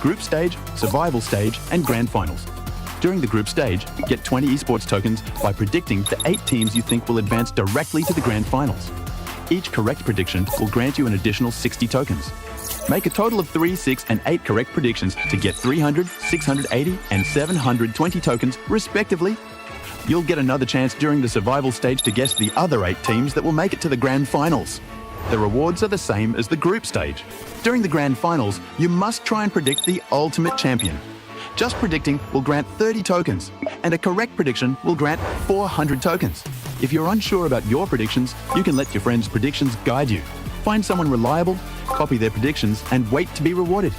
group stage, survival stage, and grand finals. During the group stage, get 20 esports tokens by predicting the 8 teams you think will advance directly to the grand finals. Each correct prediction will grant you an additional 60 tokens. Make a total of 3, 6, and 8 correct predictions to get 300, 680, and 720 tokens, respectively. You'll get another chance during the survival stage to guess the other 8 teams that will make it to the grand finals. The rewards are the same as the group stage. During the grand finals, you must try and predict the ultimate champion. Just predicting will grant 30 tokens, and a correct prediction will grant 400 tokens. If you're unsure about your predictions, you can let your friends' predictions guide you. Find someone reliable, copy their predictions, and wait to be rewarded.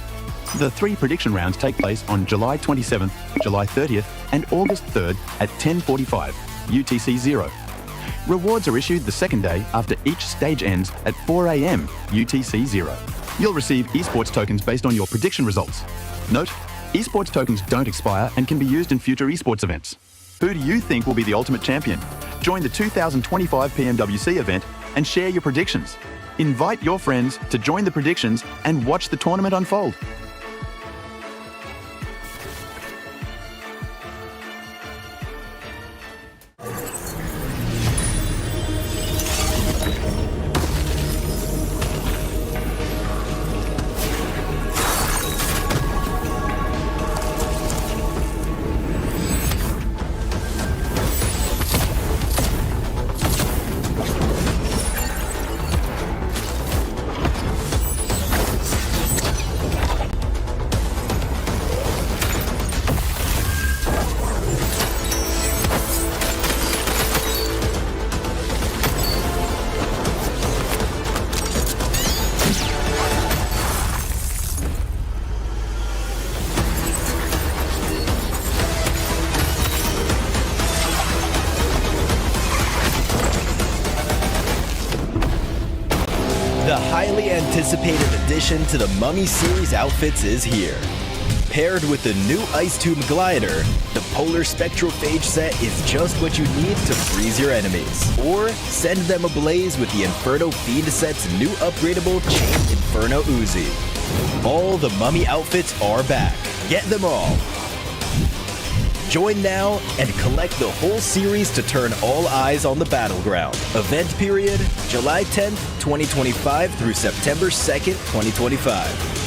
The 3 prediction rounds take place on July 27th, July 30th, and August 3rd at 10:45 UTC 0. Rewards are issued the second day after each stage ends at 4 AM UTC 0. You'll receive esports tokens based on your prediction results. Note, esports tokens don't expire and can be used in future esports events. Who do you think will be the ultimate champion? Join the 2025 PMWC event and share your predictions. Invite your friends to join the predictions and watch the tournament unfold. The highly anticipated addition to the Mummy series outfits is here. Paired with the new Ice Tomb glider, the Polar Spectrophage set is just what you need to freeze your enemies. Or send them ablaze with the Inferno Fiend set's new upgradable Chain Inferno Uzi. All the Mummy outfits are back. Get them all. Join now and collect the whole series to turn all eyes on the battleground. Event period, July 10th, 2025 through September 2nd, 2025.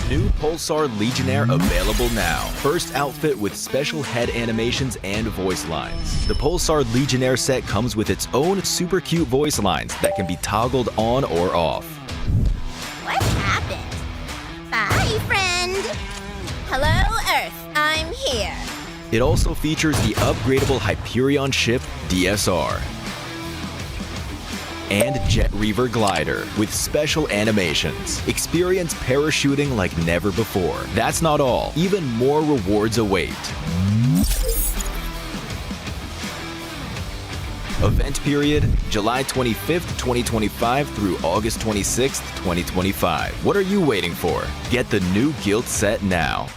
New Pulsar Legionnaire available now. First outfit with special head animations and voice lines. The Pulsar Legionnaire set comes with its own super cute voice lines that can be toggled on or off. What happened? Bye, friend. Hello, Earth. I'm here. It also features the upgradable Hyperion ship DSR and Jet Reaver glider with special animations. Experience parachuting like never before. That's not all. Even more rewards await. Event period, July 25th, 2025 through August 26th, 2025. What are you waiting for? Get the new Guild set now.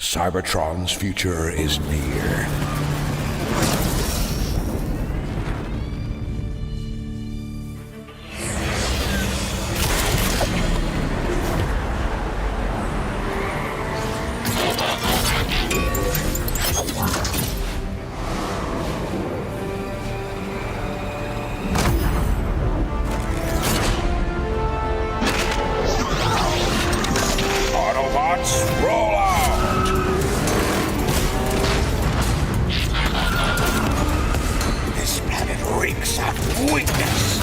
Cybertron's future is near. Autobots, roll out! This planet reeks of weakness.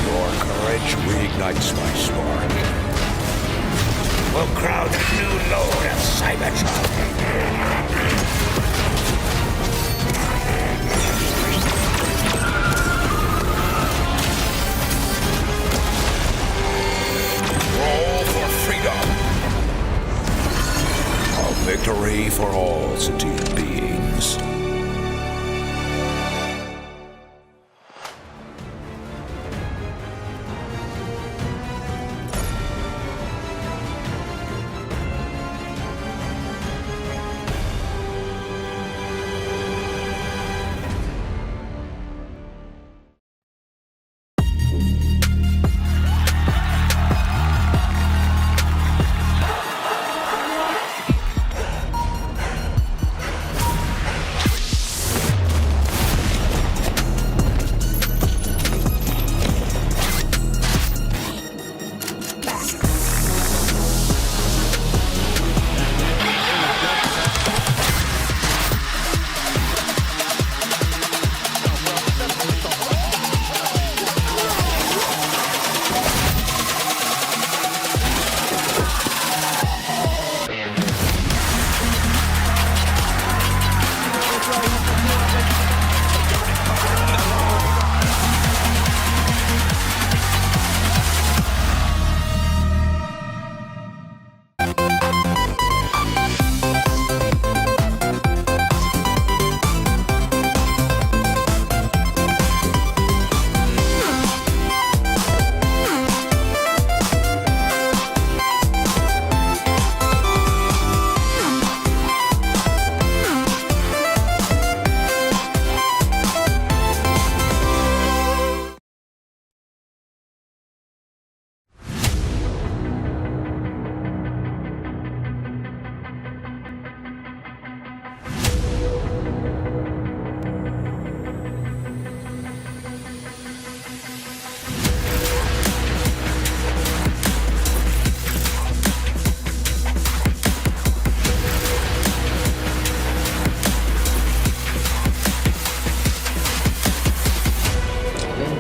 Your courage reignites my spark. We'll crowd a new load of Cybertron. Roll for freedom. A victory for all sentient beings.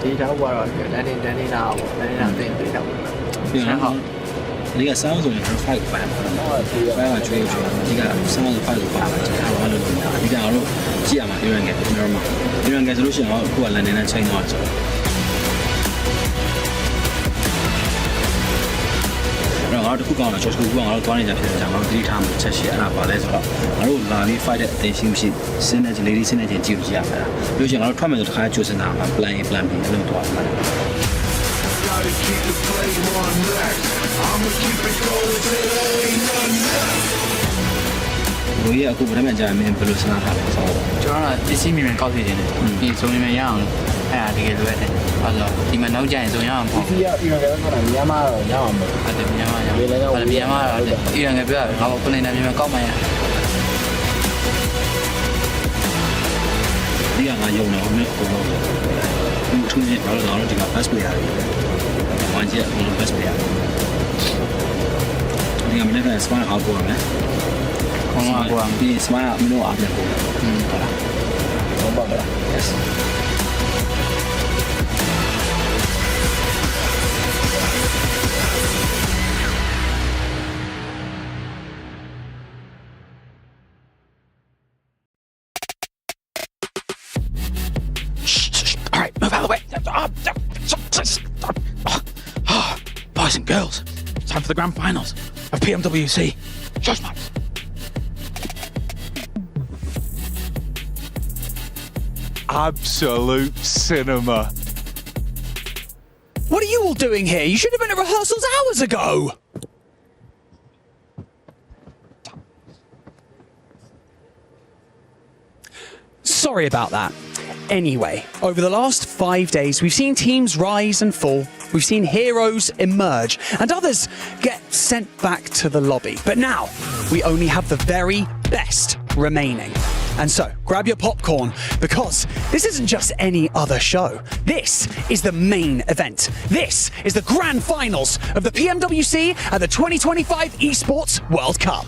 ဒီတော့ကတော့တန်းနေတာပေါ့တန်းနေတာသိပြီးတော့ ပြီးတော့ဒီကဆောင်းဆိုရင်5ပါ5ပါချွေးဒီကဆောင်း5ပါကျွန်တော်ဘာလို့ဒီကတော့ကြည့်ရမှာပြောရငယ်ကျွန်တော်မှာပြောရငယ်ဆိုလို့ရှိရင်တော့အခုကလန်ဒန်နဲ့ချိန်တော့ကျွန်တော်ငါတို့တစ်ခုကောင်းတာကျော်စကူကငါတို့သွားနေကြဖြစ်တယ်ကျွန်တော်တို့တိထားမှချက်ရှိအဲ့ဒါပါလဲဆိုတော့ငါတို့လာပြီး fight တဲ့အသိရှိမရှိစင်းနေချင်း lady စင်းနေချင်းကြည့်ကြရမှာလို့ရှိရင်ငါတို့ထွက်မယ်ဆိုတခါကြိုးစင်တာမှာ plan A plan B အဲ့လိုသွားမှာဘိုးရအခုဗရမန်ကြာမင်းဘယ်လိုစနာထားလဲဆိုတော့ ကျွန်တော်ကပစ္စည်းမြန်ကောက်စီခြင်းတယ်ဒီစုံနေမြန်ရအောင်အဲ့ဒါတကယ်လိုရတယ်ဟုတ်လားဒီမှာနောက်ကျရင်စုံရအောင်ပေါ့ဒီကပြည်နယ်ကတော့မြန်မာတော့ရအောင်ပေါ့အဲ့ဒါမြန်မာရအောင်မြန်မာတော့အီရန်ကပြောငါ့ကိုကိုနေနေမြန်ကောက်မှရဒီကငါယုံတော့မင်းကိုဒီထူးနေဘာလို့လဲဒီက pass player ဝမ်းကျက်ဘယ်လို pass player ဒီကမနေ့က smart အောက်ပေါ်မယ်ခေါင်းအောက်ပြီး smart မလို့အားပြန်ပို့ဟုတ်လားဟုတ်ပါလား yes All right, move out of the way. Boys and girls, it's time for the grand finals of PMWC. Shush, Max. Absolute cinema. What are you all doing here? You should have been at rehearsals hours ago. Sorry about that. Anyway, over the last 5 days, we've seen teams rise and fall, we've seen heroes emerge, and others get sent back to the lobby. But now, we only have the very best remaining. And so, grab your popcorn, because this isn't just any other show. This is the main event. This is the grand finals of the PMWC and the 2025 ESPORTS World Cup.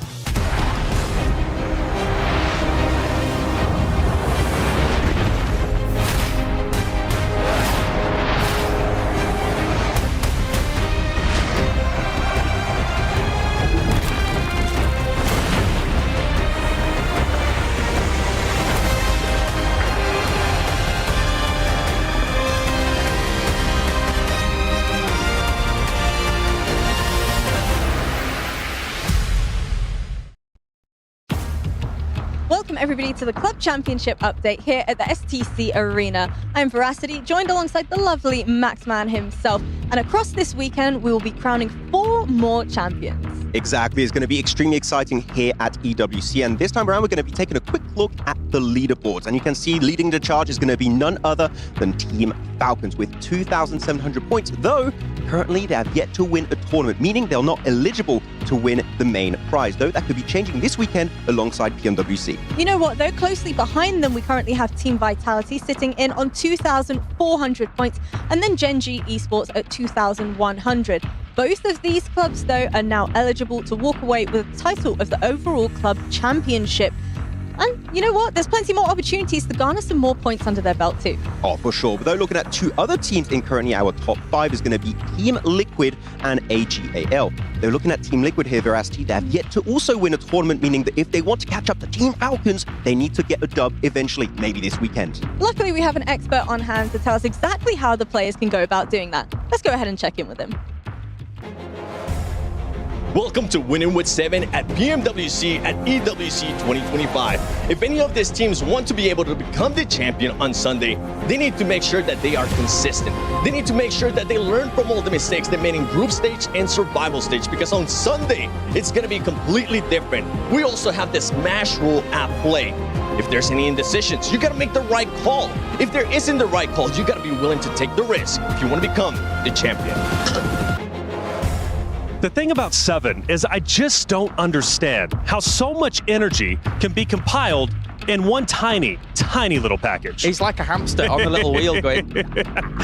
Welcome everybody to the Club Championship update here at the STC Arena. I'm Veracity, joined alongside the lovely Maxman himself. And across this weekend, we will be crowning 4 more champions. Exactly, it's going to be extremely exciting here at EWC, and this time around we're going to be taking a quick look at the leaderboards, and you can see leading the charge is going to be none other than Team Falcons with 2,700 points, though currently they have yet to win a tournament, meaning they're not eligible to win the main prize, though that could be changing this weekend alongside PMWC. You know what though, closely behind them we currently have Team Vitality sitting in on 2,400 points, and then Genji Esports at 2,100. Both of these clubs, though, are now eligible to walk away with the title of the overall club championship. And you know what? There's plenty more opportunities to garner some more points under their belt too. Oh, for sure. But though looking at 2 other teams in currently our top 5 is going to be Team Liquid and AGAL. They're looking at Team Liquid here, Veracity. They have yet to also win a tournament, meaning that if they want to catch up to Team Falcons, they need to get a dub eventually, maybe this weekend. Luckily, we have an expert on hand to tell us exactly how the players can go about doing that. Let's go ahead and check in with him. Welcome to Winning with 7 at PMWC at EWC 2025. If any of these teams want to be able to become the champion on Sunday, they need to make sure that they are consistent. They need to make sure that they learn from all the mistakes they made in group stage and survival stage, because on Sunday, it's going to be completely different. We also have the smash rule at play. If there's any indecisions, you got to make the right call. If there isn't the right call, you got to be willing to take the risk if you want to become the champion. The thing about 7 is I just don't understand how so much energy can be compiled in one tiny little package. He's like a hamster on a little wheel going.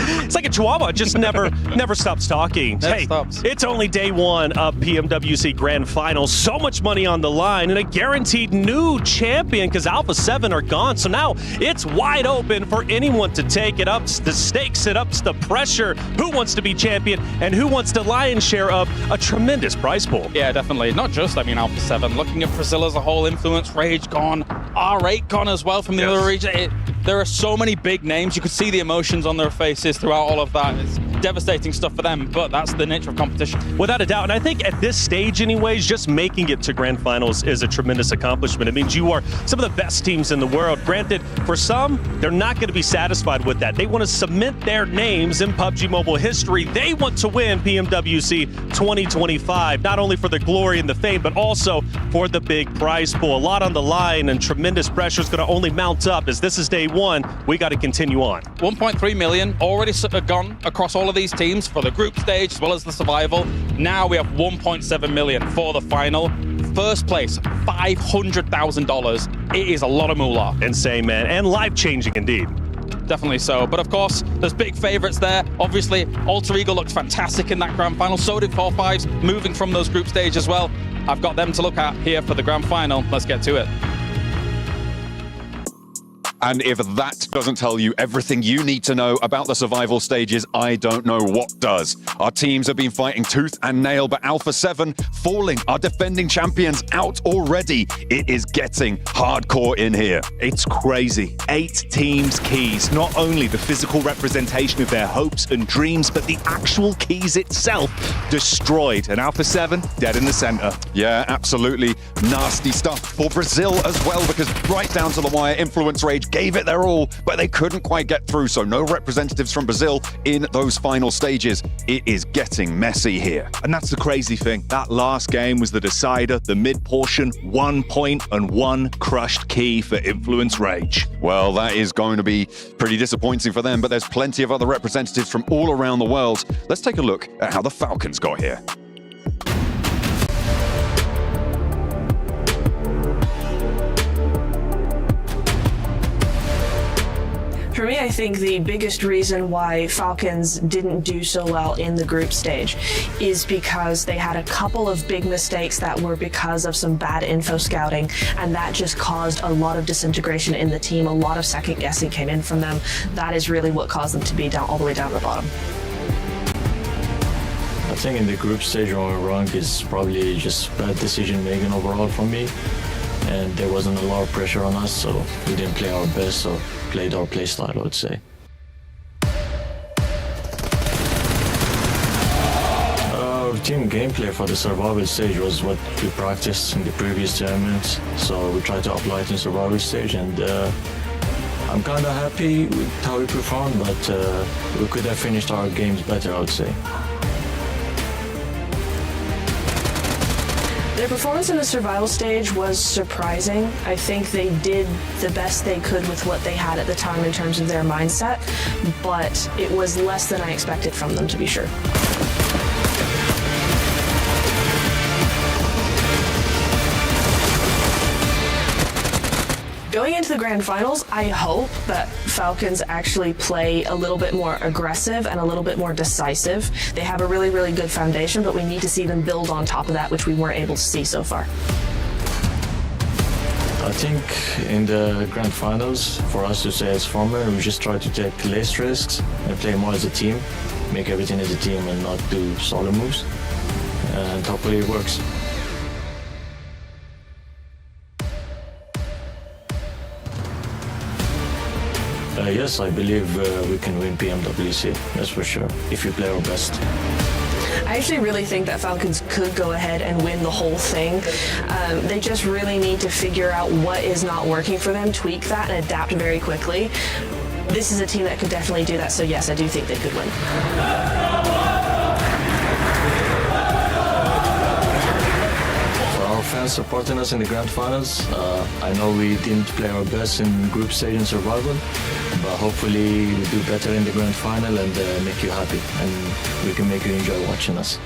It's like a chihuahua, just never stops talking. Never stops. It's only day one of PMWC Grand Finals. So much money on the line and a guaranteed new champion because Alpha 7 are gone. So now it's wide open for anyone to take it. Ups the stakes, it ups the pressure. Who wants to be champion and who wants the lion's share of a tremendous prize pool? Yeah, definitely. Not just, Alpha 7. Looking at Brazil as a whole, Influence, Rage gone, R8 gone as well from the other region. There are so many big names. You could see the emotions on their faces throughout all of that. It's devastating stuff for them, but that's the nature of competition. Without a doubt, and I think at this stage anyways, just making it to Grand Finals is a tremendous accomplishment. It means you are some of the best teams in the world. Granted, for some, they're not going to be satisfied with that. They want to cement their names in PUBG Mobile history. They want to win PMWC 2025, not only for the glory and the fame, but also for the big prize pool. A lot on the line and tremendous pressure is going to only mount up as this is day one. We got to continue on. 1.3 million already gone across all of these teams for the group stage as well as the survival. Now we have 1.7 million for the final. First place, $500,000. It is a lot of moolah. Insane, man, and life-changing indeed. Definitely so. But of course, there's big favorites there. Obviously, Alter Ego looked fantastic in that grand final. So did 4-5s, moving from those group stage as well. I've got them to look at here for the grand final. Let's get to it. And if that doesn't tell you everything you need to know about the survival stages, I don't know what does. Our teams have been fighting tooth and nail, but Alpha 7 falling, our defending champions out already. It is getting hardcore in here. It's crazy. 8 teams keys, not only the physical representation of their hopes and dreams, but the actual keys itself destroyed. And Alpha 7 dead in the center. Yeah, absolutely nasty stuff for Brazil as well, because right down to the wire, Influence, Rage gave it their all, but they couldn't quite get through, so no representatives from Brazil in those final stages. It is getting messy here. And that's the crazy thing. That last game was the decider, the mid-portion, 1 point and 1 crushed key for Influence Rage. Well, that is going to be pretty disappointing for them, but there's plenty of other representatives from all around the world. Let's take a look at how the Falcons got here. For me, I think the biggest reason why Falcons didn't do so well in the group stage is because they had a couple of big mistakes that were because of some bad info scouting, and that just caused a lot of disintegration in the team. A lot of second guessing came in from them. That is really what caused them to be down all the way down to the bottom. I think in the group stage when we rank is probably just bad decision making overall from me. And there wasn't a lot of pressure on us, so we didn't play our best, so played our play style, I would say. Our team gameplay for the survival stage was what we practiced in the previous tournaments, so we tried to apply it in survival stage, and I'm kind of happy with how we performed, but we could have finished our games better, I would say. Their performance in the survival stage was surprising. I think they did the best they could with what they had at the time in terms of their mindset, but it was less than I expected from them, to be sure. Going into the grand finals, I hope that Falcons actually play a little bit more aggressive and a little bit more decisive. They have a really, really good foundation, but we need to see them build on top of that, which we weren't able to see so far. I think in the grand finals, for us to say as former, we just try to take less risks and play more as a team, make everything as a team and not do solo moves, and hopefully it works. Yes, I believe we can win PMWC, that's for sure, if we play our best. I actually really think that Falcons could go ahead and win the whole thing. They just really need to figure out what is not working for them, tweak that, and adapt very quickly. This is a team that could definitely do that, so yes, I do think they could win. Fans supporting us in the grand finals. I know we didn't play our best in group stage and survival, but hopefully we do better in the grand final and make you happy, and we can make you enjoy watching us.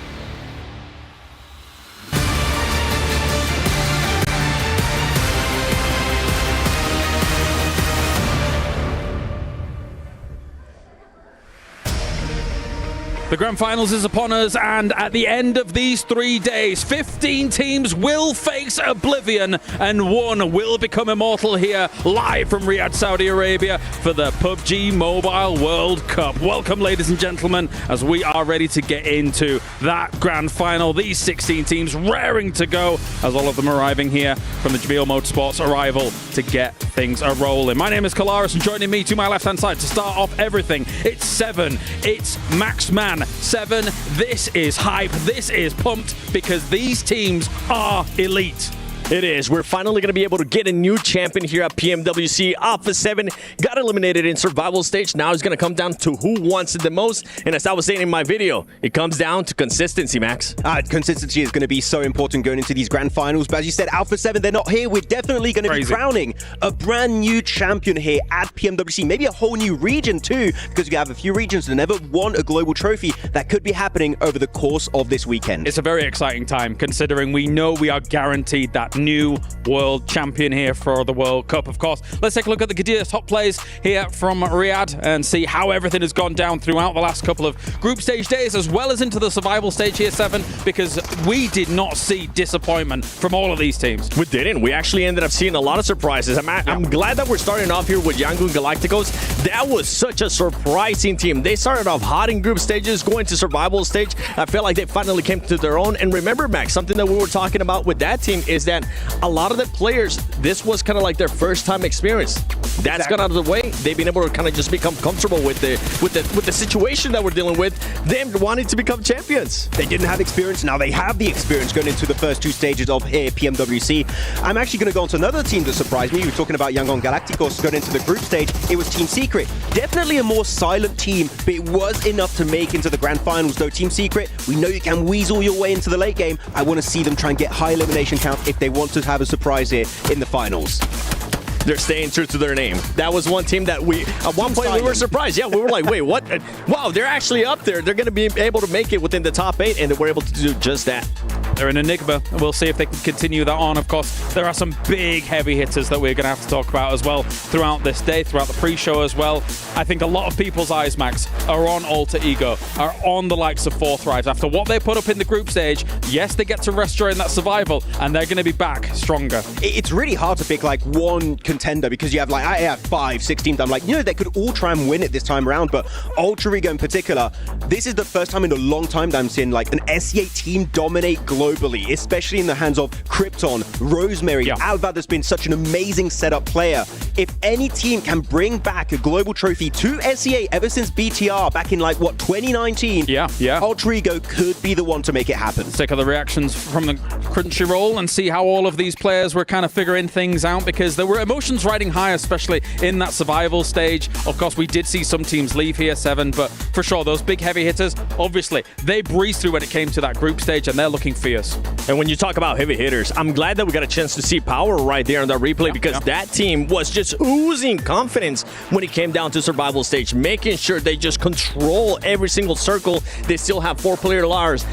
The grand finals is upon us, and at the end of these 3 days, 15 teams will face oblivion, and one will become immortal here, live from Riyadh, Saudi Arabia, for the PUBG Mobile World Cup. Welcome, ladies and gentlemen, as we are ready to get into that grand final. These 16 teams raring to go, as all of them arriving here from the Jamil Motorsports arrival to get things a-rolling. My name is Kalaris, and joining me to my left-hand side to start off everything, it's Seven, it's Max Man. Seven, this is hype, this is pumped, because these teams are elite. It is. We're finally going to be able to get a new champion here at PMWC. Alpha 7 got eliminated in survival stage. Now it's going to come down to who wants it the most. And as I was saying in my video, it comes down to consistency, Max. Consistency is going to be so important going into these grand finals. But as you said, Alpha 7, they're not here. We're definitely going to be crowning a brand new champion here at PMWC. Maybe a whole new region too, because we have a few regions that never won a global trophy. That could be happening over the course of this weekend. It's a very exciting time, considering we know we are guaranteed that new world champion here for the World Cup, of course. Let's take a look at the Qadir top plays here from Riyadh and see how everything has gone down throughout the last couple of group stage days, as well as into the survival stage here, Seven, because we did not see disappointment from all of these teams. We didn't. We actually ended up seeing a lot of surprises. I'm glad that we're starting off here with Yangon Galacticos. That was such a surprising team. They started off hot in group stages, going to survival stage. I felt like they finally came to their own. And remember, Max, something that we were talking about with that team is that a lot of the players, this was kind of like their first time experience. That's gone out of the way. They've been able to kind of just become comfortable with the situation that we're dealing with, them wanting to become champions. They didn't have experience, now they have the experience going into the first two stages of here PMWC. I'm actually going to go on to another team that surprised me. We were talking about Yangon Galacticos going into the group stage. It was Team Secret. Definitely a more silent team, but it was enough to make into the grand finals. Though Team Secret, we know you can weasel your way into the late game. I want to see them try and get high elimination count if they want to have a surprise here in the finals. They're staying true to their name. That was one team that at one point we were surprised. Yeah, we were like, wait, what? Wow, they're actually up there. They're going to be able to make it within the top 8, and they were able to do just that. They're an enigma, and we'll see if they can continue that on. Of course, there are some big heavy hitters that we're going to have to talk about as well throughout this day, throughout the pre-show as well. I think a lot of people's eyes, Max, are on Alter Ego, are on the likes of Forthright. After what they put up in the group stage, yes, they get to rest during that survival, and they're going to be back stronger. It's really hard to pick like one contender, because you have like, I have 5, 6 teams. I'm like, you know, they could all try and win it this time around, but Alter Ego in particular, this is the first time in a long time that I'm seeing like an SEA team dominate globally, especially in the hands of Krypton, Rosemary, Alva, that's been such an amazing setup player. If any team can bring back a global trophy to SEA ever since BTR back in like, what, 2019? Yeah. Alter Ego could be the one to make it happen. Let's take other reactions from the Crunchyroll and see how all of these players were kind of figuring things out, because there were emotions riding high, especially in that survival stage. Of course, we did see some teams leave here, Seven, but for sure, those big heavy hitters, obviously, they breezed through when it came to that group stage, and they're looking fierce. And when you talk about heavy hitters, I'm glad that we got a chance to see Power right there in that replay, because that team was just oozing confidence when it came down to survival stage, making sure they just control every single circle. They still have 4 players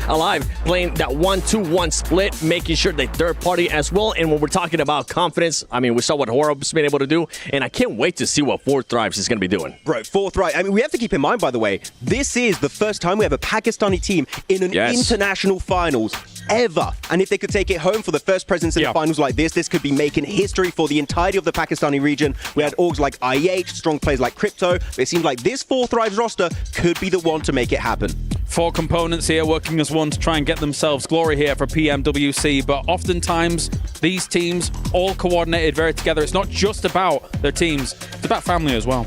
alive, playing that 1-2-1 split, making sure they third party as well. And when we're talking about confidence, I mean, we saw what Horob's been able to do, and I can't wait to see what Forthright is going to be doing. Bro, Forthright, I mean, we have to keep in mind, by the way, this is the first time we have a Pakistani team in an international finals ever. And if they could take it home for the first presence in the finals like this could be making history for the entirety of the Pakistani region. We had orgs like IH, strong players like Crypto. It seems like this Forthright roster could be the one to make it happen. 4 components here working as one to try and get themselves glory here for PMWC, but oftentimes these teams all coordinated very together. It's not just about their teams, it's about family as well.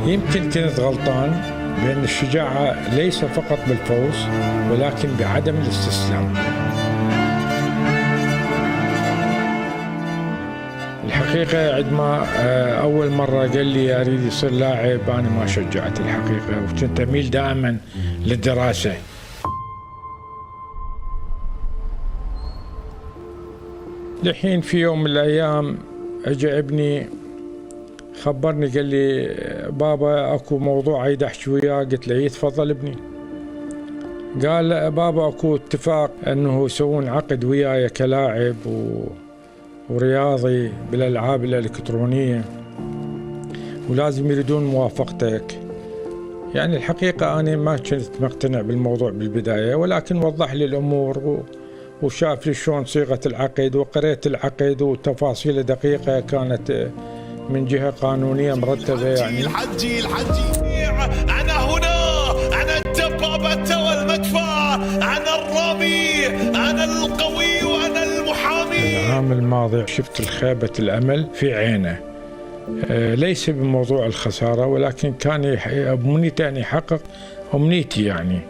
يمكن كنت غلطان بأن الشجاعة ليس فقط بالفوز ولكن بعدم الاستسلام. الحقيقة عندما أول مرة قال لي أريد يصير لاعب أنا ما شجعت الحقيقة، وكنت أميل دائما للدراسة. لحين في يوم من الأيام أجا ابني خبرني قال لي بابا اكو موضوع عايز احكي وياه. قلت له تفضل ابني. قال بابا اكو اتفاق انه يسوون عقد وياي كلاعب ورياضي بالالعاب الالكترونيه. ولازم يريدون موافقتك. يعني الحقيقة أنا ما كنت مقتنع بالموضوع بالبداية، ولكن وضح لي الأمور وشاف لي شلون صيغة العقد، وقريت العقد وتفاصيله دقيقة، كانت من جهة قانونية مرتبة. يعني الحجي أنا هنا، أنا الدبابة والمدفع، أنا الرامي، أنا القوي وأنا المحامي. العام الماضي شفت الخيبة الأمل في عينه، ليس بموضوع الخسارة، ولكن كان أمنيته أن يحقق أمنيتي يعني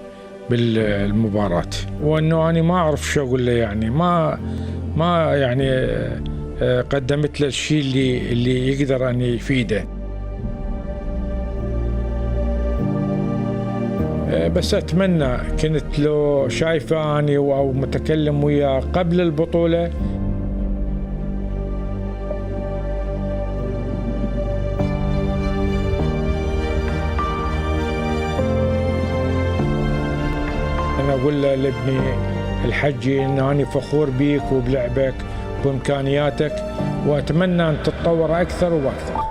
بالمباراة، وأنه أنا ما أعرف شو أقول له. يعني ما يعني قدمت له الشيء اللي يقدر أن يفيده. بس أتمنى كنت لو شايفه أني أو متكلم وياه قبل البطولة، أنا أقول له لابني الحجي إن أنا فخور بيك وبلعبك وبإمكانياتك، وأتمنى أن تتطور أكثر وأكثر.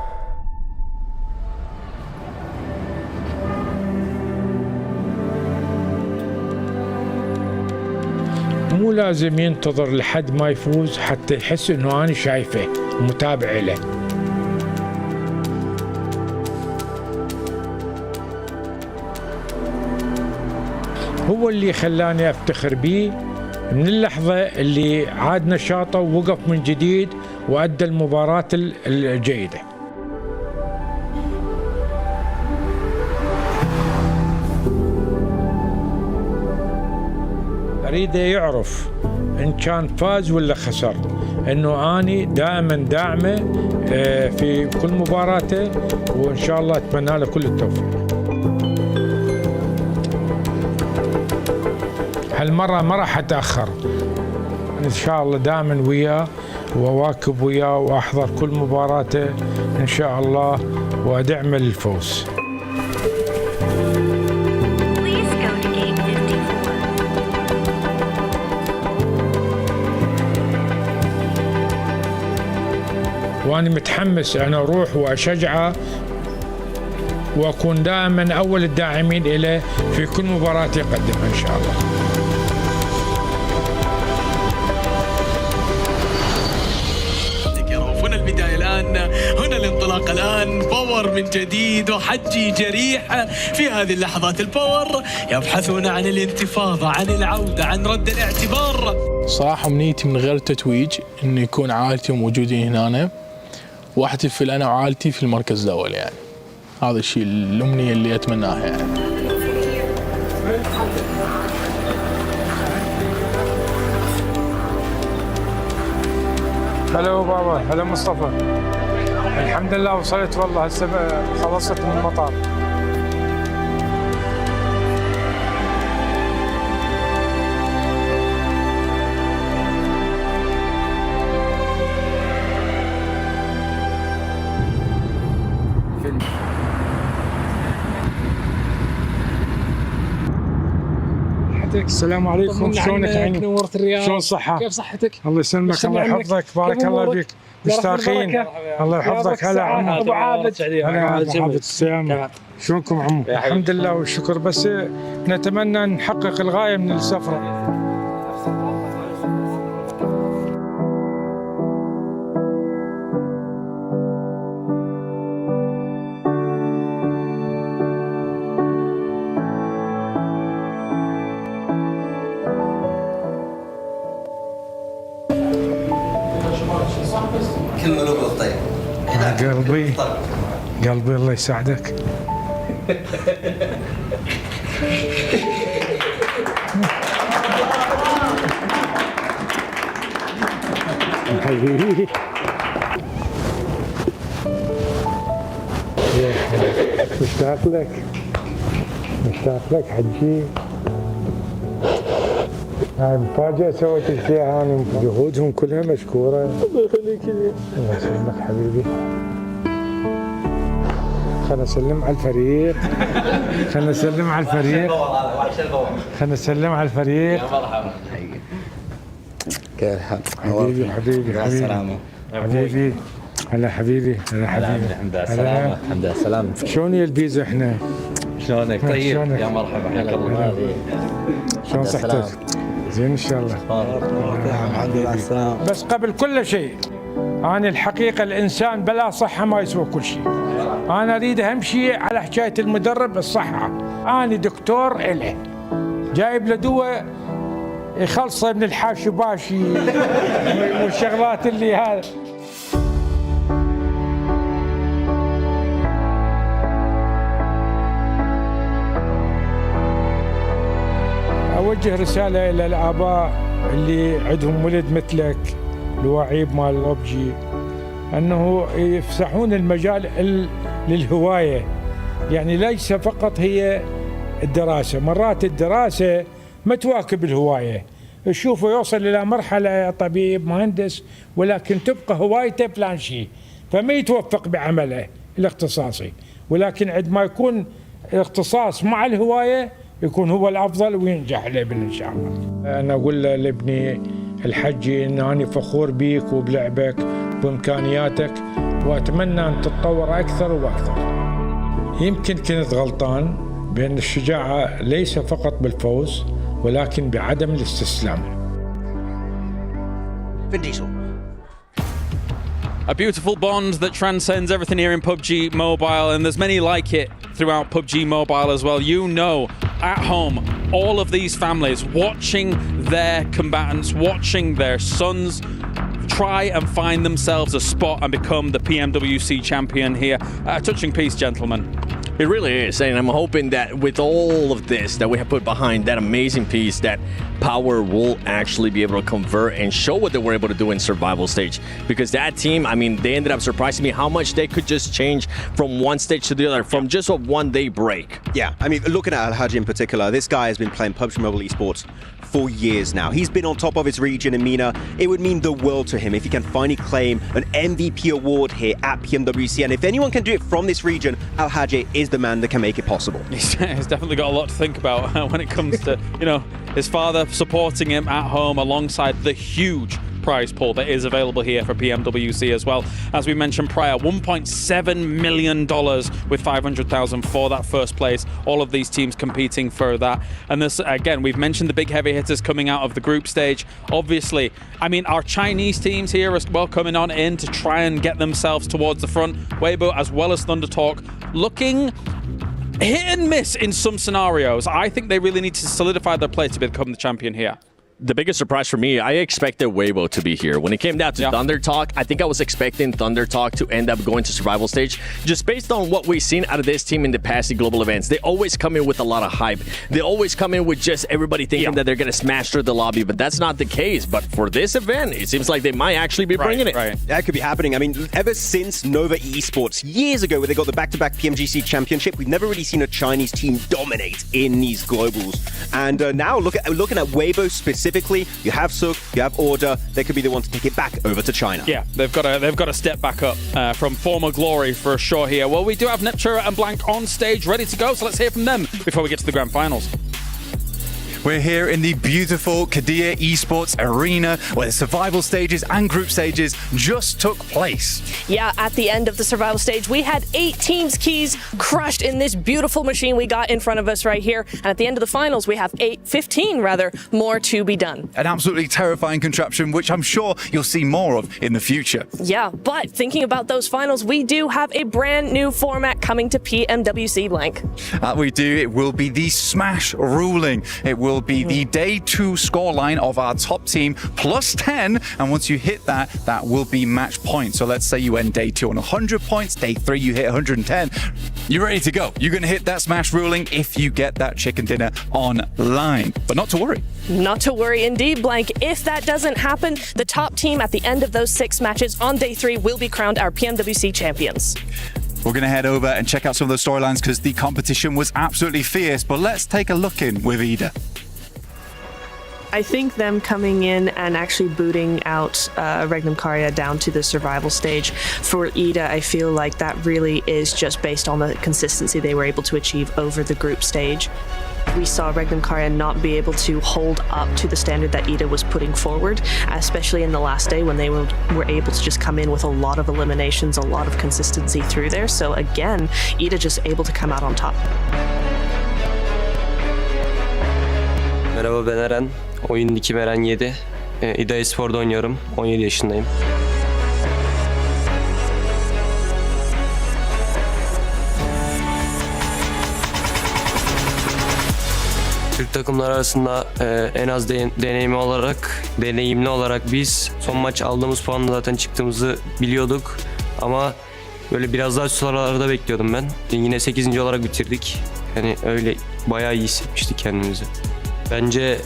مو لازم ينتظر لحد ما يفوز حتى يحس إنه أنا شايفه ومتابع له. هو اللي خلاني أفتخر بيه من اللحظة اللي عاد نشاطه ووقف من جديد وأدى المباراة الجيدة. أريده يعرف إن كان فاز ولا خسر، إنه أني دائما داعمه في كل مباراته، وإن شاء الله أتمنى له كل التوفيق. هالمرة ما راح أتأخر، إن شاء الله دائما وياه وأواكب وياه وأحضر كل مباراته إن شاء الله وأدعمه للفوز. وأنا متحمس أنا أروح وأشجعه وأكون دائما أول الداعمين إليه في كل مباراة يقدمها إن شاء الله. هنا البداية الآن، هنا الانطلاق الآن، باور من جديد وحجي جريح في هذه اللحظات. الباور يبحثون عن الانتفاضة، عن العودة، عن رد الاعتبار. صراحة أمنيتي من غير تتويج إنه يكون عائلتي موجودين هنا واحتفل أنا وعائلتي في المركز الأول. يعني هذا الشيء الأمنية اللي أتمناها. يعني هلا بابا، هلا مصطفى. الحمد لله وصلت والله، هسه خلصت من المطار. السلام عليكم، شلونك عيني؟ نورت الرياض. شلون الصحة؟ كيف صحتك؟ الله يسلمك، الله يحفظك، بارك الله فيك. مشتاقين. الله يحفظك. هلا عمو ابو عابد. هلا ابو عابد السلام. شلونكم عمو؟ الحمد لله والشكر، بس نتمنى نحقق الغاية من السفرة. كلمة نقول طيب. قلبي الله يساعدك. حبيبي مشتاق لك حجي. هاي مفاجأة سويت لك اياها انا، جهودهم كلها مشكورة. الله يخليك. الله يسلمك حبيبي. خلنا نسلم على الفريق. خلنا نسلم على الفريق. يا مرحبا. حبيبي السلامة. حبيبي هلا حبيبي هلا حبيبي الحمد لله سلامة الحمد لله سلامة شلون هي الفيزا احنا؟ شلونك طيب شلونك؟ يا مرحبا حياك الله شلون صحتك؟ زين ان شاء الله الحمد لله السلامة بس قبل كل شيء أنا الحقيقة الإنسان بلا صحة ما يسوى كل شيء. أنا أريد أهم شيء على حكاية المدرب الصحة. أنا دكتور إله جايب له دواء يخلصه من الحاشباشي والشغلات اللي هذا. أوجه رسالة إلى الآباء اللي عندهم ولد مثلك الوعيب مال الأوبجي أنه يفسحون المجال للهواية، يعني ليس فقط هي الدراسة، مرات الدراسة ما تواكب الهواية، تشوفه يوصل إلى مرحلة طبيب مهندس ولكن تبقى هوايته فلان شيء فما يتوفق بعمله الاختصاصي، ولكن عندما يكون الاختصاص مع الهواية يكون هو الأفضل وينجح الابن إن شاء الله. أنا أقول لابني الحجي إن أنا فخور بيك وبلعبك وبإمكانياتك وأتمنى أن تتطور أكثر وأكثر. يمكن كنت غلطان بأن الشجاعة ليس فقط بالفوز ولكن بعدم الاستسلام. A beautiful bond that transcends everything here in PUBG Mobile, and there's many like it throughout PUBG Mobile as well. You know, at home, all of these families watching their combatants, watching their sons try and find themselves a spot and become the PMWC champion here. A touching piece, gentlemen. It really is, and I'm hoping that with all of this that we have put behind that amazing piece, that Power will actually be able to convert and show what they were able to do in survival stage. Because that team, I mean, they ended up surprising me how much they could just change from one stage to the other, from just a one-day break. Yeah, I mean, looking at Al-Haji in particular, this guy has been playing PUBG Mobile Esports for years now. He's been on top of his region in MENA. It would mean the world to him if he can finally claim an MVP award here at PMWC. And if anyone can do it from this region, Al-Haji is the man that can make it possible. He's definitely got a lot to think about when it comes to, you know, his father supporting him at home alongside the huge prize pool that is available here for PMWC as well. As we mentioned prior, $1.7 million with $500,000 for that first place. All of these teams competing for that. And this, again, we've mentioned the big heavy hitters coming out of the group stage. Obviously, I mean, our Chinese teams here as well coming on in to try and get themselves towards the front. Weibo as well as Thunder Talk looking hit and miss in some scenarios. I think they really need to solidify their place to become the champion here. The biggest surprise for me, I expected Weibo to be here. When it came down to Thunder Talk, I think I was expecting Thunder Talk to end up going to survival stage. Just based on what we've seen out of this team in the past global events, they always come in with a lot of hype. They always come in with just everybody thinking that they're going to smash through the lobby, but that's not the case. But for this event, it seems like they might actually be bringing it. Right. That could be happening. I mean, ever since Nova Esports, years ago, where they got the back-to-back PMGC championship, we've never really seen a Chinese team dominate in these globals. And now, looking at Weibo specifically, you have Suk, you have Order. They could be the ones to take it back over to China. Yeah, they've got to step back up from former glory for sure here. Well, we do have Neptura and Blank on stage ready to go, so let's hear from them before we get to the grand finals. We're here in the beautiful Qiddiya Esports Arena where the survival stages and group stages just took place. Yeah, at the end of the survival stage, we had 8 teams' keys crushed in this beautiful machine we got in front of us right here. And at the end of the finals, we have 15 more to be done. An absolutely terrifying contraption, which I'm sure you'll see more of in the future. Yeah, but thinking about those finals, we do have a brand new format coming to PMWC, Blank. We do. It will be the Smash ruling. It will be the day 2 scoreline of our top team plus 10, and once you hit that, that will be match points. So let's say you end day 2 on 100 points, day 3 you hit 110. You're ready to go. You're going to hit that Smash ruling if you get that chicken dinner online. But not to worry. Not to worry indeed, Blank. If that doesn't happen, the top team at the end of those 6 matches on day 3 will be crowned our PMWC champions. We're going to head over and check out some of those storylines because the competition was absolutely fierce. But let's take a look in with Ida. I think them coming in and actually booting out Regnum Karya down to the survival stage for Ida, I feel like that really is just based on the consistency they were able to achieve over the group stage. We saw Regnum Karya not be able to hold up to the standard that ETA was putting forward, especially in the last day when they were able to just come in with a lot of eliminations, a lot of consistency through there. So again, ETA just able to come out on top. Merhaba, ben Eren. Oyun nikim Eren 7. ESPORT'da oynuyorum. 17 yaşındayım. Türk takımlar arasında en az deneyimli olarak biz son maç aldığımız puanla zaten çıktığımızı biliyorduk. Ama böyle biraz daha sıralarda bekliyordum ben. Yine 8. olarak bitirdik. Yani öyle bayağı iyi hissetmiştik kendimizi. Bence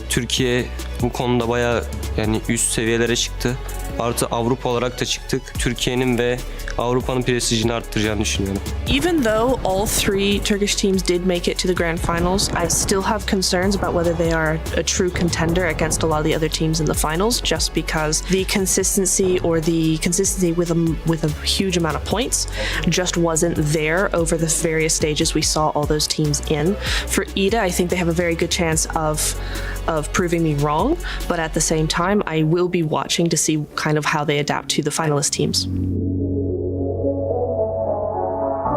Türkiye bu konuda bayağı yani üst seviyelere çıktı. Artı Avrupa olarak da çıktık. Türkiye'nin ve Avrupa'nın prestijini arttıracağını düşünüyorum. Even though all three Turkish teams did make it to the grand finals, I still have concerns about whether they are a true contender against a lot of the other teams in the finals, just because the consistency with a huge amount of points just wasn't there over the various stages we saw all those teams in. For ETA, I think they have a very good chance of proving me wrong, but at the same time, I will be watching to see kind of how they adapt to the finalist teams.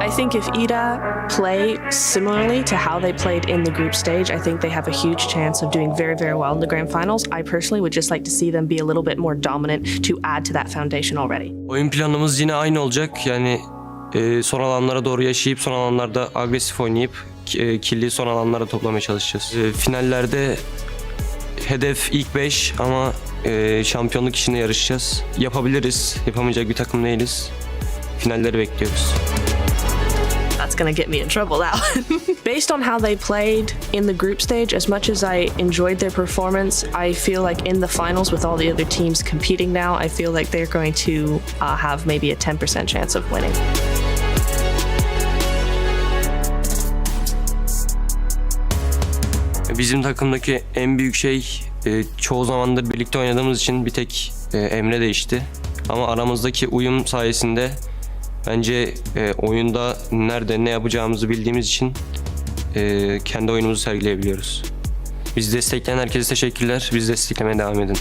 I think if ETA play similarly to how they played in the group stage, I think they have a huge chance of doing very, very well in the grand finals. I personally would just like to see them be a little bit more dominant to add to that foundation already. Oyun planımız yine aynı olacak. Yani son alanlara doğru yaşayıp son alanlarda agresif oynayıp killi son alanlara toplamaya çalışacağız. Finallerde hedef ilk 5 ama şampiyonluk işine yarışacağız. Yapabiliriz. Yapamayacak bir takım değiliz. Finalleri bekliyoruz. That's gonna get me in trouble now. Based on how they played in the group stage, as much as I enjoyed their performance, I feel like in the finals with all the other teams competing now, I feel like they're going to have maybe a 10% chance of winning. Bizim takımdaki en büyük şey çoğu zamandır birlikte oynadığımız için bir tek Emre değişti. Ama aramızdaki uyum sayesinde bence oyunda nerede ne yapacağımızı bildiğimiz için kendi oyunumuzu sergileyebiliyoruz. Bizi destekleyen herkese teşekkürler. Bizi desteklemeye devam edin.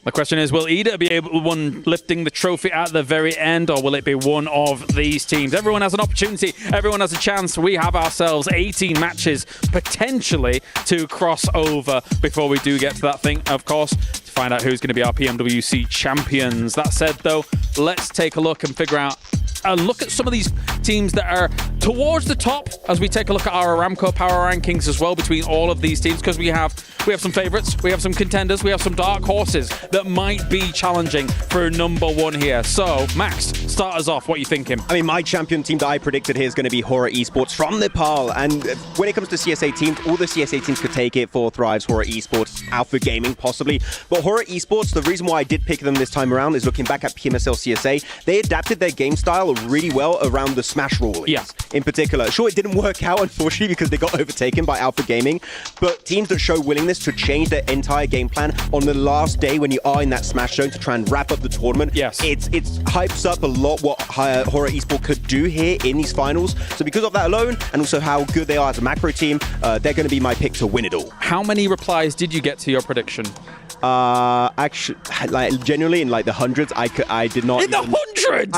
The question is, will ETA be one lifting the trophy at the very end, or will it be one of these teams? Everyone has an opportunity. Everyone has a chance. We have ourselves 18 matches potentially to cross over before we do get to that thing, of course, to find out who's going to be our PMWC champions. That said, though, let's take a look and figure out look at some of these teams that are towards the top as we take a look at our Aramco power rankings as well between all of these teams, because we have some favorites, we have some contenders, we have some dark horses that might be challenging for number one here. So, Max, start us off. What are you thinking? I mean, my champion team that I predicted here is going to be Horror Esports from Nepal. And when it comes to CSA teams, all the CSA teams could take it. 4 Thrives, Horror Esports, Alpha Gaming, possibly. But Horror Esports, the reason why I did pick them this time around is looking back at PMSL CSA, they adapted their game style really well around the smash rulings. Yeah. In particular. Sure, it didn't work out, unfortunately, because they got overtaken by Alpha Gaming. But teams that show willingness to change their entire game plan on the last day when you are in that smash zone to try and wrap up the tournament. Yes. It hypes up a lot what Horror Esports could do here in these finals. So because of that alone, and also how good they are as a macro team, they're going to be my pick to win it all. How many replies did you get to your prediction? Actually, like genuinely in like the hundreds. I did not. In the hundreds?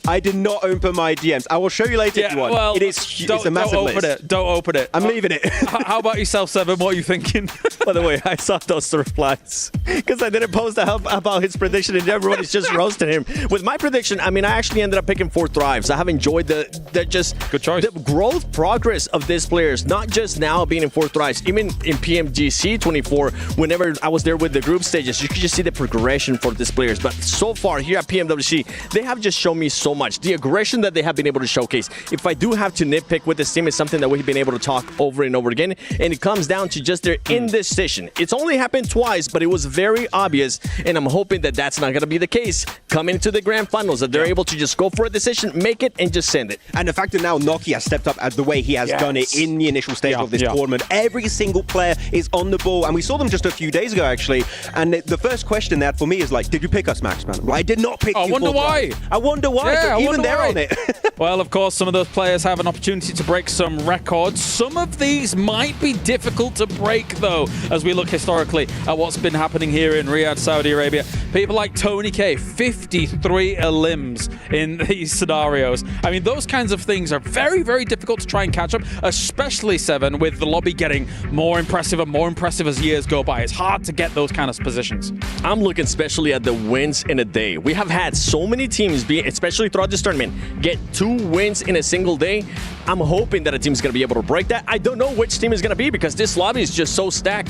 I did not open my DMs. I will show you later if you want. Well, it's a massive list. Don't open it. I'm leaving it. How about yourself, Seven? What are you thinking? By the way, I saw those replies because I didn't post about his prediction and everyone is just roasting him. With my prediction, I mean, I actually ended up picking 4 Thrives. I have enjoyed the just good choice. The growth progress of these players, not just now being in 4 Thrives, even in PMGC 24, whenever I was there with the group stages, you could just see the progression for these players. But so far here at PMWC, they have just shown me so so much. The aggression that they have been able to showcase. If I do have to nitpick with this team, is something that we've been able to talk over and over again, and it comes down to just their indecision. It's only happened twice, but it was very obvious, and I'm hoping that that's not going to be the case coming into the grand finals, that they're able to just go for a decision, make it, and just send it. And the fact that now Noki has stepped up as the way he has done it in the initial stage of this tournament. Every single player is on the ball, and we saw them just a few days ago, actually. And the first question there for me is like, did you pick us, Max, man? Well, I did not pick you. I wonder why. I wonder why. Yeah, but even they're on it. Well, of course, some of those players have an opportunity to break some records. Some of these might be difficult to break, though, as we look historically at what's been happening here in Riyadh, Saudi Arabia. People like Tony K, 53 elims in these scenarios. I mean, those kinds of things are very, very difficult to try and catch up, especially 7, with the lobby getting more impressive and more impressive as years go by. It's hard to get those kind of positions. I'm looking especially at the wins in a day. We have had so many teams, especially throughout this tournament, get 2 wins in a single day. I'm hoping that a team's going to be able to break that. I don't know which team is going to be because this lobby is just so stacked.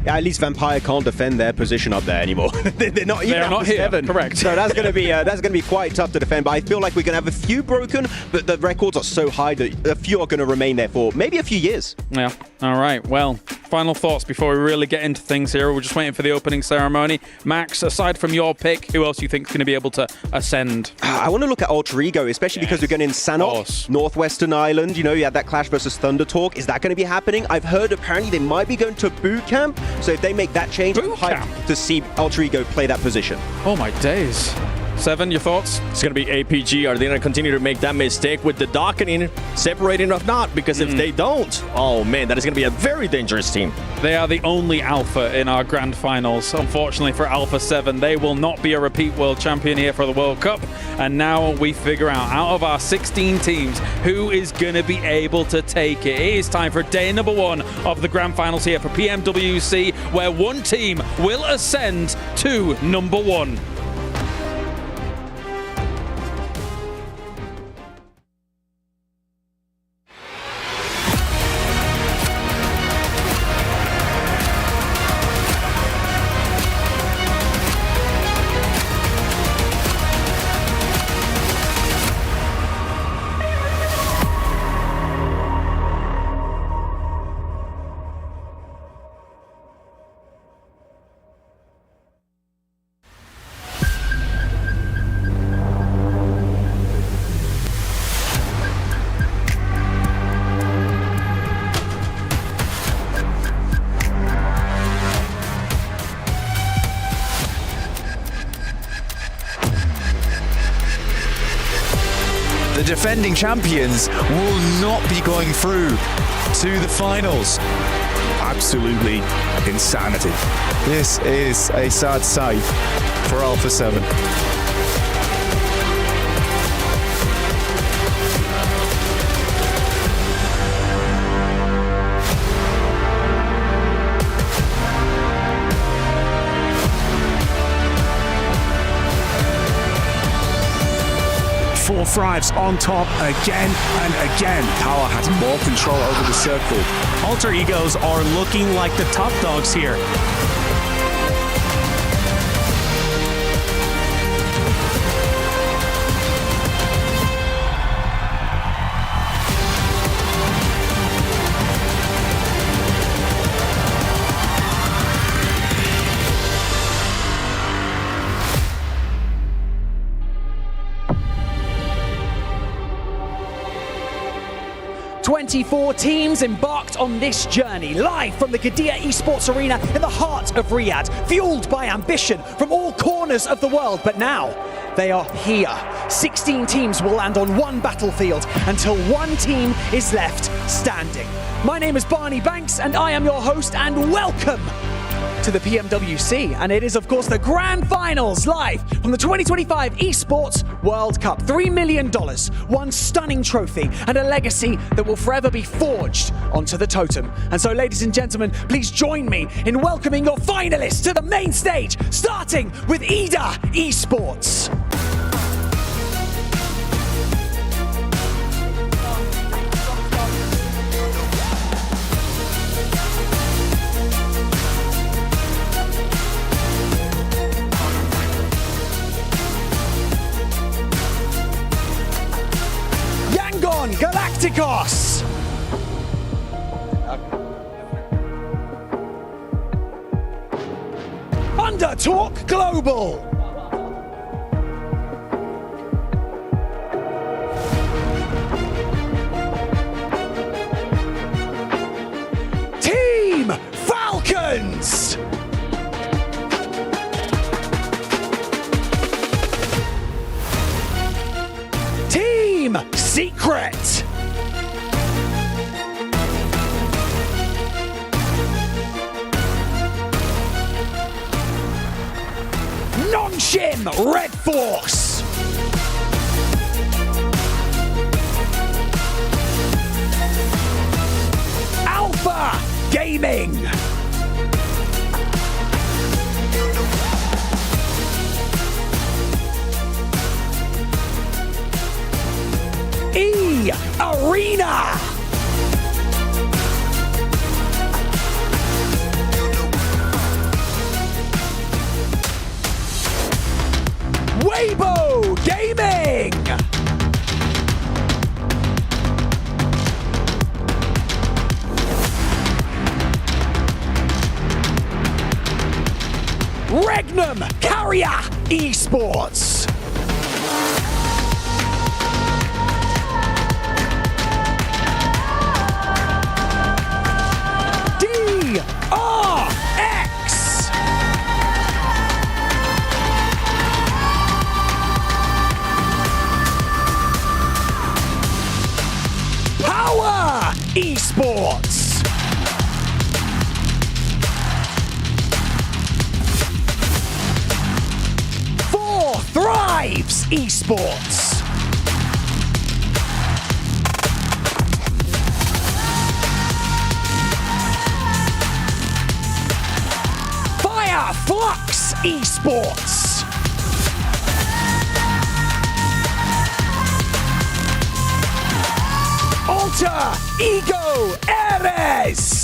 Yeah, at least Vampire can't defend their position up there anymore. They're not even not here. 7. Correct. So that's going to be quite tough to defend. But I feel like we're going to have a few broken, but the records are so high that a few are going to remain there for maybe a few years. Yeah. All right. Well, final thoughts before we really get into things here. We're just waiting for the opening ceremony. Max, aside from your pick, who else do you think is going to be able to ascend? I want to look at Alter Ego, especially because we're going in Sanok, Northwestern Ireland. You know, you had that Clash versus Thunder talk. Is that going to be happening? I've heard apparently they might be going to boot camp. So if they make that change, I'm hyped to see Alter Ego play that position. Oh my days. 7, your thoughts? It's going to be APG. Are they going to continue to make that mistake with the docketing, separating or not? Because if they don't, oh man, that is going to be a very dangerous team. They are the only Alpha in our grand finals. Unfortunately for Alpha 7, they will not be a repeat world champion here for the World Cup. And now we figure out of our 16 teams, who is going to be able to take it. It is time for day number 1 of the grand finals here for PMWC, where one team will ascend to number 1. The defending champions will not be going through to the finals. Absolutely insanity. This is a sad sight for Alpha 7. Four Thrives on top again and again. Power has more control over the circle. Alter Egos are looking like the top dogs here. Twenty-four teams embarked on this journey, live from the Qiddiya Esports Arena in the heart of Riyadh, fueled by ambition from all corners of the world. But now, they are here. 16 teams will land on one battlefield until one team is left standing. My name is Barney Banks, and I am your host, and welcome to the PMWC, and it is of course the grand finals live from the 2025 Esports World Cup. $3 million, one stunning trophy, and a legacy that will forever be forged onto the totem. And so, ladies and gentlemen, please join me in welcoming your finalists to the main stage, starting with EDA Esports. Thunder Talk Global. Team Falcons. Team Secret. Nongshim Red Force. Alpha Gaming. E Arena. Weibo Gaming. Regnum Carrier Esports. DRX. Power Esports. Thrives Esports. Fire Flux Esports. Alter Ego Ares.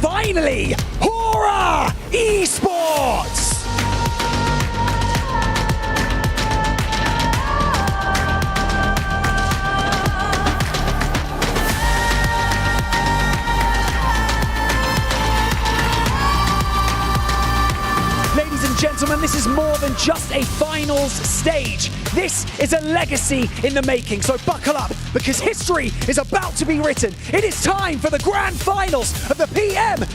Finally, Hora Esports! Ladies and gentlemen, this is more than just a finals stage. This is a legacy in the making, so buckle up, because history is about to be written. It is time for the grand finals of the PMWC.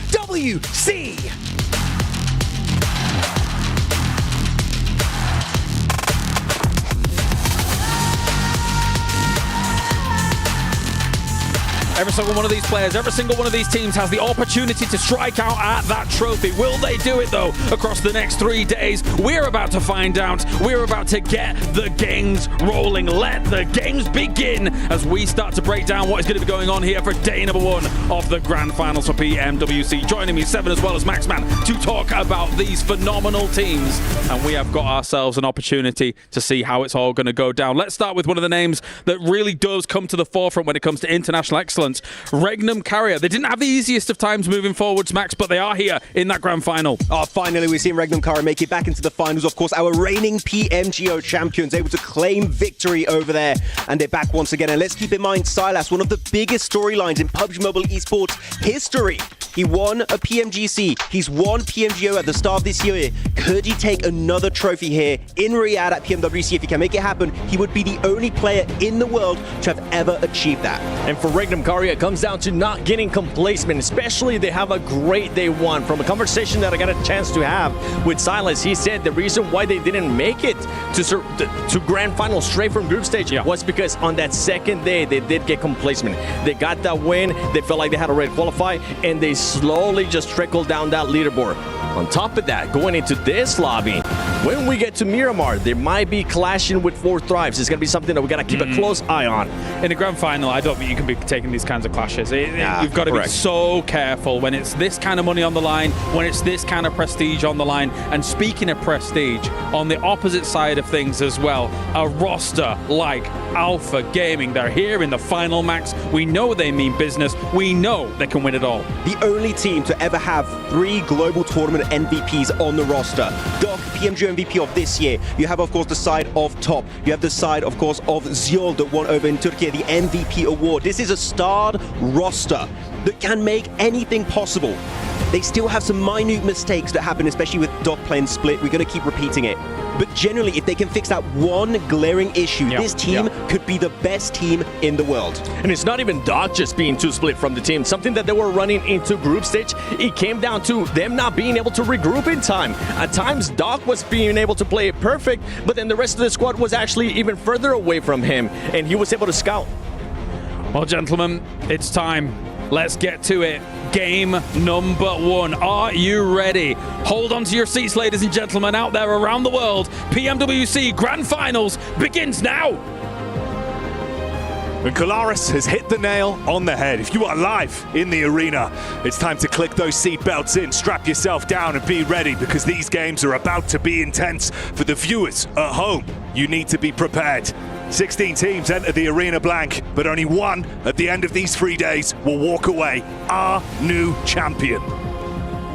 Every single one of these players, every single one of these teams has the opportunity to strike out at that trophy. Will they do it, though, across the next 3 days? We're about to find out. We're about to get the games rolling. Let the games begin as we start to break down what is going to be going on here for day number 1 of the grand finals for PMWC. Joining me, Seven as well as Maxman, to talk about these phenomenal teams. And we have got ourselves an opportunity to see how it's all going to go down. Let's start with one of the names that really does come to the forefront when it comes to international excellence. Regnum Carrier. They didn't have the easiest of times moving forwards, Max, but they are here in that grand final. Oh, finally, we've seen Regnum Carrier make it back into the finals. Of course, our reigning PMGO champions able to claim victory over there, and they're back once again. And let's keep in mind, Silas, one of the biggest storylines in PUBG Mobile esports history. He won a PMGC. He's won PMGO at the start of this year. Could he take another trophy here in Riyadh at PMWC? If he can make it happen, he would be the only player in the world to have ever achieved that. And for Regnum Carrier, it comes down to not getting complacent, especially they have a great day 1. From a conversation that I got a chance to have with Silas, he said the reason why they didn't make it to grand final straight from group stage was because on that second day, they did get complacent. They got that win, they felt like they had already qualified, and they slowly just trickled down that leaderboard. On top of that, going into this lobby, when we get to Miramar, they might be clashing with 4 Thrives. It's going to be something that we got to keep a close eye on. In the grand final, I don't think you can be taking these kinds of clashes. You've got to be so careful when it's this kind of money on the line, when it's this kind of prestige on the line. And speaking of prestige, on the opposite side of things as well, a roster like Alpha Gaming, they're here in the final, Max. We know they mean business. We know they can win it all. The only team to ever have 3 global tournament different MVPs on the roster. Doc, PMG MVP of this year. You have, of course, the side of Top. You have the side, of course, of Ziol that won over in Turkey the MVP award. This is a starred roster that can make anything possible. They still have some minute mistakes that happen, especially with Doc playing split. We're going to keep repeating it. But generally, if they can fix that one glaring issue, this team could be the best team in the world. And it's not even Doc just being too split from the team. Something that they were running into group stage, it came down to them not being able to regroup in time. At times, Doc was being able to play it perfect, but then the rest of the squad was actually even further away from him, and he was able to scout. Well, gentlemen, it's time. Let's get to it. Game number 1. Are you ready? Hold on to your seats, ladies and gentlemen, out there around the world. PMWC Grand Finals begins now. And Kolaris has hit the nail on the head. If you are live in the arena, it's time to click those seat belts in, strap yourself down and be ready, because these games are about to be intense. For the viewers at home, you need to be prepared. 16 teams enter the arena blank, but only one at the end of these 3 days will walk away our new champion.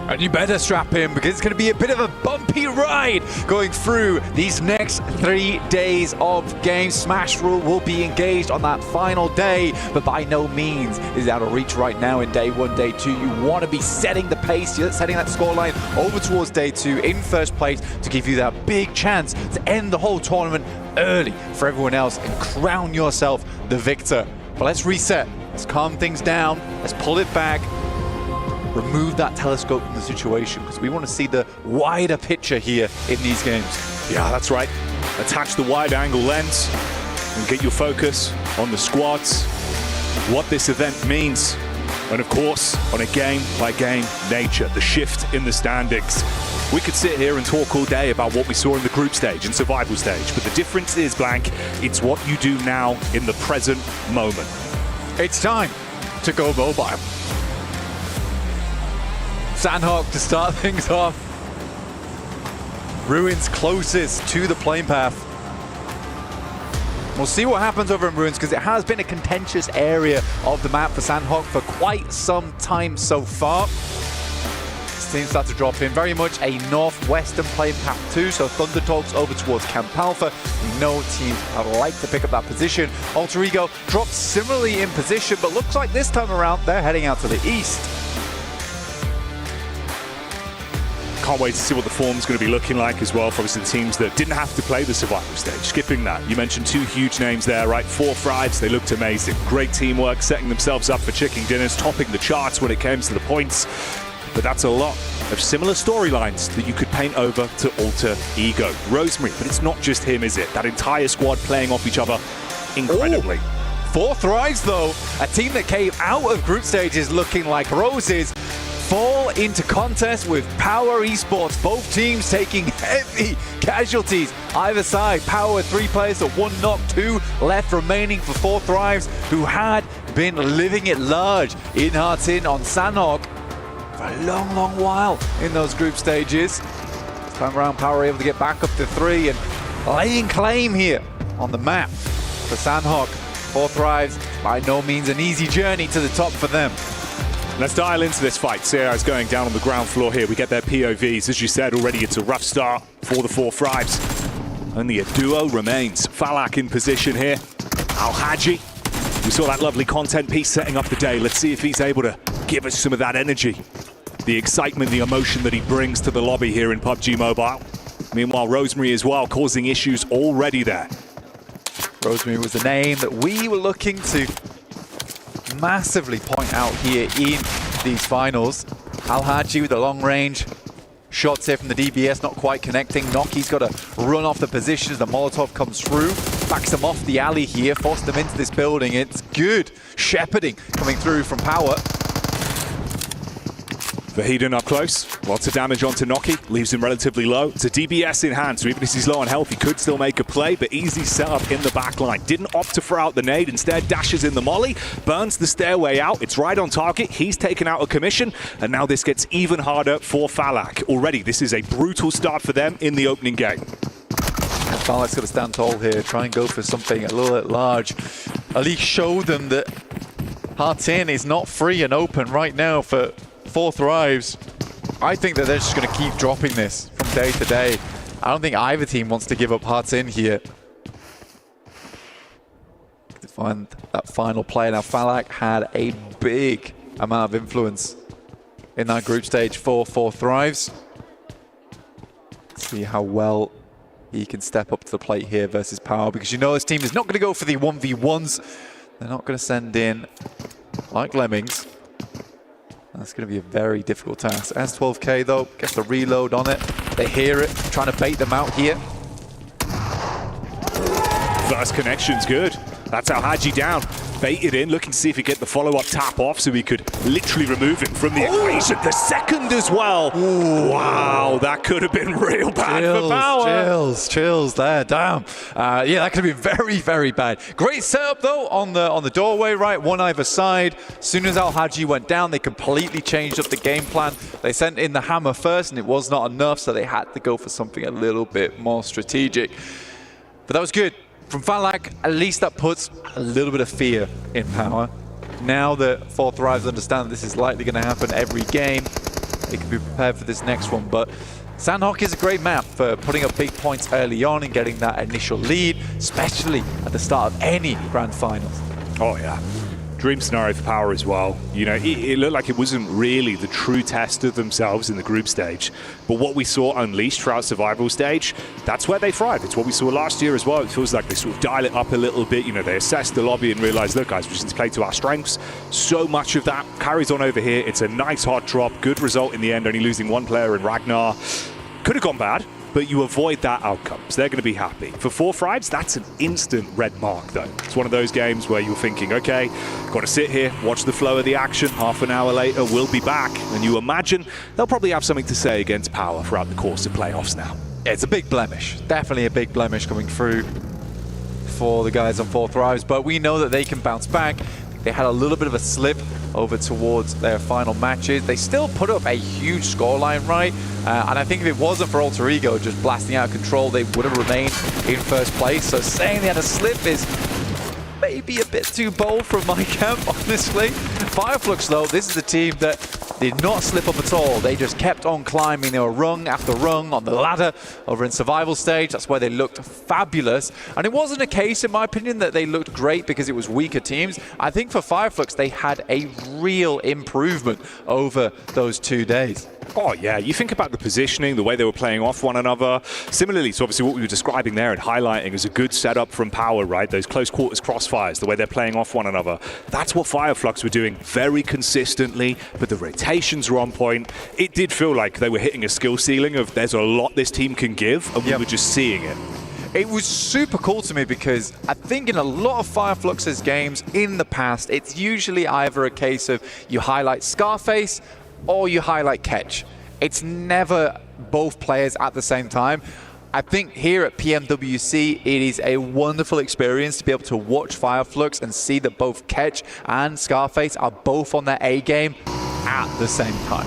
And you better strap in, because it's going to be a bit of a bumpy ride going through these next 3 days of games. Smash Rule will be engaged on that final day, but by no means is it out of reach right now in day 1, day 2. You want to be setting the pace, setting that scoreline over towards day 2 in first place to give you that big chance to end the whole tournament early for everyone else and crown yourself the victor. But let's reset, let's calm things down, let's pull it back. Remove that telescope from the situation, because we want to see the wider picture here in these games. Yeah, that's right. Attach the wide angle lens and get your focus on the squads, what this event means, and of course, on a game-by-game nature, the shift in the standings. We could sit here and talk all day about what we saw in the group stage and survival stage, but the difference is, Blank, it's what you do now in the present moment. It's time to go mobile. Sandhawk to start things off. Ruins closest to the plane path. We'll see what happens over in Ruins, because it has been a contentious area of the map for Sandhawk for quite some time so far. Teams start to drop in, very much a northwestern plane path too, so Thunder Talks over towards Camp Alpha. We know teams like to pick up that position. Alter Ego drops similarly in position, but looks like this time around they're heading out to the east. Can't wait to see what the form's going to be looking like as well for obviously the teams that didn't have to play the survival stage. Skipping that, you mentioned 2 huge names there, right? 4 Thrives, they looked amazing. Great teamwork, setting themselves up for chicken dinners, topping the charts when it came to the points. But that's a lot of similar storylines that you could paint over to Alter Ego. Rosemary, but it's not just him, is it? That entire squad playing off each other incredibly. 4 Thrives though, a team that came out of group stages looking like roses, fall into contest with Power Esports. Both teams taking heavy casualties either side. Power 3 players to 1 knock, 2 left remaining for 4 Thrives, who had been living it large in Heartin on Sandhawk for a long while in those group stages. This time around, Power able to get back up to 3 and laying claim here on the map for Sandhawk. 4 Thrives, by no means an easy journey to the top for them. Let's dial into this fight. Sierra is going down on the ground floor here. We get their POVs. As you said already, it's a rough start for the 4 Thrives. Only a duo remains. Falak in position here. Al-Haji. We saw that lovely content piece setting up the day. Let's see if he's able to give us some of that energy. The excitement, the emotion that he brings to the lobby here in PUBG Mobile. Meanwhile, Rosemary as well, causing issues already there. Rosemary was a name that we were looking to massively point out here in these finals. Al-Haji with the long range shots here from the DBS, not quite connecting. Noki's got to run off the position as the Molotov comes through, backs them off the alley here, forced them into this building. It's good shepherding coming through from Power. Vahidon up close, lots of damage onto Noki, leaves him relatively low. It's a DBS in hand, so even if he's low on health, he could still make a play, but easy setup in the back line. Didn't opt to throw out the nade, instead dashes in the molly, burns the stairway out, it's right on target, he's taken out a commission, and now this gets even harder for Falak. Already, this is a brutal start for them in the opening game. Falak's got to stand tall here, try and go for something a little bit large. At least show them that Heartin is not free and open right now for 4 Thrives. I think that they're just going to keep dropping this from day to day. I don't think either team wants to give up hearts in here. To find that final play. Now, Falak had a big amount of influence in that group stage for Thrives. Let's see how well he can step up to the plate here versus Power, because you know this team is not going to go for the 1v1s. They're not going to send in like lemmings. That's going to be a very difficult task. S12K though, gets the reload on it. They hear it, trying to bait them out here. First connection's good. That's how Haji down. Baited in, looking to see if he get the follow-up tap off so he could literally remove him from the equation. The second as well. Ooh. Wow, that could have been real bad for Power. Chills there, damn. Yeah, that could have been very, very bad. Great setup though on the doorway, right? One either side. As soon as Al-Haji went down, they completely changed up the game plan. They sent in the hammer first and it was not enough, so they had to go for something a little bit more strategic. But that was good. From Falak, at least that puts a little bit of fear in Power. Now that Thrives understand that this is likely going to happen every game, they can be prepared for this next one. But Sandhawk is a great map for putting up big points early on and getting that initial lead, especially at the start of any grand finals. Oh yeah. Dream scenario for Power as well. You know, it looked like it wasn't really the true test of themselves in the group stage, but what we saw unleashed throughout survival stage, that's where they thrive. It's what we saw last year as well. It feels like they sort of dial it up a little bit. You know, they assess the lobby and realize, look guys, we just need to play to our strengths. So much of that carries on over here. It's a nice hard drop, good result in the end, only losing one player in Ragnar. Could have gone bad, but you avoid that outcome, so they're going to be happy. For Thrives, that's an instant red mark, though. It's one of those games where you're thinking, okay, got to sit here, watch the flow of the action. Half an hour later, we'll be back. And you imagine they'll probably have something to say against Power throughout the course of playoffs now. Yeah, it's a big blemish. Definitely a big blemish coming through for the guys on Thrives, but we know that they can bounce back. They had a little bit of a slip over towards their final matches. They still put up a huge scoreline, right? And I think if it wasn't for Alter Ego just blasting out of control, they would have remained in first place. So saying they had a slip is maybe a bit too bold from my camp, honestly. Fireflux, though, this is a team that did not slip up at all. They just kept on climbing. They were rung after rung on the ladder over in survival stage. That's why they looked fabulous. And it wasn't a case, in my opinion, that they looked great because it was weaker teams. I think for Fireflux, they had a real improvement over those 2 days. Oh yeah, you think about the positioning, the way they were playing off one another. Similarly to obviously what we were describing there and highlighting as a good setup from Power, right? Those close quarters crossfires, the way they're playing off one another. That's what Fireflux were doing very consistently, but the rotations were on point. It did feel like they were hitting a skill ceiling of there's a lot this team can give, and we were just seeing it. It was super cool to me because I think in a lot of Fireflux's games in the past, it's usually either a case of you highlight Scarface or you highlight Ketch. It's never both players at the same time. I think here at PMWC, it is a wonderful experience to be able to watch Fireflux and see that both Ketch and Scarface are both on their A game at the same time.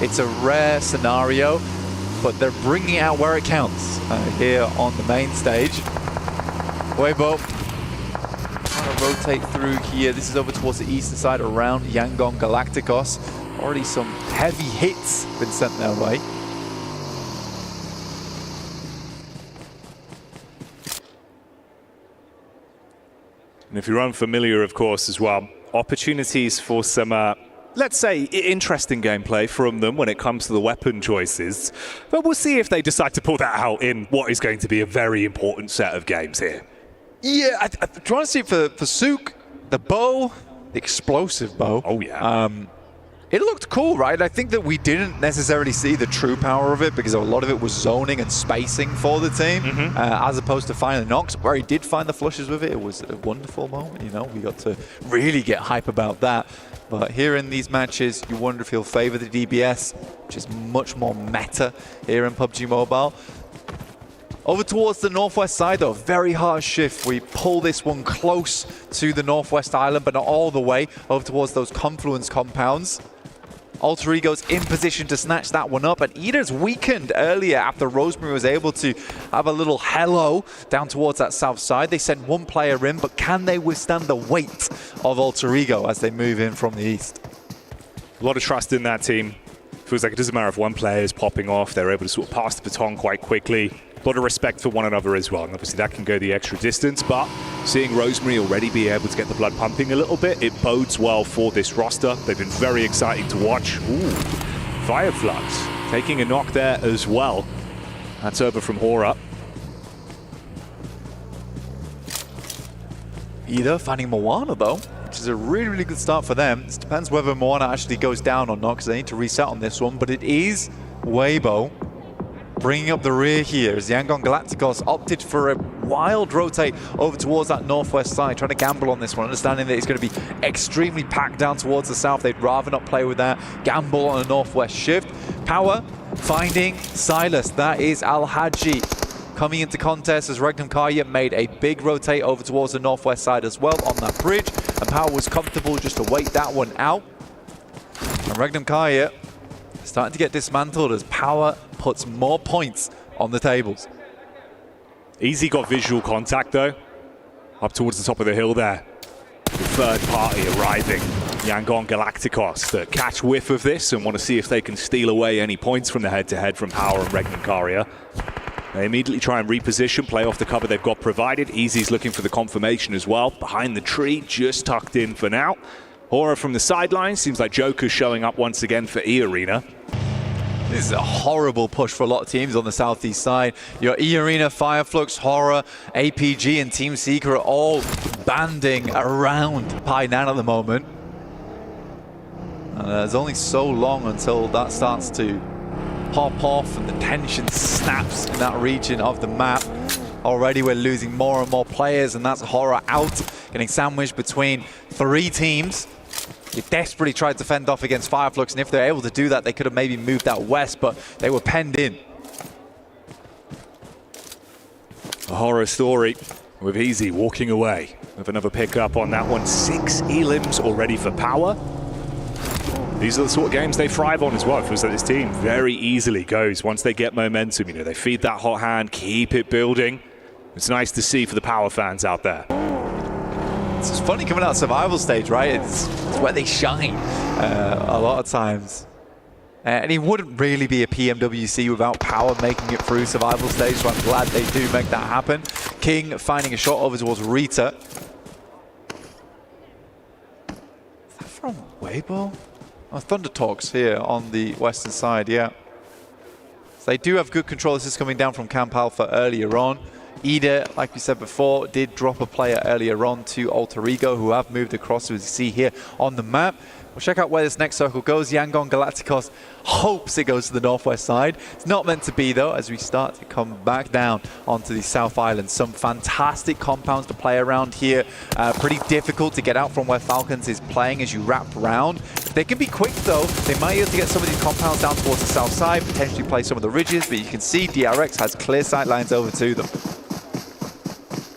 It's a rare scenario, but they're bringing out where it counts here on the main stage. Weibo trying to rotate through here. This is over towards the eastern side around Yangon Galacticos. Already some heavy hits been sent their way. And if you're unfamiliar, of course, as well, opportunities for some, let's say, interesting gameplay from them when it comes to the weapon choices. But we'll see if they decide to pull that out in what is going to be a very important set of games here. Yeah, I'm trying to see for Sook, the bow, the explosive bow. Oh, yeah. It looked cool, right? I think that we didn't necessarily see the true power of it because a lot of it was zoning and spacing for the team, as opposed to finding the knocks. Where he did find the flushes with it, it was a wonderful moment. You know, we got to really get hype about that. But here in these matches, you wonder if he'll favor the DBS, which is much more meta here in PUBG Mobile. Over towards the northwest side, though, very hard shift. We pull this one close to the northwest island, but not all the way over towards those confluence compounds. Alter Ego's in position to snatch that one up, and Eater's weakened earlier after Rosemary was able to have a little hello down towards that south side. They sent one player in, but can they withstand the weight of Alter Ego as they move in from the east? A lot of trust in that team. Feels like it doesn't matter if one player is popping off, they're able to sort of pass the baton quite quickly. A lot of respect for one another as well, and obviously that can go the extra distance, but seeing Rosemary already be able to get the blood pumping a little bit, it bodes well for this roster. They've been very exciting to watch. Ooh, Fireflux taking a knock there as well. That's over from Hora. Either finding Moana though, which is a really, really good start for them. It depends whether Moana actually goes down or not, because they need to reset on this one, but it is Weibo bringing up the rear here as Yangon Galacticos opted for a wild rotate over towards that northwest side, trying to gamble on this one, understanding that it's going to be extremely packed down towards the south. They'd rather not play with that, gamble on a northwest shift. Power finding Silas, that is Al-Haji coming into contest as Regnum Karya made a big rotate over towards the northwest side as well on that bridge, and Power was comfortable just to wait that one out. And Regnum Karya starting to get dismantled as Power puts more points on the tables. Easy got visual contact though, up towards the top of the hill there. The third party arriving, Yangon Galacticos, that catch whiff of this and want to see if they can steal away any points from the head-to-head from Power and Regnum Karya. They immediately try and reposition, play off the cover they've got provided. Easy's looking for the confirmation as well. Behind the tree, just tucked in for now. Hora from the sidelines, seems like Joker's showing up once again for E-Arena. This is a horrible push for a lot of teams on the southeast side. Your E-Arena, Fireflux, Hora, APG and Team Seeker are all banding around Painan at the moment. And there's only so long until that starts to pop off and the tension snaps in that region of the map. Already we're losing more and more players, and that's Hora out, getting sandwiched between 3 teams. They desperately tried to fend off against Fireflux, and if they're able to do that, they could have maybe moved out west, but they were penned in. A horror story with Easy walking away with another pickup on that one. 6 elims already for Power. These are the sort of games they thrive on as well. It feels like this team very easily goes once they get momentum. You know, they feed that hot hand, keep it building. It's nice to see for the Power fans out there. It's funny coming out of survival stage, right? It's where they shine a lot of times. And it wouldn't really be a PMWC without Power making it through survival stage, so I'm glad they do make that happen. King finding a shot over towards Rita. Is that from Weibo? Oh, Thunder Talks here on the western side, yeah. So they do have good control. This is coming down from Camp Alpha earlier on. Ida, like we said before, did drop a player earlier on to Alter Ego, who have moved across, as you see here on the map. We'll check out where this next circle goes. Yangon Galacticos hopes it goes to the northwest side. It's not meant to be, though, as we start to come back down onto the South Island. Some fantastic compounds to play around here. Pretty difficult to get out from where Falcons is playing as you wrap around. If they can be quick, though, they might be able to get some of these compounds down towards the south side, potentially play some of the ridges, but you can see DRX has clear sight lines over to them.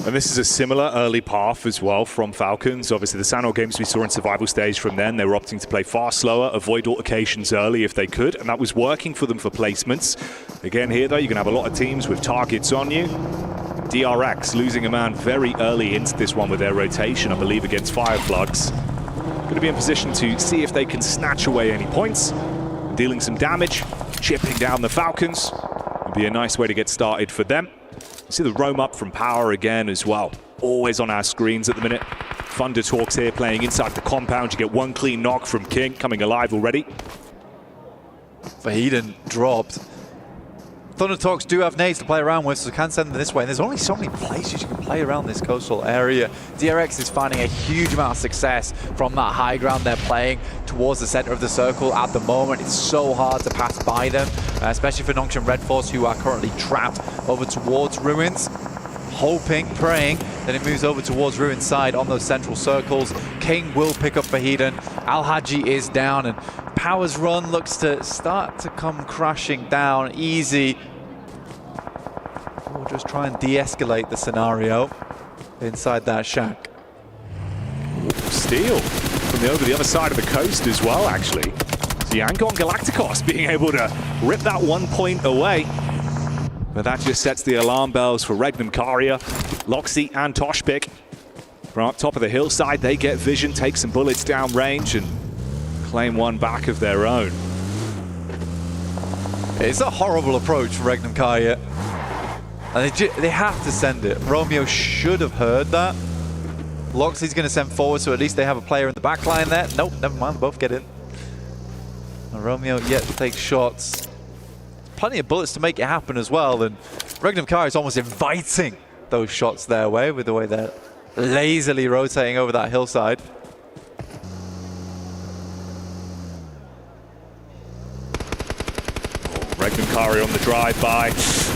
And this is a similar early path as well from Falcons. Obviously, the Sanor games we saw in survival stage from then, they were opting to play far slower, avoid altercations early if they could, and that was working for them for placements. Again, here, though, you're going to have a lot of teams with targets on you. DRX losing a man very early into this one with their rotation, I believe, against Fireflux. Going to be in position to see if they can snatch away any points, dealing some damage, chipping down the Falcons. Would be a nice way to get started for them. See the roam up from Power again as well. Always on our screens at the minute. Thunder Talks here playing inside the compound. You get one clean knock from King, coming alive already. Vahiden dropped. Thunder Talks do have nades to play around with, so can send them this way. And there's only so many places you can play around this coastal area. DRX is finding a huge amount of success from that high ground they're playing towards the center of the circle at the moment. It's so hard to pass by them, especially for Nongshim Red Force, who are currently trapped over towards Ruins. Hoping, praying that it moves over towards Ruins side on those central circles. King will pick up Vahiden. Al-Haji is down, and Power's run looks to start to come crashing down. Easy. We'll just try and de-escalate the scenario inside that shack. Steal from over the other side of the coast as well, actually. So Yangon Galacticos being able to rip that 1 point away. But that just sets the alarm bells for Regnum Karya, Loxy and Toshpik. From up top of the hillside, they get vision, take some bullets down range and claim one back of their own. It's a horrible approach from Regnum Karya. And they have to send it. Romeo should have heard that. Loxley's going to send forward, so at least they have a player in the back line there. Nope, never mind, both get in. And Romeo yet to take shots. Plenty of bullets to make it happen as well, and Regnum Karya is almost inviting those shots their way with the way they're lazily rotating over that hillside. Regnum Karya on the drive-by.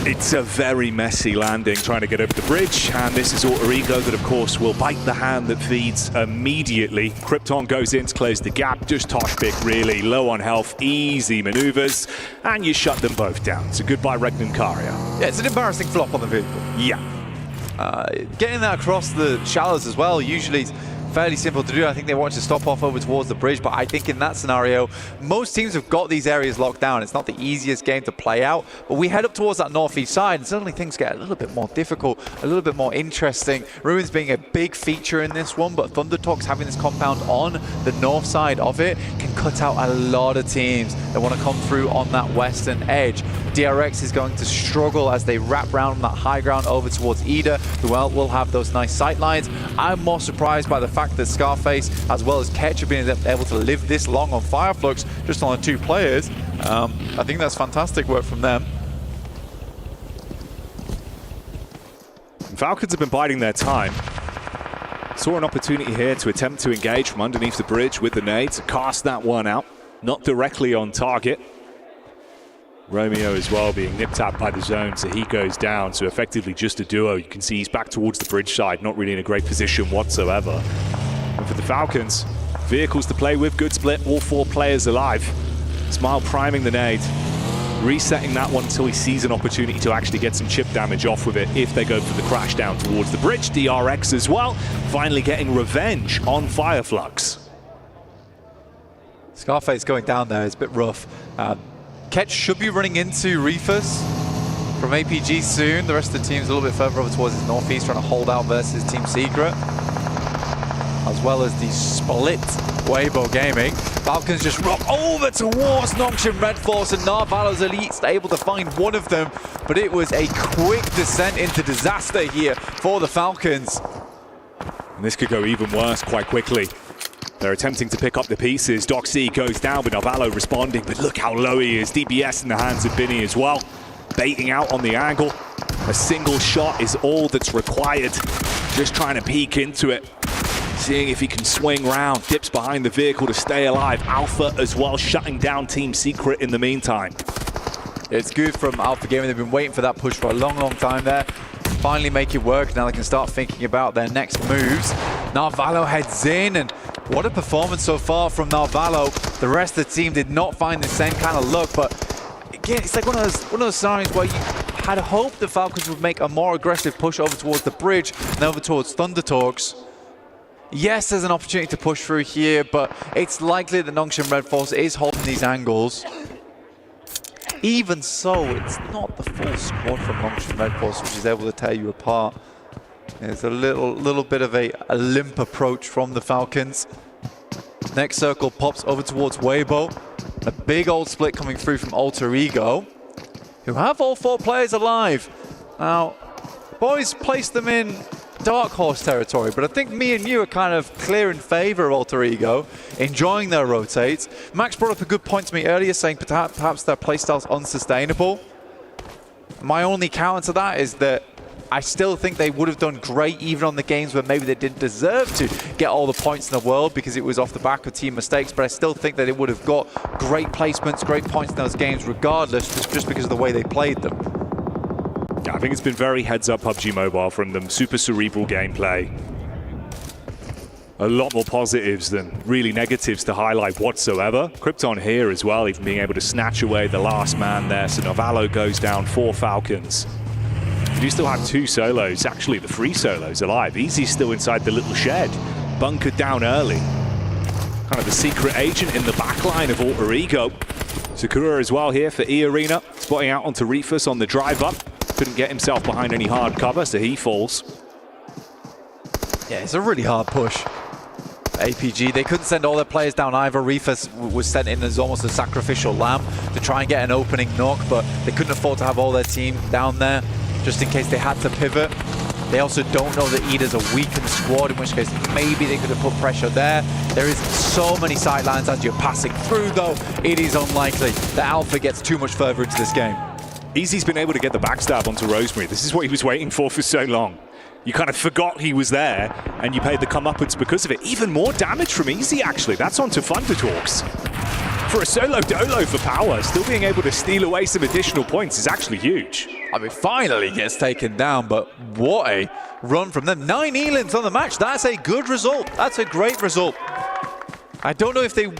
It's a very messy landing trying to get over the bridge, and this is Alter Ego that, of course, will bite the hand that feeds immediately. Krypton goes in to close the gap, just Tosh pick really, low on health, easy maneuvers, and you shut them both down. So goodbye, Regnum Karya. Yeah, it's an embarrassing flop on the vehicle. Yeah. Getting that across the shallows as well, usually fairly simple to do. I think they want to stop off over towards the bridge, but I think in that scenario, most teams have got these areas locked down. It's not the easiest game to play out, but we head up towards that northeast side, and suddenly things get a little bit more difficult, a little bit more interesting. Ruins being a big feature in this one, but Thundertalks having this compound on the north side of it can cut out a lot of teams that want to come through on that western edge. DRX is going to struggle as they wrap around on that high ground over towards Ida, who will have those nice sight lines. I'm more surprised by the fact that Scarface, as well as Ketch, have been able to live this long on Fireflux just on the 2 players. I think that's fantastic work from them. Falcons have been biding their time. Saw an opportunity here to attempt to engage from underneath the bridge with the nade to cast that one out. Not directly on target. Romeo as well being nipped at by the zone, so he goes down. So effectively just a duo. You can see he's back towards the bridge side, not really in a great position whatsoever. And for the Falcons, vehicles to play with, good split, all 4 players alive. Smile priming the nade, resetting that one until he sees an opportunity to actually get some chip damage off with it if they go for the crash down towards the bridge. DRX as well, finally getting revenge on Fireflux. Scarface going down there is a bit rough. Ketch should be running into Reefus from APG soon. The rest of the team's a little bit further over towards his northeast, trying to hold out versus Team Secret. As well as the split Weibo Gaming. Falcons just rock over towards Noxian Red Force, and Narvalo's Elite's able to find one of them, but it was a quick descent into disaster here for the Falcons. And this could go even worse quite quickly. They're attempting to pick up the pieces. Doxy goes down with Narvalo responding, but look how low he is. DBS in the hands of Binny as well. Baiting out on the angle. A single shot is all that's required. Just trying to peek into it. Seeing if he can swing round. Dips behind the vehicle to stay alive. Alpha as well, shutting down Team Secret in the meantime. It's good from Alpha Gaming. They've been waiting for that push for a long, long time there. Finally make it work. Now they can start thinking about their next moves. Narvalo heads in, and what a performance so far from Narvalo. The rest of the team did not find the same kind of look, but again, it's like one of those scenarios where you had hoped the Falcons would make a more aggressive push over towards the bridge and over towards Thundertalks. Yes, there's an opportunity to push through here, but it's likely that Noxian Red Force is holding these angles. Even so, it's not the full squad from Noxian Red Force which is able to tear you apart. There's a little bit of a limp approach from the Falcons. Next circle pops over towards Weibo. A big old split coming through from Alter Ego, who have all 4 players alive. Now, boys placed them in Dark Horse territory, but I think me and you are kind of clear in favor of Alter Ego, enjoying their rotates. Max brought up a good point to me earlier, saying perhaps their playstyle's unsustainable. My only counter to that is that I still think they would have done great even on the games where maybe they didn't deserve to get all the points in the world because it was off the back of team mistakes, but I still think that they would have got great placements, great points in those games regardless, just because of the way they played them. Yeah, I think it's been very heads-up PUBG Mobile from them. Super cerebral gameplay. A lot more positives than really negatives to highlight whatsoever. Krypton here as well, even being able to snatch away the last man there. So Narvalo goes down for Falcons. We do still have 2 solos, actually the 3 solos alive. Easy's still inside the little shed, bunkered down early. Kind of the secret agent in the backline of Alter Ego. Sakura as well here for E-Arena, spotting out onto Reefus on the drive up. Couldn't get himself behind any hard cover, so he falls. Yeah, it's a really hard push. APG. They couldn't send all their players down either. Reefus was sent in as almost a sacrificial lamb to try and get an opening knock, but they couldn't afford to have all their team down there just in case they had to pivot. They also don't know that Ida's a weakened squad, in which case maybe they could have put pressure there. There is so many sidelines as you're passing through, though. It is unlikely that Alpha gets too much further into this game. Easy's been able to get the backstab onto Rosemary. This is what he was waiting for so long. You kind of forgot he was there, and you paid the comeuppance because of it. Even more damage from Easy, actually. That's onto Thundertalks. For a solo dolo for Power, still being able to steal away some additional points is actually huge. I mean, finally gets taken down, but what a run from them. 9 elims on the match. That's a good result. That's a great result. I don't know if they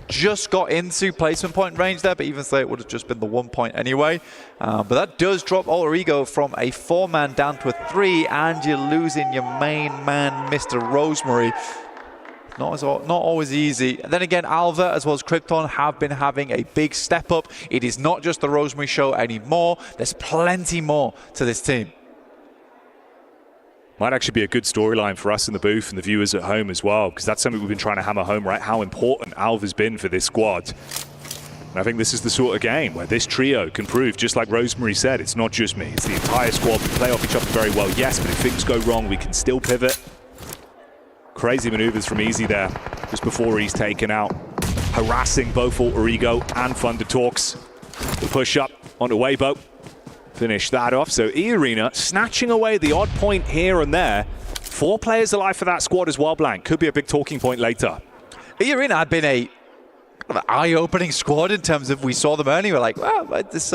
just got into placement point range there, but even so, it would have just been the 1 point anyway. But that does drop Alter Ego from a 4-man down to a 3, and you're losing your main man, Mr. Rosemary. Not always easy. And then again, Alva as well as Krypton have been having a big step up. It is not just the Rosemary show anymore. There's plenty more to this team. Might actually be a good storyline for us in the booth and the viewers at home as well, because that's something we've been trying to hammer home, right? How important Alva's been for this squad. And I think this is the sort of game where this trio can prove, just like Rosemary said, it's not just me, it's the entire squad. We play off each other very well, yes, but if things go wrong, we can still pivot. Crazy maneuvers from Easy there, just before he's taken out. Harassing both Alter Ego and Thundertalks. The push up onto Weibo. Finish that off. So E-Arena snatching away the odd point here and there. 4 players alive for that squad as well, Blank. Could be a big talking point later. E-Arena had been a kind of eye-opening squad in terms of we saw them earlier. We're like, well, this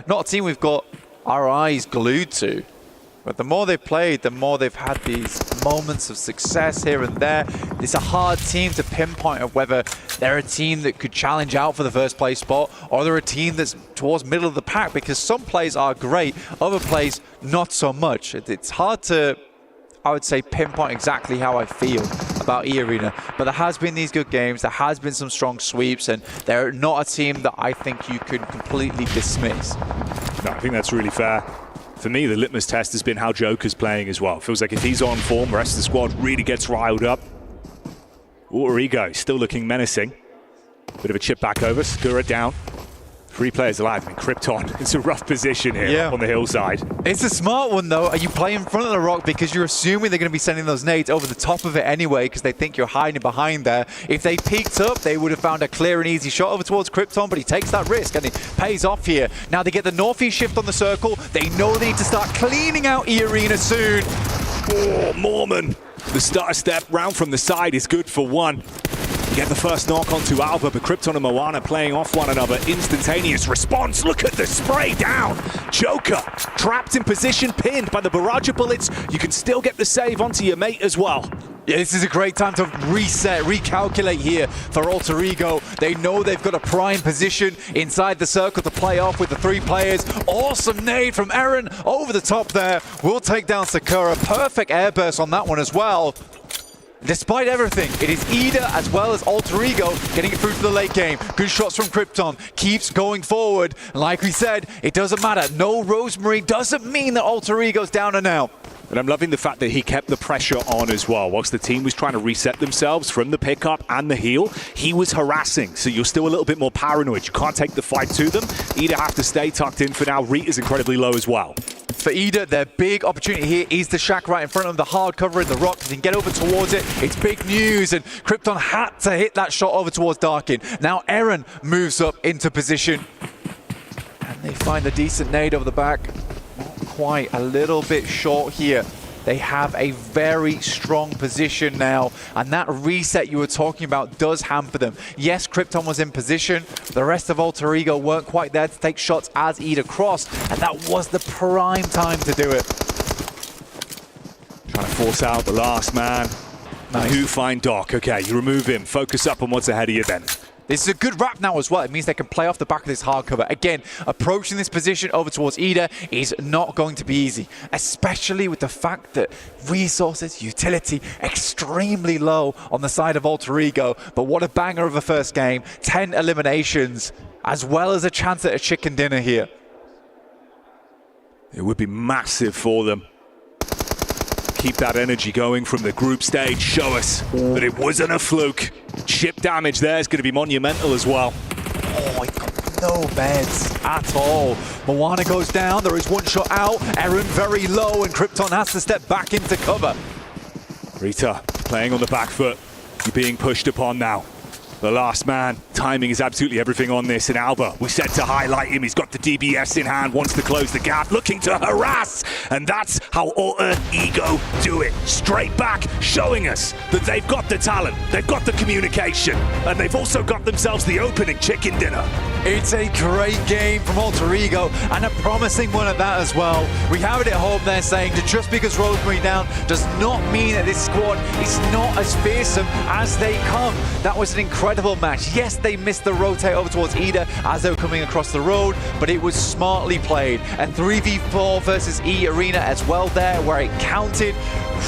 not a team we've got our eyes glued to. But the more they've played, the more they've had these moments of success here and there. It's a hard team to pinpoint of whether they're a team that could challenge out for the first place spot, or they're a team that's towards middle of the pack, because some plays are great, other plays not so much. It's hard to, I would say, pinpoint exactly how I feel about E-Arena. But there has been these good games, there has been some strong sweeps, and they're not a team that I think you could completely dismiss. No, I think that's really fair. For me, the litmus test has been how Joker's playing as well. Feels like if he's on form, the rest of the squad really gets riled up. Alter Ego still looking menacing. Bit of a chip back over, Skura down. 3 players alive. I mean, Krypton, it's a rough position here on the hillside. It's a smart one, though. You play in front of the rock because you're assuming they're going to be sending those nades over the top of it anyway, because they think you're hiding behind there. If they peeked up, they would have found a clear and easy shot over towards Krypton, but he takes that risk and it pays off here. Now they get the northeast shift on the circle. They know they need to start cleaning out E-Arena soon. Oh, Mormon. The starter step round from the side is good for 1. Get the first knock onto Alva, but Krypton and Moana playing off one another. Instantaneous response. Look at the spray down. Joker trapped in position, pinned by the barrage of bullets. You can still get the save onto your mate as well. Yeah, this is a great time to reset, recalculate here for Alter Ego. They know they've got a prime position inside the circle to play off with the 3 players. Awesome nade from Eren over the top there. Will take down Sakura. Perfect airburst on that one as well. Despite everything, it is Ida as well as Alter Ego getting it through to the late game. Good shots from Krypton, keeps going forward. Like we said, it doesn't matter. No Rosemary doesn't mean that Alter Ego's down and out. And I'm loving the fact that he kept the pressure on as well. Whilst the team was trying to reset themselves from the pickup and the heal, he was harassing. So you're still a little bit more paranoid. You can't take the fight to them. Ida have to stay tucked in for now. Rita's incredibly low as well. For Ida, their big opportunity here is the shack right in front of them, the hard cover in the rock. They can get over towards it. It's big news, and Krypton had to hit that shot over towards Darkin. Now Eren moves up into position, and they find a decent nade over the back. Not quite, a little bit short here. They have a very strong position now, and that reset you were talking about does hamper them. Yes, Krypton was in position. The rest of Alter Ego weren't quite there to take shots as Ida crossed, and that was the prime time to do it. Trying to force out the last man. Nice. Who find Doc? Okay, you remove him. Focus up on what's ahead of you then. This is a good wrap now as well. It means they can play off the back of this hard cover. Again, approaching this position over towards Ida is not going to be easy, especially with the fact that resources, utility, extremely low on the side of Alter Ego. But what a banger of a first game. 10 eliminations, as well as a chance at a chicken dinner here. It would be massive for them. Keep that energy going from the group stage. Show us that it wasn't a fluke. Chip damage there is going to be monumental as well. Oh, he got no beds at all. Moana goes down. There is one shot out. Eren very low, and Krypton has to step back into cover. Rita playing on the back foot. You're being pushed upon now. The last man. Timing is absolutely everything on this. And Alba, we said to highlight him. He's got the DBS in hand, wants to close the gap, looking to harass. And that's how Alter Ego do it. Straight back, showing us that they've got the talent, they've got the communication, and they've also got themselves the opening chicken dinner. It's a great game from Alter Ego, and a promising one at that as well. We have it at home there saying that just because Rosemary down does not mean that this squad is not as fearsome as they come. That was an incredible match. Yes, they missed the rotate over towards Ida as they were coming across the road, but it was smartly played. A 3v4 versus E arena as well there, where it counted.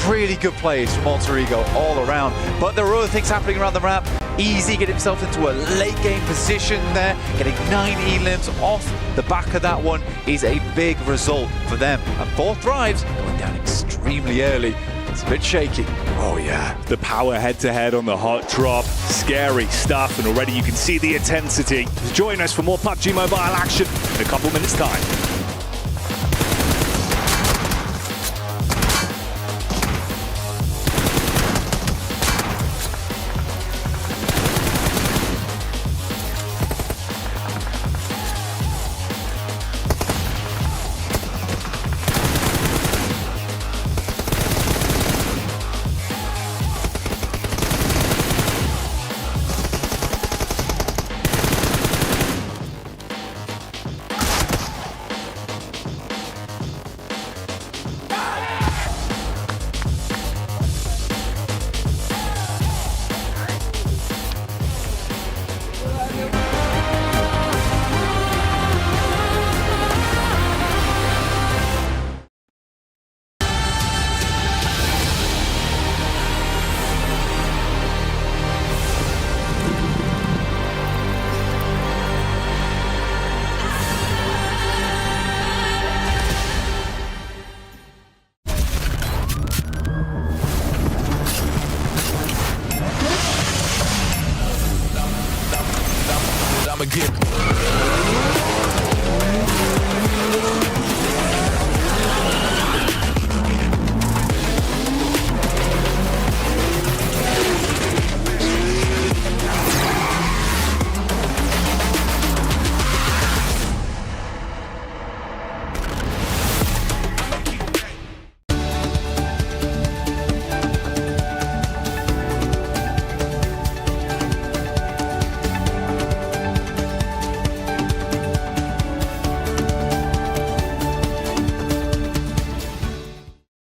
Really good plays from Alter Ego all around. But there were other things happening around the map. Easy get himself into a late game position there, getting 9 elims off the back of that one is a big result for them. And 4 thrives going down extremely early. It's a bit shaky. Oh yeah, the power head-to-head on the hot drop. Scary stuff, and already you can see the intensity. Join us for more PUBG Mobile action in a couple minutes' time.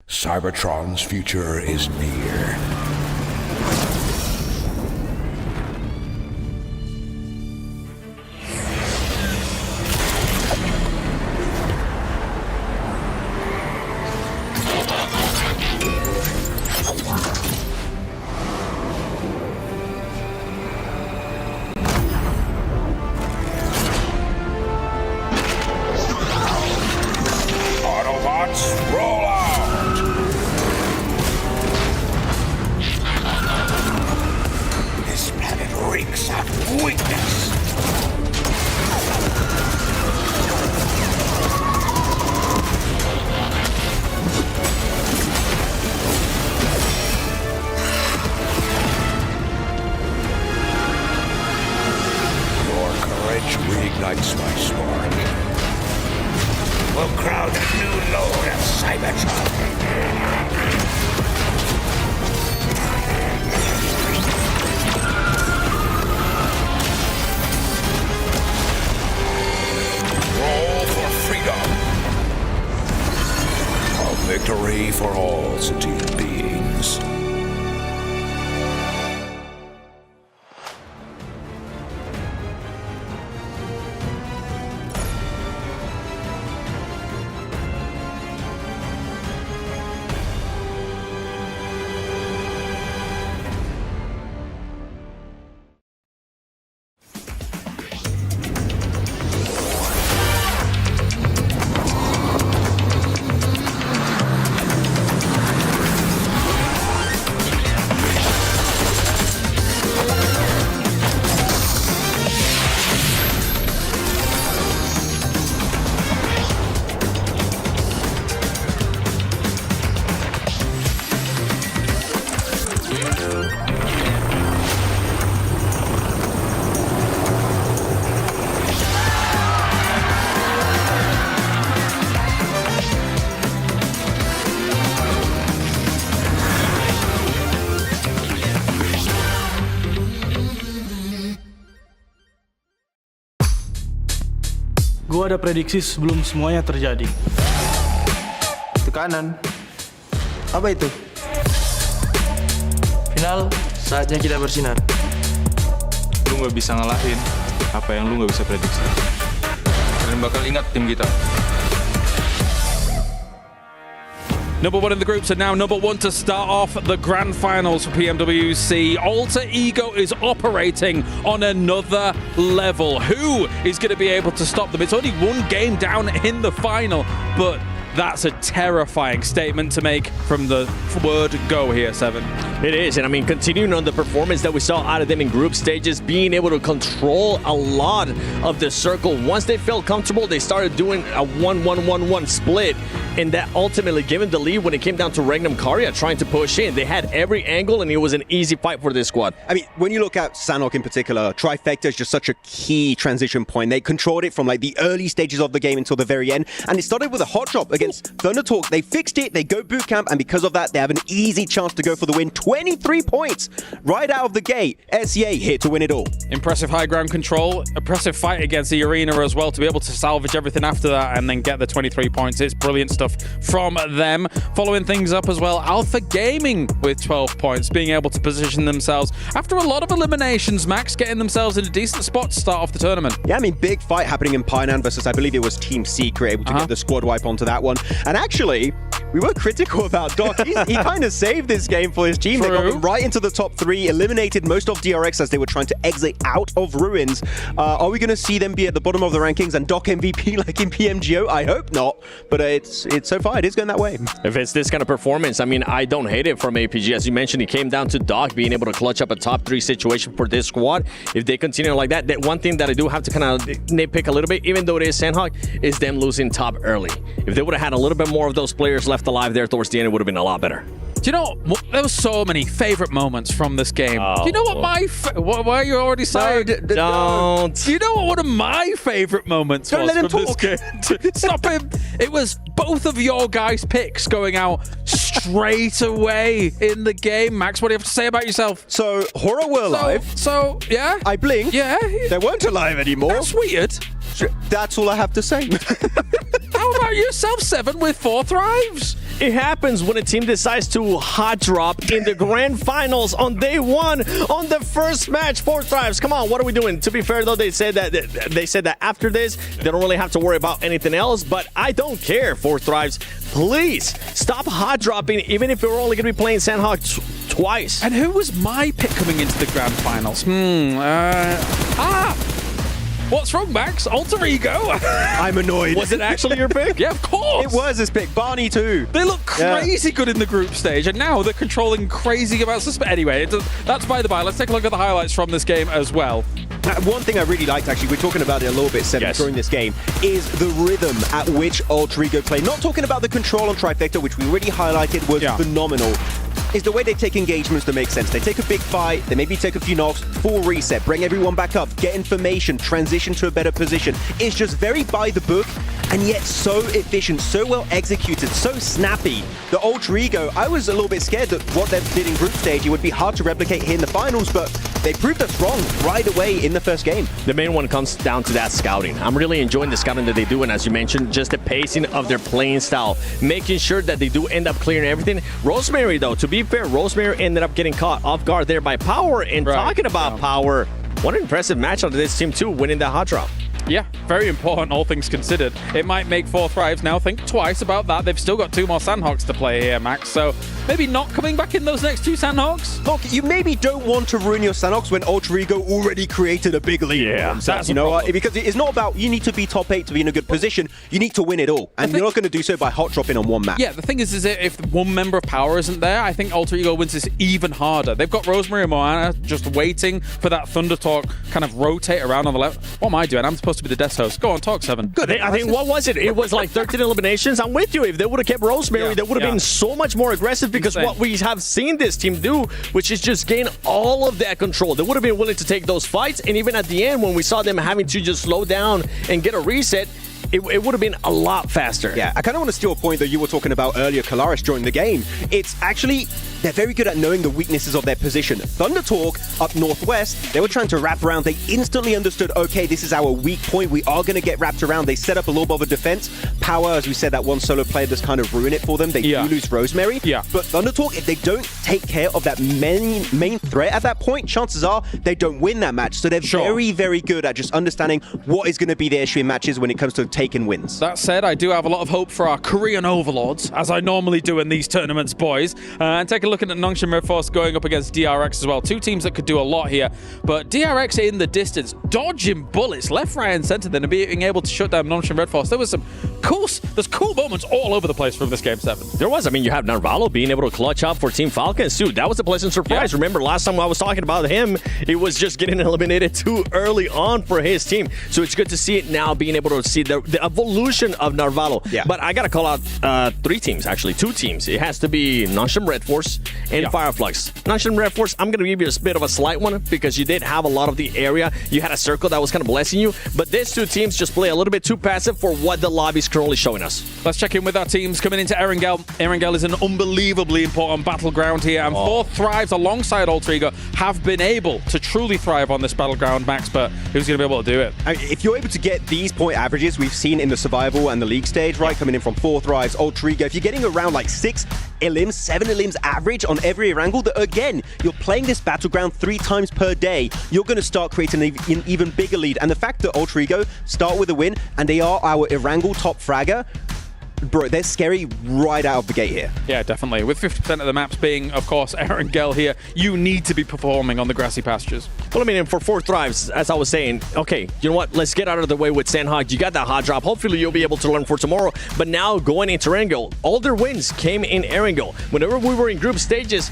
Cybertron's future is near. Autobots, roll out! This planet reeks of weakness. Your courage reignites my spark. We'll crowd a new load of Cybertron. Roll for freedom. A victory for all sentient beings. Gue ada prediksi sebelum semuanya terjadi. Tekanan. Apa itu? Final, saatnya kita bersinar. Lu nggak bisa ngalahin apa yang lu nggak bisa prediksi. Kalian bakal ingat tim kita. Number one in the groups and now number one to start off the grand finals for PMWC. Alter Ego is operating on another level. Who is going to be able to stop them? It's only one game down in the final, but that's a terrifying statement to make from the word go here, Seven. It is, and I mean, continuing on the performance that we saw out of them in group stages, being able to control a lot of the circle. Once they felt comfortable, they started doing a 1-1-1-1 split, and that ultimately gave them the lead when it came down to Regnum Karya trying to push in. They had every angle, and it was an easy fight for this squad. I mean, when you look at Sanhok in particular, Trifecta is just such a key transition point. They controlled it from like the early stages of the game until the very end, and it started with a hot drop against Thundertalk. They fixed it, they go boot camp, and because of that, they have an easy chance to go for the win. 23 points right out of the gate. SEA here to win it all. Impressive high ground control, impressive fight against the arena as well to be able to salvage everything after that and then get the 23 points. It's brilliant stuff from them. Following things up as well, Alpha Gaming with 12 points, being able to position themselves after a lot of eliminations, Max, getting themselves in a decent spot to start off the tournament. Yeah, I mean, big fight happening in Painan versus, I believe it was Team Secret, able to get the squad wipe onto that one. And actually, we were critical about Doc. He kind of saved this game for his team. They got them right into the top 3, eliminated most of DRX as they were trying to exit out of Ruins. Are we going to see them be at the bottom of the rankings and Doc MVP like in PMGO? I hope not, but it's so far it is going that way. If it's this kind of performance, I mean, I don't hate it from APG. As you mentioned, it came down to Doc being able to clutch up a top 3 situation for this squad. If they continue like that, one thing that I do have to kind of nitpick a little bit, even though it is Sanhok, is them losing top early. If they would have had a little bit more of those players left alive there towards the end, it would have been a lot better. Do you know, there were so many favorite moments from this game. Do you know what my... why are you already saying? Don't. Do you know what one of my favorite moments was from this game? Stop him. It was both of your guys' picks going out straight away in the game. Max, what do you have to say about yourself? So, Horror were alive. So, yeah. I blinked. Yeah. They weren't alive anymore. That's weird. That's all I have to say. How about yourself, Seven, with 4 thrives? It happens when a team decides to hot drop in the grand finals on day 1 on the first match. 4 thrives. Come on, what are we doing? To be fair, though, they said that after this, they don't really have to worry about anything else. But I don't care. 4 thrives. Please stop hot dropping, even if we're only going to be playing Sanhok twice. And who was my pick coming into the grand finals? What's wrong, Max? Alter Ego? I'm annoyed. Was it actually your pick? Yeah, of course. It was his pick. Barney too. They look crazy good in the group stage, and now they're controlling crazy amounts of space. Anyway, that's by the by. Let's take a look at the highlights from this game as well. One thing I really liked, actually, we're talking about it a little bit, Seven, during this game, is the rhythm at which Alter Ego play. Not talking about the control on Trifecta, which we already highlighted was phenomenal. Is the way they take engagements that make sense. They take a big fight, they maybe take a few knocks, full reset, bring everyone back up, get information, transition to a better position. It's just very by the book, and yet so efficient, so well executed, so snappy. The Alter Ego, I was a little bit scared that what they did in group stage, it would be hard to replicate here in the finals, but they proved us wrong right away in the first game. The main one comes down to that scouting. I'm really enjoying the scouting that they do, and as you mentioned, just the pacing of their playing style, making sure that they do end up clearing everything. Rosemary, though, to be fair, Rosemary ended up getting caught off guard there by Power, and talking about Power, what an impressive match out of this team too, winning that hot drop. Yeah, very important, all things considered. It might make 4 thrives now think twice about that. They've still got 2 more Sanhoks to play here, Max, so maybe not coming back in those next 2 Sanhoks. Look, you maybe don't want to ruin your Sanhoks when Alter Ego already created a big lead. Yeah, that's because it's not about you need to be top 8 to be in a good position. You need to win it all, and you're not going to do so by hot dropping on one map. Yeah, the thing is if one member of Power isn't there, I think Alter Ego wins this even harder. They've got Rosemary and Moana just waiting for that Thunder Talk kind of rotate around on the left. What am I doing? I'm supposed to be the desk host. Go on, talk, Seven. Good. I think, what was it? It was like 13 eliminations. I'm with you. If they would have kept Rosemary, they would have been so much more aggressive, because what we have seen this team do, which is just gain all of that control. They would have been willing to take those fights, and even at the end, when we saw them having to just slow down and get a reset, it would have been a lot faster. Yeah, I kind of want to steal a point that you were talking about earlier, Kalaris, during the game. It's actually they're very good at knowing the weaknesses of their position. Thunder Talk up northwest, they were trying to wrap around. They instantly understood, okay, this is our weak point. We are going to get wrapped around. They set up a little bit of a defense. Power, as we said, that one solo player does kind of ruin it for them. They do lose Rosemary. But Thunder Talk, if they don't take care of that main threat at that point, chances are they don't win that match. So they're very, very good at just understanding what is going to be the issue in matches when it comes to taking wins. That said, I do have a lot of hope for our Korean overlords, as I normally do in these tournaments, boys. And take a look at Nongshim Red Force going up against DRX as well. Two teams that could do a lot here. But DRX in the distance, dodging bullets left, right, and center, then being able to shut down Nongshim Red Force. There was some there's cool moments all over the place from this Game 7. There was. I mean, you have Narvalo being able to clutch up for Team Falcons, too. That was a pleasant surprise. Remember, last time I was talking about him, it was just getting eliminated too early on for his team. So it's good to see it now, being able to see the evolution of Narvalo. But I got to call out two teams. It has to be Nongshim Red Force and Fireflux. Nongshim Red Force, I'm going to give you a bit of a slight one because you did have a lot of the area. You had a circle that was kind of blessing you. But these two teams just play a little bit too passive for what the lobby is currently showing us. Let's check in with our teams coming into Erangel. Erangel is an unbelievably important battleground here, and Four Thrives alongside Alter Ego have been able to truly thrive on this battleground, Max, but who's going to be able to do it? I mean, if you're able to get these point averages we've seen in the survival and the league stage, right, coming in from Four Thrives, Alter Ego, if you're getting around like 6 elims, 7 elims average on every Erangel, that again, you're playing this battleground 3 times per day, you're going to start creating an even bigger lead. And the fact that Alter Ego start with a win, and they are our Erangel top fragger, bro, they're scary right out of the gate here. Yeah, definitely. With 50% of the maps being, of course, Erangel here, you need to be performing on the grassy pastures. Well, I mean, for Four Thrives, as I was saying, okay, you know what? Let's get out of the way with Sandhog. You got that hot drop. Hopefully, you'll be able to learn for tomorrow. But now, going into Erangel, all their wins came in Erangel. Whenever we were in group stages,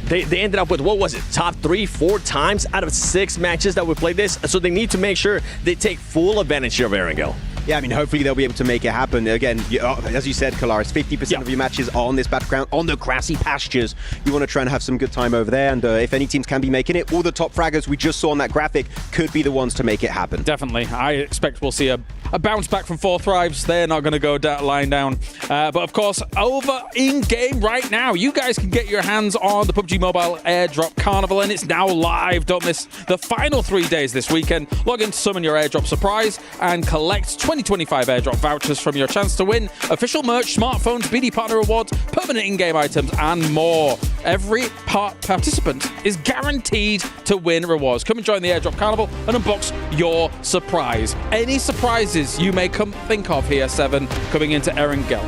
they ended up with, what was it, top 3-4 times out of 6 matches that we played this. So they need to make sure they take full advantage of Erangel. Yeah, I mean, hopefully they'll be able to make it happen. Again, as you said, Kalaris, 50% of your matches are on this battleground, on the grassy pastures. You want to try and have some good time over there, and if any teams can be making it, all the top fraggers we just saw on that graphic could be the ones to make it happen. Definitely. I expect we'll see a bounce back from Four Thrives. They're not going to go lying down. But of course, over in-game right now, you guys can get your hands on the PUBG Mobile Airdrop Carnival, and it's now live. Don't miss the final 3 days this weekend. Log in to summon your airdrop surprise and collect 2025 airdrop vouchers from your chance to win official merch, smartphones, BD partner rewards, permanent in-game items, and more. Every participant is guaranteed to win rewards. Come and join the Airdrop Carnival and unbox your surprise. Any surprises you may think of here, Seven, coming into Erangel?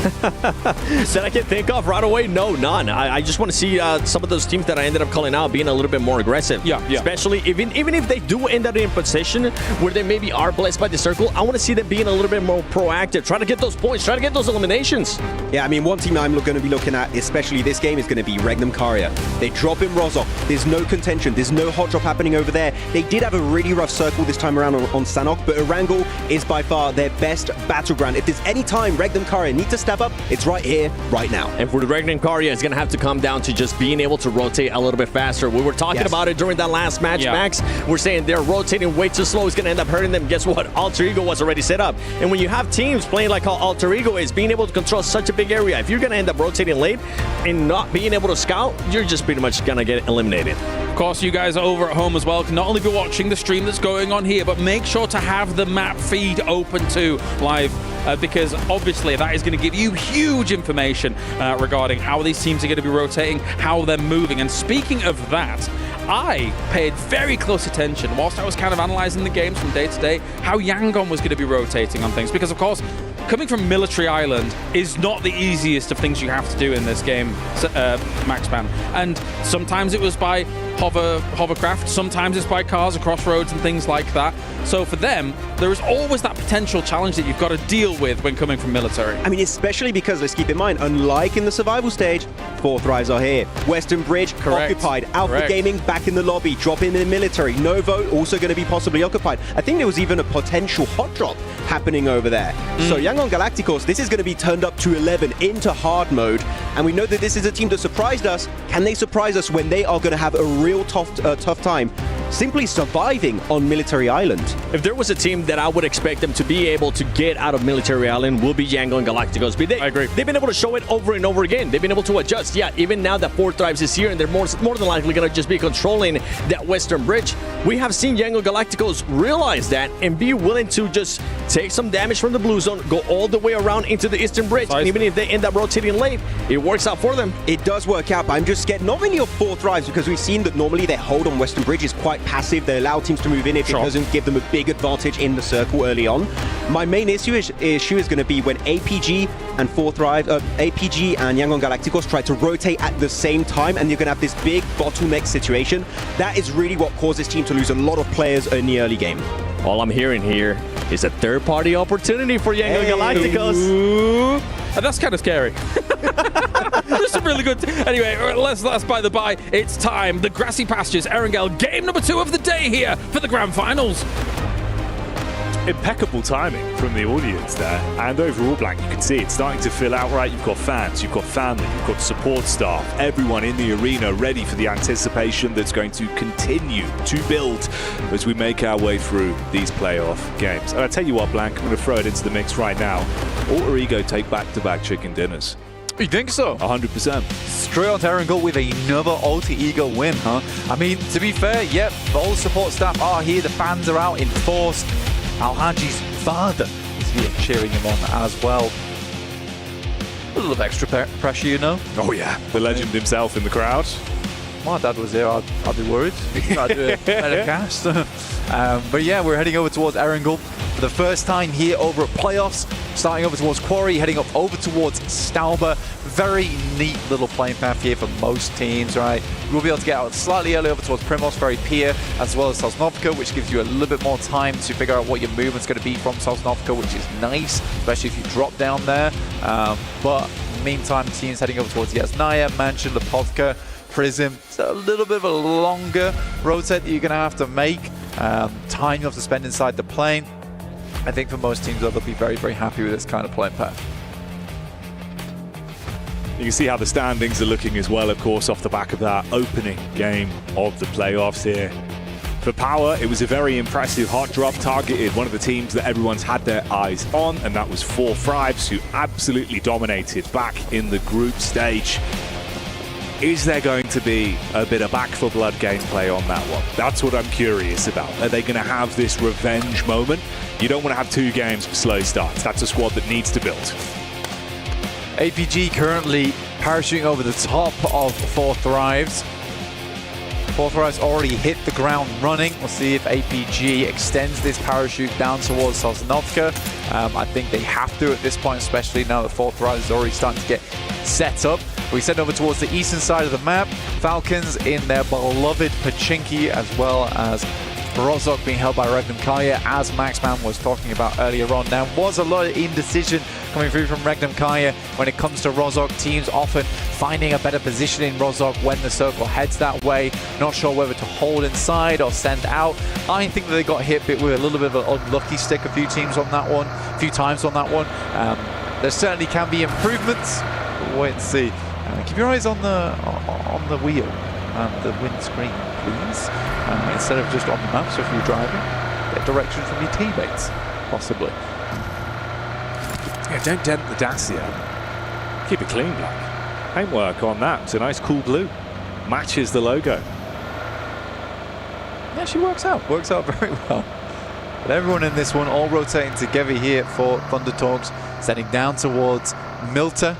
That I can think of right away? No, none. I just want to see some of those teams that I ended up calling out being a little bit more aggressive. Yeah. Especially even if they do end up in position where they maybe are blessed by the circle, I want to see them being a little bit more proactive. Try to get those points. Try to get those eliminations. Yeah, I mean, one team I'm going to be looking at, especially this game, is going to be Regnum Karya. They drop in Rozok. There's no contention. There's no hot drop happening over there. They did have a really rough circle this time around on Sanok, but Erangel is by far their best battleground. If there's any time Regnum Karya need to step up, it's right here, right now. And for the Regnum Karya, it's going to have to come down to just being able to rotate a little bit faster. We were talking about it during that last match, Max. We're saying they're rotating way too slow. It's going to end up hurting them. Guess what? Alter Ego was already set up. And when you have teams playing like how Alter Ego is, being able to control such a big area, if you're going to end up rotating late and not being able to scout, you're just pretty much going to get eliminated. Of course, you guys over at home as well can not only be watching the stream that's going on here, but make sure to have the map feed open too live, because obviously that is going to give you huge information regarding how these teams are going to be rotating, how they're moving. And speaking of that, I paid very close attention whilst I was kind of analysing the games from day to day, how Yangon was going to be rotating on things, because of course, coming from Military Island is not the easiest of things you have to do in this game, Maxpan. And sometimes it was by hovercraft, sometimes it's by cars across roads and things like that. So for them, there is always that potential challenge that you've got to deal with when coming from military. I mean, especially because, let's keep in mind, unlike in the survival stage, Four Thrives are here. Western Bridge, occupied. Alpha Gaming back in the lobby, drop in the military. Novo also going to be possibly occupied. I think there was even a potential hot drop happening over there. So Yangon Galacticos, this is going to be turned up to 11 into hard mode. And we know that this is a team that surprised us. Can they surprise us when they are going to have a real tough time simply surviving on Military Island. If there was a team that I would expect them to be able to get out of Military Island, will be Yangon Galacticos. But I agree. They've been able to show it over and over again. They've been able to adjust. Yeah, even now that 4 Thrives is here and they're more than likely going to just be controlling that western bridge, we have seen Yangon Galacticos realize that and be willing to just take some damage from the blue zone, go all the way around into the eastern bridge, and even if they end up rotating late, it works out for them. It does work out, but I'm just scared not really of 4 Thrives, because we've seen that normally their hold on western bridge is quite passive. They allow teams to move in if it doesn't give them a big advantage in the circle early on. My main issue is going to be when APG and 4 Thrive, APG and Yangon Galacticos try to rotate at the same time, and you're going to have this big bottleneck situation. That is really what causes team to lose a lot of players in the early game. All I'm hearing here is a third-party opportunity for Yangon Galacticos. And that's kind of scary. Just a really good... Anyway, let's by the by. It's time. The Grassy Pastures, Erangel, game number 2 of the day here for the Grand Finals. Impeccable timing from the audience there, and overall, Blank, you can see it's starting to fill out right. You've got fans, you've got family, you've got support staff, everyone in the arena ready for the anticipation that's going to continue to build as we make our way through these playoff games. And I tell you what, Blank, I'm going to throw it into the mix right now. Alter Ego take back-to-back chicken dinners. You think so? 100%. Straight on to Erangel with another Alter Ego win, huh? I mean, to be fair, yep, all the support staff are here, the fans are out in force. Al-Haji's father is here cheering him on as well. A little of extra pressure, you know? Oh yeah, the legend himself in the crowd. My dad was here, I'd be worried. I'd do a better cast. But yeah, we're heading over towards Erangel for the first time here over at playoffs. Starting over towards Quarry, heading up over towards Stauber. Very neat little playing path here for most teams, right? We'll be able to get out slightly early over towards Primos, very Pier, as well as Sosnovka, which gives you a little bit more time to figure out what your movement's going to be from Sosnovka, which is nice, especially if you drop down there. But meantime, teams heading over towards Yasnaya, Mansion, Lipovka, Prism. It's a little bit of a longer rotate that you're going to have to make. Time you have to spend inside the plane. I think for most teams, they'll be very, very happy with this kind of playing path. You can see how the standings are looking as well, of course, off the back of that opening game of the playoffs here. For Power, it was a very impressive hot drop, targeted one of the teams that everyone's had their eyes on, and that was 4 Thrives, who absolutely dominated back in the group stage. Is there going to be a bit of back for blood gameplay on that one? That's what I'm curious about. Are they going to have this revenge moment? You don't want to have 2 games for slow starts. That's a squad that needs to build. APG currently parachuting over the top of 4 Thrives. 4 Thrives already hit the ground running. We'll see if APG extends this parachute down towards Sosnovka. I think they have to at this point, especially now that 4 Thrives is already starting to get set up. We send over towards the eastern side of the map. Falcons in their beloved Pachinki, as well as Rozok being held by Regnum Kaya, as Maxman was talking about earlier on. Now, was a lot of indecision coming through from Regnum Kaya when it comes to Rozok. Teams often finding a better position in Rozok when the circle heads that way. Not sure whether to hold inside or send out. I think that they got hit with a little bit of an unlucky stick a few times on that one. There certainly can be improvements. We'll wait and see. Keep your eyes on the wheel and the windscreen, please. Instead of just on the map, so if you're driving, get direction from your teammates, possibly. Yeah, don't dent the Dacia. Keep it clean, Black. Paintwork on that. It's a nice cool blue. Matches the logo. Yeah, she works out very well. But everyone in this one all rotating together here for Thunder Talks, sending down towards Milta,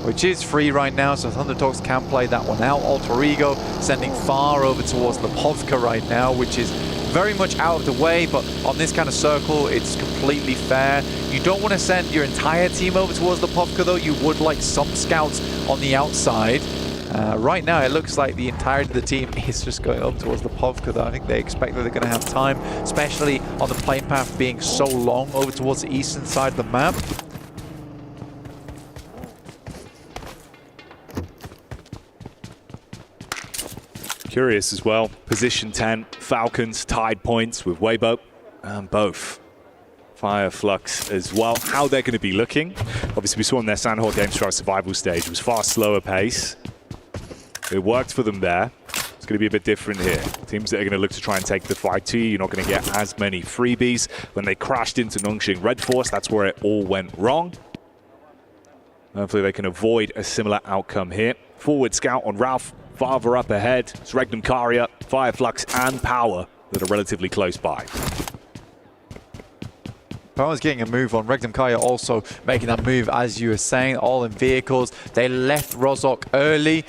which is free right now, so Thunder Talks can play that one out. Alter Ego sending far over towards Lipovka right now, which is very much out of the way, but on this kind of circle, it's completely fair. You don't want to send your entire team over towards Lipovka, though. You would like some scouts on the outside. Right now, it looks like the entirety of the team is just going up towards Lipovka, though. I think they expect that they're going to have time, especially on the plane path being so long over towards the eastern side of the map. Curious as well. Position 10, Falcons tied points with Weibo, and both Fire Flux as well. How they're going to be looking. Obviously, we saw in their Sandhawk games for our survival stage. It was far slower pace. It worked for them there. going to be a bit different here. Teams that are going to look to try and take the fight to you, you're not going to get as many freebies. When they crashed into Nongshing Red Force, that's where it all went wrong. Hopefully they can avoid a similar outcome here. Forward scout on Ralph, farther up ahead. It's Regnum Karia, Fireflux and Power that are relatively close by. Power's getting a move on. Regnum Kaya also making that move, as you were saying, all in vehicles. They left Rozhok early.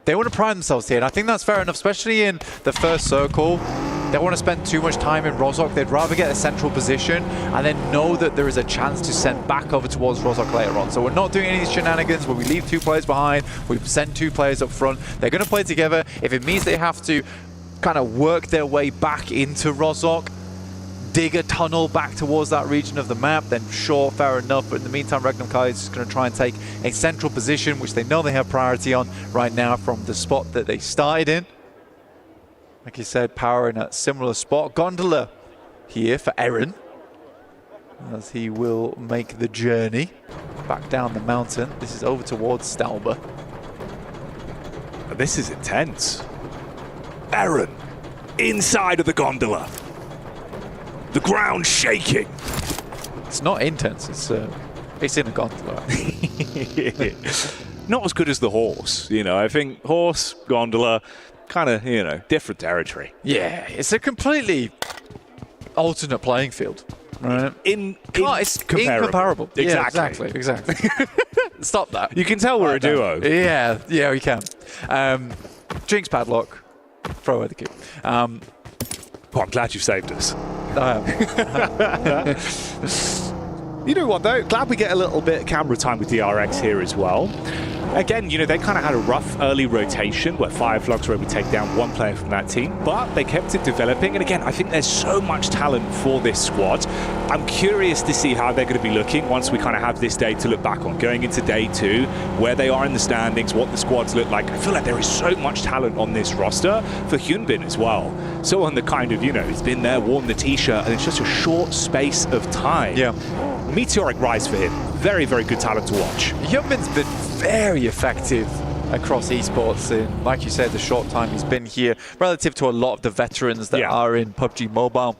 They want to prime themselves here, and I think that's fair enough, especially in the first circle. They don't want to spend too much time in Rozhok. They'd rather get a central position and then know that there is a chance to send back over towards Rozhok later on. So we're not doing any of these shenanigans where we leave 2 players behind, we send 2 players up front. They're going to play together. If it means they have to kind of work their way back into Rozhok, dig a tunnel back towards that region of the map, then sure, fair enough. But in the meantime, Regnum Kai is just going to try and take a central position, which they know they have priority on right now from the spot that they started in. Like you said, Power in a similar spot. Gondola here for Eren, as he will make the journey back down the mountain. This is over towards Stalber. This is intense. Eren, inside of the gondola. The ground shaking. It's not intense, it's in a gondola. Not as good as the horse, you know. I think horse, gondola, kind of, you know, different territory. Yeah, it's a completely alternate playing field, right? It's incomparable. Exactly. Yeah, exactly. Stop that. You can tell we're a duo. Yeah, we can. Jinx padlock, throw away the key. I'm glad you saved us. You know what though? Glad we get a little bit of camera time with DRX here as well. Again, you know, they kind of had a rough early rotation where Fireflux were able to take down 1 player from that team, but they kept it developing. And again, I think there's so much talent for this squad. I'm curious to see how they're going to be looking once we kind of have this day to look back on. Going into day 2, where they are in the standings, what the squads look like. I feel like there is so much talent on this roster for Hyunbin as well. So on the kind of, you know, it's been there, worn the t-shirt, and it's just a short space of time. Yeah. Meteoric rise for him. Very, very good talent to watch. Hyunbin's been very effective across esports in, like you said, the short time he's been here, relative to a lot of the veterans that are in PUBG Mobile.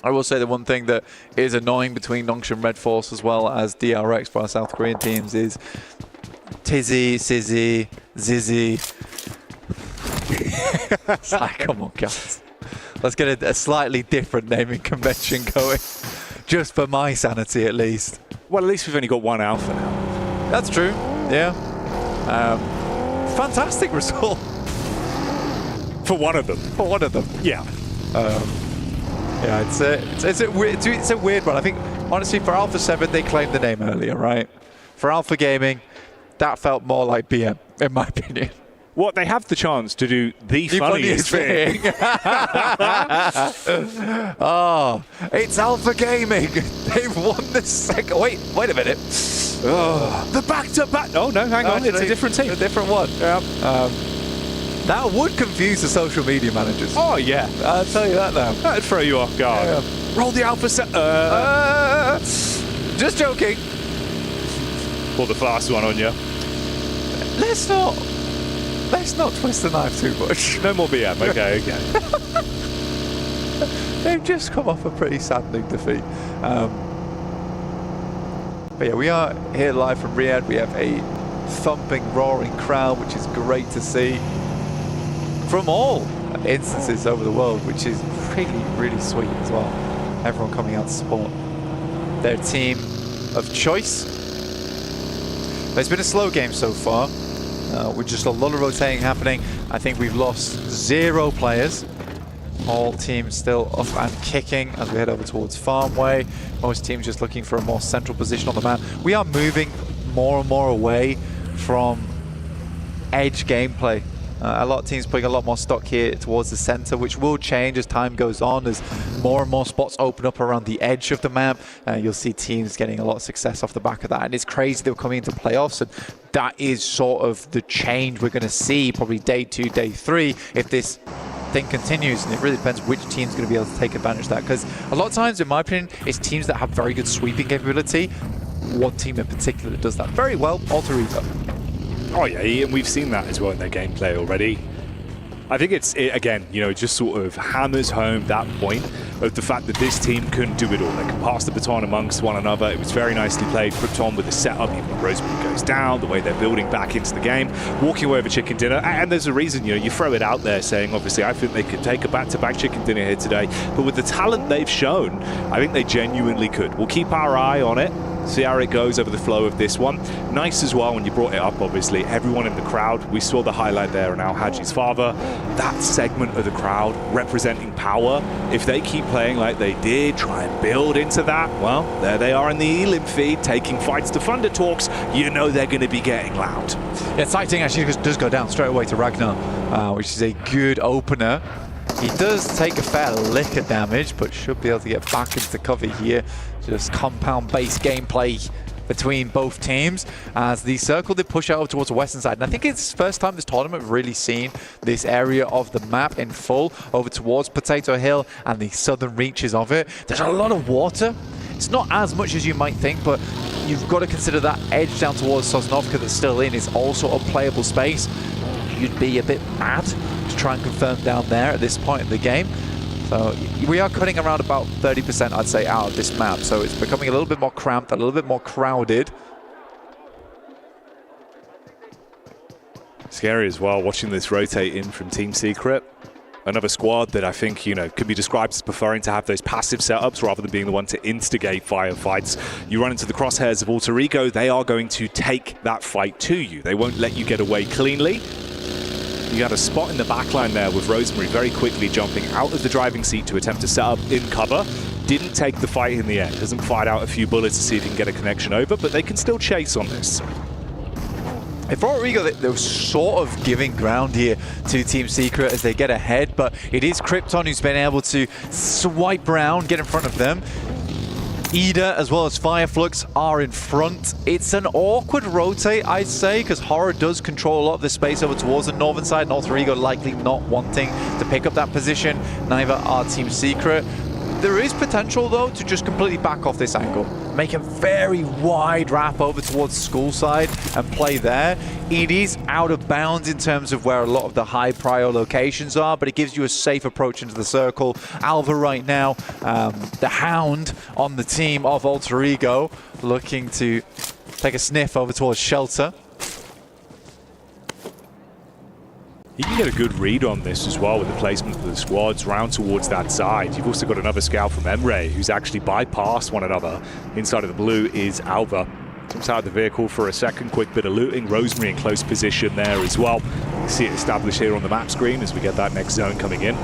I will say the one thing that is annoying between Nongshim Red Force as well as DRX for our South Korean teams is Tizzy, Sizzy, Zizzy. It's like, come on, guys. Let's get a slightly different naming convention going. Just for my sanity, at least. Well, at least we've only got 1 alpha now. That's true, yeah. Fantastic result. For one of them. For one of them. Yeah. Yeah, it's a weird one. I think, honestly, for Alpha 7, they claimed the name earlier, right? For Alpha Gaming, that felt more like BM, in my opinion. What, they have the chance to do the funniest thing. Oh, it's Alpha Gaming. They've won the second. Wait a minute. Oh. The back-to-back. Oh, no, hang on. It's a different team. A different one. Yeah. That would confuse the social media managers. Oh, yeah. I'll tell you that now. That'd throw you off guard. Yeah. Roll the alpha set. Just joking. Pull the fast one on you. Let's not twist the knife too much. No more BM. Okay. They've just come off a pretty saddening defeat. But yeah, we are here live from Riyadh. We have a thumping, roaring crowd, which is great to see from all instances over the world, which is really, really sweet as well. Everyone coming out to support their team of choice. But it's been a slow game so far. With just a lot of rotating happening. I think we've lost 0 players. All teams still up and kicking as we head over towards Farmway. Most teams just looking for a more central position on the map. We are moving more and more away from edge gameplay. A lot of teams putting a lot more stock here towards the center, which will change as time goes on. As more and more spots open up around the edge of the map, you'll see teams getting a lot of success off the back of that. And it's crazy they're coming into playoffs, and that is sort of the change we're going to see probably day 2, day 3 if this thing continues. And it really depends which team's going to be able to take advantage of that, because a lot of times, in my opinion, it's teams that have very good sweeping capability. One team in particular that does that very well, Alter Ego. Oh yeah, and we've seen that as well in their gameplay already. I think again, you know, it just sort of hammers home that point of the fact that this team couldn't do it all. They can pass the baton amongst one another. It was very nicely played. Krypton with the setup, even when Rosemary goes down, the way they're building back into the game, walking away with a chicken dinner. And there's a reason, you know, you throw it out there saying, obviously, I think they could take a back-to-back chicken dinner here today. But with the talent they've shown, I think they genuinely could. We'll keep our eye on it, see how it goes over the flow of this one. Nice as well when you brought it up, obviously. Everyone in the crowd, we saw the highlight there, and Al Haji's father. That segment of the crowd representing power. If they keep playing like they did, try and build into that, well, there they are in the Elim feed, taking fights to Thunder Talks. You know they're going to be getting loud. Yeah, sighting actually does go down straight away to Ragnar, which is a good opener. He does take a fair lick of damage, but should be able to get back into cover here. Just compound-based gameplay between both teams as the circle did push out towards the western side. And I think it's the first time this tournament we've really seen this area of the map in full over towards Potato Hill and the southern reaches of it. There's a lot of water. It's not as much as you might think, but you've got to consider that edge down towards Sosnovka that's still in is also a playable space. You'd be a bit mad to try and confirm down there at this point in the game. So we are cutting around about 30%, I'd say, out of this map. So it's becoming a little bit more cramped, a little bit more crowded. Scary as well, watching this rotate in from Team Secret. Another squad that I think, you know, could be described as preferring to have those passive setups rather than being the one to instigate firefights. You run into the crosshairs of Alter Ego, they are going to take that fight to you. They won't let you get away cleanly. You had a spot in the backline there with Rosemary very quickly jumping out of the driving seat to attempt to set up in cover. Didn't take the fight in the end. Hasn't fired out a few bullets to see if he can get a connection over, but they can still chase on this. For Rodrigo, they're sort of giving ground here to Team Secret as they get ahead, but it is Krypton who's been able to swipe around, get in front of them. Ida as well as Fireflux are in front. It's an awkward rotate, I'd say, because Horror does control a lot of the space over towards the northern side, and Alter Ego likely not wanting to pick up that position. Neither are Team Secret. There is potential, though, to just completely back off this angle. Make a very wide wrap over towards school side and play there. It is out of bounds in terms of where a lot of the high prio locations are, but it gives you a safe approach into the circle. Alva right now, the hound on the team of Alter Ego, looking to take a sniff over towards Shelter. You can get a good read on this as well with the placement of the squads round towards that side. You've also got another scout from Emre who's actually bypassed one another. Inside of the blue is Alva. Jumps out of the vehicle for a second, quick bit of looting. Rosemary in close position there as well. You can see it established here on the map screen as we get that next zone coming in.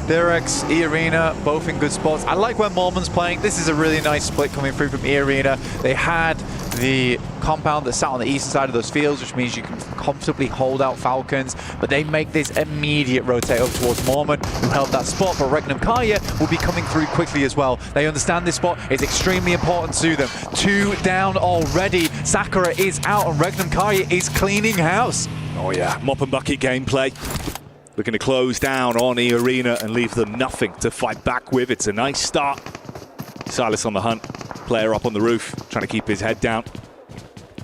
Direx, E-Arena, both in good spots. I like where Mormon's playing. This is a really nice split coming through from E-Arena. They had the compound that sat on the eastern side of those fields, which means you can comfortably hold out Falcons, but they make this immediate rotate over towards Mormon, who held that spot, but Regnum Kaya will be coming through quickly as well. They understand this spot is extremely important to them. 2 down already. Sakura is out, and Regnum Kaya is cleaning house. Oh yeah, mop and bucket gameplay. Looking to close down on E-Arena and leave them nothing to fight back with. It's a nice start. Silas on the hunt. Player up on the roof, trying to keep his head down.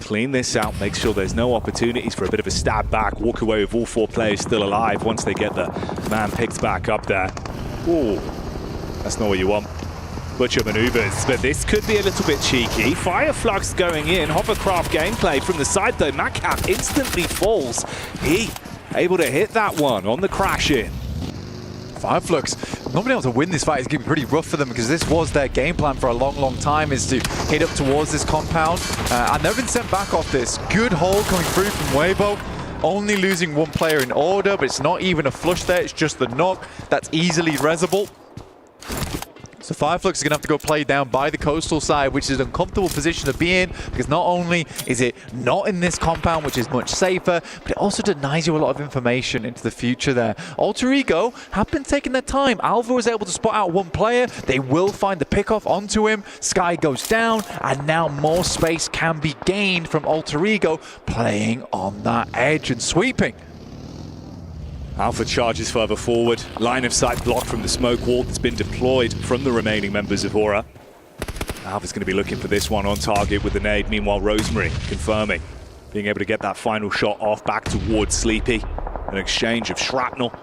Clean this out, make sure there's no opportunities for a bit of a stab back. Walk away with all 4 players still alive once they get the man picked back up there. Ooh, that's not what you want. Butcher maneuvers, but this could be a little bit cheeky. Fireflux going in. Hovercraft gameplay from the side though. Macap instantly falls. He able to hit that one on the crash in. Fireflux not being able to win this fight is going to be pretty rough for them, because this was their game plan for a long time, is to hit up towards this compound. And they've been sent back off this. Good hold coming through from Weibo. Only losing 1 player in order, but it's not even a flush there. It's just the knock. That's easily resable. So Fireflux is going to have to go play down by the coastal side, which is an uncomfortable position to be in, because not only is it not in this compound, which is much safer, but it also denies you a lot of information into the future there. Alter Ego have been taking their time. Alva was able to spot out 1 player. They will find the pickoff onto him. Sky goes down, and now more space can be gained from Alter Ego playing on that edge and sweeping. Alpha charges further forward. Line of sight blocked from the smoke wall that's been deployed from the remaining members of Aura. Alpha's going to be looking for this one on target with the nade. Meanwhile, Rosemary confirming. being able to get that final shot off back towards Sleepy. An exchange of shrapnel.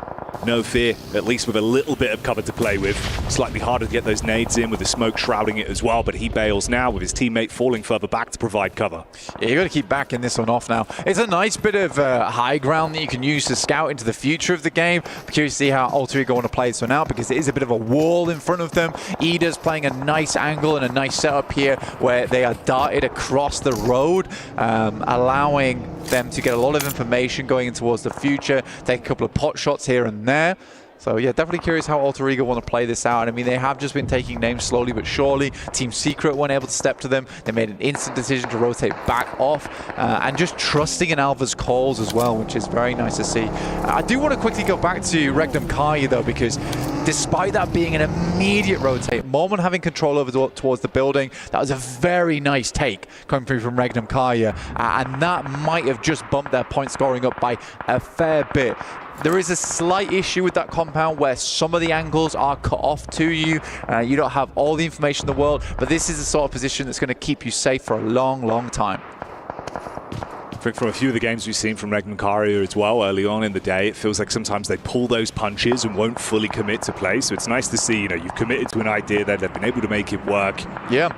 No fear, at least with a little bit of cover to play with. Slightly harder to get those nades in with the smoke shrouding it as well, but he bails now with his teammate falling further back to provide cover. Yeah, you got to keep backing this one off now. It's a nice bit of high ground that you can use to scout into the future of the game. I'm curious to see how Alter Ego want to play this one out, because it is a bit of a wall in front of them. Ida's playing a nice angle and a nice setup here where they are darted across the road, allowing them to get a lot of information going in towards the future, take a couple of pot shots here and there. So yeah, definitely curious how Alter Ego want to play this out. I mean, they have just been taking names slowly but surely. Team Secret weren't able to step to them. They made an instant decision to rotate back off, and just trusting in Alva's calls as well, which is very nice to see. I do want to quickly go back to Regnum Kaya though, because despite that being an immediate rotate, Mormon having control over towards the building, that was a very nice take coming through from Regnum Kaya, and that might have just bumped their point scoring up by a fair bit. There is a slight issue with that compound where some of the angles are cut off to you. You don't have all the information in the world, but this is the sort of position that's going to keep you safe for a long, long time. I think from a few of the games we've seen from Regnum Kaya as well early on in the day, it feels like sometimes they pull those punches and won't fully commit to play. So it's nice to see, you know, you've committed to an idea there, they've been able to make it work. Yeah.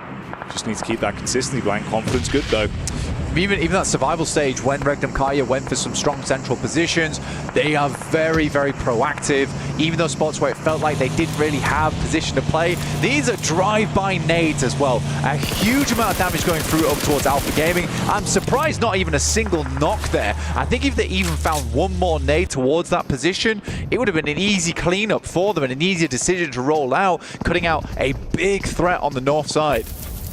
Just need to keep that consistency, blind confidence good though. Even that survival stage, when Regnum Kaya went for some strong central positions, they are very, very proactive. Even those spots where it felt like they didn't really have position to play, these are drive-by nades as well. A huge amount of damage going through up towards Alpha Gaming. I'm surprised not even a single knock there. I think if they even found one more nade towards that position, it would have been an easy cleanup for them and an easier decision to roll out, cutting out a big threat on the north side.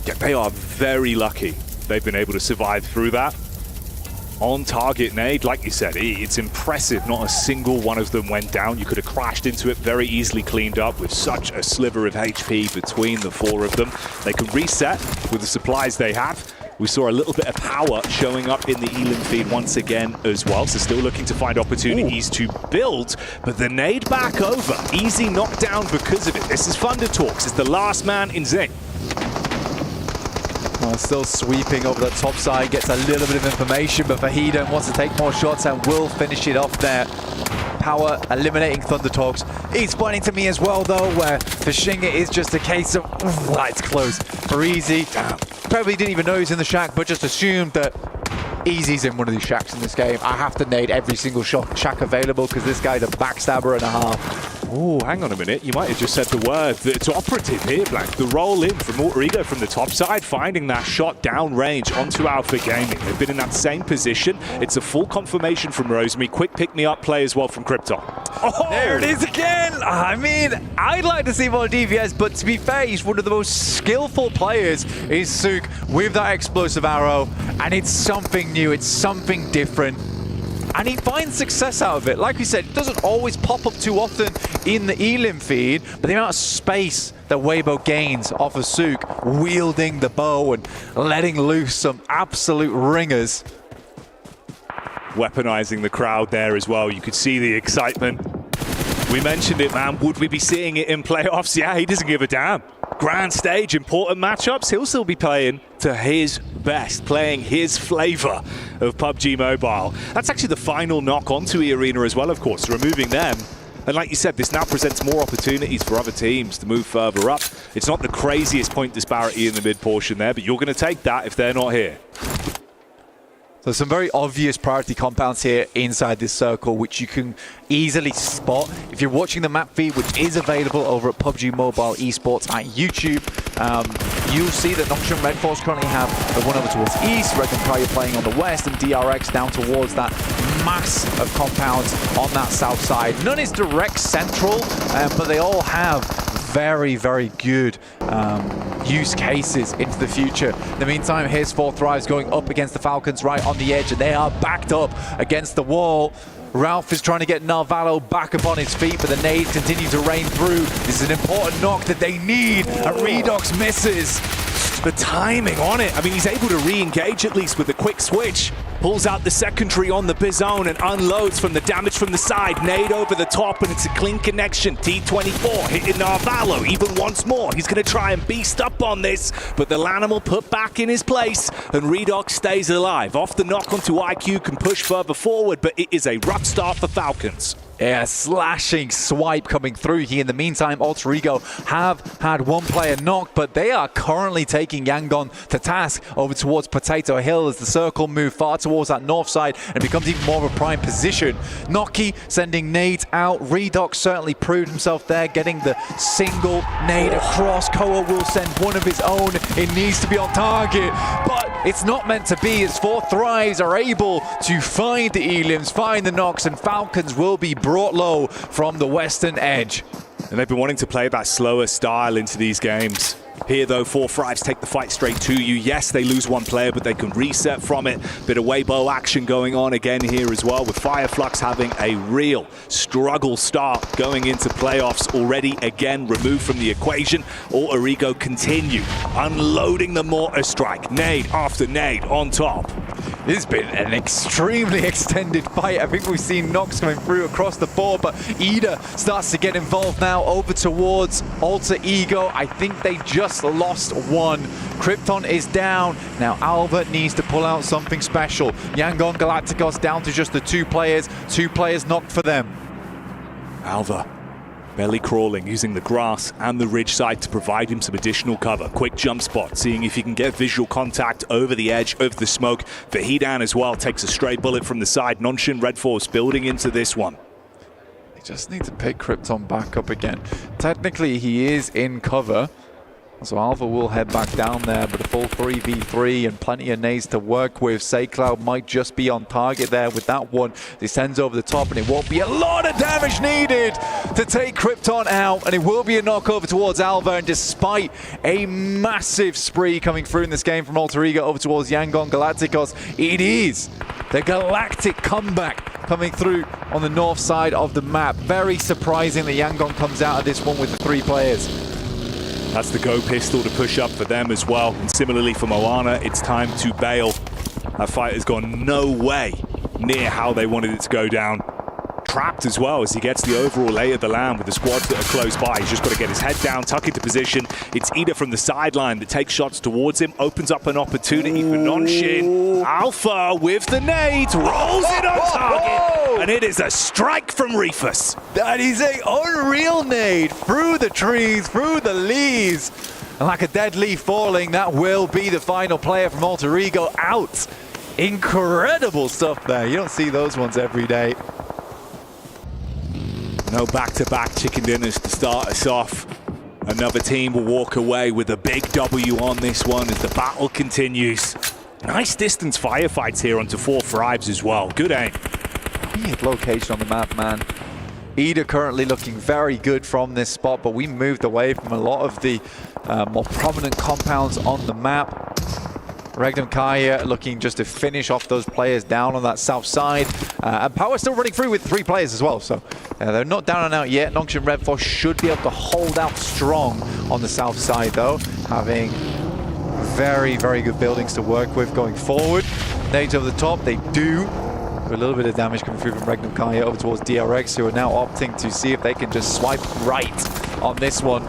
Yeah, they are very lucky they've been able to survive through that. On target nade, like you said, it's impressive. Not a single one of them went down. You could have crashed into it, very easily cleaned up with such a sliver of HP between the four of them. They can reset with the supplies they have. We saw a little bit of power showing up in the Elim feed once again as well, so still looking to find opportunities to build, but the nade back over. Easy knockdown because of it. This is Thunder Talks. It's the last man in Zing. Still sweeping over the top side, gets a little bit of information, but Fahida wants to take more shots and will finish it off there. Power eliminating Thunder Talks. It's pointing to me as well though, where for Shinga is just a case of, it's close. For Easy, probably didn't even know he was in the shack, but just assumed that Easy's in one of these shacks in this game. I have to nade every single shack available because this guy's a backstabber and a half. Oh, hang on a minute. You might have just said the word that's operative here, Blank. The roll in from Alter Ego from the top side, finding that shot down range onto Alpha Gaming. They've been in that same position. It's a full confirmation from Rosemary. Quick pick-me-up play as well from Krypton. Oh, there it is again. I mean, I'd like to see more DVS, but to be fair, he's one of the most skillful players is Sook with that explosive arrow, and it's something new, it's something different. And he finds success out of it. Like we said, it doesn't always pop up too often in the Elim feed, but the amount of space that Weibo gains off of Sook, wielding the bow and letting loose some absolute ringers. Weaponizing the crowd there as well. You could see the excitement. We mentioned it, man. Would we be seeing it in playoffs? Yeah, he doesn't give a damn. Grand stage, important matchups. He'll still be playing to his best, playing his flavor of PUBG Mobile. That's actually the final knock onto E-Arena as well, of course, removing them. And like you said, this now presents more opportunities for other teams to move further up. It's not the craziest point disparity in the mid portion there, but you're going to take that if they're not here. So some very obvious priority compounds here inside this circle, which you can easily spot. If you're watching the map feed, which is available over at PUBG Mobile Esports at YouTube, you'll see that Noxian Red Force currently have the one over towards east, Regnum Kaya playing on the west, and DRX down towards that mass of compounds on that south side. None is direct central, but they all have very, very good use cases into the future. In the meantime, here's 4 Thrives going up against the Falcons right on the edge, and they are backed up against the wall. Ralph is trying to get Narvalo back up on his feet, but the nades continue to rain through. This is an important knock that they need, and Redox misses. The timing on it. I mean, he's able to re-engage at least with a quick switch. Pulls out the secondary on the Bizone and unloads from the damage from the side. Nade over the top, and it's a clean connection. T24 hitting Narvalo even once more. He's going to try and beast up on this, but the Lanimal put back in his place, and Redox stays alive. Off the knock onto IQ, can push further forward, but it is a rough start for Falcons. Yeah, slashing swipe coming through here. In the meantime, Alter Ego have had one player knocked, but they are currently taking Yangon to task over towards Potato Hill as the circle move far towards that north side and becomes even more of a prime position. Noki sending nades out. Redox certainly proved himself there, getting the single nade across. Koa will send one of his own. It needs to be on target, but it's not meant to be as 4 Thrives are able to find the Elims, find the knocks, and Falcons will be brought low from the western edge. And they've been wanting to play that slower style into these games. Here, though, 4 Thrives take the fight straight to you. Yes, they lose one player, but they can reset from it. Bit of Weibo action going on again here as well, with Fireflux having a real struggle start going into playoffs already again removed from the equation. Alter Ego continue unloading the mortar strike. Nade after nade on top. This has been an extremely extended fight. I think we've seen knocks coming through across the board, but Ida starts to get involved now over towards Alter Ego. I think they just lost one. Krypton is down. Now Albert needs to pull out something special. Yangon Galacticos down to just the 2 players. 2 players knocked for them. Alva belly crawling, using the grass and the ridge side to provide him some additional cover. Quick jump spot, seeing if he can get visual contact over the edge, over the smoke. Vahidan as well takes a stray bullet from the side. Nonshin Red Force building into this one. They just need to pick Krypton back up again. Technically, he is in cover. So Alva will head back down there, but a full 3v3 and plenty of nades to work with. SayCloud might just be on target there with that one. Descends over the top, and it won't be a lot of damage needed to take Krypton out, and it will be a knock over towards Alva. And despite a massive spree coming through in this game from Alter Ego over towards Yangon Galacticos, it is the Galactic comeback coming through on the north side of the map. Very surprising that Yangon comes out of this one with the 3 players. That's the go pistol to push up for them as well. And similarly for Moana, it's time to bail. That fight has gone no way near how they wanted it to go down. Trapped as well as he gets the overall lay of the land with the squads that are close by. He's just got to get his head down, tuck into position. It's Ida from the sideline that takes shots towards him, opens up an opportunity for Nonshin. Alpha with the nades, rolls it on target, and it is a strike from Reefus. That is an unreal nade through the trees, through the leaves. And like a dead leaf falling, that will be the final player from Alter Ego out. Incredible stuff there. You don't see those ones every day. No back-to-back chicken dinners to start us off. Another team will walk away with a big W on this one as the battle continues. Nice distance firefights here onto 4 Thrives as well. Good aim. Weird location on the map, man. Ida currently looking very good from this spot, but we moved away from a lot of the more prominent compounds on the map. Regnum Kaya looking just to finish off those players down on that south side. And Power still running through with 3 players as well, so they're not down and out yet. Nongshim Red Force should be able to hold out strong on the south side, though, having very, very good buildings to work with going forward. Nades over the top, they do. A little bit of damage coming through from Regnum Kaya over towards DRX, who are now opting to see if they can just swipe right on this one.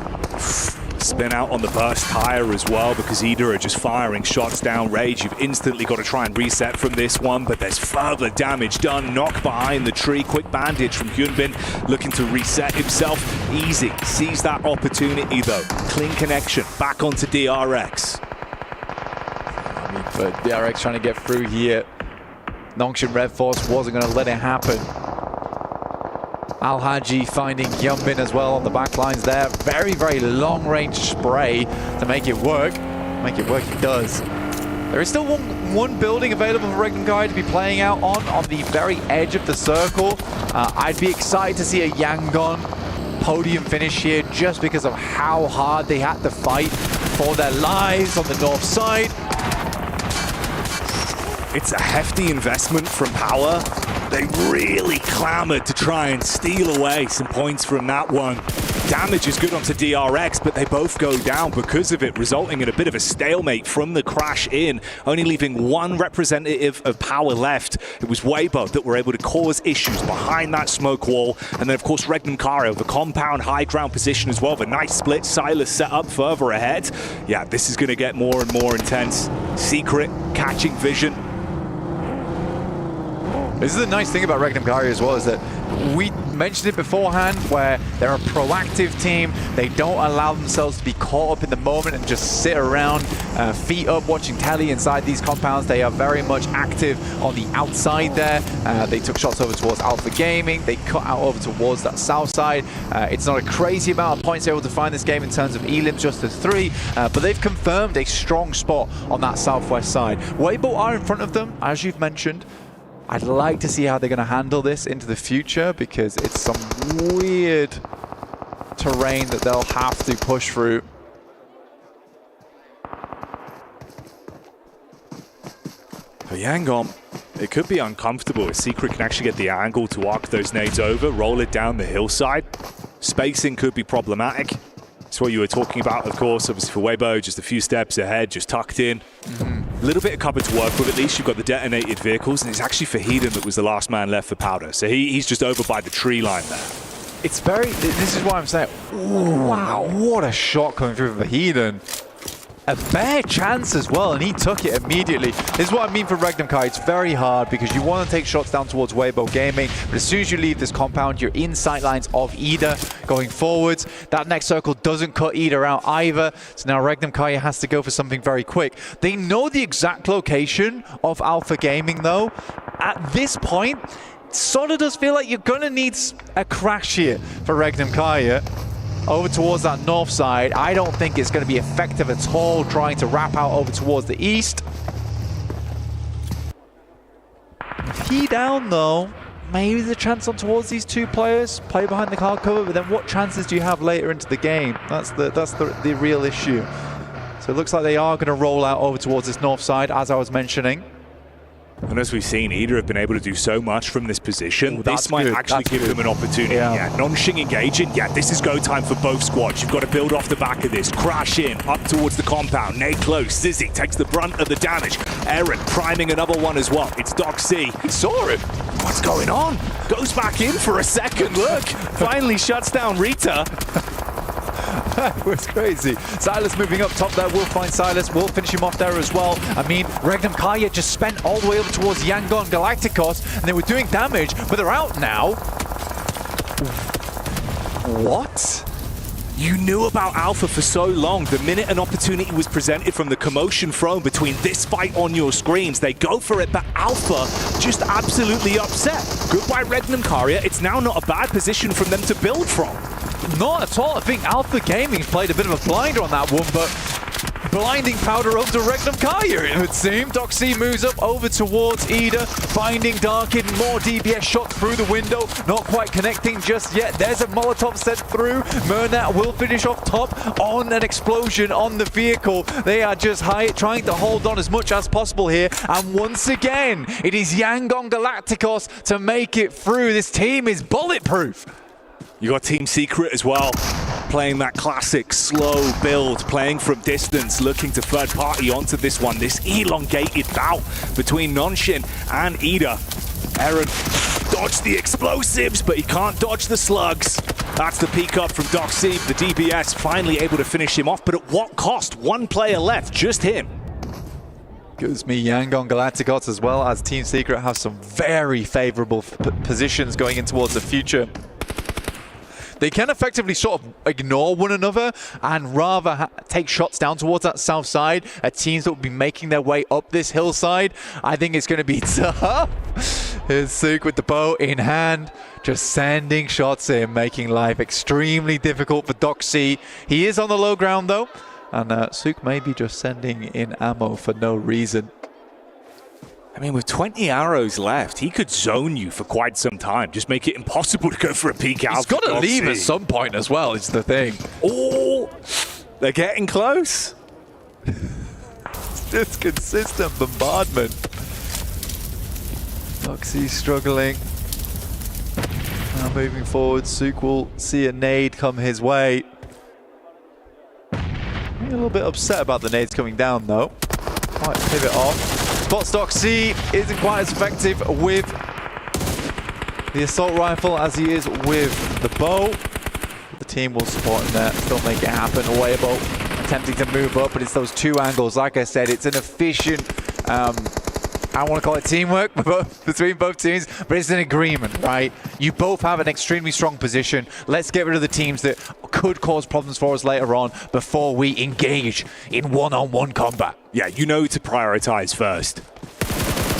Spin out on the burst tire as well, because Ida are just firing shots down Rage. You've instantly got to try and reset from this one, but there's further damage done. Knock behind the tree. Quick bandage from Hyunbin, looking to reset himself. Easy sees that opportunity though. Clean connection back onto DRX. I mean, but DRX trying to get through here. Nongshim Red Force wasn't going to let it happen. Al-Haji finding Hyunbin as well on the back lines there. Very, very long-range spray to make it work. Make it work, it does. There is still one building available for Regnum Kai to be playing out on the very edge of the circle. I'd be excited to see a Yangon podium finish here just because of how hard they had to fight for their lives on the north side. It's a hefty investment from Power. They really clamored to try and steal away some points from that one. damage is good onto DRX, but they both go down because of it, resulting in a bit of a stalemate from the crash in, only leaving one representative of power left. It was Weibo that were able to cause issues behind that smoke wall. And then, of course, Regnum Kario, the compound high ground position as well. The nice split, Silas set up further ahead. Yeah, this is going to get more and more intense. Secret catching vision. This is the nice thing about Regnum Kario as well, is that we mentioned it beforehand, where they're a proactive team. They don't allow themselves to be caught up in the moment and just sit around, feet up, watching telly inside these compounds. They are very much active on the outside there. They took shots over towards Alpha Gaming. They cut out over towards that south side. It's not a crazy amount of points they're able to find this game in terms of elims, just the 3, but they've confirmed a strong spot on that southwest side. Weibo are in front of them, as you've mentioned. I'd like to see how they're going to handle this into the future, because it's some weird terrain that they'll have to push through. For Yangon, it could be uncomfortable if Secret can actually get the angle to arc those nades over, roll it down the hillside. Spacing could be problematic. It's what you were talking about, of course. Obviously for Weibo, just a few steps ahead, just tucked in. A little bit of cover to work with. At least you've got the detonated vehicles, and it's actually Fahiden that was the last man left for powder. So he's just over by the tree line there. It's very, this is why I'm saying, ooh, wow, what a shot coming through from Fahiden. A bare chance as well, and he took it immediately. This is what I mean for Regnum Kai. It's very hard because you want to take shots down towards Weibo Gaming, but as soon as you leave this compound, you're in sight lines of Ida going forwards. That next circle doesn't cut Ida out either, so now Regnum Kai has to go for something very quick. They know the exact location of Alpha Gaming though. At this point, it sort of does feel like you're going to need a crash here for Regnum Kai. Over towards that north side. I don't think it's going to be effective at all trying to wrap out over towards the east. If he down though, maybe there's a chance on towards these two players, play behind the car cover, but then what chances do you have later into the game? That's the real issue. So it looks like they are going to roll out over towards this north side, as I was mentioning. And as we've seen, Ida have been able to do so much from this position. Ooh, this might actually give them an opportunity. Yeah, Nongshing engaging. Yeah, this is go time for both squads. You've got to build off the back of this. Crash in, up towards the compound. Nade close. Zizzy takes the brunt of the damage. Aaron priming another one as well. It's Doc C. He saw him. What's going on? Goes back in for a second look. Finally shuts down Rita. That was crazy. Silas moving up top there. We'll find Silas. We'll finish him off there as well. I mean, Regnum Kaya just spent all the way over towards Yangon Galacticos, and they were doing damage, but they're out now. What? You knew about Alpha for so long. The minute an opportunity was presented from the commotion thrown between this fight on your screens, they go for it, but Alpha just absolutely upset. Goodbye Regnum Karia. It's now not a bad position for them to build from. Not at all. I think Alpha Gaming played a bit of a blinder on that one, but blinding powder over to Regnum Kaya, it would seem. Doc C moves up over towards Ida, finding Darkin, more DBS shot through the window, not quite connecting just yet. There's a Molotov sent through. Murnat will finish off top on an explosion on the vehicle. They are just trying to hold on as much as possible here, and once again, it is Yangon Galacticos to make it through. This team is bulletproof. You got Team Secret as well, playing that classic slow build, playing from distance, looking to third party onto this one. This elongated bout between Nongshing and Ida. Aaron dodged the explosives, but he can't dodge the slugs. That's the peek up from Doc C. The DBS finally able to finish him off, but at what cost? One player left, just him. Gives me Yangon Galacticos as well as Team Secret have some very favorable positions going in towards the future. They can effectively sort of ignore one another and rather take shots down towards that south side at teams that will be making their way up this hillside. I think it's going to be tough. Here's Suk with the bow in hand, just sending shots in, making life extremely difficult for Doc C. He is on the low ground though, and Suk may be just sending in ammo for no reason. I mean, with 20 arrows left, he could zone you for quite some time. Just make it impossible to go for a peek out. He's got to leave at some point as well, is the thing. Oh, they're getting close. It's just consistent bombardment. Doxy's struggling. Now moving forward, Suk will see a nade come his way. A little bit upset about the nades coming down though. Might pivot off. Spot Stock C isn't quite as effective with the assault rifle as he is with the bow. The team will support him there, still make it happen. Weibo attempting to move up, but it's those two angles. Like I said, it's an efficient, I don't want to call it teamwork between both teams, but it's an agreement, right? You both have an extremely strong position. Let's get rid of the teams that could cause problems for us later on before we engage in one-on-one combat. Yeah, you know to prioritize first.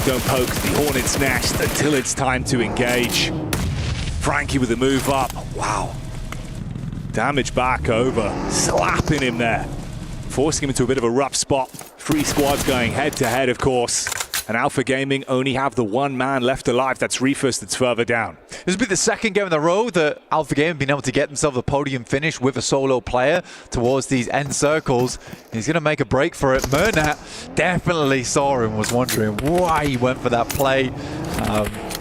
Don't poke the hornet's nest until it's time to engage. Frankie with a move up. Wow. Damage back over. Slapping him there. Forcing him into a bit of a rough spot. 3 squads going head-to-head, of course. And Alpha Gaming only have the one man left alive. That's Reefus that's further down. This will be the second game in a row that Alpha Gaming have been able to get themselves a podium finish with a solo player towards these end circles. He's going to make a break for it. Murnat definitely saw him, was wondering why he went for that play.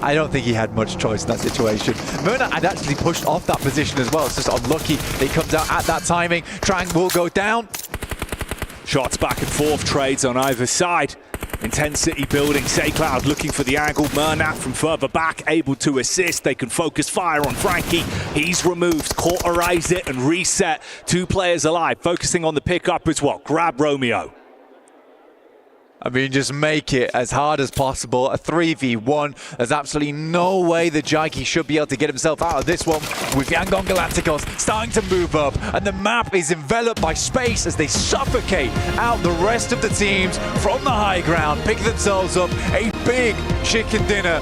I don't think he had much choice in that situation. Murnat had actually pushed off that position as well. It's just unlucky that he comes out at that timing. Trang will go down. Shots back and forth, trades on either side. Intensity building. SayCloud looking for the angle. Murnat from further back, able to assist. They can focus fire on Frankie. He's removed, cauterize it and reset. 2 players alive, focusing on the pickup as well. Grab Romeo. I mean, just make it as hard as possible. A 3v1. There's absolutely no way that Jaiki should be able to get himself out of this one with Yangon Galacticos starting to move up. And the map is enveloped by space as they suffocate out the rest of the teams from the high ground, pick themselves up a big chicken dinner.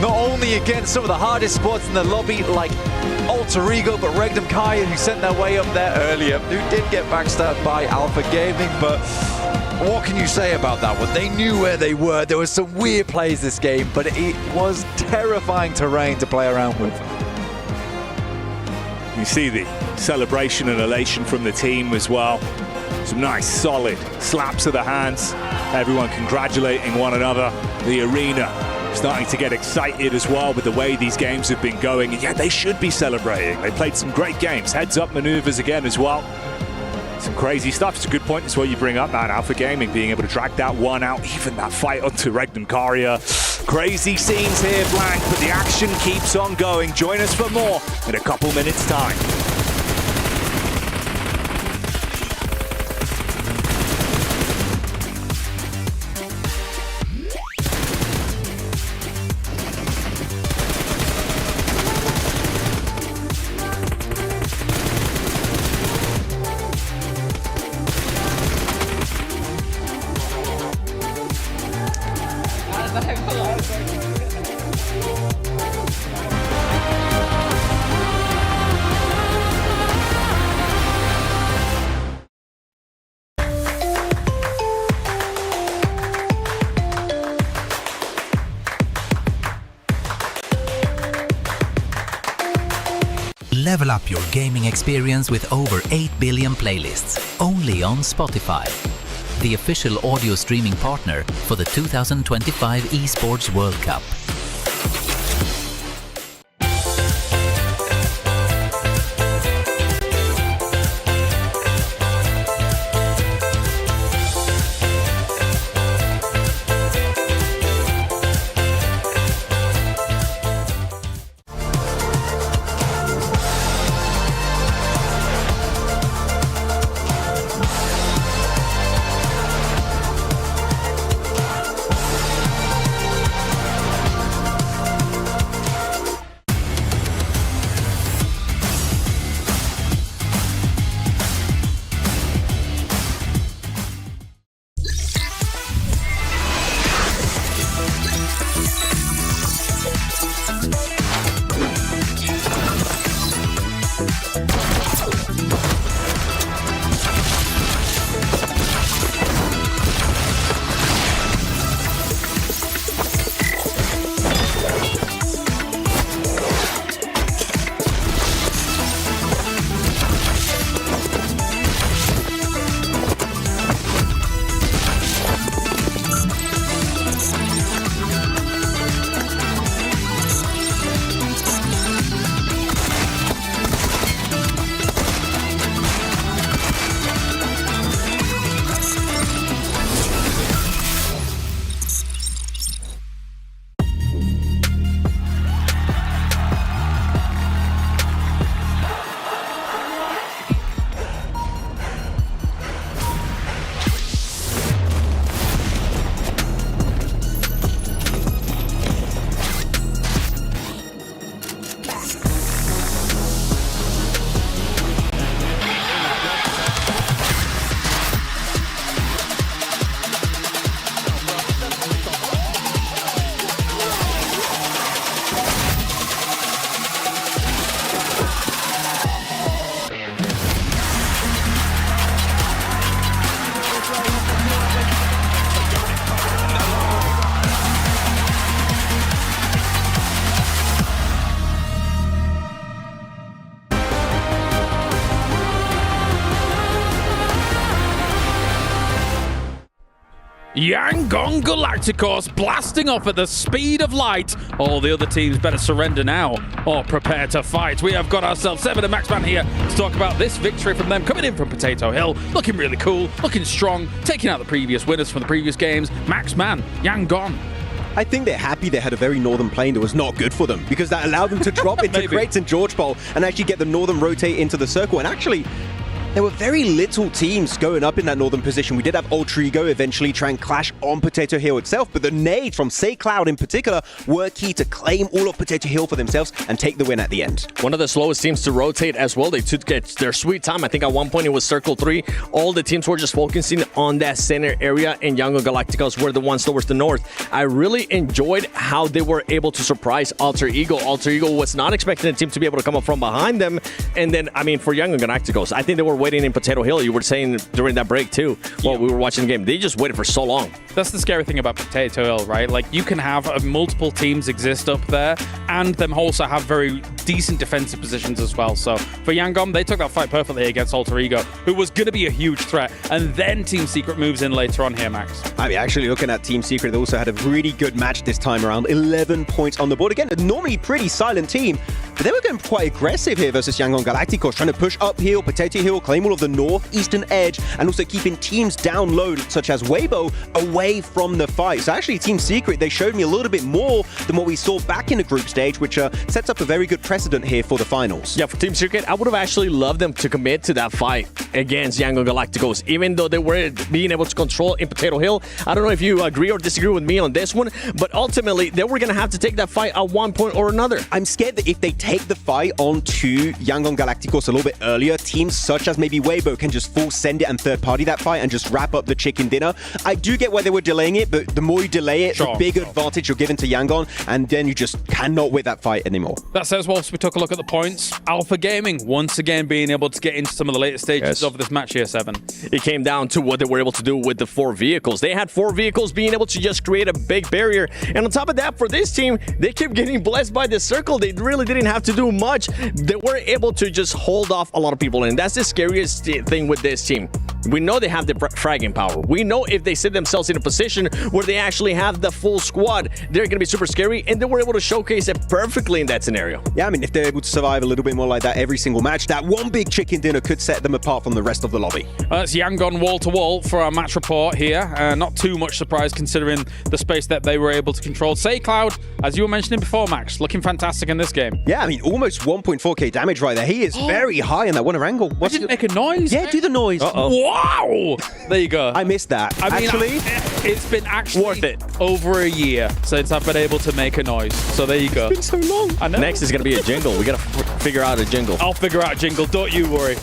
Not only against some of the hardest spots in the lobby like Alter Ego, but Regdom Kaya, who sent their way up there earlier, who did get backstabbed by Alpha Gaming, but what can you say about that one? They knew where they were. There was some weird plays this game, but it was terrifying terrain to play around with. You see the celebration and elation from the team as well. Some nice solid slaps of the hands. Everyone congratulating one another. The arena starting to get excited as well with the way these games have been going. And yeah, they should be celebrating. They played some great games. Heads up maneuvers again as well. Some crazy stuff. It's a good point. That's what you bring up, man. Alpha Gaming being able to drag that one out, even that fight onto Regdom Karia. Crazy scenes here, Blank, but the action keeps on going. Join us for more in a couple minutes' time. Level up your gaming experience with over 8 billion playlists, only on Spotify, the official audio streaming partner for the 2025 ESPORTS World Cup. Yangon Galacticos blasting off at the speed of light. All the other teams better surrender now or prepare to fight. We have got ourselves Seven and Maxman here to talk about this victory from them, coming in from Potato Hill, looking really cool, looking strong, taking out the previous winners from the previous games. Maxman, Yangon. I think they're happy they had a very northern plane that was not good for them, because that allowed them to drop into crates in George Bowl and actually get the northern rotate into the circle. And actually, there were very little teams going up in that northern position. We did have Ultra Ego eventually try and clash on Potato Hill itself, but the nades from Say Cloud in particular were key to claim all of Potato Hill for themselves and take the win at the end. One of the slowest teams to rotate as well. They took their sweet time. I think at one point it was Circle 3. All the teams were just focusing on that center area, and Yangon Galacticos were the ones towards the north. I really enjoyed how they were able to surprise Alter Ego. Alter Ego was not expecting the team to be able to come up from behind them. And then, I mean, for Yangon Galacticos, I think they were waiting in Potato Hill. You were saying during that break too, while we were watching the game, they just waited for so long. That's the scary thing about Potato Hill, right? Like, you can have multiple teams exist up there and them also have very decent defensive positions as well. So for Yangon, they took that fight perfectly against Alter Ego, who was going to be a huge threat. And then Team Secret moves in later on here, Max. I mean, actually looking at Team Secret, they also had a really good match this time around. 11 points on the board. Again, a normally pretty silent team, but they were going quite aggressive here versus Yangon Galacticos, trying to push uphill, Potato Hill, claim all of the northeastern edge, and also keeping teams down low, such as Weibo, away from the fight. So actually, Team Secret, they showed me a little bit more than what we saw back in the group stage, which sets up a very good precedent here for the finals. Yeah, for Team Secret, I would have actually loved them to commit to that fight against Yangon Galacticos, even though they were being able to control in Potato Hill. I don't know if you agree or disagree with me on this one, but ultimately, they were going to have to take that fight at one point or another. I'm scared that if they take the fight onto Yangon Galacticos a little bit earlier, teams such as maybe Weibo can just full send it and third party that fight and just wrap up the chicken dinner. I do get why they were delaying it, but the more you delay it, the bigger advantage you're giving to Yangon, and then you just cannot win that fight anymore. That says, whilst we took a look at the points, Alpha Gaming once again being able to get into some of the later stages of this match here, Seven. It came down to what they were able to do with the 4 vehicles. They had 4 vehicles being able to just create a big barrier. And on top of that, for this team, they kept getting blessed by the circle. They really didn't have to do much. They were able to just hold off a lot of people. And that's the scariest thing with this team. We know they have the fragging power. We know if they set themselves in a position where they actually have the full squad, they're going to be super scary, and they were able to showcase it perfectly in that scenario. Yeah, I mean, if they're able to survive a little bit more like that every single match, that one big chicken dinner could set them apart from the rest of the lobby. That's Yangon wall-to-wall for our match report here. Not too much surprise considering the space that they were able to control. Say Cloud, as you were mentioning before, Max, looking fantastic in this game. Yeah, I mean, almost 1.4k damage right there. He is very high in that one angle. Why didn't make a noise? Yeah, do the noise. Wow! There you go. I missed that. I mean, actually, it's been actually worth it. Over a year since I've been able to make a noise. So there you go. It's been so long. I know. Next is going to be a jingle. We got to figure out a jingle. I'll figure out a jingle. Don't you worry.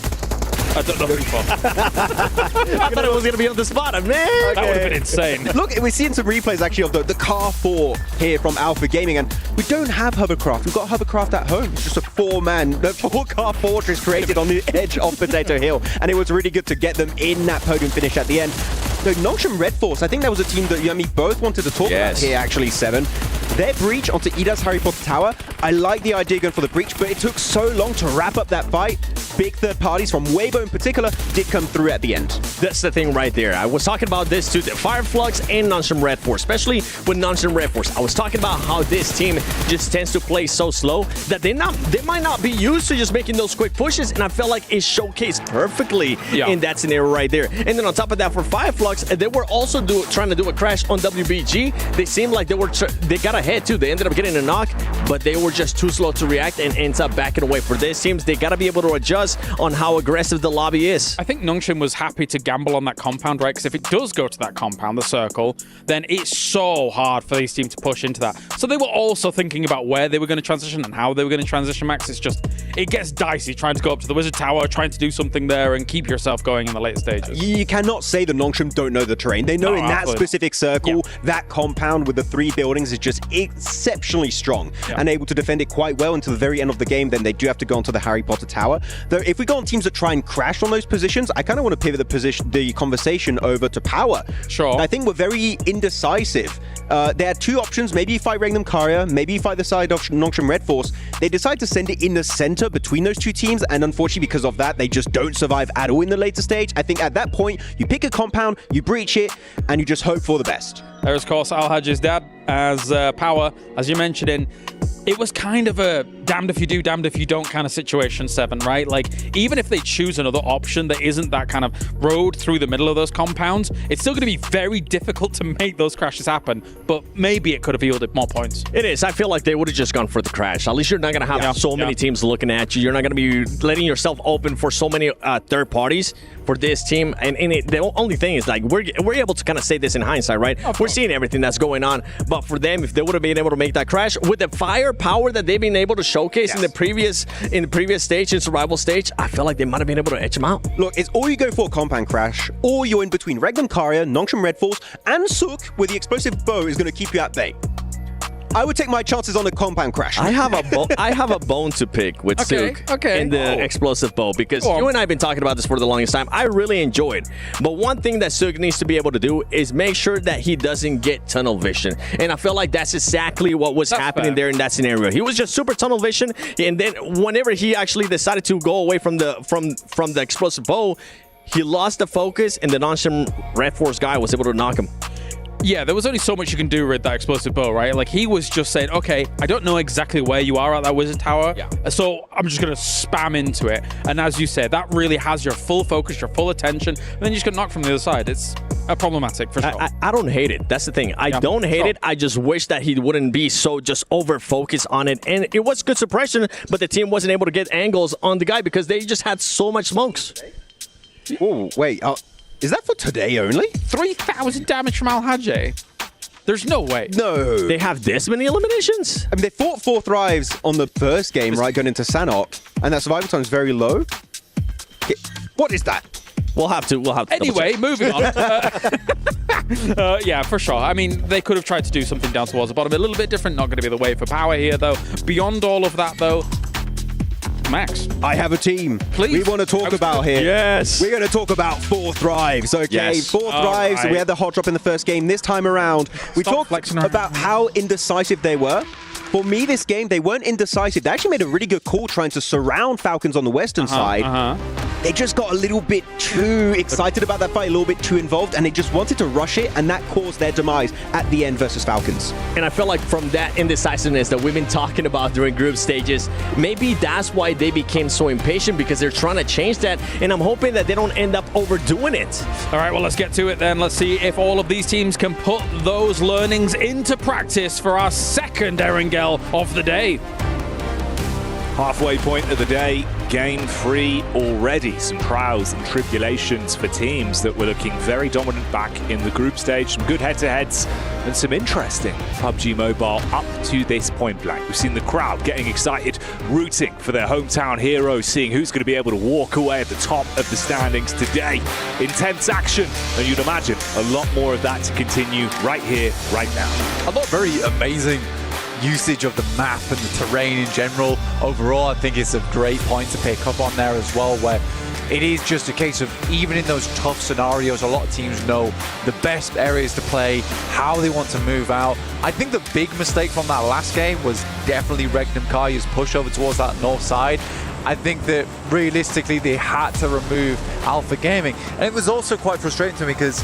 I don't know who for. I thought it was going to be on the spot, man. That would have been insane. Look, we're seeing some replays actually of the Car 4 here from Alpha Gaming, and we don't have hovercraft. We've got hovercraft at home. It's just a 4-car fortress created on the edge of Potato Hill, and it was really good to get them in that podium finish at the end. So Nongshan Red Force, I think that was a team that you and me both wanted to talk about here, actually, Seven. Their breach onto Ida's Harry Potter Tower, I like the idea going for the breach, but it took so long to wrap up that fight. Big third parties from Weibo in particular did come through at the end. That's the thing right there. I was talking about this too, the Fireflux and Nongshan Red Force, especially with Nongshan Red Force. I was talking about how this team just tends to play so slow that they might not be used to just making those quick pushes, and I felt like it showcased perfectly in that scenario right there. And then on top of that, for Fireflux, they were also trying to do a crash on WBG. They seemed like they got ahead too. They ended up getting a knock, but they were just too slow to react and ends up backing away. For this teams, they got to be able to adjust on how aggressive the lobby is. I think Nongshan was happy to gamble on that compound, right? Because if it does go to that compound, the circle, then it's so hard for these teams to push into that. So they were also thinking about where they were going to transition and how they were going to transition, Max. It's just, it gets dicey trying to go up to the Wizard Tower, trying to do something there and keep yourself going in the later stages. You cannot say the Nongshan don't know the terrain. They know in that specific circle, that compound with the 3 buildings is just exceptionally strong and able to defend it quite well until the very end of the game. Then they do have to go onto the Harry Potter Tower. Though if we go on teams that try and crash on those positions, I kind of want to pivot the conversation over to Power. Sure. I think we're very indecisive They had two options. Maybe you fight Regnum Karya, maybe you fight the side of Nongshim Red Force. They decide to send it in the center between those two teams, and unfortunately because of that, they just don't survive at all in the later stage. I think at that point, you pick a compound, you breach it, and you just hope for the best. There's, of course, Al-Hajj's dad as Power, as you mentioned in. It was kind of a damned if you do, damned if you don't kind of situation, Seven, right? Like, even if they choose another option that isn't that kind of road through the middle of those compounds, it's still going to be very difficult to make those crashes happen, but maybe it could have yielded more points. It is. I feel like they would have just gone for the crash. At least you're not going to have so many teams looking at you. You're not going to be letting yourself open for so many third parties for this team. And the only thing is, like, we're able to kind of say this in hindsight, right? We're seeing everything that's going on. But for them, if they would have been able to make that crash with the firepower that they've been able to showcase in the previous stage, in survival stage, I feel like they might have been able to etch them out. Look, it's all you go for a compound crash, or you're in between Regnum Karya, Nongshim Red Force, and Sook, where the explosive bow is going to keep you at bay. I would take my chances on a compound crash. I have a bone to pick with Sook and the explosive bow, because you and I have been talking about this for the longest time. I really enjoy it. But one thing that Sook needs to be able to do is make sure that he doesn't get tunnel vision. And I feel like that's exactly what was happening there in that scenario. He was just super tunnel vision, and then whenever he actually decided to go away from the explosive bow, he lost the focus, and the Nongshim Red Force guy was able to knock him. Yeah, there was only so much you can do with that explosive bow, right? Like, he was just saying, okay, I don't know exactly where you are at that wizard tower, so I'm just going to spam into it. And as you said, that really has your full focus, your full attention, and then you just get knocked from the other side. It's problematic, for sure. I don't hate it. That's the thing. I don't hate it. I just wish that he wouldn't be so just over-focused on it. And it was good suppression, but the team wasn't able to get angles on the guy because they just had so much smokes. Oh, wait. Is that for today only? 3,000 damage from Al-Hajj. There's no way. No. They have this many eliminations? I mean, they fought 4 thrives on the first game, right, going into Sanhok, and that survival time is very low. What is that? We'll have to. Anyway, moving on. Yeah, for sure. I mean, they could have tried to do something down towards the bottom. A little bit different. Not going to be the way for Power here, though. Beyond all of that, though, Max, I have a team. Please. We want to talk about here. Yes. We're going to talk about 4 thrives, okay? Yes. 4 thrives. Right. We had the hot drop in the first game. This time around, we talked about how indecisive they were. For me, this game, they weren't indecisive. They actually made a really good call trying to surround Falcons on the western side. They just got a little bit too excited about that fight, a little bit too involved, and they just wanted to rush it, and that caused their demise at the end versus Falcons. And I feel like from that indecisiveness that we've been talking about during group stages, maybe that's why they became so impatient, because they're trying to change that, and I'm hoping that they don't end up overdoing it. All right, well, let's get to it then. Let's see if all of these teams can put those learnings into practice for our second Erangel of the day. Halfway point of the day, game 3 already. Some trials and tribulations for teams that were looking very dominant back in the group stage. Some good head-to-heads and some interesting PUBG Mobile up to this point blank. We've seen the crowd getting excited, rooting for their hometown heroes, seeing who's going to be able to walk away at the top of the standings today. Intense action, and you'd imagine a lot more of that to continue right here, right now. A lot very amazing usage of the map and the terrain in general. Overall, I think it's a great point to pick up on there as well, where it is just a case of, even in those tough scenarios, a lot of teams know the best areas to play, how they want to move out. I think the big mistake from that last game was definitely Regnum Karya's push over towards that north side. I think that realistically they had to remove Alpha Gaming. And it was also quite frustrating to me because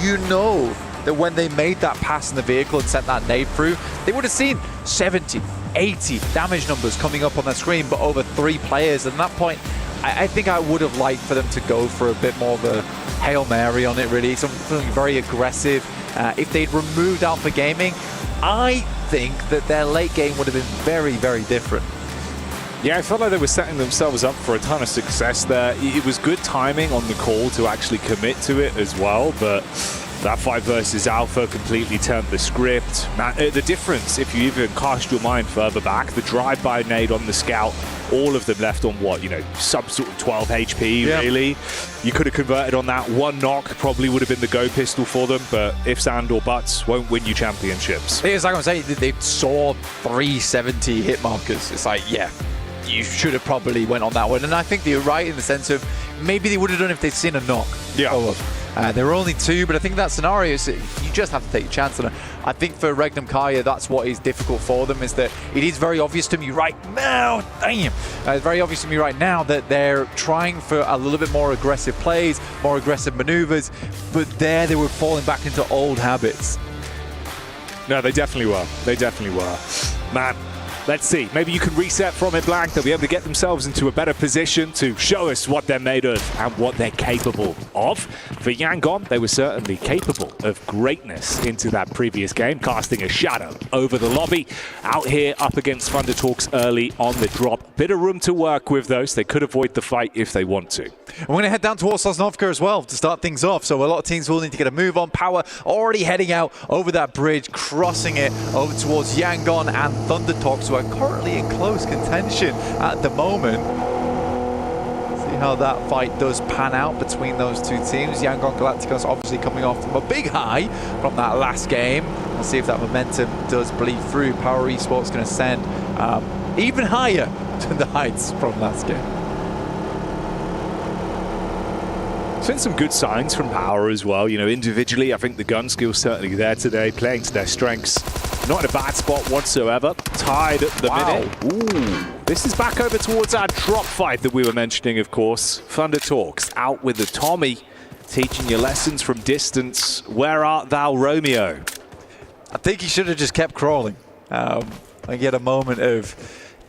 you know that when they made that pass in the vehicle and sent that nade through, they would have seen 70, 80 damage numbers coming up on their screen, but over 3 players. And at that point, I think I would have liked for them to go for a bit more of a Hail Mary on it, really, something very aggressive. If they'd removed Alpha Gaming, I think that their late game would have been very, very different. Yeah, I felt like they were setting themselves up for a ton of success there. It was good timing on the call to actually commit to it as well, but that fight versus Alpha completely turned the script. The difference, if you even cast your mind further back, the drive-by nade on the scout, all of them left on what, sub sort of 12 HP, really. You could have converted on that. 1 knock probably would have been the go pistol for them, but ifs and or buts won't win you championships. It's like I'm saying, they saw 370 hit markers. It's like, yeah, you should have probably went on that one. And I think you're right in the sense of maybe they would have done if they'd seen a knock. There were only 2, but I think in that scenario, you just have to take a chance. And I think for Regnum Kaya, that's what is difficult for them, is that it is very obvious to me right now, it's very obvious to me right now that they're trying for a little bit more aggressive plays, more aggressive maneuvers, but there they were falling back into old habits. No, they definitely were. They definitely were. Man, let's see. Maybe you can reset from it blank. They'll be able to get themselves into a better position to show us what they're made of and what they're capable of. For Yangon, they were certainly capable of greatness into that previous game, casting a shadow over the lobby. Out here up against Thunder Talks early on the drop. Bit of room to work with those. They could avoid the fight if they want to. We're going to head down towards Sosnovka as well to start things off. So a lot of teams will need to get a move on. Power already heading out over that bridge, crossing it over towards Yangon and Thunder Talks, who are currently in close contention at the moment. See how that fight does pan out between those two teams. Yangon Galacticos obviously coming off from a big high from that last game. We'll see if that momentum does bleed through. Power Esports going to send even higher to the heights from last game. Seen some good signs from Power as well. You know, individually, I think the gun skill's certainly there today, playing to their strengths. Not in a bad spot whatsoever. Tied at the minute. Ooh. This is back over towards our drop fight that we were mentioning, of course. Thunder Talks out with the Tommy, teaching you lessons from distance. Where art thou, Romeo? I think he should have just kept crawling. I get a moment of,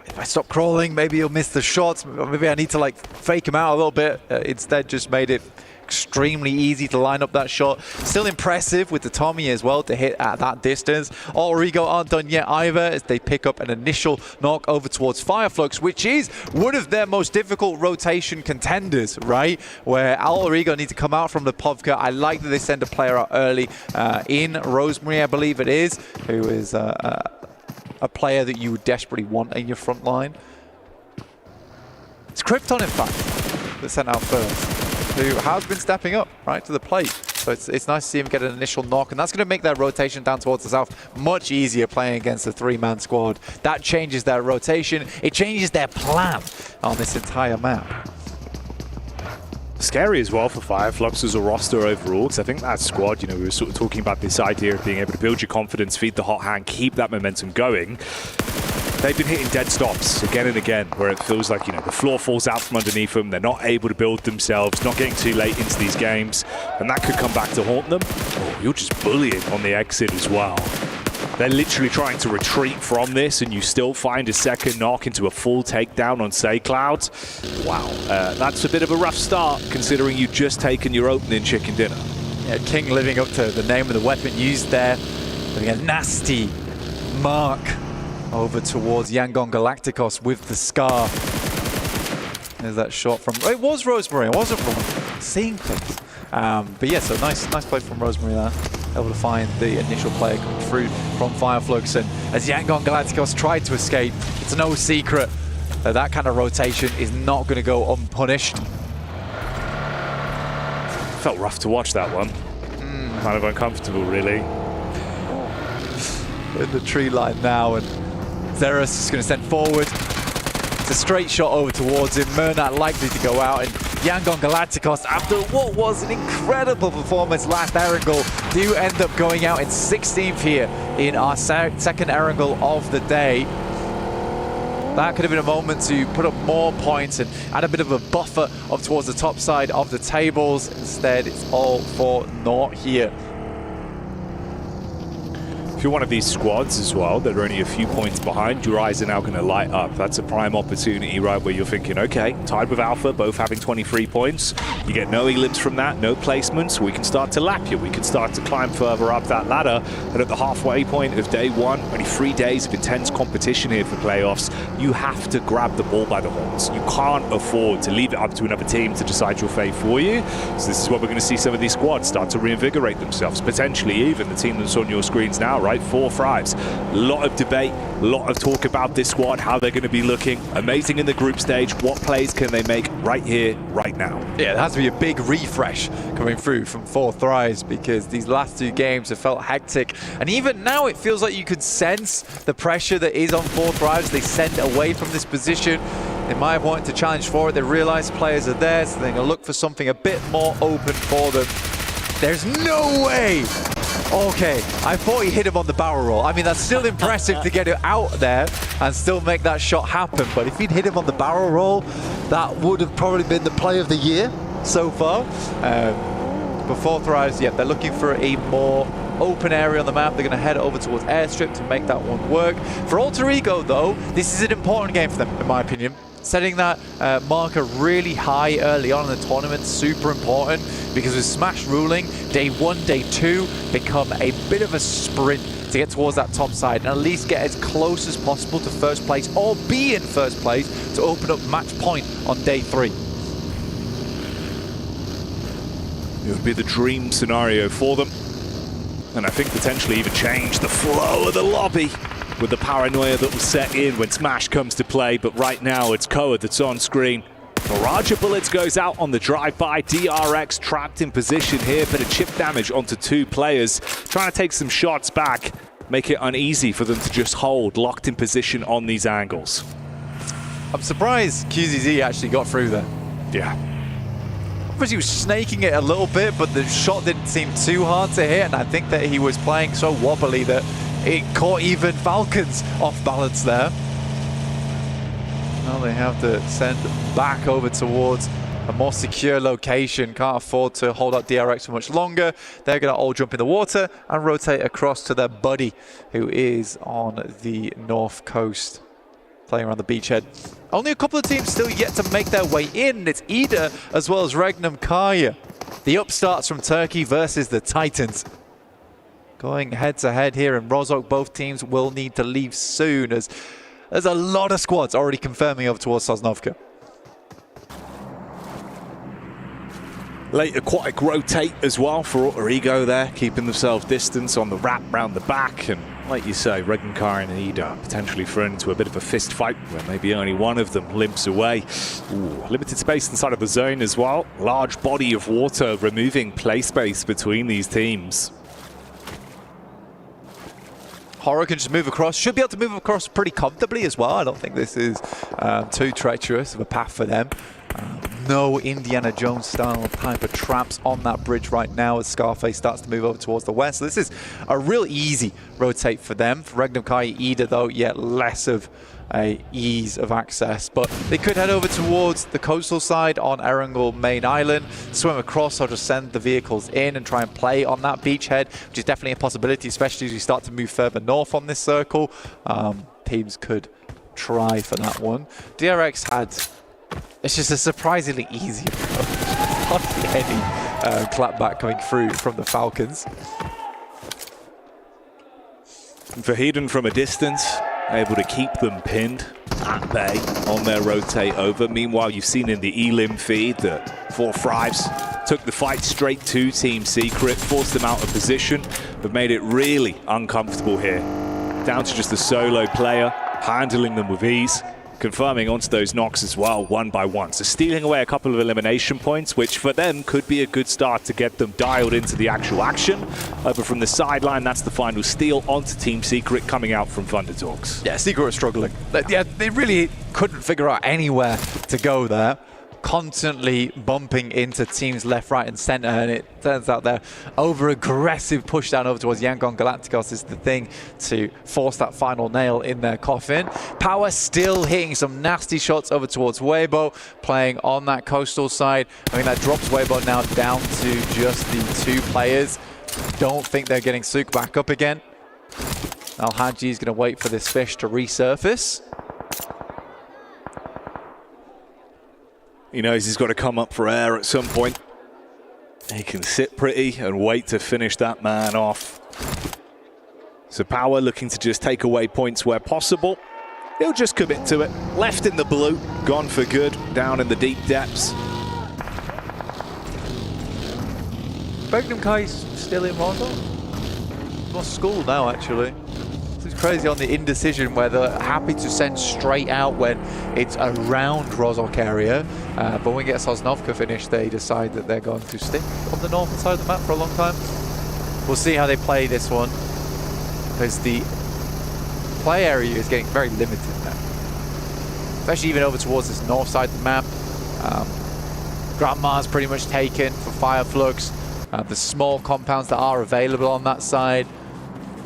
if I stop crawling, maybe he'll miss the shots. Maybe I need to like fake him out a little bit. Instead, just made it extremely easy to line up that shot. Still impressive with the Tommy as well to hit at that distance. Origo aren't done yet either, as they pick up an initial knock over towards Fireflux, which is one of their most difficult rotation contenders, right? Where Origo need to come out from the Povka. I like that they send a player out early in Rosemary, I believe it is, who is a player that you would desperately want in your front line. It's Krypton, in fact, that's sent out first, who has been stepping up, right, to the plate. So it's nice to see him get an initial knock, and that's going to make their rotation down towards the south much easier playing against a 3-man squad. That changes their rotation. It changes their plan on this entire map. Scary as well for Fireflux as a roster overall, because I think that squad, you know, we were sort of talking about this idea of being able to build your confidence, feed the hot hand, keep that momentum going. They've been hitting dead stops again and again, where it feels like, you know, the floor falls out from underneath them. They're not able to build themselves, not getting too late into these games, and that could come back to haunt them. Oh, you're just bullying on the exit as well. They're literally trying to retreat from this, and you still find a second knock into a full takedown on SayCloud. Wow, that's a bit of a rough start, considering you've just taken your opening chicken dinner. Yeah, King living up to the name of the weapon used there. Having a nasty mark over towards Yangon Galacticos with the Scar. There's that shot from... It was Rosemary, I wasn't wrong. Seeing things. But yeah, so nice play from Rosemary there. Able to find the initial player coming through from Fireflux. And as Yangon Galacticos tried to escape, it's no secret that that kind of rotation is not going to go unpunished. Felt rough to watch that one. Kind of uncomfortable, really. In the tree line now, and Xeris is going to send forward. It's a straight shot over towards him. Murnat likely to go out, and Yangon Galacticos, after what was an incredible performance last Erangel, do end up going out in 16th here in our second Erangel of the day. That could have been a moment to put up more points and add a bit of a buffer up towards the top side of the tables. Instead, it's all for naught here. If you're one of these squads as well that are only a few points behind, your eyes are now going to light up. That's a prime opportunity, right, where you're thinking, okay, tied with Alpha, both having 23 points. You get no elims from that, no placements. We can start to lap you. We can start to climb further up that ladder. And at the halfway point of day one, only 3 days of intense competition here for playoffs, you have to grab the ball by the horns. You can't afford to leave it up to another team to decide your fate for you. So this is what we're going to see some of these squads start to reinvigorate themselves. Potentially even the team that's on your screens now, right? 4 Thrives. A lot of debate, a lot of talk about this squad, how they're going to be looking. Amazing in the group stage. What plays can they make right here, right now? Yeah, there has to be a big refresh coming through from 4 Thrives, because these last 2 games have felt hectic. And even now it feels like you could sense the pressure that is on 4 Thrives. They send away from this position. They might have wanted to challenge for it. They realize players are there, so they're going to look for something a bit more open for them. There's no way. Okay, I thought he hit him on the barrel roll. I mean, that's still impressive to get it out there and still make that shot happen. But if he'd hit him on the barrel roll, that would have probably been the play of the year so far. But Fourth Rise, yeah, they're looking for a more open area on the map. They're going to head over towards Airstrip to make that one work. For Alter Ego, though, this is an important game for them, in my opinion. Setting that marker really high early on in the tournament, super important, because with Smash ruling, day 1, day 2 become a bit of a sprint to get towards that top side and at least get as close as possible to first place or be in first place to open up match point on day 3. It would be the dream scenario for them, and I think potentially even change the flow of the lobby with the paranoia that will set in when Smash comes to play. But right now it's Koa that's on screen. Barrage of bullets goes out on the drive-by. DRX trapped in position here, bit of chip damage onto 2 players, trying to take some shots back, make it uneasy for them to just hold, locked in position on these angles. I'm surprised QZZ actually got through there. Yeah. Obviously he was snaking it a little bit, but the shot didn't seem too hard to hit, and I think that he was playing so wobbly that it caught even Falcons off balance there. Now they have to send back over towards a more secure location. Can't afford to hold out DRX for much longer. They're going to all jump in the water and rotate across to their buddy who is on the north coast, playing around the beachhead. Only a couple of teams still yet to make their way in. It's Ida as well as Regnum Kaya. The upstarts from Turkey versus the Titans. Going head to head here in Rozhok, both teams will need to leave soon as there's a lot of squads already confirming over towards Sosnovka. Late aquatic rotate as well for Alter Ego there, keeping themselves distance on the wrap round the back. And like you say, Regenkarin and Ida potentially thrown into a bit of a fist fight where maybe only one of them limps away. Ooh, limited space inside of the zone as well. Large body of water removing play space between these teams. Horror can just move across, should be able to move across pretty comfortably as well. I don't think this is too treacherous of a path for them. No Indiana Jones style type of traps on that bridge right now as Scarface starts to move over towards the west. So this is a real easy rotate for them. For Regnum Kai Ida though, yet less of a ease of access. But they could head over towards the coastal side on Erangel main island, swim across or just send the vehicles in and try and play on that beachhead, which is definitely a possibility, especially as we start to move further north on this circle. Teams could try for that one. DRX had... It's just a surprisingly easy approach. Hardly any clapback coming through from the Falcons. Vahiden from a distance, able to keep them pinned at bay on their rotate over. Meanwhile, you've seen in the Elim feed that 4 Thrives took the fight straight to Team Secret, forced them out of position, but made it really uncomfortable here. Down to just a solo player, handling them with ease. Confirming onto those knocks as well, 1 by 1. So stealing away a couple of elimination points, which for them could be a good start to get them dialed into the actual action. Over from the sideline, that's the final steal onto Team Secret coming out from Thunderdogs. Yeah, Secret are struggling. Yeah, they really couldn't figure out anywhere to go there. Constantly bumping into teams left, right, and center, and it turns out their over-aggressive push down over towards Yangon Galacticos is the thing to force that final nail in their coffin. Power still hitting some nasty shots over towards Weibo, playing on that coastal side. I mean, that drops Weibo now down to just the 2 players. Don't think they're getting Suk back up again. Al-Haji is going to wait for this fish to resurface. He knows he's got to come up for air at some point. He can sit pretty and wait to finish that man off. So Power looking to just take away points where possible. He'll just commit to it. Left in the blue, gone for good, down in the deep depths. Regnum Kai's still in Rozhok? Lost school now, actually. It's crazy on the indecision where they're happy to send straight out when it's around Rozhok area. But when we get Sosnovka finished, they decide that they're going to stick on the northern side of the map for a long time. We'll see how they play this one, because the play area is getting very limited now. Especially even over towards this north side of the map. Grandma's pretty much taken for Fireflux. The small compounds that are available on that side.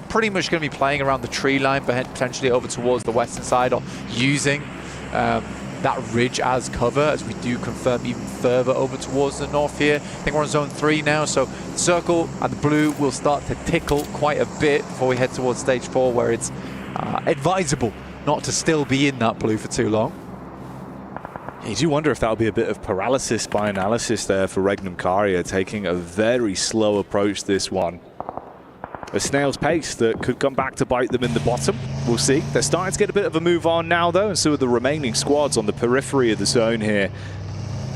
Pretty much going to be playing around the tree line, but potentially over towards the western side, or using that ridge as cover, as we do confirm even further over towards the north here. I think we're on zone 3 now, so the circle and the blue will start to tickle quite a bit before we head towards stage 4, where it's advisable not to still be in that blue for too long. You do wonder if that'll be a bit of paralysis by analysis there for Regnum Caria, taking a very slow approach this one. A snail's pace that could come back to bite them in the bottom. We'll see. They're starting to get a bit of a move on now, though, and so are the remaining squads on the periphery of the zone here.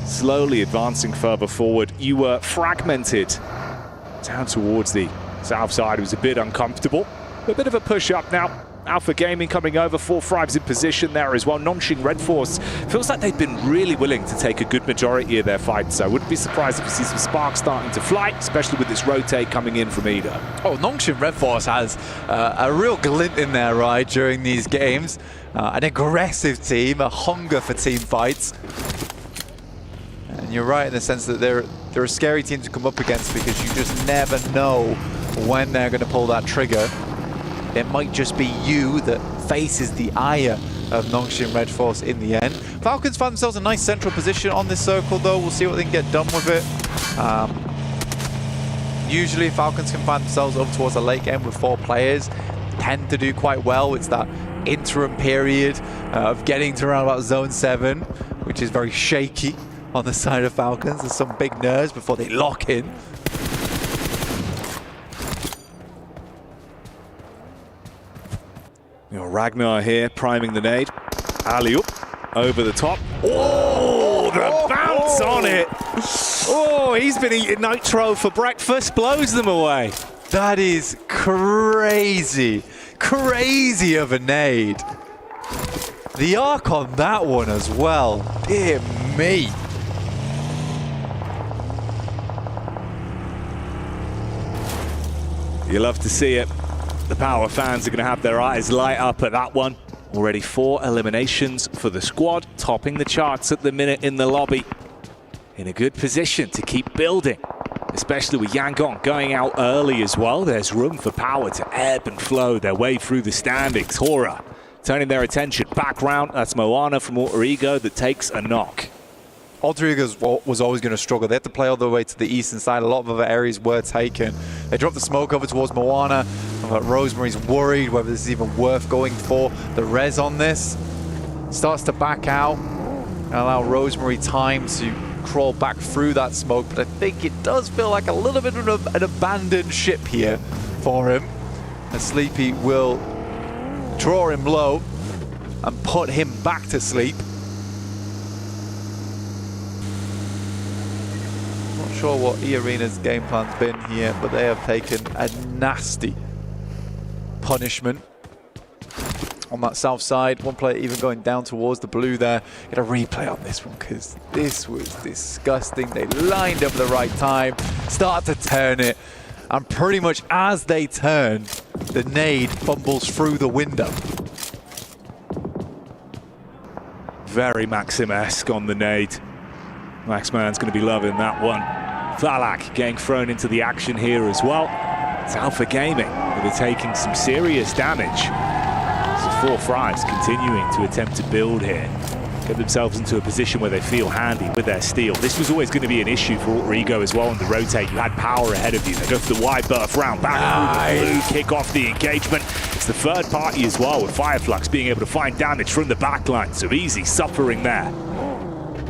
Slowly advancing further forward. You were fragmented down towards the south side. It was a bit uncomfortable. A bit of a push up now. Alpha Gaming coming over, 4 Fribes in position there as well. Nongshing Red Force feels like they've been really willing to take a good majority of their fights, so I wouldn't be surprised if we see some sparks starting to fly, especially with this rotate coming in from Ida. Oh, Nongshing Red Force has a real glint in their eye during these games. An aggressive team, a hunger for team fights. And you're right in the sense that they're a scary team to come up against, because you just never know when they're going to pull that trigger. It might just be you that faces the ire of Nongshing Red Force in the end. Falcons find themselves a nice central position on this circle, though. We'll see what they can get done with it. Usually Falcons can find themselves up towards the late game with 4 players. Tend to do quite well. It's that interim period of getting to around about zone 7, which is very shaky on the side of Falcons. There's some big nerves before they lock in. Ragnar here, priming the nade. Alley-oop, over the top. Oh, the bounce on it. Oh, he's been eating nitro for breakfast, blows them away. That is crazy. Crazy of a nade. The arc on that one as well. Dear me. You love to see it. The Power fans are going to have their eyes light up at that one. Already 4 eliminations for the squad, topping the charts at the minute in the lobby. In a good position to keep building, especially with Yangon going out early as well. There's room for Power to ebb and flow their way through the standings. Hora turning their attention back round. That's Moana from Alter Ego that takes a knock. Alter Ego was always going to struggle. They had to play all the way to the eastern side. A lot of other areas were taken. They dropped the smoke over towards Moana. But Rosemary's worried whether this is even worth going for. The res on this starts to back out and allow Rosemary time to crawl back through that smoke. But I think it does feel like a little bit of an abandoned ship here for him. And Sleepy will draw him low and put him back to sleep. Not sure what E-Arena's game plan's been here, but they have taken a nasty punishment on that south side. One player even going down towards the blue there. Get a replay on this one, because this was disgusting. They lined up at the right time, start to turn it, and pretty much as they turn, the nade fumbles through the window. Very Maxim-esque on the nade. Maxman's going to be loving that one. Thalak getting thrown into the action here as well. It's Alpha Gaming, but they're taking some serious damage. So 4 Fribes continuing to attempt to build here. Get themselves into a position where they feel handy with their steal. This was always going to be an issue for Alter Ego as well on the rotate. You had Power ahead of you. They go for the wide berth round back through the blue, kick off the engagement. It's the third party as well, with Fireflux being able to find damage from the backline. So easy suffering there.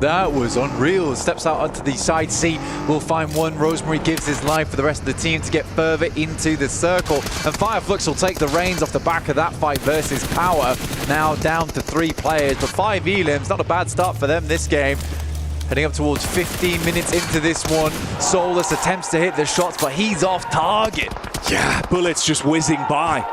That was unreal. Steps out onto the side C. We'll find one. Rosemary gives his life for the rest of the team to get further into the circle. And Fireflux will take the reins off the back of that fight versus Power. Now down to 3 players, but 5 elims. Not a bad start for them this game. Heading up towards 15 minutes into this one. Soulless attempts to hit the shots, but he's off target. Yeah, bullets just whizzing by.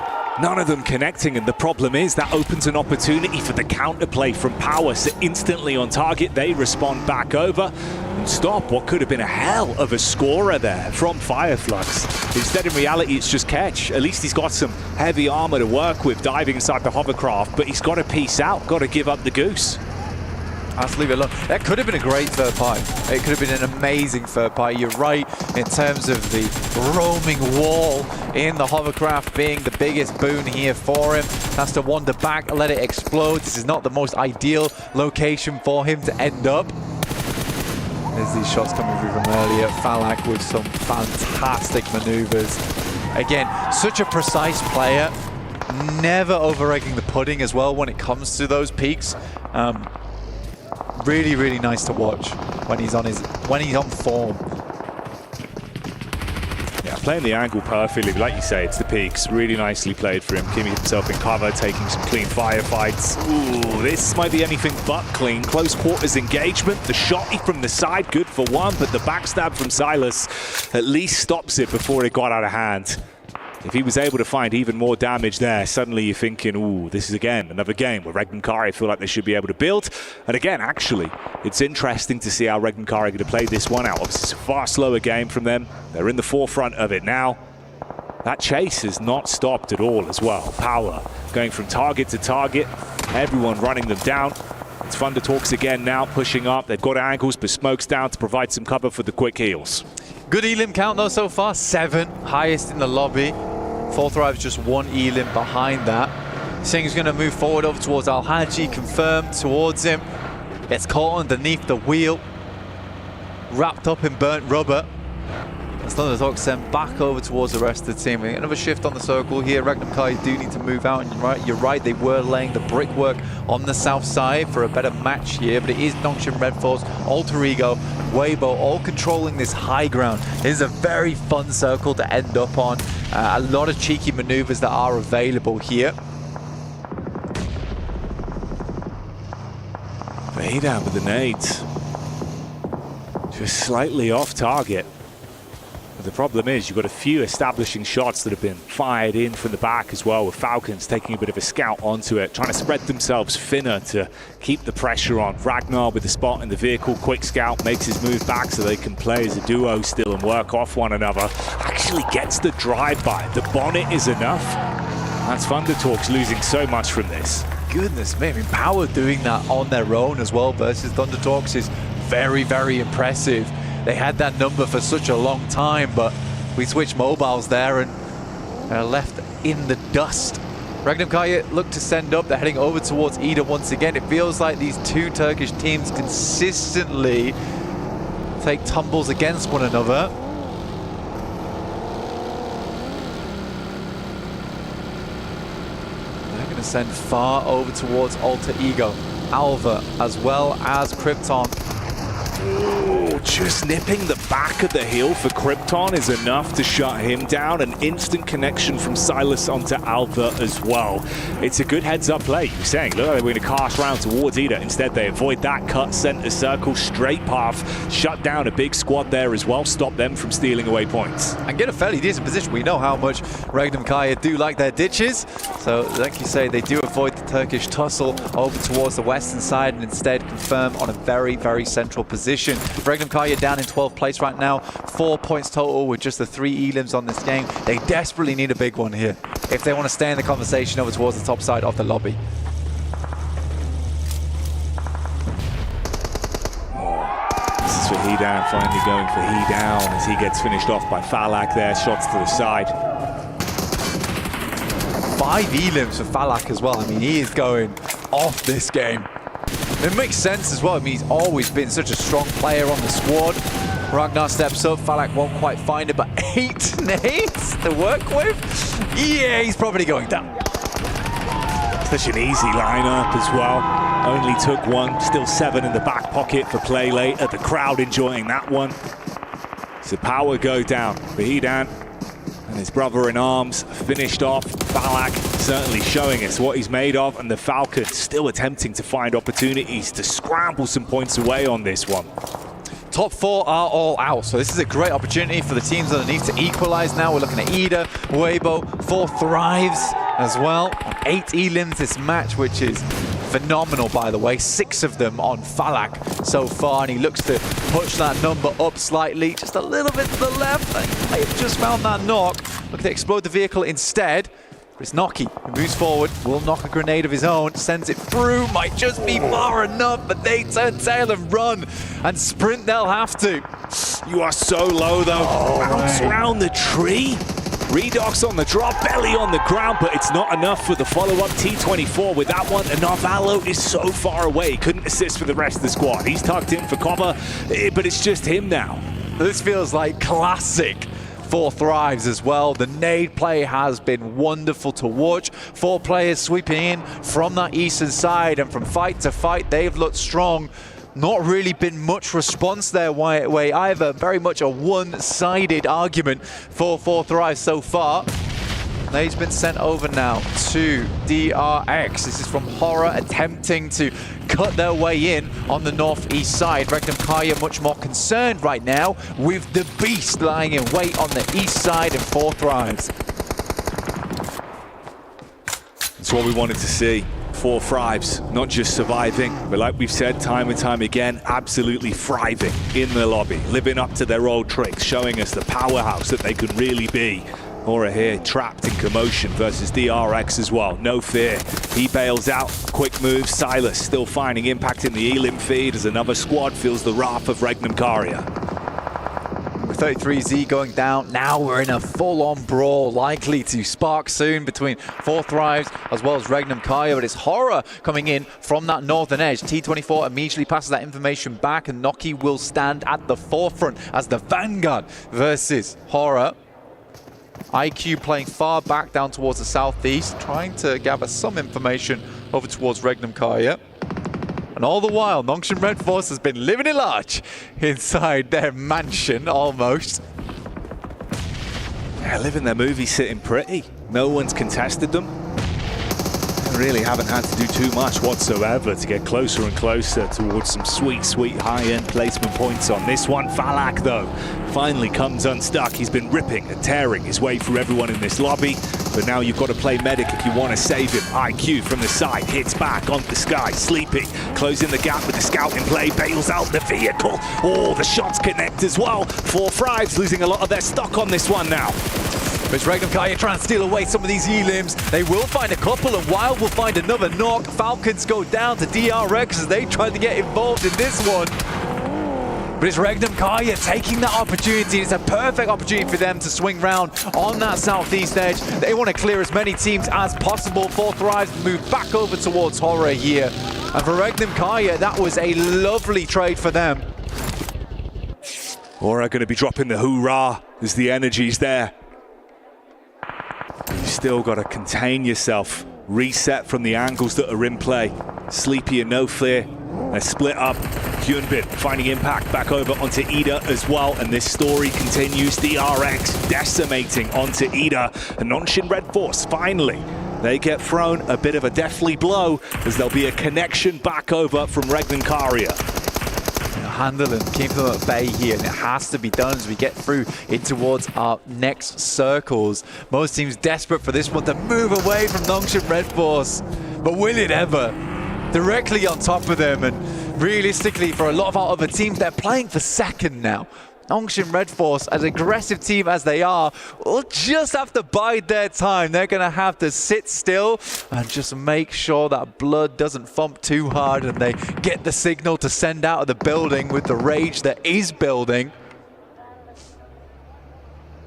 None of them connecting, and the problem is that opens an opportunity for the counterplay from Power. So instantly on target, they respond back over and stop what could have been a hell of a scorer there from Fireflux. Instead, in reality, it's just Ketch. At least he's got some heavy armor to work with diving inside the hovercraft, but he's got to peace out, got to give up the goose. Let's leave it alone. That could have been a great third party. It could have been an amazing third party. You're right in terms of the roaming wall in the hovercraft being the biggest boon here for him. Has to wander back, let it explode. This is not the most ideal location for him to end up. There's these shots coming through from earlier. Falak with some fantastic maneuvers. Again, such a precise player. Never over-egging the pudding as well when it comes to those peaks. Really, really nice to watch when he's on form. Yeah, playing the angle perfectly, like you say, it's the peaks. Really nicely played for him. Keeping himself in cover, taking some clean firefights. Ooh, this might be anything but clean. Close quarters engagement. The shot from the side, good for one, but the backstab from Silas at least stops it before it got out of hand. If he was able to find even more damage there, suddenly you're thinking, ooh, this is again another game where Regnum Kari feel like they should be able to build. And again, actually, it's interesting to see how Regnum Kari are going to play this one out. Obviously, it's a far slower game from them. They're in the forefront of it now. That chase has not stopped at all as well. Power going from target to target, everyone running them down. It's Thunder Talks again now, pushing up. They've got angles, but smoke's down to provide some cover for the quick heals. Good elim count though so far, 7, highest in the lobby. Fourth Thrive's just 1 elim behind that. Singh's going to move forward over towards Al-Haji, confirmed towards him. Gets caught underneath the wheel, wrapped up in burnt rubber. As Thunder Talks sent back over towards the rest of the team. We get another shift on the circle here. Regnum Kari do need to move out, and you're right, they were laying the brickwork on the south side for a better match here, but it is Nongshim Red Force, Alter Ego, Weibo, all controlling this high ground. It is a very fun circle to end up on. A lot of cheeky maneuvers that are available here. Vader with the nades. Just slightly off target. But the problem is you've got a few establishing shots that have been fired in from the back as well, with Falcons taking a bit of a scout onto it, trying to spread themselves thinner to keep the pressure on. Ragnar with the spot in the vehicle, quick scout, makes his move back so they can play as a duo still and work off one another. Actually gets the drive-by. The bonnet is enough. That's Thunder Talks losing so much from this. Goodness me, I mean, Power doing that on their own as well versus Thunder Talks is very, very impressive. They had that number for such a long time, but we switched mobiles there and are left in the dust. Regnum Kari look to send up. They're heading over towards Ida once again. It feels like these two Turkish teams consistently take tumbles against one another. They're going to send far over towards Alter Ego. Alva as well as Krypton. Ooh, just nipping the back of the heel for Krypton is enough to shut him down. An instant connection from Silas onto Alva as well. It's a good heads-up play. You're saying, look, they were going to cast round towards Ida. Instead, they avoid that cut, center circle, straight path, shut down a big squad there as well, stop them from stealing away points. And get a fairly decent position. We know how much Regnum Kari do like their ditches. So, like you say, they do avoid the Turkish tussle over towards the western side and instead confirm on a very, very central position. Regnum Kari down in 12th place right now, 4 points total with just the 3 elims on this game. They desperately need a big one here if they want to stay in the conversation over towards the top side of the lobby. This is for Hedown, finally going for Hedown as he gets finished off by Falak there, shots to the side. 5 elims for Falak as well. I mean, he is going off this game. It makes sense as well. I mean, he's always been such a strong player on the squad. Ragnar steps up. Falak won't quite find it, but 8 nades to work with. Yeah, he's probably going down. Such an easy lineup as well. Only took 1, still 7 in the back pocket for play later. The crowd enjoying that one. So Power go down. Vahidan and his brother in arms finished off. Falak certainly showing us what he's made of, and the Falcons still attempting to find opportunities to scramble some points away on this one. Top 4 are all out, so this is a great opportunity for the teams underneath to equalize now. We're looking at Ida, Weibo, 4 Thrives as well. 8 elims this match, which is phenomenal, by the way. 6 of them on Falak so far, and he looks to push that number up slightly, just a little bit to the left. He may have just found that knock. Look to explode the vehicle instead. It's Noki who moves forward, will knock a grenade of his own, sends it through, might just be far enough, but they turn tail and run, and sprint they'll have to. You are so low though. Bounce around the tree. Redox on the drop, belly on the ground, but it's not enough for the follow-up. T24 with that one. Enough Allo is so far away. Couldn't assist for the rest of the squad. He's tucked in for cover, but it's just him now. This feels like classic for Thrives as well. The nade play has been wonderful to watch. 4 players sweeping in from that eastern side, and from fight to fight, they've looked strong. Not really been much response their way either. Very much a one-sided argument for Thrives so far. Nade's been sent over now to DRX. This is from Horror attempting to cut their way in on the northeast side. Regnum Kaya much more concerned right now with the beast lying in wait on the east side of Thrives. That's what we wanted to see. 4 Thrives, not just surviving, but like we've said time and time again, absolutely thriving in the lobby, living up to their old tricks, showing us the powerhouse that they could really be. Aura here trapped in commotion versus DRX as well, no fear. He bails out, quick move, Silas still finding impact in the Elim feed as another squad feels the wrath of Regnum Karia. With 33Z going down, now we're in a full-on brawl, likely to spark soon between 4 Thrives as well as Regnum Kaya, but it's Horror coming in from that northern edge. T24 immediately passes that information back, and Noki will stand at the forefront as the vanguard versus Horror. IQ playing far back down towards the southeast, trying to gather some information over towards Regnum Kaya. And all the while, Nongshan Red Force has been living it large inside their mansion, almost. Yeah, living their movie sitting pretty. No one's contested them. They really haven't had to do too much whatsoever to get closer and closer towards some sweet, sweet high-end placement points on this one. Falak, though, finally comes unstuck. He's been ripping and tearing his way through everyone in this lobby. But now you've got to play medic if you want to save him. IQ from the side, hits back onto the sky. Sleepy, closing the gap with the scout in play, bails out the vehicle. Oh, the shots connect as well. 4 Thrives losing a lot of their stock on this one now. But Regnum Kaya trying to steal away some of these elims. They will find a couple, and Wild will find another knock. Falcons go down to DRX as they try to get involved in this one. But it's Regnum Kaya taking that opportunity. It's a perfect opportunity for them to swing round on that southeast edge. They want to clear as many teams as possible. 4 Thrives move back over towards Horror here. And for Regnum Kaya, that was a lovely trade for them. Aura going to be dropping the hoorah as the energy's there. You've still got to contain yourself. Reset from the angles that are in play. Sleepy and no fear. They split up. Hyunbin finding impact back over onto Ida as well, and this story continues. DRX decimating onto Ida, and Nongshan Red Force finally, they get thrown a bit of a deathly blow as there'll be a connection back over from Regnum Karia. Handling, keep them at bay here, and it has to be done as we get through in towards our next circles. Most teams desperate for this one to move away from Nongshan Red Force, but will it ever? Directly on top of them, and realistically for a lot of our other teams, they're playing for second now. Nongshan Red Force, as aggressive team as they are, will just have to bide their time. They're going to have to sit still and just make sure that blood doesn't thump too hard and they get the signal to send out of the building with the rage that is building.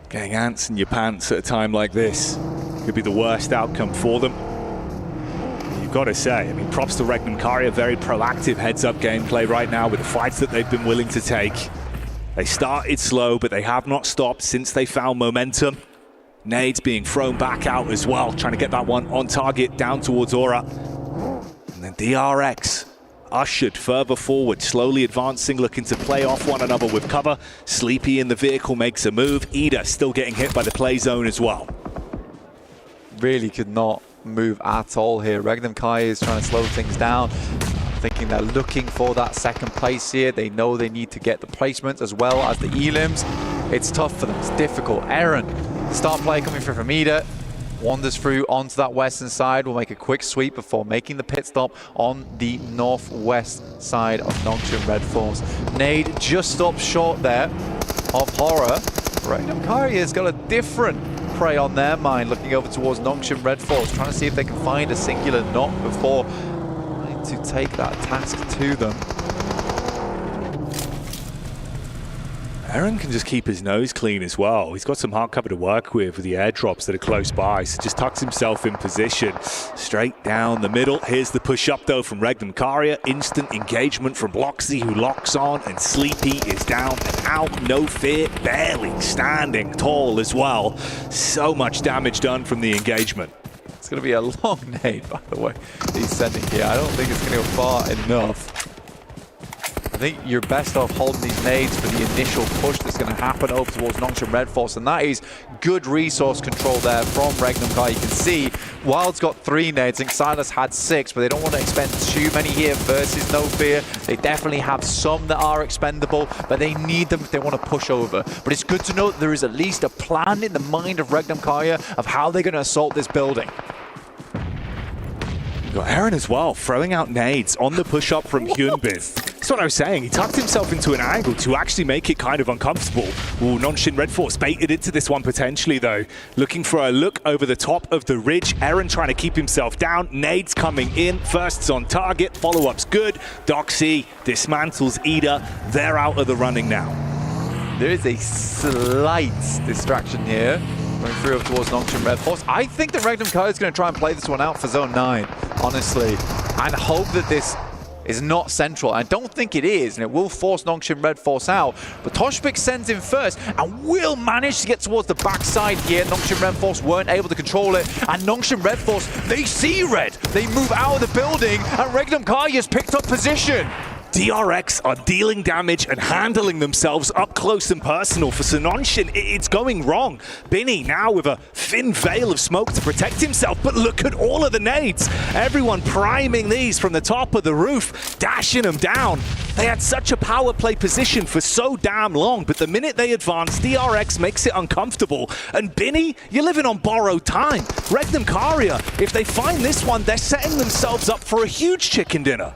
Getting ants in your pants at a time like this could be the worst outcome for them. You've got to say, I mean, props to Regnum Karia, very proactive heads-up gameplay right now with the fights that they've been willing to take. They started slow, but they have not stopped since they found momentum. Nades being thrown back out as well, trying to get that one on target down towards Aura. And then DRX ushered further forward, slowly advancing, looking to play off one another with cover. Sleepy in the vehicle makes a move. Ida still getting hit by the play zone as well. Really could not move at all here. Regnum Kaya is trying to slow things down, thinking they're looking for that second place here. They know they need to get the placements as well as the elims. It's tough for them, it's difficult. Aaron, the start play coming through from Ida, wanders through onto that western side, will make a quick sweep before making the pit stop on the northwest side of Nongshan Red Force. Nade just stopped short there of Horror. Regnum Karia's got a different prey on their mind, looking over towards Nongshim Red Force, trying to see if they can find a singular knock before trying to take that task to them. Aaron can just keep his nose clean as well. He's got some hard cover to work with the airdrops that are close by, so just tucks himself in position. Straight down the middle. Here's the push up though from Regnum Karia. Instant engagement from Bloxy, who locks on, and Sleepy is down and out. No fear, barely standing tall as well. So much damage done from the engagement. It's going to be a long nade, by the way, he's sending here. I don't think it's going to go far enough. I think you're best off holding these nades for the initial push that's going to happen over towards Nongshim Red Force, and that is good resource control there from Regnum Kai. You can see Wild's got 3 nades, I think Silas had 6, but they don't want to expend too many here versus No Fear. They definitely have some that are expendable, but they need them if they want to push over. But it's good to know that there is at least a plan in the mind of Regnum Kaya of how they're going to assault this building. Got Aaron as well, throwing out nades on the push-up from Hyunbin. That's what I was saying. He tucked himself into an angle to actually make it kind of uncomfortable. Ooh, Nongshim Red Force baited into this one potentially, though. Looking for a look over the top of the ridge. Aaron trying to keep himself down. Nades coming in. First's on target. Follow-up's good. Doxy dismantles Ida. They're out of the running now. There is a slight distraction here. Going through up towards Nongshim Red Force. I think that Regnum Kai is going to try and play this one out for Zone 9, honestly, and hope that this is not central. I don't think it is, and it will force Nongshim Red Force out. But Toshbik sends in first and will manage to get towards the backside here. Nongshim Red Force weren't able to control it, and Nongshim Red Force, they see red. They move out of the building, and Regnum Kai has picked up position. DRX are dealing damage and handling themselves up close and personal. For Nongshim, it's going wrong. Binny now with a thin veil of smoke to protect himself, but look at all of the nades. Everyone priming these from the top of the roof, dashing them down. They had such a power play position for so damn long, but the minute they advance, DRX makes it uncomfortable. And Binny, you're living on borrowed time. Regnum Karia, if they find this one, they're setting themselves up for a huge chicken dinner.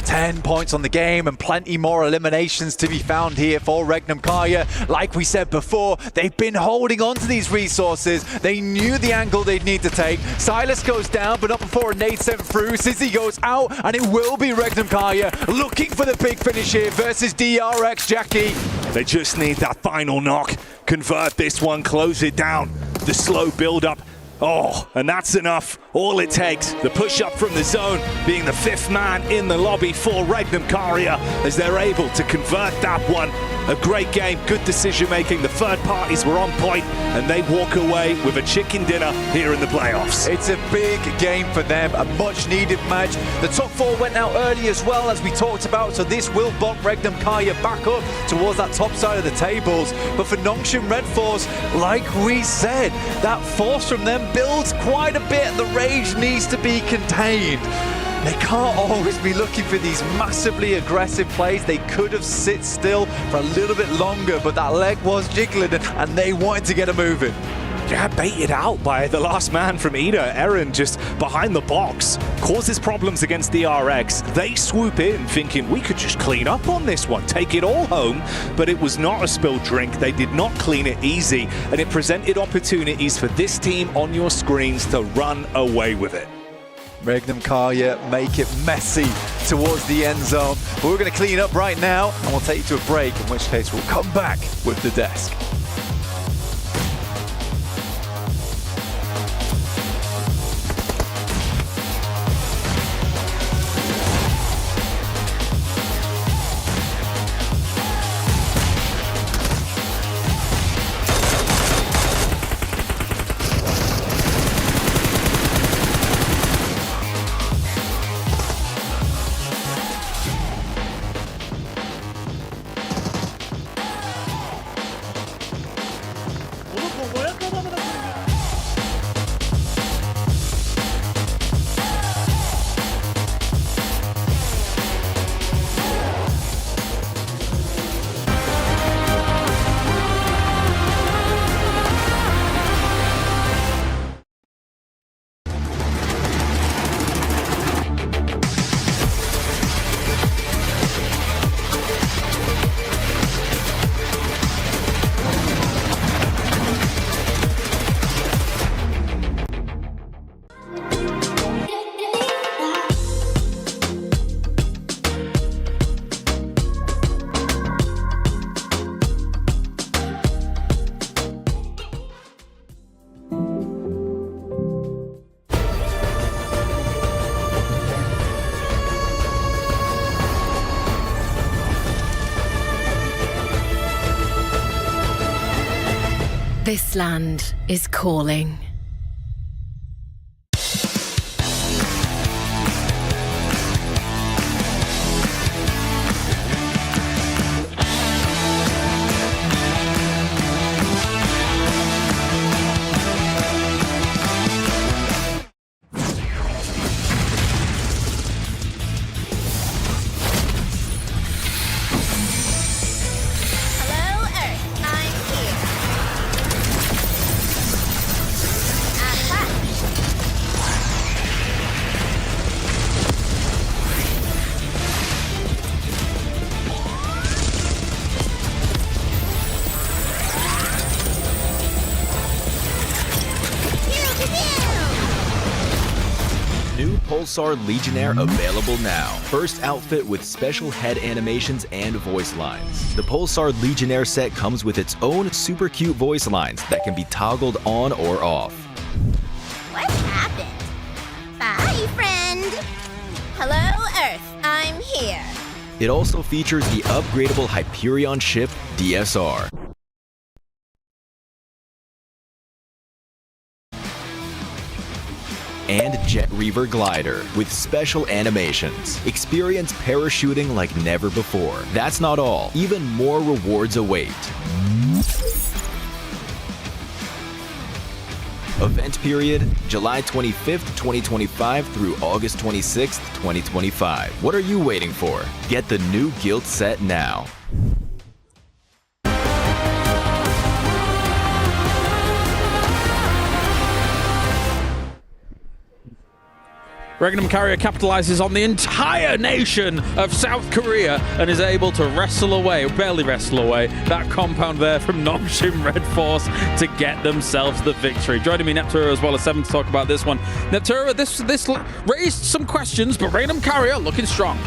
10 points on the game and plenty more eliminations to be found here for Regnum Kaya. Like we said before, they've been holding on to these resources. They knew the angle they'd need to take. Silas goes down, but not before a nade sent through. Sizzy goes out, and it will be Regnum Kaya looking for the big finish here versus DRX Jackie. They just need that final knock. Convert this one, close it down. The slow build-up. Oh, and that's enough. All it takes, the push-up from the zone, being the 5th man in the lobby for Regnum Karia as they're able to convert that one. A great game, good decision-making. The third parties were on point, and they walk away with a chicken dinner here in the playoffs. It's a big game for them, a much-needed match. The top 4 went out early as well, as we talked about, so this will bump Regnum Kaya back up towards that top side of the tables. But for Nongshim Red Force, like we said, that force from them builds quite a bit. The rage needs to be contained. They can't always be looking for these massively aggressive plays. They could have sit still for a little bit longer, but that leg was jiggling and they wanted to get it moving. Yeah, baited out by the last man from Ida. Aaron just behind the box causes problems against DRX. They swoop in thinking we could just clean up on this one, take it all home, but it was not a spilled drink. They did not clean it easy, and it presented opportunities for this team on your screens to run away with it. Regnum Kaya make it messy towards the end zone. But we're going to clean up right now, and we'll take you to a break, in which case we'll come back with the desk. This land is calling. New Pulsar Legionnaire available now. First outfit with special head animations and voice lines. The Pulsar Legionnaire set comes with its own super cute voice lines that can be toggled on or off. What happened? Bye, friend. Hello, Earth. I'm here. It also features the upgradable Hyperion ship DSR. And Jet Reaver glider with special animations. Experience parachuting like never before. That's not all. Even more rewards await. Event period, July 25th, 2025 through August 26th, 2025. What are you waiting for? Get the new Guild set now. Regnum Carrier capitalizes on the entire nation of South Korea and is able to wrestle away, or barely wrestle away, that compound there from Nongshim Red Force to get themselves the victory. Joining me, Neptura, as well as Seven, to talk about this one. Neptura, this raised some questions, but Regnum Carrier looking strong.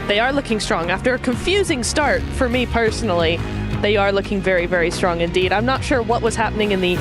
They are looking strong. After a confusing start, for me personally, they are looking very, very strong indeed. I'm not sure what was happening in the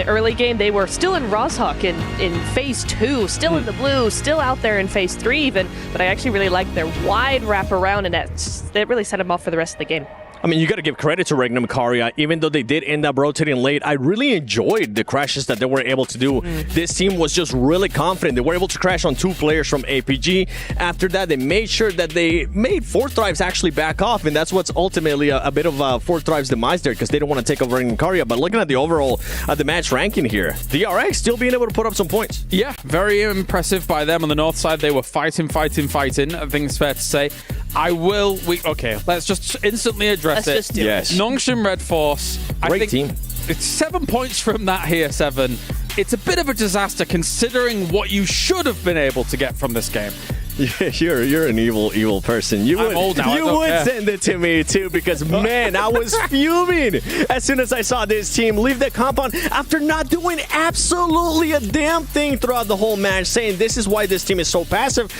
early game. They were still in Rozhok in phase 2, still in the blue, still out there in phase 3 even, but I actually really like their wide wraparound, and that really set them off for the rest of the game. I mean, you got to give credit to Regnum Carrier. Even though they did end up rotating late, I really enjoyed the crashes that they were able to do. This team was just really confident. They were able to crash on 2 players from APG. After that, they made sure that they made Fourth Thrive's actually back off, and that's what's ultimately a bit of Fourth Thrive's demise there, because they don't want to take over Regnum Carrier. But looking at the overall the match ranking here, DRX still being able to put up some points. Yeah, very impressive by them on the north side. They were fighting. I think it's fair to say. Okay, let's just instantly address it. Yes. Nongshim Red Force. Great team. It's 7 points from that here, Seven. It's a bit of a disaster considering what you should have been able to get from this game. Yeah, you're an evil person. You I'm old now, you would send it to me too, because man, I was fuming as soon as I saw this team leave the compound after not doing absolutely a damn thing throughout the whole match, saying this is why this team is so passive.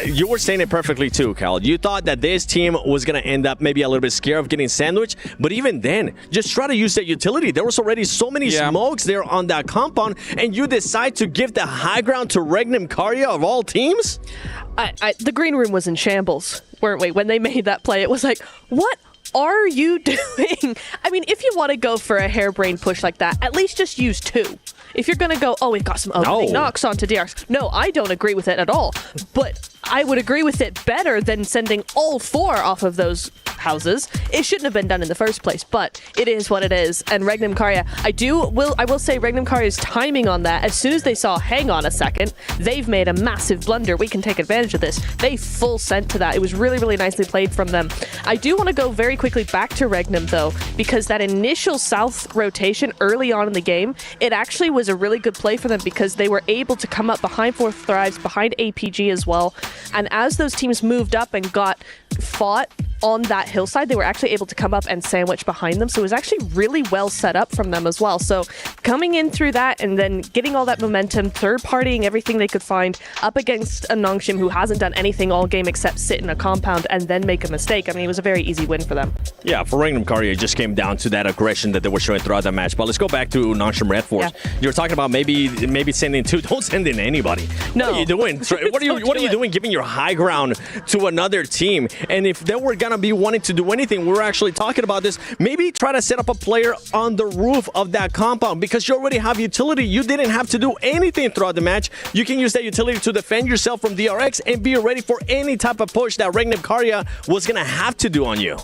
You were saying it perfectly too, Cal. You thought that this team was going to end up maybe a little bit scared of getting sandwiched, but even then, just try to use that utility. There was already so many smokes there on that compound, and you decide to give the high ground to Regnum Carrier of all teams? The green room was in shambles, weren't we? When they made that play, it was like, what are you doing? I mean, if you want to go for a harebrained push like that, at least just use 2. If you're going to go, oh, we've got some opening knocks onto DRX. No, I don't agree with it at all. But I would agree with it better than sending all 4 off of those houses. It shouldn't have been done in the first place, but it is what it is. And Regnum Carrier, I will say Regnum Carrier's timing on that, as soon as they saw, hang on a second, they've made a massive blunder. We can take advantage of this. They full sent to that. It was really, really nicely played from them. I do want to go very quickly back to Regnum, though, because that initial south rotation early on in the game, it actually was a really good play for them because they were able to come up behind Fourth Thrives, behind APG as well. And as those teams moved up and got fought on that hillside, they were actually able to come up and sandwich behind them. So it was actually really well set up from them as well. So coming in through that and then getting all that momentum, third-partying everything they could find up against a Nongshim who hasn't done anything all game except sit in a compound and then make a mistake. I mean, it was a very easy win for them. Yeah, for Regnum Carrier, it just came down to that aggression that they were showing throughout that match. But let's go back to Nongshim Red Force. Yeah. You were talking about maybe sending 2. Don't send in anybody. No. What are you doing? What are you doing giving your high ground to another team? And if they were going to be wanting to do anything, we were actually talking about this, maybe try to set up a player on the roof of that compound because you already have utility. You didn't have to do anything throughout the match. You can use that utility to defend yourself from DRX and be ready for any type of push that Regnum Karya was going to have to do on you.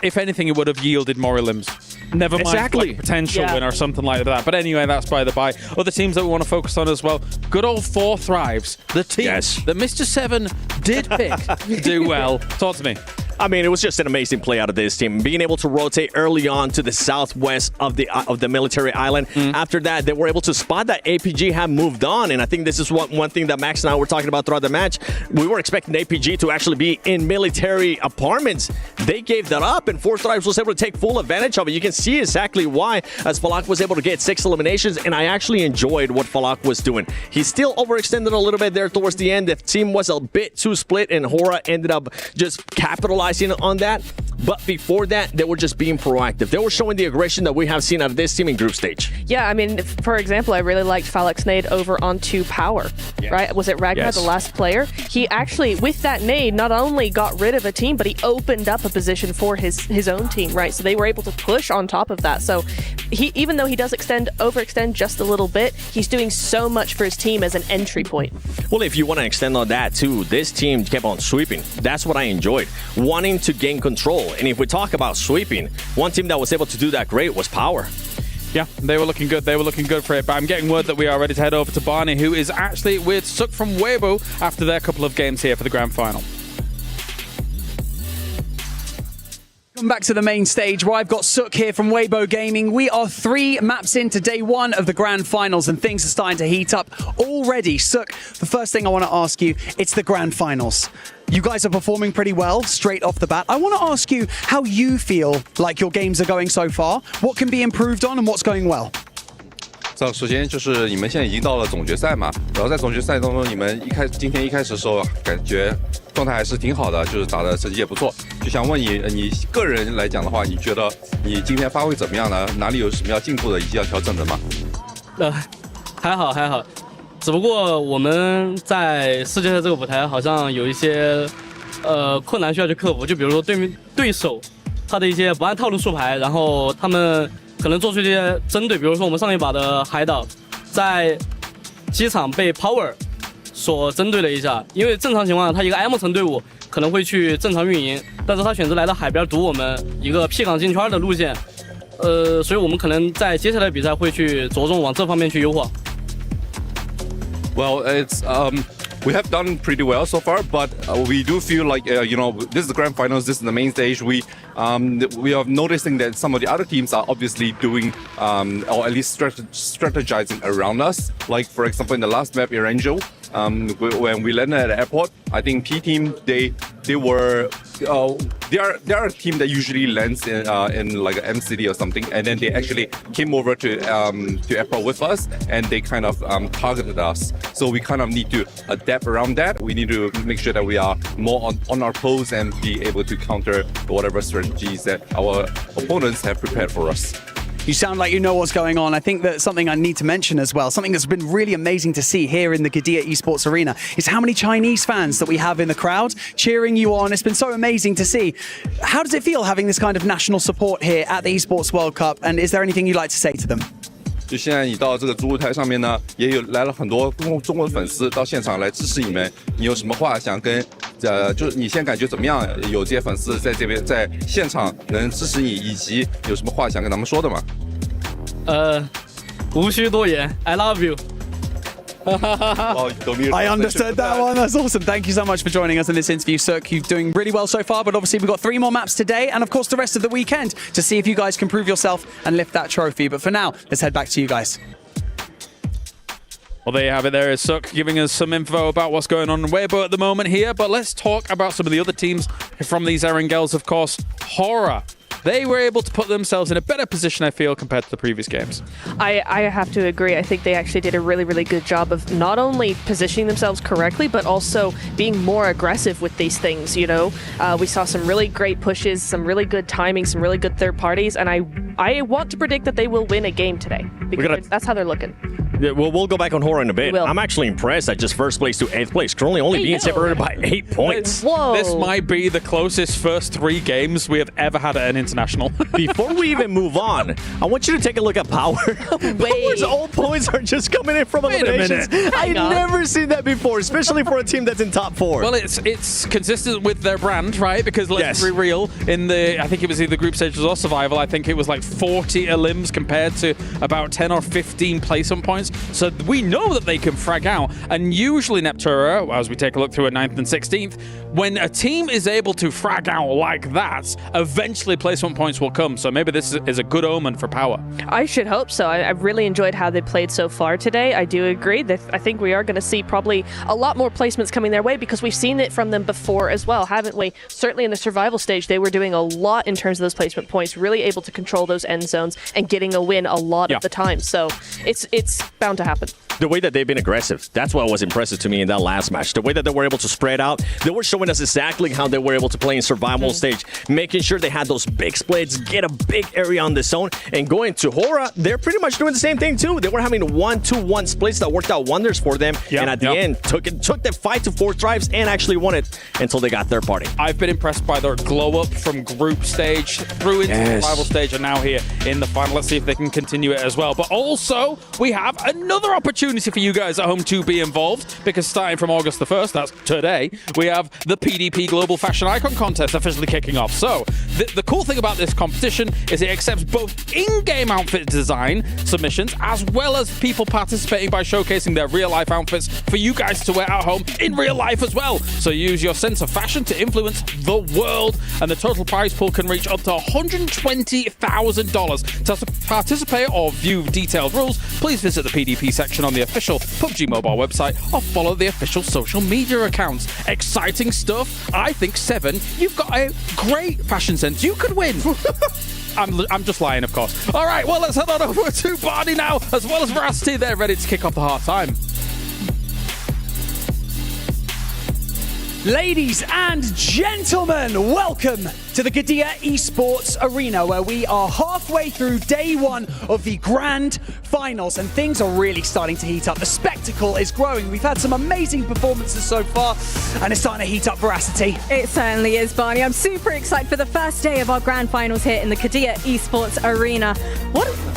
If anything, it would have yielded more limbs. Never mind like a potential win or something like that. But anyway, that's by the by. Other teams that we want to focus on as well. Good old 4 Thrives. The team that Mr. 7 did pick to do well. Talk to me. I mean, it was just an amazing play out of this team. Being able to rotate early on to the southwest of the military island. After that, they were able to spot that APG had moved on. And I think this is one thing that Max and I were talking about throughout the match. We were expecting APG to actually be in military apartments. They gave that up, and 4 Thrives was able to take full advantage of it. You can see exactly why, as Falak was able to get 6 eliminations, and I actually enjoyed what Falak was doing. He still overextended a little bit there towards the end. The team was a bit too split, and Hora ended up just capitalizing on that. But before that, they were just being proactive. They were showing the aggression that we have seen out of this team in group stage. Yeah, I mean, for example, I really liked Falak's nade over onto Power, right? Was it Ragnar, the last player? He actually, with that nade, not only got rid of a team, but he opened up a position for his own team, right? So they were able to push on top of that. So he, even though he does overextend just a little bit, he's doing so much for his team as an entry point. Well, if you want to extend on that too, this team kept on sweeping. That's what I enjoyed, wanting to gain control. And if we talk about sweeping, one team that was able to do that great was Power. Yeah, they were looking good. They were looking good for it. But I'm getting word that we are ready to head over to Barney, who is actually with Suk from Weibo after their couple of games here for the grand final. Welcome back to the main stage where I've got Suk here from Weibo Gaming. We are 3 maps into day 1 of the grand finals and things are starting to heat up already. Suk, the first thing I want to ask you, it's the grand finals. You guys are performing pretty well straight off the bat. I want to ask you how you feel like your games are going so far, what can be improved on and what's going well. 首先就是你们现在已经到了总决赛嘛，然后在总决赛当中，你们今天一开始的时候感觉状态还是挺好的，就是打的成绩也不错。就想问你个人来讲的话，你觉得你今天发挥怎么样呢？哪里有什么要进步的，以及要调整的吗？还好，只不过我们在世界赛这个舞台好像有一些困难需要去克服，就比如说对手他的一些不按套路出牌，然后他们可能做出一些针对，比如说我们上一把的海岛在机场被 Power 所针对了一下，因为正常情况下他一个 M 层队伍可能会去正常运营，但是他选择来到海边堵我们一个 P 港进圈的路线，所以我们可能在接下来的比赛会去着重往这方面去优化。Well, we have done pretty well so far, but we do feel like this is the grand finals, this is the main stage. We are noticing that some of the other teams are obviously doing or at least strategizing around us. Like for example, in the last map, Erangel, when we landed at the airport, I think P team they are a team that usually lands in like an M city or something, and then they actually came over to airport with us, and they kind of targeted us. So we kind of need to adapt around that. We need to make sure that we are more on our toes and be able to counter whatever strategies that our opponents have prepared for us. You sound like you know what's going on. I think that something I need to mention as well, something that's been really amazing to see here in the Gidea Esports Arena, is how many Chinese fans that we have in the crowd cheering you on. It's been so amazing to see. How does it feel having this kind of national support here at the Esports World Cup? And is there anything you'd like to say to them? 就现在你到这个主舞台上面呢，也有来了很多中国的粉丝到现场来支持你们。你有什么话想跟就是你现在感觉怎么样？有这些粉丝在这边在现场能支持你，以及有什么话想跟他们说的吗？无需多言 ，I love you。 I understood that one. That's awesome. Thank you so much for joining us in this interview, Suk. You're doing really well so far, but obviously we've got 3 more maps today and of course the rest of the weekend to see if you guys can prove yourself and lift that trophy. But for now, let's head back to you guys. Well, there you have it. There is Suk giving us some info about what's going on in Weibo at the moment here. But let's talk about some of the other teams from these Erangels, of course. Hora. They were able to put themselves in a better position, I feel, compared to the previous games. I have to agree. I think they actually did a really, really good job of not only positioning themselves correctly, but also being more aggressive with these things, you know? We saw some really great pushes, some really good timing, some really good third parties, and I I want to predict that they will win a game today because that's how they're looking. Yeah, we'll go back on Hora in a bit. We will. I'm actually impressed at just first place to 8th place, currently only being separated by 8 points. Whoa. This might be the closest first 3 games we have ever had at an international. Before we even move on, I want you to take a look at Power. Power's all points are just coming in from eliminations. I've never seen that before, especially for a team that's in top 4. Well, it's consistent with their brand, right? Because let's be real, in the, I think it was either group stages or survival, I think it was like 40 elims compared to about 10 or 15 placement points. So we know that they can frag out. And usually Neptura, as we take a look through a 9th and 16th, when a team is able to frag out like that, eventually placement points will come. So maybe this is a good omen for Power. I should hope so. I've really enjoyed how they played so far today. I do agree that I think we are going to see probably a lot more placements coming their way because we've seen it from them before as well, haven't we? Certainly in the survival stage, they were doing a lot in terms of those placement points, really able to control those end zones and getting a win a lot of the time. So it's bound to happen. The way that they've been aggressive, that's what was impressive to me in that last match. The way that they were able to spread out, they were showing us exactly how they were able to play in survival stage, making sure they had those big splits, get a big area on the zone, and going to Hora, they're pretty much doing the same thing too. They were having 1-2-1 splits that worked out wonders for them, and at the end, took the fight to 4 drives and actually won it until they got third party. I've been impressed by their glow up from group stage through into survival stage and now here in the final. Let's see if they can continue it as well. But also, we have another opportunity for you guys at home to be involved, because starting from August the 1st, that's today, we have the PDP Global Fashion Icon Contest officially kicking off. So, the cool thing about this competition is it accepts both in-game outfit design submissions as well as people participating by showcasing their real-life outfits for you guys to wear at home in real life as well. So use your sense of fashion to influence the world, and the total prize pool can reach up to $120,000. To participate or view detailed rules, please visit the PDP section on the official PUBG Mobile website or follow the official social media accounts. Exciting stuff. I think, Seven, you've got a great fashion sense. You could win. I'm just lying, of course. All right, well, let's head on over to Barney now, as well as Veracity. They're ready to kick off the half-time. Ladies and gentlemen, welcome to the Qiddiya Esports Arena, where we are halfway through day 1 of the grand finals, and things are really starting to heat up. The spectacle is growing. We've had some amazing performances so far, and it's starting to heat up. Veracity. It certainly is, Barney. I'm super excited for the first day of our grand finals here in the Qiddiya Esports Arena.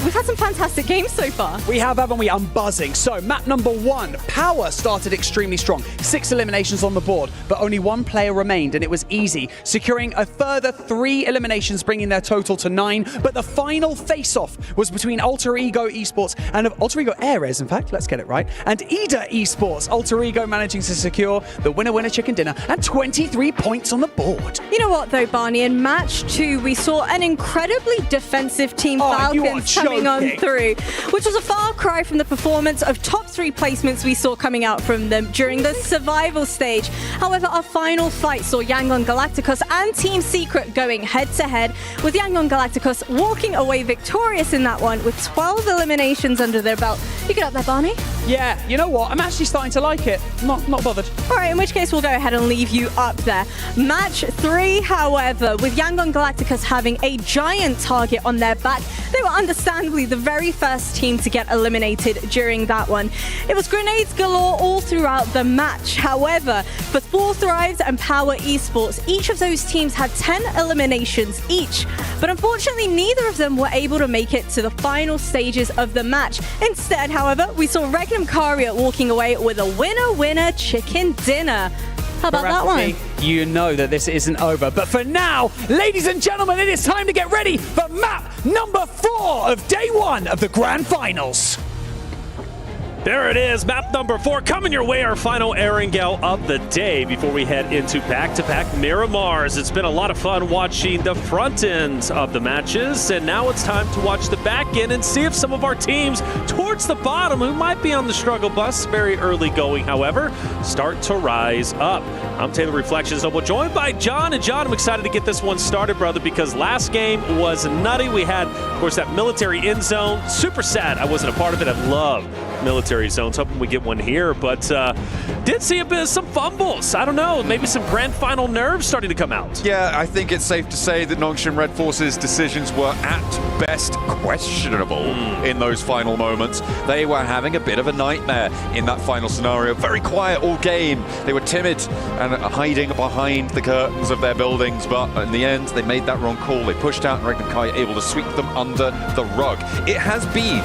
We've had some fantastic games so far. We have, haven't we? I'm buzzing. So, map number 1, Power started extremely strong. 6 eliminations on the board, but only 1 player remained, and it was easy, securing a further 3 eliminations, bringing their total to 9. But the final face-off was between Alter Ego Esports and Alter Ego Ares, in fact, let's get it right, and Ida Esports. Alter Ego managing to secure the winner-winner chicken dinner and 23 points on the board. You know what, though, Barney? In match 2, we saw an incredibly defensive Team Falcons coming on through, which was a far cry from the performance of top 3 placements we saw coming out from them during the survival stage. However, our final fight saw Yangon Galacticos and Team Secret going head-to-head, with Yangon Galacticos walking away victorious in that one with 12 eliminations under their belt. You get up there, Barney? Yeah, you know what? I'm actually starting to like it. Not bothered. All right, in which case we'll go ahead and leave you up there. Match 3, however, with Yangon Galacticos having a giant target on their back, they were understandably the very first team to get eliminated during that one. It was grenades galore all throughout the match. However, for Fourth Thrives and Power Esports, each of those teams had 10 eliminations each. But unfortunately, neither of them were able to make it to the final stages of the match. Instead, however, we saw Regnum Caria walking away with a winner-winner chicken dinner. How about that one? You know that this isn't over. But for now, ladies and gentlemen, it is time to get ready for map number 4 of day 1 of the grand finals. There it is, map number 4 coming your way, our final Erangel of the day before we head into back-to-back Miramars. It's been a lot of fun watching the front ends of the matches, and now it's time to watch the back end and see if some of our teams towards the bottom, who might be on the struggle bus, very early going, however, start to rise up. I'm Taylor Reflections, and we're joined by John. And John, I'm excited to get this one started, brother, because last game was nutty. We had, of course, that military end zone. Super sad I wasn't a part of it. I love military zones. Hoping we get one here, but did see a bit of some fumbles. I don't know, maybe some grand final nerves starting to come out. Yeah, I think it's safe to say that Nongshim Red Force's decisions were at best questionable in those final moments. They were having a bit of a nightmare in that final scenario. Very quiet all game. They were timid and hiding behind the curtains of their buildings, but in the end, they made that wrong call. They pushed out and Kai able to sweep them under the rug. It has been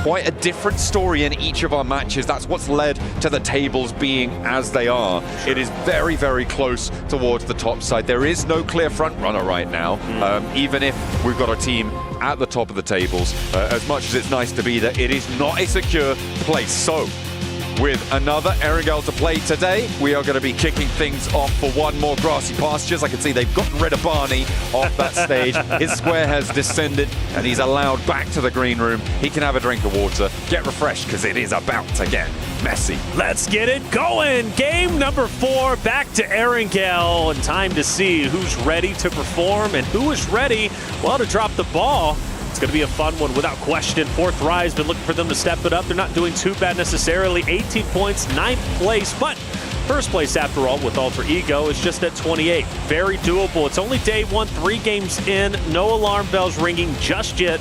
quite a different story in each of our matches. That's what's led to the tables being as they are. It is very, very close towards the top side. There is no clear front runner right now, even if we've got a team at the top of the tables. As much as it's nice to be there, it is not a secure place. So, with another Erangel to play today, we are going to be kicking things off for one more grassy pastures. I can see they've gotten rid of Barney off that stage. His square has descended and he's allowed back to the green room. He can have a drink of water, get refreshed, because it is about to get messy. Let's get it going. Game number 4, back to Erangel, and time to see who's ready to perform and who is ready, well, to drop the ball. It's going to be a fun one without question. Fourth Rise, been looking for them to step it up. They're not doing too bad necessarily. 18 points, 9th place, but first place after all with Alter Ego is just at 28. Very doable. It's only day 1, 3 games in. No alarm bells ringing just yet.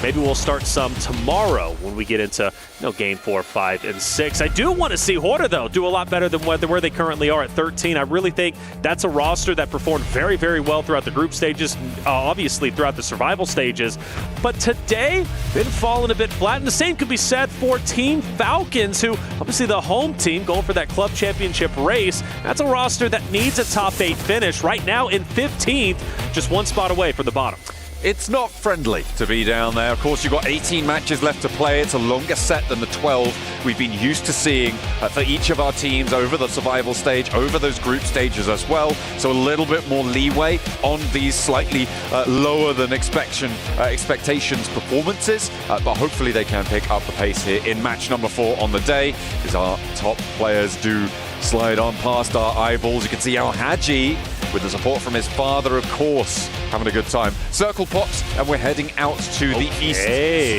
Maybe we'll start some tomorrow when we get into game 4, 5, and 6. I do want to see Horda, though, do a lot better than where they currently are at 13. I really think that's a roster that performed very, very well throughout the group stages, obviously throughout the survival stages. But today, been falling a bit flat. And the same could be said for Team Falcons, who obviously the home team going for that club championship race. That's a roster that needs a top 8 finish. Right now in 15th, just one spot away from the bottom. It's not friendly to be down there. Of course, you've got 18 matches left to play. It's a longer set than the 12 we've been used to seeing for each of our teams over the survival stage, over those group stages as well. So a little bit more leeway on these slightly lower than expectations performances. But hopefully they can pick up the pace here in match number 4 on the day, as our top players do slide on past our eyeballs. You can see Al Haji, with the support from his father, of course, having a good time. Circle pops, and we're heading out to the east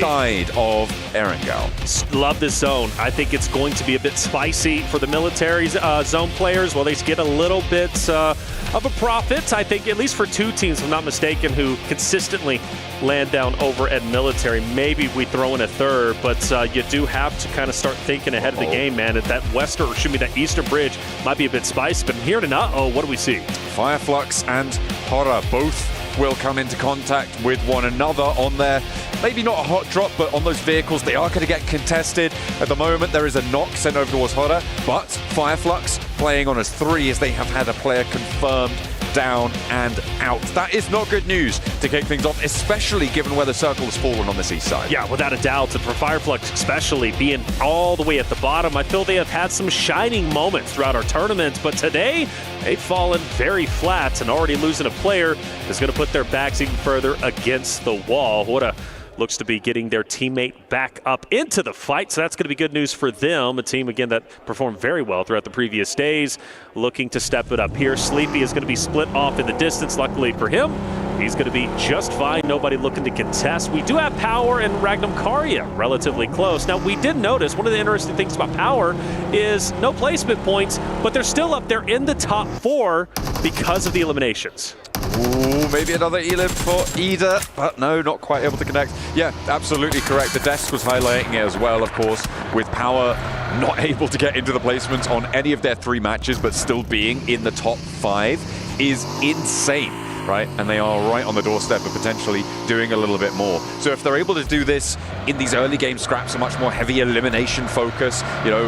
side of Erangel. Love this zone. I think it's going to be a bit spicy for the military zone players. Well, they get a little bit of a profit, I think, at least for 2 teams, if I'm not mistaken, who consistently land down over at military. Maybe we throw in a third, but you do have to kind of start thinking ahead of the game, man. That that eastern bridge might be a bit spicy, but here in what do we see? Fireflux and Horror both will come into contact with one another on their, maybe not a hot drop, but on those vehicles. They are going to get contested. At the moment, there is a knock sent over towards Horror, but Fireflux playing on as 3 as they have had a player confirmed down and out. That is not good news to kick things off, especially given where the circle has fallen on this east side. Yeah, without a doubt. And for Fireflux especially, being all the way at the bottom, I feel they have had some shining moments throughout our tournament, but today they've fallen very flat, and already losing a player is going to put their backs even further against the wall. What looks to be getting their teammate back up into the fight, so that's going to be good news for them. A team, again, that performed very well throughout the previous days, looking to step it up here. Sleepy is going to be split off in the distance. Luckily for him, he's going to be just fine. Nobody looking to contest. We do have Power and Ragnum Karya relatively close. Now, we did notice one of the interesting things about Power is no placement points, but they're still up there in the top 4 because of the eliminations. Ooh, maybe another elim for Ida, but no, not quite able to connect. Yeah, absolutely correct. The desk was highlighting it as well, of course, with Power not able to get into the placements on any of their 3 matches, but still being in the top 5 is insane, right? And they are right on the doorstep of potentially doing a little bit more. So if they're able to do this in these early game scraps, a much more heavy elimination focus,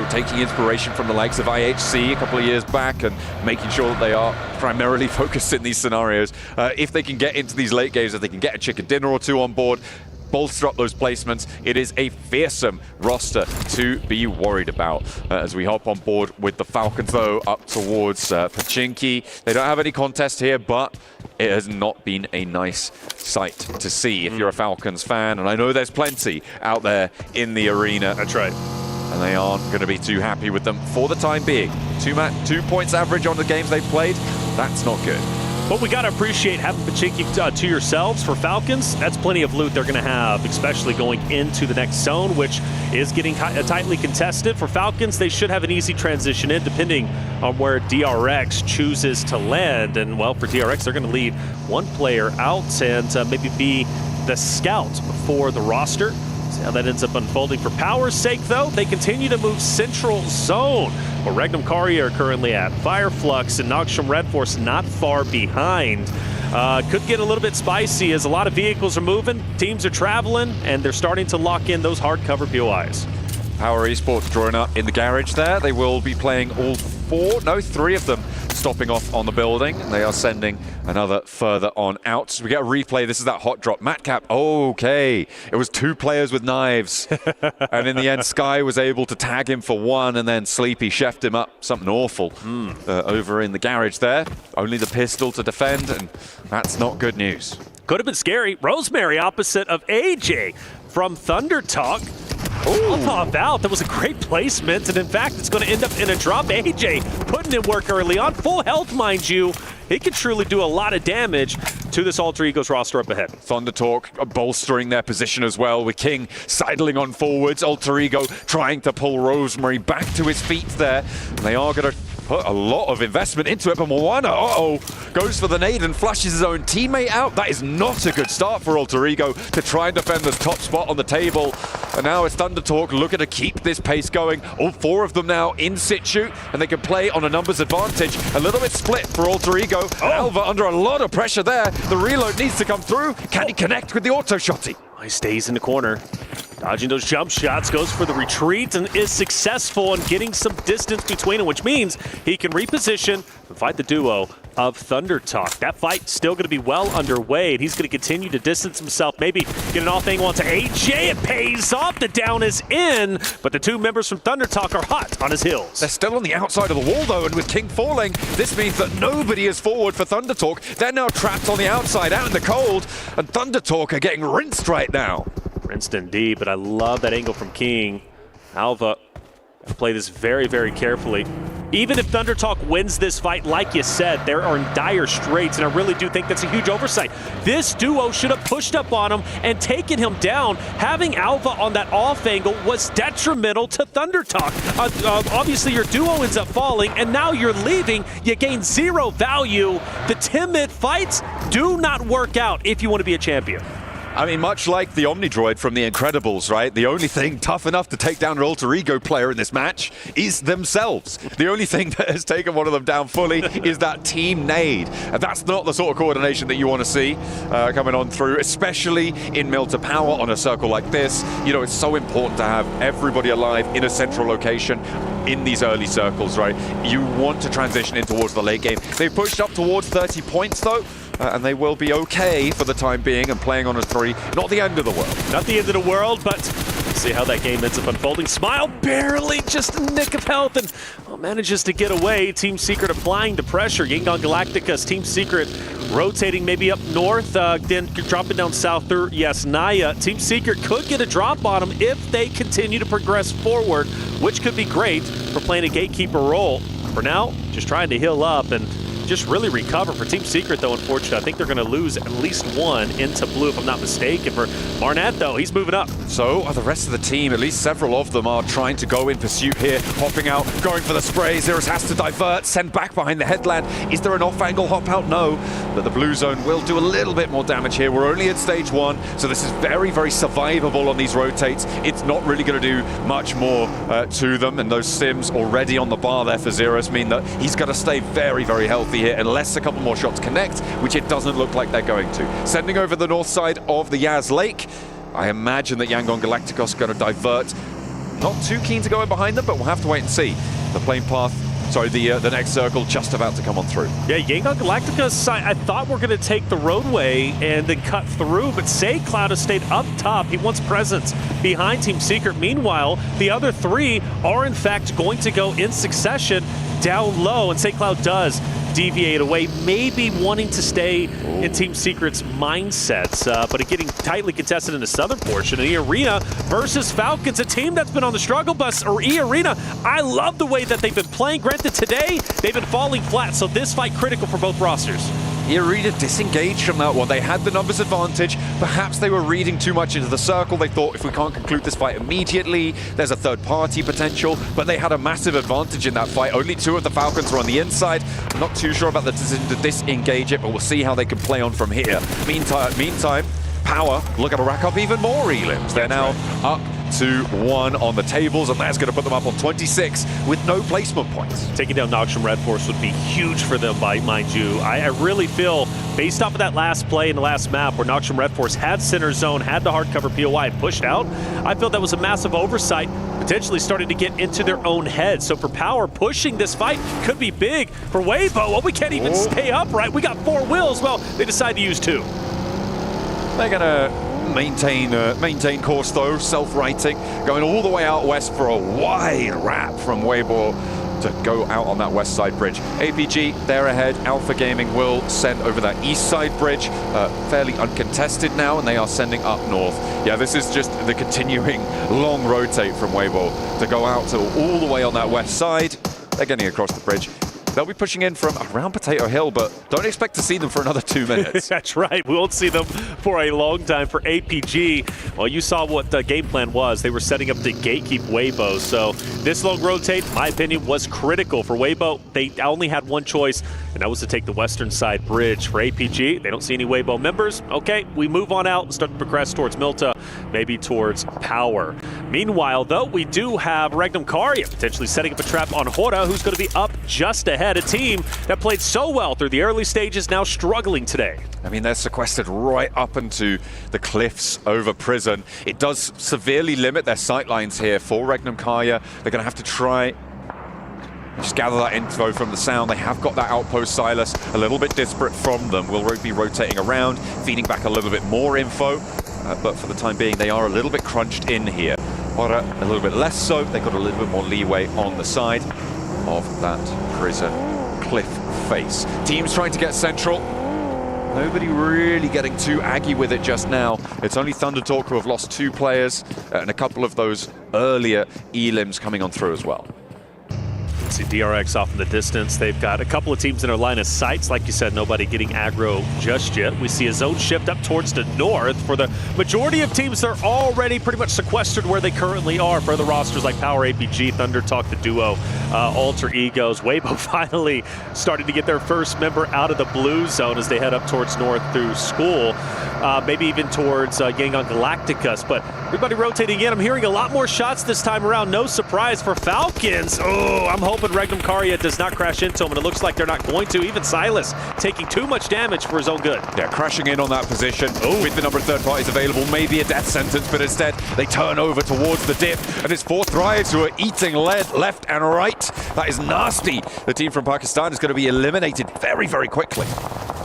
taking inspiration from the likes of IHC a couple of years back and making sure that they are primarily focused in these scenarios. If they can get into these late games, if they can get a chicken dinner or 2 on board, bolster up those placements, it is a fearsome roster to be worried about. As we hop on board with the Falcons, though, up towards Pachinki. They don't have any contest here, but it has not been a nice sight to see if you're a Falcons fan, and I know there's plenty out there in the arena. That's right. And they aren't going to be too happy with them for the time being. 2 points average on the games they've played, that's not good. But we got to appreciate having Pachinki to yourselves for Falcons. That's plenty of loot they're going to have, especially going into the next zone, which is getting tightly contested. For Falcons, they should have an easy transition in, depending on where DRX chooses to land. And, well, for DRX, they're going to leave one player out and maybe be the scout for the roster. See how that ends up unfolding. For Power's sake, though, they continue to move central zone, where Regnum Kari are currently at. Fireflux and Nogstrom Red Force not far behind. Could get a little bit spicy as a lot of vehicles are moving, teams are traveling, and they're starting to lock in those hard cover POIs. Power Esports drawing up in the garage there. They will be playing all three of them stopping off on the building. They are sending another further on out. So we get a replay. This is that hot drop. Matcap, okay. It was 2 players with knives. And in the end, Sky was able to tag him for 1, and then Sleepy chefed him up something awful over in the garage there. Only the pistol to defend, and that's not good news. Could have been scary. Rosemary opposite of AJ from Thunder Talk. I'll pop out. That was a great placement, and in fact, it's going to end up in a drop. AJ putting in work early on. Full health, mind you. He could truly do a lot of damage to this Alter Egos roster up ahead. Thunder Talk bolstering their position as well, with King sidling on forwards. Alter Ego trying to pull Rosemary back to his feet there. And they are going to put a lot of investment into it, but Moana, goes for the nade and flushes his own teammate out. That is not a good start for Alter Ego to try and defend this top spot on the table. And now it's Thunder Talk looking to keep this pace going. All 4 of them now in situ, and they can play on a numbers advantage. A little bit split for Alter Ego. Alva under a lot of pressure there. The reload needs to come through. Can he connect with the auto shotty? He stays in the corner, dodging those jump shots, goes for the retreat, and is successful in getting some distance between them, which means he can reposition and fight the duo of Thunder Talk. That fight's still going to be well underway, and he's going to continue to distance himself, maybe get an off angle onto AJ. It pays off. The down is in, but the 2 members from Thunder Talk are hot on his heels. They're still on the outside of the wall, though, and with King falling, this means that nobody is forward for Thunder Talk. They're now trapped on the outside, out in the cold, and Thunder Talk are getting rinsed right now. Rinsed indeed, but I love that angle from King. Alva, play this very, very carefully. Even if Thunder Talk wins this fight, like you said, they are in dire straits, and I really do think that's a huge oversight. This duo should have pushed up on him and taken him down. Having Alva on that off angle was detrimental to Thunder Talk. Obviously, your duo ends up falling, and now you're leaving. You gain 0 value. The 10-minute fights do not work out if you want to be a champion. I mean, much like the Omnidroid from The Incredibles, right? The only thing tough enough to take down an Alter Ego player in this match is themselves. The only thing that has taken one of them down fully is that team nade. And that's not the sort of coordination that you want to see coming on through, especially in Mill to Power on a circle like this. You know, it's so important to have everybody alive in a central location in these early circles, right? You want to transition in towards the late game. They've pushed up towards 30 points, though. And they will be okay for the time being, and playing on a 3. Not the end of the world. Not the end of the world, but see how that game ends up unfolding. Smile barely, just a nick of health, and manages to get away. Team Secret applying the pressure. Yangon Galactica's Team Secret rotating maybe up north, then dropping down south through Naya. Team Secret could get a drop on them if they continue to progress forward, which could be great for playing a gatekeeper role. For now, just trying to heal up and just really recover. For Team Secret, though, unfortunately, I think they're going to lose at least 1 into blue, if I'm not mistaken. For Barnett, though, he's moving up. So are the rest of the team. At least several of them are trying to go in pursuit here, hopping out, going for the spray. Zerus has to divert, send back behind the headland. Is there an off-angle hop out? No, but the blue zone will do a little bit more damage here. We're only at stage 1, so this is very, very survivable on these rotates. It's not really going to do much more to them, and those sims already on the bar there for Zerus mean that he's got to stay very, very healthy here, unless a couple more shots connect, which it doesn't look like they're going to. Sending over the north side of the Yaz Lake. I imagine that Yangon Galacticos going to divert. Not too keen to go in behind them, but we'll have to wait and see. The plane path, sorry, the next circle just about to come on through. Yeah, Yangon Galacticos, I thought we're going to take the roadway and then cut through, but Say Cloud has stayed up top. He wants presence behind Team Secret. Meanwhile, the other 3 are in fact going to go in succession down low, and Say Cloud does deviate away, maybe wanting to stay in Team Secret's mindsets, but getting tightly contested in the southern portion. And E-Arena versus Falcons, a team that's been on the struggle bus, or E-Arena. I love the way that they've been playing. Granted, today, they've been falling flat, so this fight critical for both rosters. Riyadh disengaged from that one. They had the numbers advantage. Perhaps they were reading too much into the circle. They thought if we can't conclude this fight immediately, there's a third party potential, but they had a massive advantage in that fight. Only 2 of the Falcons were on the inside. I'm not too sure about the decision to disengage it, but we'll see how they can play on from here. Meantime, Power looking to rack up even more elims. They're now up to 1 on the tables, and that's going to put them up on 26 with no placement points. Taking down Noxium Red Force would be huge for them, mind you. I really feel, based off of that last play in the last map where Noxium Red Force had center zone, had the hardcover POI and pushed out, I feel that was a massive oversight, potentially starting to get into their own heads. So for Power, pushing this fight could be big. For Weibo, well, we can't even stay upright. We got 4 wills. Well, they decide to use 2. They're going to maintain course though, self-righting, going all the way out west for a wide wrap from Weibo to go out on that west side bridge. APG, they're ahead. Alpha Gaming will send over that east side bridge, fairly uncontested now, and they are sending up north. Yeah, this is just the continuing long rotate from Weibo to go out to all the way on that west side. They're getting across the bridge. They'll be pushing in from around Potato Hill, but don't expect to see them for another 2 minutes. That's right. We won't see them for a long time. For APG, well, you saw what the game plan was. They were setting up to gatekeep Weibo. So this long rotate, in my opinion, was critical for Weibo. They only had one choice, and that was to take the western side bridge. For APG, they don't see any Weibo members. Okay, we move on out and start to progress towards Milta, maybe towards Power. Meanwhile, though, we do have Regnum Karya potentially setting up a trap on Hora, who's going to be up just ahead. A team that played so well through the early stages, now struggling today. I mean, they're sequestered right up into the cliffs over Prison. It does severely limit their sightlines here for Regnum Karya. They're going to have to try just gather that info from the sound. They have got that outpost Silas a little bit disparate from them. We'll be rotating around, feeding back a little bit more info. But for the time being, they are a little bit crunched in here. Hora a little bit less so. They've got a little bit more leeway on the side of that Prison cliff face. Teams trying to get central. Nobody really getting too aggy with it just now. It's only Thunder Talk who have lost 2 players and a couple of those earlier elims coming on through as well. See DRX off in the distance. They've got a couple of teams in their line of sights. Like you said, nobody getting aggro just yet. We see a zone shift up towards the north. For the majority of teams, they're already pretty much sequestered where they currently are. For the rosters like Power, APG, Thunder Talk, the duo, Alter Egos. Weibo finally starting to get their first member out of the blue zone as they head up towards north through school. Maybe even towards Gangon Galacticus. But everybody rotating in. I'm hearing a lot more shots this time around. No surprise for Falcons. Oh, I'm hoping Regnum Karya does not crash into him, and it looks like they're not going to. Even Silas taking too much damage for his own good. Yeah, crashing in on that position with the number of third parties available. Maybe a death sentence, but instead they turn over towards the dip, and it's 4 Thrives who are eating lead left and right. That is nasty. The team from Pakistan is going to be eliminated very, very quickly.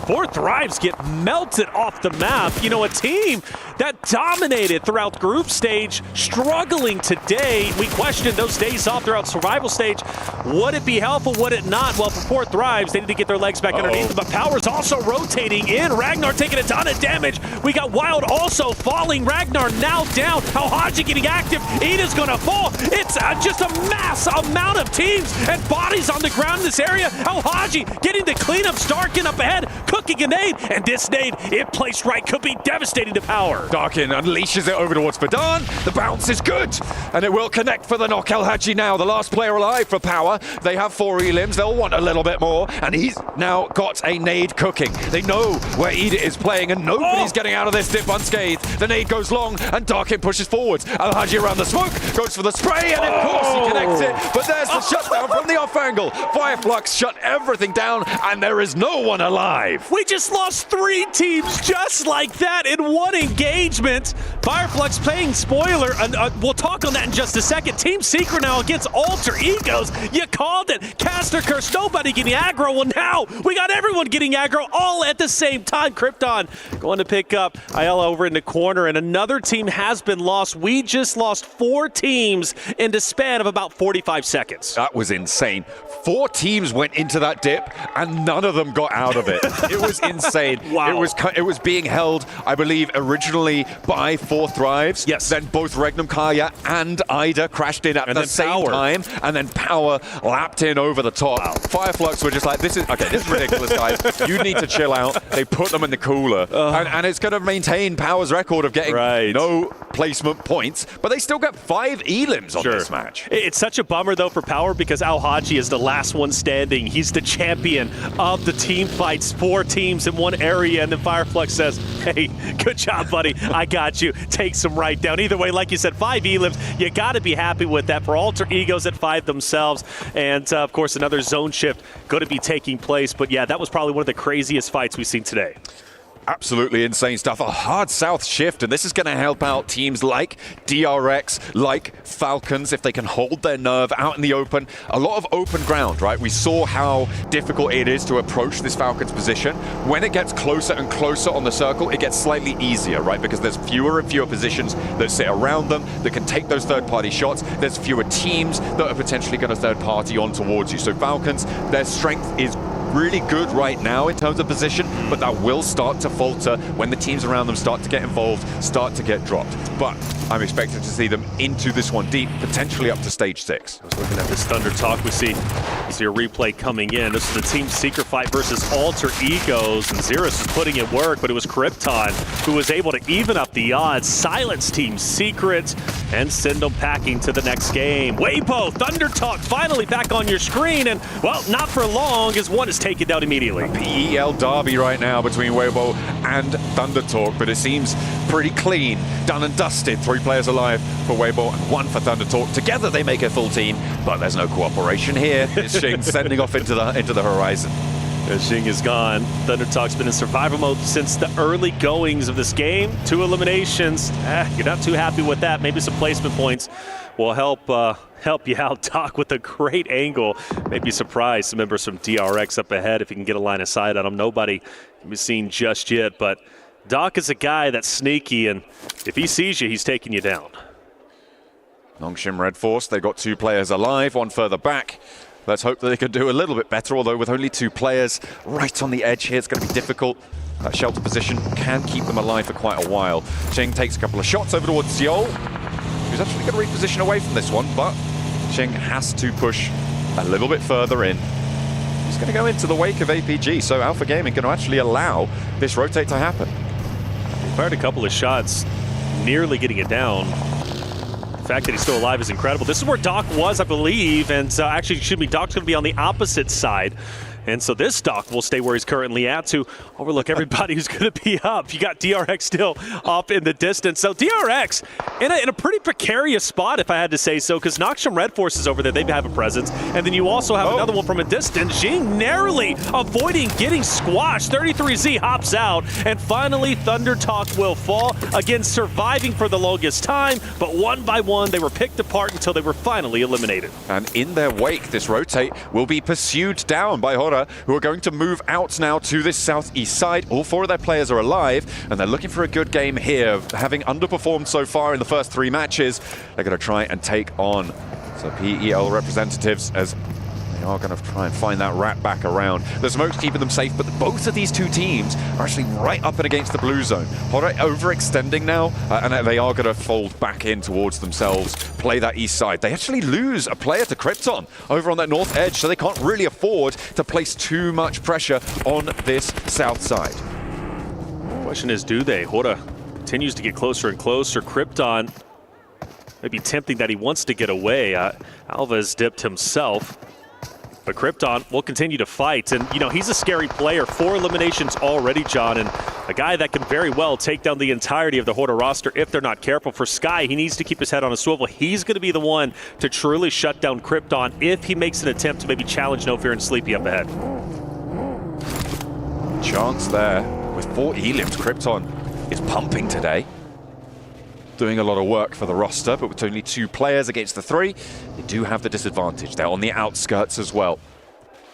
4 Thrives get melted off the map. You know, a team that dominated throughout group stage, struggling today. We questioned those days off throughout survival stage. Would it be helpful? Would it not? Well, for 4 Thrives, they need to get their legs back underneath them. But Power's also rotating in. Ragnar taking a ton of damage. We got Wild also falling. Ragnar now down. Haji getting active. Ida's gonna fall. It's just a mass amount of teams and bodies on the ground in this area. Haji getting the cleanup. Starkin up ahead, cooking a nade, and this nade, if placed right, could be devastating to Power. Darkin unleashes it over towards Fadan. The bounce is good, and it will connect for the knock. Haji now, the last player alive for Power. They have 4 elims. They'll want a little bit more, and he's now got a nade cooking. They know where Ida is playing, and nobody's getting out of this dip unscathed. The nade goes long, and Darkin pushes forwards. Haji around the smoke, goes for the spray, and of course he connects it, but there's the shutdown from the off angle. Fireflux shut everything down, and there is no one alive. We just lost 3 teams just like that in one engagement. Fireflux playing spoiler, and we'll talk on that in just a second. Team Secret now against Alter Egos. You called it. Caster Curse, nobody getting aggro. Well, now we got everyone getting aggro all at the same time. Krypton going to pick up Ayala over in the corner, and another team has been lost. We just lost 4 teams in the span of about 45 seconds. That was insane. 4 teams went into that dip, and none of them got out of it. It was insane. Wow. It was being held, I believe, originally by 4 Thrives. Yes. Then both Regnum Kaya and Ida crashed in at the same time, and then Power lapped in over the top. Wow. Fireflux were just like, this is ridiculous, guys. You need to chill out. They put them in the cooler, and it's going to maintain Power's record of getting no placement points, but they still got 5 elims on this match. It's such a bummer, though, for Power because Al-Haji is the last one standing. He's the champion of the team fights, 4 teams in one area, and then Fireflux says, hey, good job, buddy. I got you. Takes him right down. Either way, like you said, 5 elims. You got to be happy with that for Alter Egos at 5 themselves. And, of course, another zone shift going to be taking place. But, yeah, that was probably one of the craziest fights we've seen today. Absolutely insane stuff. A hard south shift, and this is going to help out teams like DRX, like Falcons, if they can hold their nerve out in the open. A lot of open ground, right? We saw how difficult it is to approach this Falcons position. When it gets closer and closer on the circle, it gets slightly easier, right? Because there's fewer and fewer positions that sit around them that can take those third-party shots. There's fewer teams that are potentially going to third-party on towards you. So Falcons, their strength is really good right now in terms of position, but that will start to falter when the teams around them start to get involved, start to get dropped. But I'm expecting to see them into this one deep, potentially up to stage 6. I was looking at this Thunder Talk. We see a replay coming in. This is the Team Secret fight versus Alter Egos, and Xerus is putting in work, but it was Krypton who was able to even up the odds, silence Team Secret, and send them packing to the next game. Weibo, Thunder Talk finally back on your screen, and, well, not for long as one is taken down immediately. PEL derby right now between Weibo and Thunder Talk, but it seems pretty clean, done and dusted. 3 players alive for Weibo and 1 for Thunder Talk. Together they make a full team, but there's no cooperation here. It's Xing sending off into the horizon. Xing is gone. Thunder Talk's been in survival mode since the early goings of this game. 2 eliminations. You're not too happy with that. Maybe some placement points will help you out. Doc with a great angle. Maybe surprise some members from DRX up ahead if you can get a line of sight on them. Nobody can be seen just yet, but Doc is a guy that's sneaky, and if he sees you, he's taking you down. Nongshim Red Force, they've got 2 players alive, 1 further back. Let's hope that they can do a little bit better, although with only 2 players right on the edge here, it's going to be difficult. That shelter position can keep them alive for quite a while. Xing takes a couple of shots over towards Seoul, who's actually going to reposition away from this one, but Xing has to push a little bit further in. He's going to go into the wake of APG, so Alpha Gaming going to actually allow this rotate to happen. He fired a couple of shots, nearly getting it down. The fact that he's still alive is incredible. This is where Doc was, I believe, and actually, excuse me, Doc's going to be on the opposite side. And so this Doc will stay where he's currently at to overlook everybody who's going to be up. You got DRX still off in the distance. So DRX in a pretty precarious spot, if I had to say so, because Nongshim Red Force is over there. They have a presence. And then you also have another one from a distance. Xing narrowly avoiding getting squashed. 33Z hops out. And finally, Thunder Talk will fall. Again, surviving for the longest time. But one by one, they were picked apart until they were finally eliminated. And in their wake, this rotate will be pursued down by Hora, who are going to move out now to this southeast side. All 4 of their players are alive, and they're looking for a good game here. Having underperformed so far in the first 3 matches, they're going to try and take on some PEL representatives as they are going to try and find that rat back around. The smoke's keeping them safe, but both of these 2 teams are actually right up and against the blue zone. Hora overextending now, and they are going to fold back in towards themselves, play that east side. They actually lose a player to Krypton over on that north edge, so they can't really afford to place too much pressure on this south side. Question is, do they? Hora continues to get closer and closer. Krypton maybe tempting that he wants to get away. Alva has dipped himself. But Krypton will continue to fight, and you know, he's a scary player. 4 eliminations already, John, and a guy that can very well take down the entirety of the Hora roster if they're not careful. For Sky, he needs to keep his head on a swivel. He's going to be the one to truly shut down Krypton if he makes an attempt to maybe challenge No Fear and Sleepy up ahead. Chance there. With 4 elims, Krypton is pumping today. Doing a lot of work for the roster, but with only 2 players against the 3, they do have the disadvantage. They're on the outskirts as well.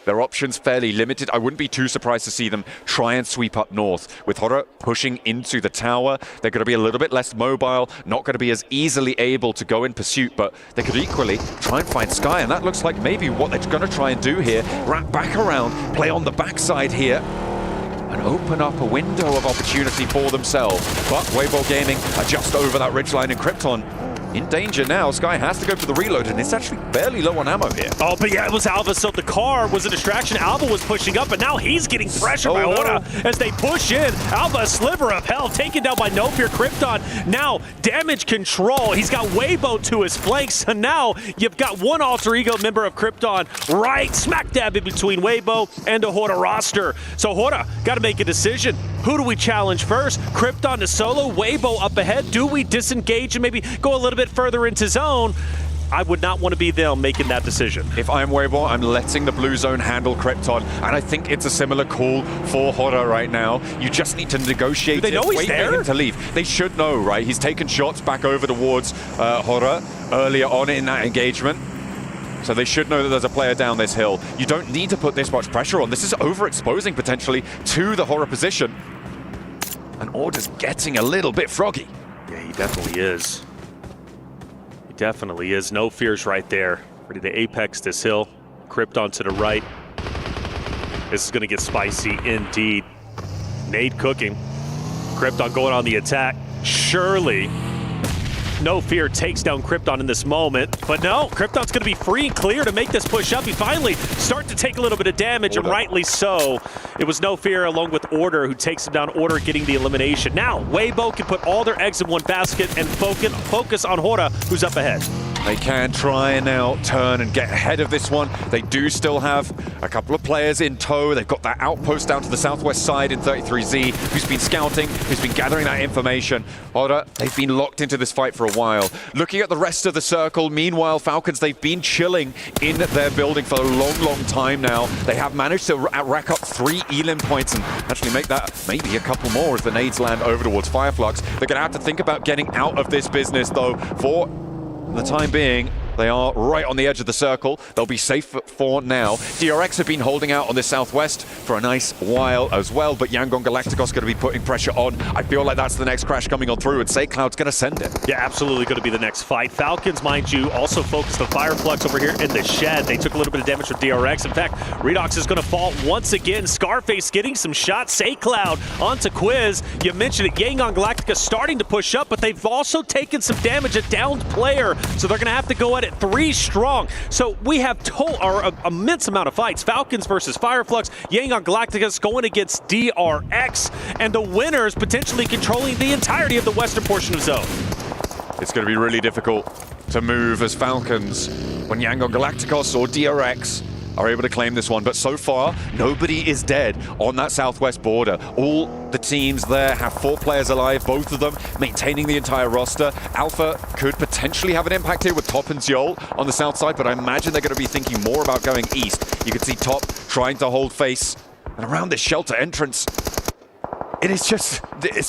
Their options fairly limited. I wouldn't be too surprised to see them try and sweep up north. With Hora pushing into the tower, they're going to be a little bit less mobile, not going to be as easily able to go in pursuit, but they could equally try and find Sky, and that looks like maybe what they're going to try and do here. Wrap back around, play on the backside here. and open up a window of opportunity for themselves. But Weibo Gaming are just over that ridgeline, and Krypton in danger now. Sky has to go for the reload, and it's actually barely low on ammo here. Oh, but yeah, it was Alva. So the car was a distraction. Alva was pushing up, but now he's getting pressure by Hora as they push in. Alva, a sliver of health, taken down by No Fear. Krypton now damage control. He's got Weibo to his flanks, and now you've got one alter ego member of Krypton right smack dab in between Weibo and the Hora roster. So Hora got to make a decision. Who do we challenge first? Krypton to solo, Weibo up ahead. Do we disengage and maybe go a little bit further into zone? I would not want to be them making that decision. If I'm Weibo, I'm letting the blue zone handle Krypton, and I think it's a similar call for Hora right now. You just need to negotiate. Do they know he's there? For him to leave. They should know, right? He's taken shots back over towards Hora earlier on in that engagement. So they should know that there's a player down this hill. You don't need to put this much pressure on. This is overexposing potentially to the Hora position. And Order's getting a little bit froggy. Yeah, he definitely is. He definitely is. No Fear's right there. Ready to apex this hill. Krypton to the right. This is going to get spicy indeed. Nade cooking. Krypton going on the attack. Surely No Fear takes down Krypton in this moment, but no, Krypton's going to be free and clear to make this push up. He finally starts to take a little bit of damage, and rightly so. It was No Fear along with Order who takes him down, Order getting the elimination. Now, Weibo can put all their eggs in one basket and focus on Hora, who's up ahead. They can try and now turn and get ahead of this one. They do still have a couple of players in tow. They've got that outpost down to the southwest side in 33Z, who's been scouting, who's been gathering that information. Hora, they've been locked into this fight for a while. Looking at the rest of the circle, meanwhile, Falcons, they've been chilling in their building for a long, long time now. They have managed to rack up 3 elim points and actually make that maybe a couple more as the nades land over towards Fireflux. They're going to have to think about getting out of this business, though, for the time being. They are right on the edge of the circle. They'll be safe for now. DRX have been holding out on the southwest for a nice while as well, but Yangon Galacticos going to be putting pressure on. I feel like that's the next crash coming on through, and SayCloud's going to send it. Yeah, absolutely going to be the next fight. Falcons, mind you, also focused on Fireflux over here in the shed. They took a little bit of damage from DRX. In fact, Redox is going to fall once again. Scarface getting some shots. SayCloud onto Quiz. You mentioned it, Yangon Galactica starting to push up, but they've also taken some damage, a downed player, so they're going to have to go at it 3 strong. So we have an immense amount of fights. Falcons versus Fireflux, Yangon Galacticus going against DRX, and the winners potentially controlling the entirety of the western portion of zone. It's going to be really difficult to move as Falcons when Yangon Galacticos or DRX are able to claim this one, but so far nobody is dead on that southwest border. All the teams there have 4 players alive, both of them maintaining the entire roster. Alpha could potentially have an impact here with Top and Zeol on the south side, but I imagine they're going to be thinking more about going east. You can see Top trying to hold face, and around this shelter entrance, it's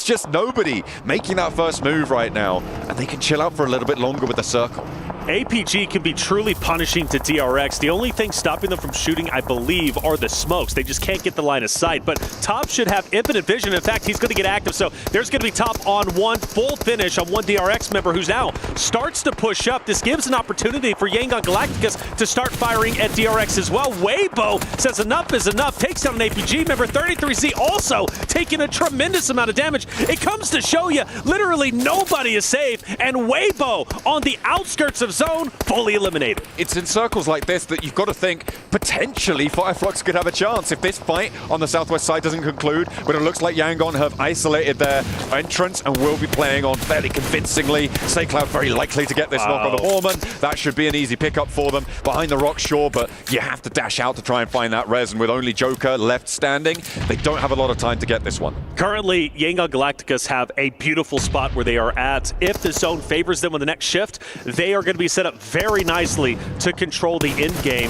just nobody making that first move right now, and they can chill out for a little bit longer with the circle. APG can be truly punishing to DRX. The only thing stopping them from shooting, I believe, are the smokes. They just can't get the line of sight. But Top should have infinite vision. In fact, he's going to get active. So there's going to be Top on one full finish on one DRX member who's now starts to push up. This gives an opportunity for Yangon Galacticus to start firing at DRX as well. Weibo says enough is enough. Takes down an APG member. 33Z also taking a tremendous amount of damage. It comes to show you literally nobody is safe. And Weibo on the outskirts of zone, fully eliminated. It's in circles like this that you've got to think potentially Fireflux could have a chance if this fight on the southwest side doesn't conclude, but it looks like Yangon have isolated their entrance and will be playing on fairly convincingly. SayCloud very likely to get this knock on the Horman. That should be an easy pickup for them behind the rock, sure, but you have to dash out to try and find that res, and with only Joker left standing, they don't have a lot of time to get this one. Currently, Yangon Galacticus have a beautiful spot where they are at. If the zone favors them on the next shift, they are going to be set up very nicely to control the end game.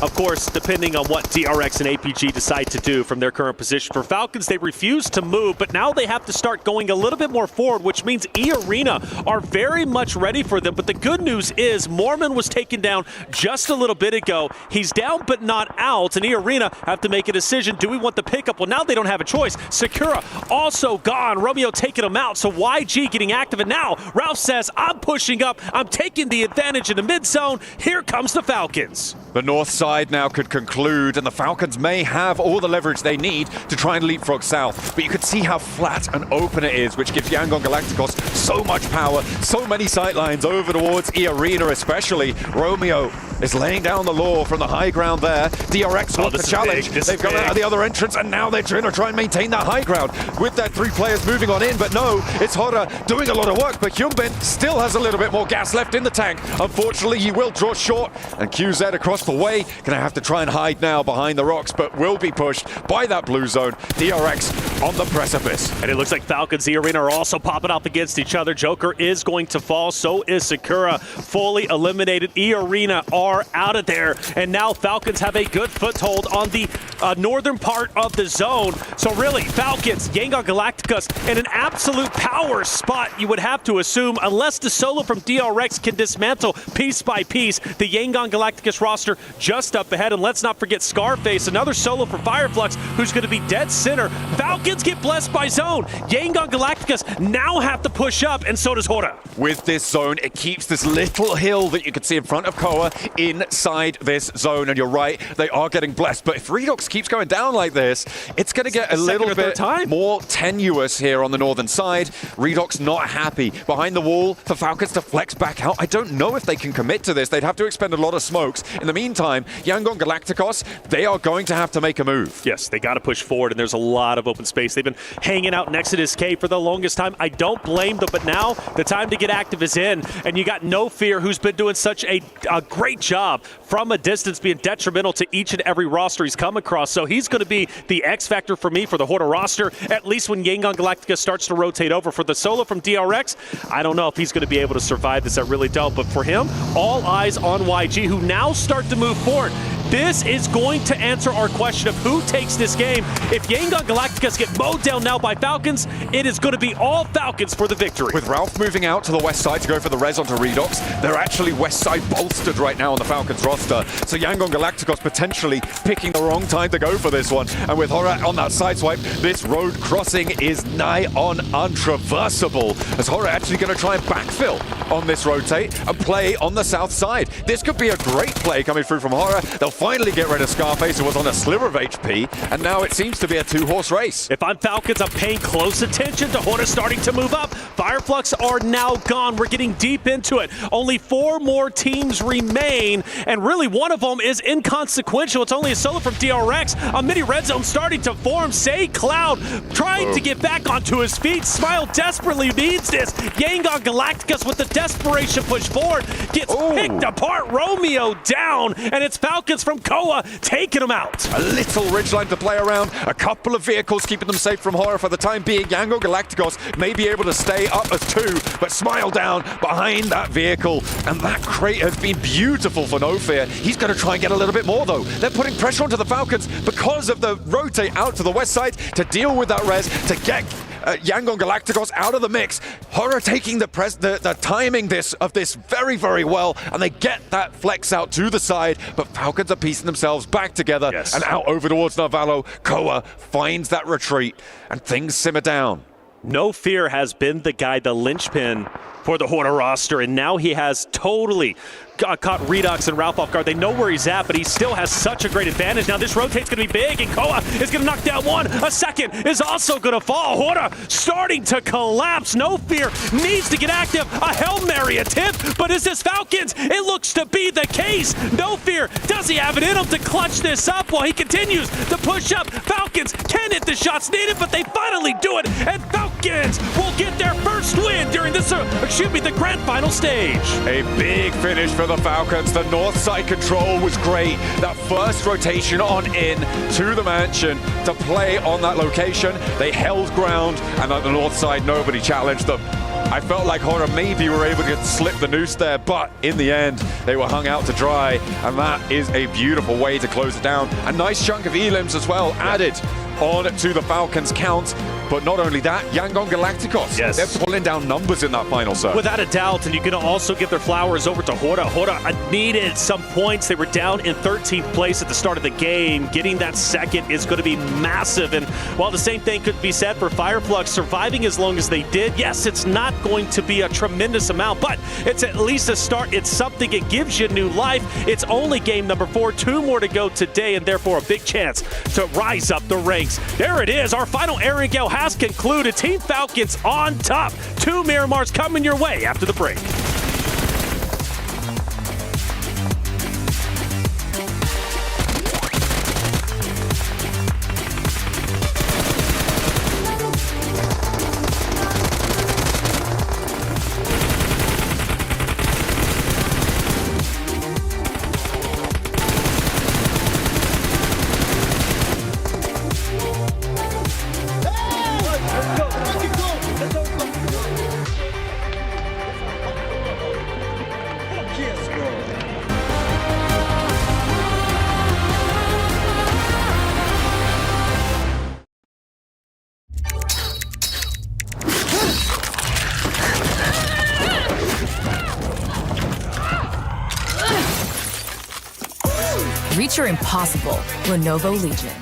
Of course, depending on what DRX and APG decide to do from their current position. For Falcons, they refuse to move, but now they have to start going a little bit more forward, which means E-Arena are very much ready for them. But the good news is Mormon was taken down just a little bit ago. He's down but not out, and E-Arena have to make a decision. Do we want the pickup? Well, now they don't have a choice. Sakura also gone. Romeo taking him out, so YG getting active, and now Ralph says, I'm pushing up. I'm taking the advantage in the mid zone. Here comes the Falcons. The north side side now could conclude, and the Falcons may have all the leverage they need to try and leapfrog south. But you could see how flat and open it is, which gives Yangon Galacticos so much power, so many sightlines over towards E Arena especially. Romeo is laying down the law from the high ground there. DRX wants the challenge. They've gone out of the other entrance, and now they're trying to try and maintain that high ground with their 3 players moving on in. But no, it's Hora doing a lot of work, but Hyunbin still has a little bit more gas left in the tank. Unfortunately, he will draw short, and QZ across the way gonna have to try and hide now behind the rocks, but will be pushed by that blue zone. DRX on the precipice. And it looks like Falcons E Arena are also popping up against each other. Joker is going to fall, so is Sakura. Fully eliminated. E Arena are out of there, and now Falcons have a good foothold on the northern part of the zone. So really, Falcons, Yangon Galacticos in an absolute power spot, you would have to assume, unless the solo from DRX can dismantle piece by piece the Yangon Galacticos roster just up ahead. And let's not forget Scarface, another solo for Fireflux, who's going to be dead center. Falcons get blessed by zone. Yangon Galacticos now have to push up, and so does Hora. With this zone, it keeps this little hill that you can see in front of Koa inside this zone, and you're right, they are getting blessed. But if Redox keeps going down like this, it's going to get a little bit more tenuous here on the northern side. Redox not happy. Behind the wall for Falcons to flex back out. I don't know if they can commit to this. They'd have to expend a lot of smokes. In the meantime, Yangon Galacticos, they are going to have to make a move. Yes, they got to push forward, and there's a lot of open space. They've been hanging out next to this cave for the longest time. I don't blame them, but now the time to get active is in, and you got No Fear, who's been doing such a great job from a distance, being detrimental to each and every roster he's come across. So he's going to be the X factor for me for the Hora roster, at least when Yangon Galactica starts to rotate over. For the solo from DRX, I don't know if he's going to be able to survive this. I really don't. But for him, all eyes on YG, who now start to move forward. This is going to answer our question of who takes this game. If Yangon Galacticos get mowed down now by Falcons, it is going to be all Falcons for the victory. With Ralph moving out to the west side to go for the res onto Redox, they're actually west side bolstered right now on the Falcons roster. So Yangon Galacticos potentially picking the wrong time to go for this one. And with Hora on that side swipe, this road crossing is nigh on untraversable. As Hora actually going to try and backfill on this rotate and play on the south side. This could be a great play coming through from Hora. They'll finally get rid of Scarface, who was on a sliver of HP, and now it seems to be a 2-horse race. If I'm Falcons, I'm paying close attention to Hora starting to move up. Fireflux are now gone. We're getting deep into it. Only 4 more teams remain, and really one of them is inconsequential. It's only a solo from DRX. A mini red zone starting to form. Say Cloud trying to get back onto his feet. Smile desperately needs this. Yangon Galacticos with the desperation push forward gets picked apart. Romeo down, and it's Falcons from Koa taking him out. A little ridgeline to play around, a couple of vehicles keeping them safe from Hora for the time being. Yangon Galacticos may be able to stay up as 2, but Smile down behind that vehicle, and that crate has been beautiful for No Fear. He's going to try and get a little bit more though. They're putting pressure onto the Falcons because of the rotate out to the west side to deal with that res, to get Yangon Galacticos out of the mix. Hora taking the timing of this very, very well, and they get that flex out to the side, but Falcons are piecing themselves back together and out over towards Narvalo. Koa finds that retreat, and things simmer down. No Fear has been the guy, the linchpin for the Hora roster, and now he has totally caught Redox and Ralph off guard. They know where he's at, but he still has such a great advantage. Now this rotate's going to be big, and Koa is going to knock down one. A second is also going to fall. Hora starting to collapse. No Fear needs to get active. A Hail Mary attempt, but is this Falcons? It looks to be the case. No Fear, does he have it in him to clutch this up while he continues to push up? Falcons can hit the shots needed, but they finally do it, and Falcons will get their first win during this, the grand final stage. A big finish for the Falcons. The north side control was great. That first rotation on in to the mansion to play on that location. They held ground, and at the north side, nobody challenged them. I felt like Hora maybe were able to slip the noose there, but in the end, they were hung out to dry, and that is a beautiful way to close it down. A nice chunk of elims as well added on to the Falcons count. But not only that, Yangon Galacticos, Yes. they're pulling down numbers in that final serve. Without a doubt, and you can also give their flowers over to Hora. Hora needed some points. They were down in 13th place at the start of the game. Getting that second is going to be massive. And while the same thing could be said for Fireflux, surviving as long as they did, yes, it's not going to be a tremendous amount, but it's at least a start. It's something. It gives you new life. It's only game number 4, 2 more to go today, and therefore a big chance to rise up the ranks. There it is. Our final Erangel has concluded. Team Falcons on top. 2 Miramars coming your way after the break. Reach your impossible, Lenovo Legion.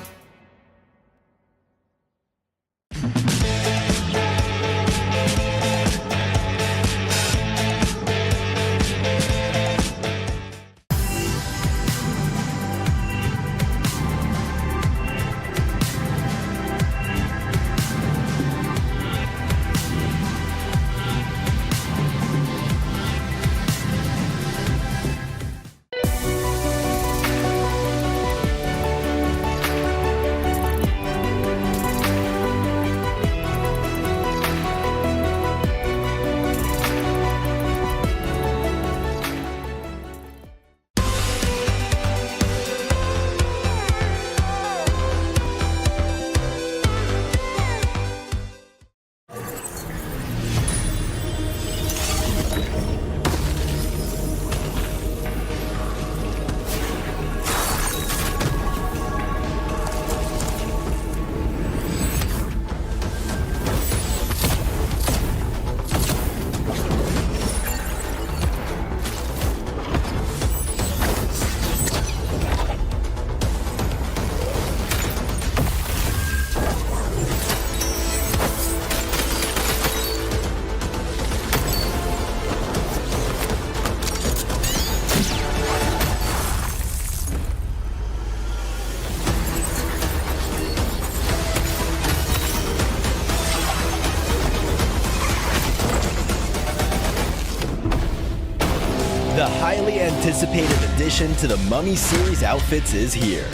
The highly anticipated addition to the Mummy series outfits is here.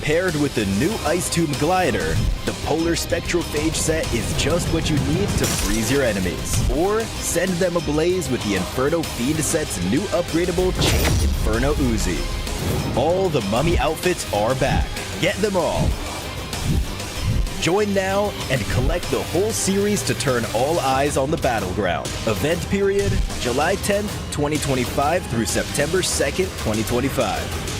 Paired with the new Ice Tube Glider, the Polar Spectrophage set is just what you need to freeze your enemies. Or send them ablaze with the Inferno Feed set's new upgradable Chain Inferno Uzi. All the Mummy outfits are back. Get them all. Join now and collect the whole series to turn all eyes on the battleground. Event period, July 10th, 2025 through September 2nd, 2025.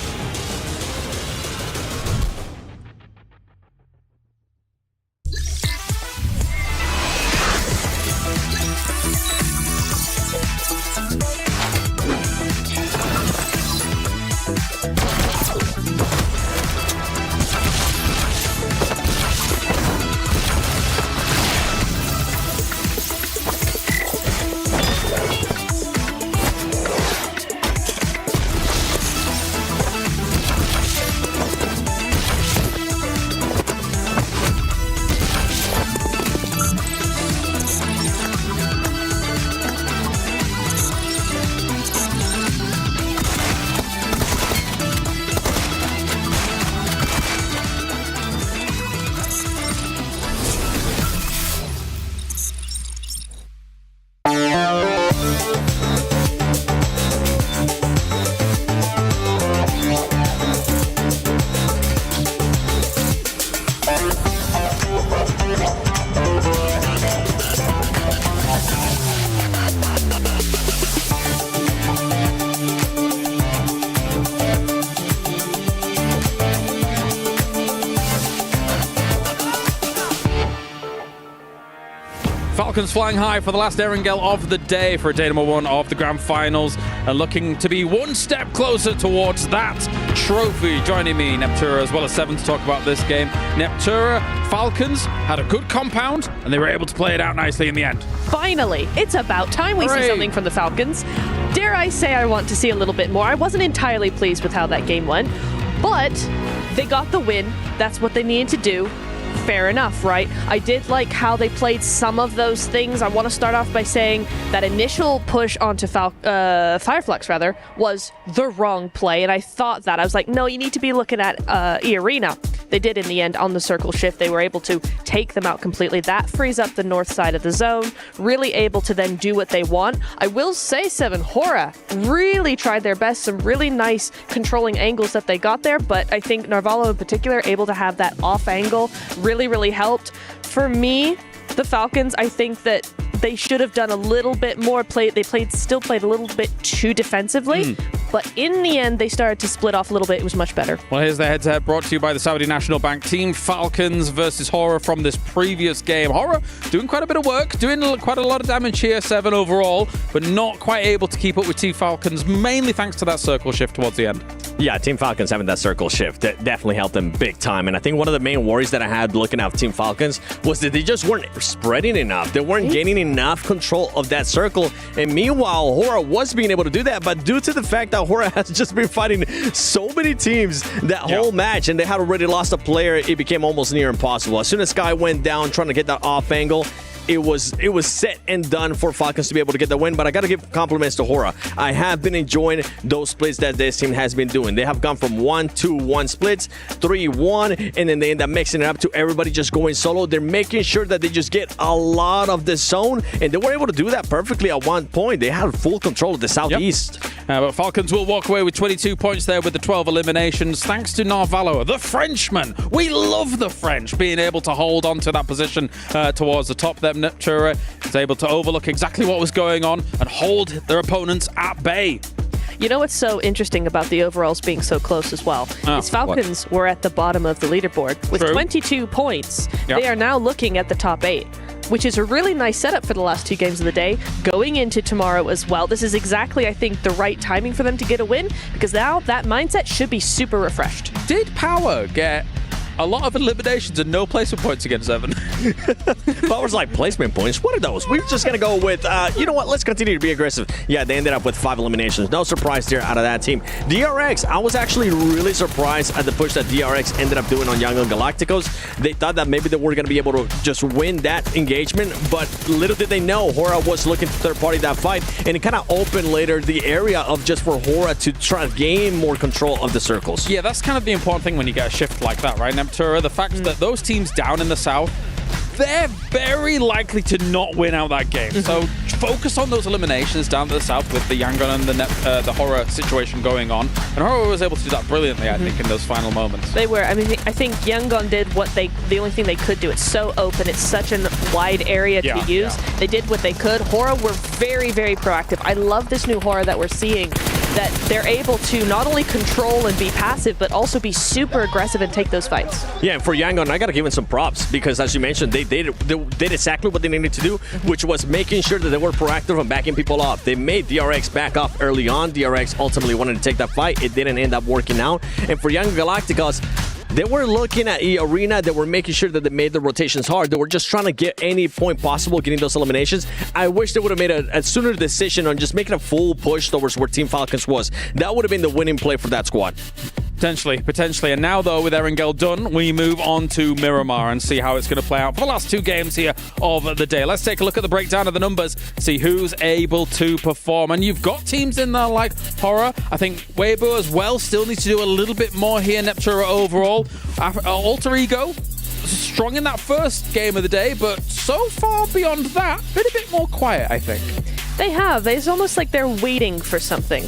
Falcons flying high for the last Erangel of the day for day number 1 of the grand finals and looking to be one step closer towards that trophy. Joining me, Neptura, as well as Seven, to talk about this game. Neptura, Falcons had a good compound and they were able to play it out nicely in the end. Finally, it's about time we see something from the Falcons. Dare I say I want to see a little bit more. I wasn't entirely pleased with how that game went, but they got the win. That's what they needed to do. Fair enough, right? I did like how they played some of those things. I want to start off by saying that initial push onto Fireflux was the wrong play, and I thought that. I was like, no, you need to be looking at E-Arena. They did in the end on the circle shift. They were able to take them out completely. That frees up the north side of the zone, really able to then do what they want. I will say, Seven, Hora really tried their best. Some really nice controlling angles that they got there, but I think Narvalo in particular, able to have that off angle, really helped. For me, the Falcons, I think that they should have done a little bit more play. They still played a little bit too defensively, but in the end, they started to split off a little bit. It was much better. Well, here's the head-to-head brought to you by the Saudi National Bank. Team Falcons versus Hora from this previous game. Hora doing quite a bit of work, doing quite a lot of damage here, 7 overall, but not quite able to keep up with Team Falcons, mainly thanks to that circle shift towards the end. Yeah, Team Falcons having that circle shift that definitely helped them big time. And I think one of the main worries that I had looking at Team Falcons was that they just weren't spreading enough. They weren't gaining enough control of that circle. And meanwhile, Hora was being able to do that. But due to the fact that Hora has just been fighting so many teams that whole match, and they had already lost a player, it became almost near impossible. As soon as Sky went down trying to get that off angle, it was set and done for Falcons to be able to get the win, but I got to give compliments to Hora. I have been enjoying those splits that this team has been doing. They have gone from 1-2-1 splits, 3-1, and then they end up mixing it up to everybody just going solo. They're making sure that they just get a lot of the zone, and they were able to do that perfectly at one point. They had full control of the southeast. But Falcons will walk away with 22 points there with the 12 eliminations, thanks to Narvalo, the Frenchman. We love the French being able to hold on to that position towards the top there. Neptura is able to overlook exactly what was going on and hold their opponents at bay. You know what's so interesting about the overalls being so close as well? Is Falcons were at the bottom of the leaderboard with 22 points. They are now looking at the top 8, which is a really nice setup for the last 2 games of the day, going into tomorrow as well. This is exactly, I think, the right timing for them to get a win, because now that mindset should be super refreshed. Did Power get a lot of eliminations and no placement points against 7? Power's like placement points. What are those? We're just going to go with, you know what? Let's continue to be aggressive. Yeah, they ended up with 5 eliminations. No surprise there out of that team. DRX, I was actually really surprised at the push that DRX ended up doing on Young Galacticos. They thought that maybe they were going to be able to just win that engagement, but little did they know Hora was looking to third-party that fight, and it kind of opened later the area of just for Hora to try to gain more control of the circles. Yeah, that's kind of the important thing when you get a shift like that, right, Neptura? The fact that those teams down in the south, they're very likely to not win out that game. So focus on those eliminations down to the south with the Yangon and the Hora situation going on. And Hora was able to do that brilliantly, I think, in those final moments. They were. I mean, I think Yangon did the only thing they could do. It's so open. It's such a wide area to use. They did what they could. Hora were very, very proactive. I love this new Hora that we're seeing, that they're able to not only control and be passive, but also be super aggressive and take those fights. Yeah, and for Yangon, I got to give them some props, because as you mentioned, they did exactly what they needed to do, which was making sure that they were proactive and backing people up. They made DRX back up early on. DRX ultimately wanted to take that fight. It didn't end up working out. And for Young Galacticos, they were looking at E-Arena. They were making sure that they made the rotations hard. They were just trying to get any point possible getting those eliminations. I wish they would have made a sooner decision on just making a full push towards where Team Falcons was. That would have been the winning play for that squad. Potentially. And now, though, with Erangel done, we move on to Miramar and see how it's going to play out for the last 2 games here of the day. Let's take a look at the breakdown of the numbers, see who's able to perform. And you've got teams in there like Hora. I think Weibo as well still needs to do a little bit more here. Neptura overall. Alter Ego, strong in that first game of the day, but so far beyond that, been a bit more quiet, I think. They have. It's almost like they're waiting for something.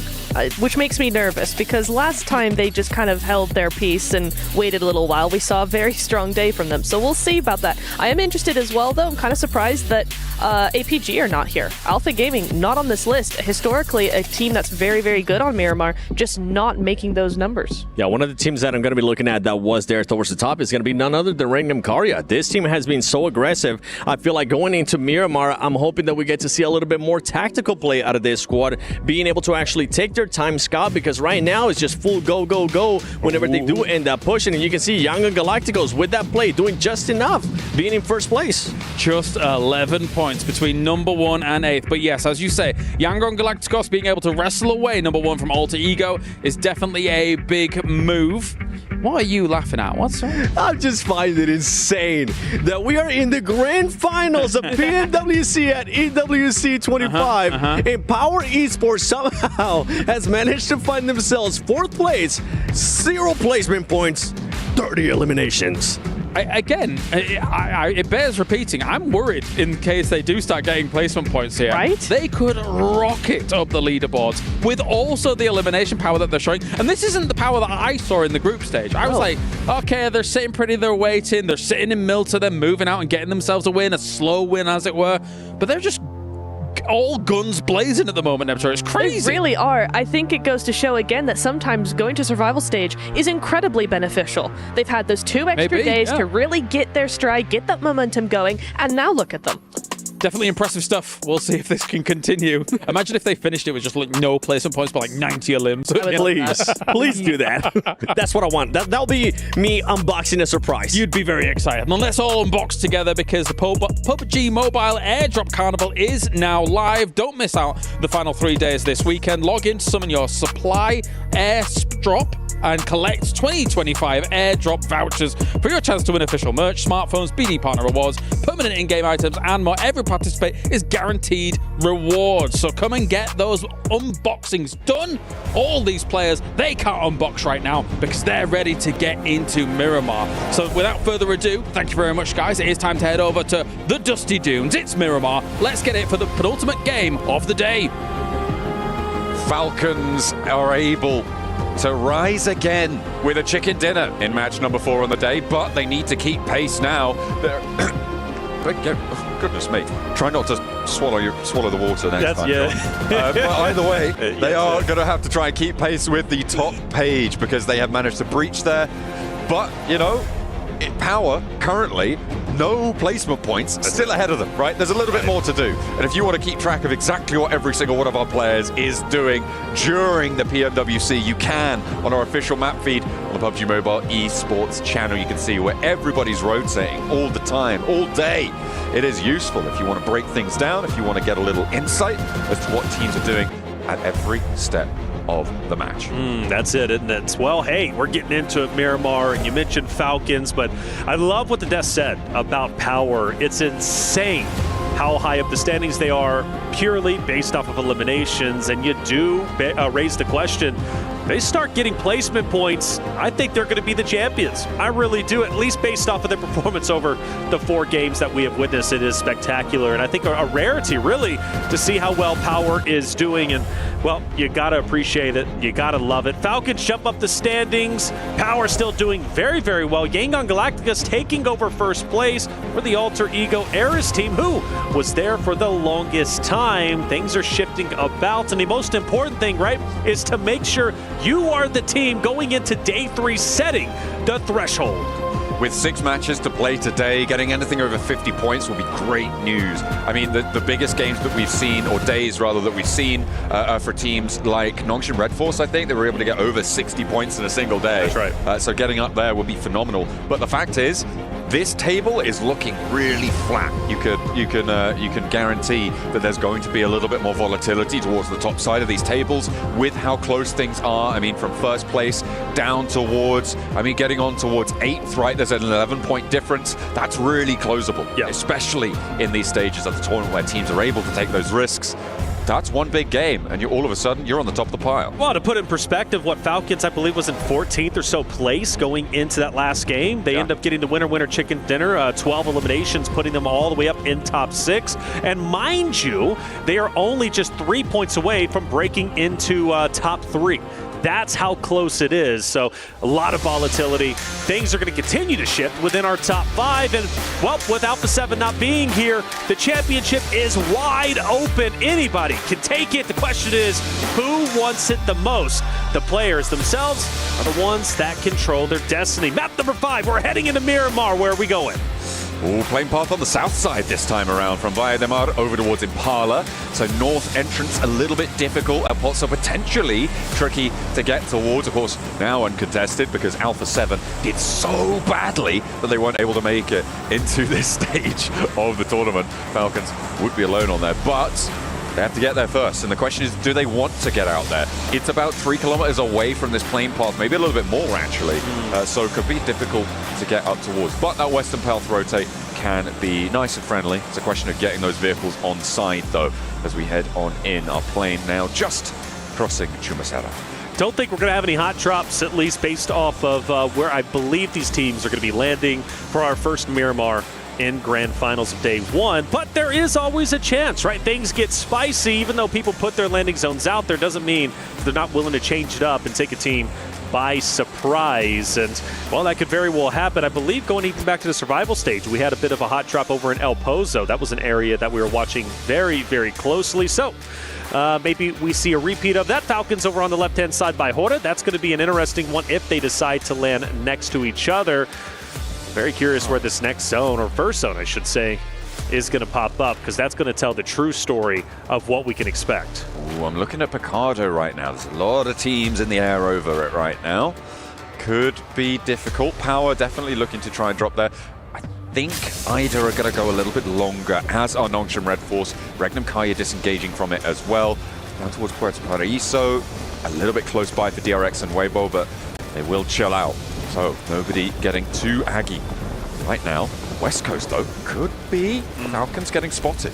which makes me nervous because last time they just kind of held their peace and waited a little while. We saw a very strong day from them, so we'll see about that. I am interested as well, though. I'm kind of surprised that APG are not here. Alpha Gaming, not on this list. Historically, a team that's very, very good on Miramar, just not making those numbers. Yeah, one of the teams that I'm going to be looking at that was there towards the top is going to be none other than Regnum Karya. This team has been so aggressive. I feel like going into Miramar, I'm hoping that we get to see a little bit more tactical play out of this squad, being able to actually take their time, Scott, because right now it's just full go, go, go whenever they do end up pushing. And you can see Young and Galacticos with that play doing just enough, being in first place. Just 11 points between number 1 and 8th. But yes, as you say, Yangon Galacticos being able to wrestle away number 1 from Alter Ego is definitely a big move. What are you laughing at? What's wrong? I just find it insane that we are in the grand finals of PMWC at EWC 25, and Power Esports somehow has managed to find themselves 4th place, 0 placement points, 30 eliminations. It bears repeating. I'm worried in case they do start getting placement points here. Right? They could rocket up the leaderboards with also the elimination power that they're showing. And this isn't the power that I saw in the group stage. I was like, okay, they're sitting pretty, they're waiting, they're sitting in Milta, they're moving out and getting themselves a win, a slow win as it were. But they're just all guns blazing at the moment, Neptune. It's crazy. They really are. I think it goes to show again that sometimes going to survival stage is incredibly beneficial. They've had those 2 extra days to really get their stride, get that momentum going, and now look at them. Definitely impressive stuff. We'll see if this can continue. Imagine if they finished it with just like no placement points, but like 90 limbs. Please do that. That's what I want. That'll be me unboxing a surprise. You'd be very excited. And let's all unbox together because the PUBG Mobile Airdrop Carnival is now live. Don't miss out the final 3 days this weekend. Log in to summon your supply airdrop and collect 2025 airdrop vouchers for your chance to win official merch, smartphones, BD partner rewards, permanent in-game items, and more. Every participate is guaranteed rewards. So come and get those unboxings done. All these players, they can't unbox right now because they're ready to get into Miramar. So without further ado, thank you very much, guys. It is time to head over to the Dusty Dunes. It's Miramar. Let's get it for the penultimate game of the day. Falcons are able to rise again with a chicken dinner in match number 4 on the day, but they need to keep pace now. Oh, goodness me. Try not to swallow the water next time. Yeah. But either way, they are going to have to try and keep pace with the top page because they have managed to breach there. But, you know, Power currently no placement points, still ahead of them, right? There's a little bit more to do. And if you want to keep track of exactly what every single one of our players is doing during the PMWC, you can on our official map feed on the PUBG Mobile eSports channel. You can see where everybody's rotating all the time, all day. It is useful if you want to break things down, if you want to get a little insight as to what teams are doing at every step of the match. That's it, isn't it? Well, hey, we're getting into Miramar, and you mentioned Falcons, but I love what the desk said about Power. It's insane how high up the standings they are purely based off of eliminations, and you do raise the question, they start getting placement points, I think they're going to be the champions. I really do, at least based off of their performance over the 4 games that we have witnessed. It is spectacular, and I think a rarity, really, to see how well Power is doing, and, well, you got to appreciate it. You got to love it. Falcons jump up the standings. Power still doing very, very well. Yangon Galacticos taking over first place for the Alter Ego Eris team, who was there for the longest time. Things are shifting about, and the most important thing, right, is to make sure you are the team going into day 3 setting the threshold. With 6 matches to play today, getting anything over 50 points will be great news. I mean, the biggest games that we've seen, or days rather, that we've seen for teams like Nongshin Red Force, I think, they were able to get over 60 points in a single day. That's right. So getting up there would be phenomenal. But the fact is, this table is looking really flat. You can guarantee that there's going to be a little bit more volatility towards the top side of these tables with how close things are. I mean, from first place down towards, getting on towards 8th, right? There's an 11-point difference. That's really closable, especially in these stages of the tournament where teams are able to take those risks. that's one big game, and all of a sudden, you're on the top of the pile. Well, to put it in perspective, what Falcons, I believe, was in 14th or so place going into that last game. They end up getting the winner chicken dinner, 12 eliminations, putting them all the way up in top 6. And mind you, they are only just 3 points away from breaking into top 3. That's how close it is. So a lot of volatility. Things are going to continue to shift within our top 5. And, well, with Alpha 7 not being here, the championship is wide open. Anybody can take it. The question is, who wants it the most? The players themselves are the ones that control their destiny. Map number 5, we're heading into Miramar. Where are we going? Ooh, playing path on the south side this time around, from Valle de Mar over towards Impala. So north entrance a little bit difficult, and also potentially tricky to get towards. Of course, now uncontested because Alpha 7 did so badly that they weren't able to make it into this stage of the tournament. Falcons would be alone on there, but they have to get there first, and the question is, do they want to get out there? It's about 3 kilometers away from this plane path, maybe a little bit more actually, so it could be difficult to get up towards. But that western path rotate can be nice and friendly. It's a question of getting those vehicles on side though, as we head on in. Our plane now just crossing Chumasera. Don't think we're going to have any hot drops, at least based off of where I believe these teams are going to be landing for our first Miramar in grand finals of day 1, but there is always a chance, right? Things get spicy. Even though people put their landing zones out there, doesn't mean they're not willing to change it up and take a team by surprise. And, well, that could very well happen. I believe going even back to the survival stage, we had a bit of a hot drop over in El Pozo. That was an area that we were watching very, very closely. So maybe we see a repeat of that. Falcons over on the left-hand side by Hora. That's going to be an interesting one if they decide to land next to each other. Very curious where this next zone, or first zone, I should say, is going to pop up, because that's going to tell the true story of what we can expect. Ooh, I'm looking at Picardo right now. There's a lot of teams in the air over it right now. Could be difficult. Power definitely looking to try and drop there. I think Ida are going to go a little bit longer, as are Nongshim Red Force. Regnum Kaya disengaging from it as well. Down towards Puerto Paraíso. A little bit close by for DRX and Weibo, but they will chill out. So nobody getting too aggy right now. West Coast, though, could be Falcons getting spotted.